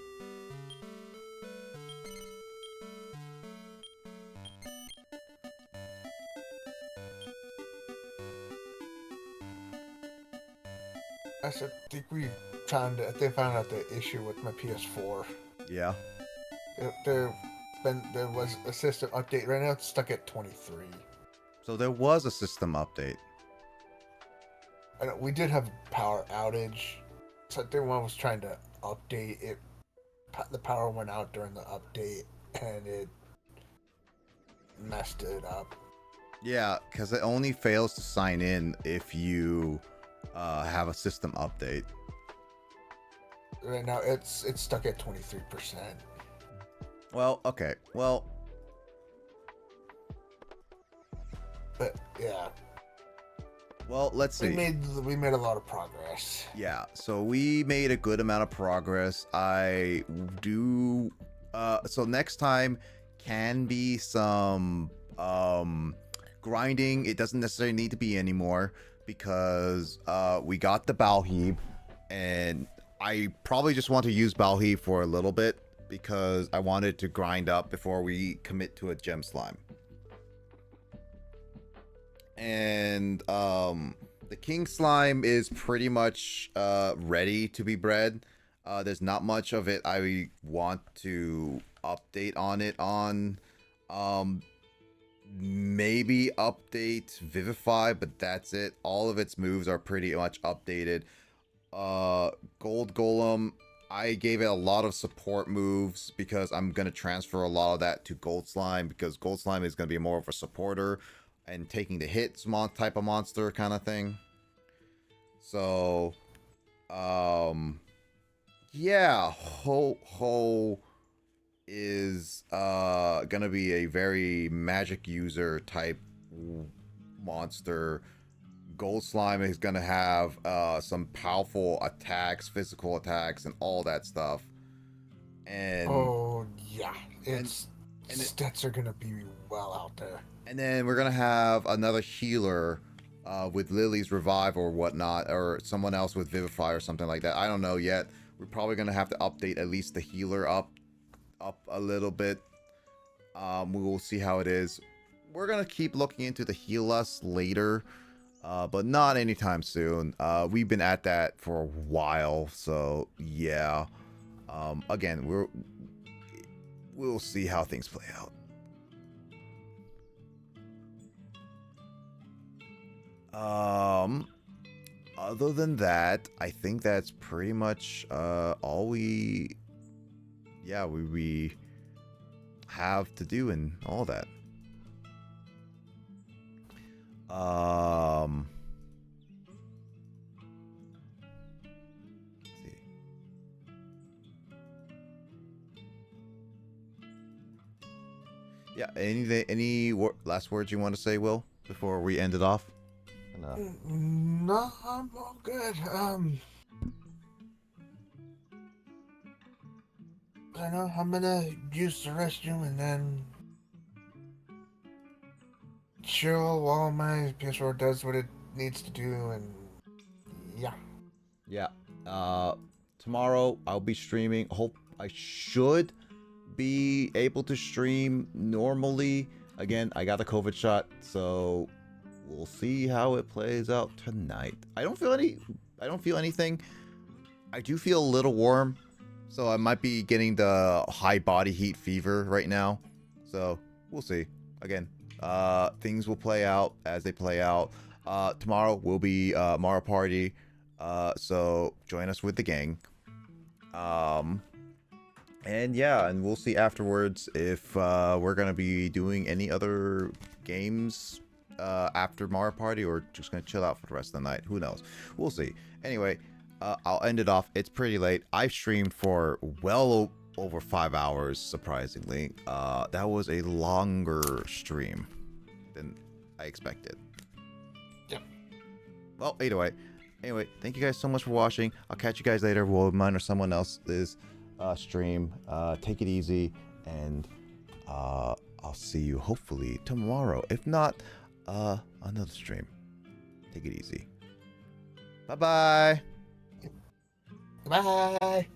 I think found out the issue with my PS4. Yeah. There was a system update. Right now it's stuck at 23. So there was a system update. We did have a power outage. So everyone was trying to update it. The power went out during the update, and it messed it up. Yeah, because it only fails to sign in if you have a system update. Right now it's stuck at 23%. Well, okay. Well, but yeah. Well, let's see. We made a lot of progress. Yeah, so we made a good amount of progress. I do so next time can be some grinding. It doesn't necessarily need to be anymore because we got the Balheap, and I probably just want to use Balheap for a little bit because I wanted to grind up before we commit to a gem slime. And the king slime is pretty much ready to be bred. There's not much of it I want to update on it on. Maybe update Vivify, but that's it. All of its moves are pretty much updated. Gold Golem, I gave it a lot of support moves because I'm gonna transfer a lot of that to Gold Slime because Gold Slime is gonna be more of a supporter and taking the hits type of monster kind of thing. So, yeah, Ho is gonna be a very magic user type monster. Gold Slime is gonna have some powerful attacks, physical attacks, and all that stuff. And Oh yeah, it's and it- stats are gonna be well out there. and then we're gonna have another healer with Lily's Revive or whatnot, or someone else with Vivify or something like that. I don't know yet. We're probably gonna have to update at least the healer up a little bit. We will see how it is. We're gonna keep looking into the heal us later, but not anytime soon. We've been at that for a while, so yeah. Again, we'll see how things play out. Other than that, I think that's pretty much all we have to do and all that. Let's see. Yeah, any last words you want to say, Will, before we end it off? No, I'm all good. I know I'm gonna use the restroom and then chill while my PS4 does what it needs to do, and yeah. Yeah. Tomorrow I'll be streaming. Hope I should be able to stream normally. Again, I got a COVID shot, so we'll see how it plays out tonight. I don't feel anything. I do feel a little warm, so I might be getting the high body heat fever right now. So we'll see. Again, things will play out as they play out. Tomorrow will be Mario Party. So join us with the gang. And yeah, and we'll see afterwards if we're gonna be doing any other games after Mario Party or just gonna chill out for the rest of the night. Who knows? We'll see. Anyway, I'll end it off. It's pretty late. I streamed for well over 5 hours, surprisingly. That was a longer stream than I expected. Yep. Well, anyway, thank you guys so much for watching. I'll catch you guys later. We'll mine or someone else's stream. Take it easy, and I'll see you hopefully tomorrow. If not, another stream. Take it easy. Bye-bye. Bye.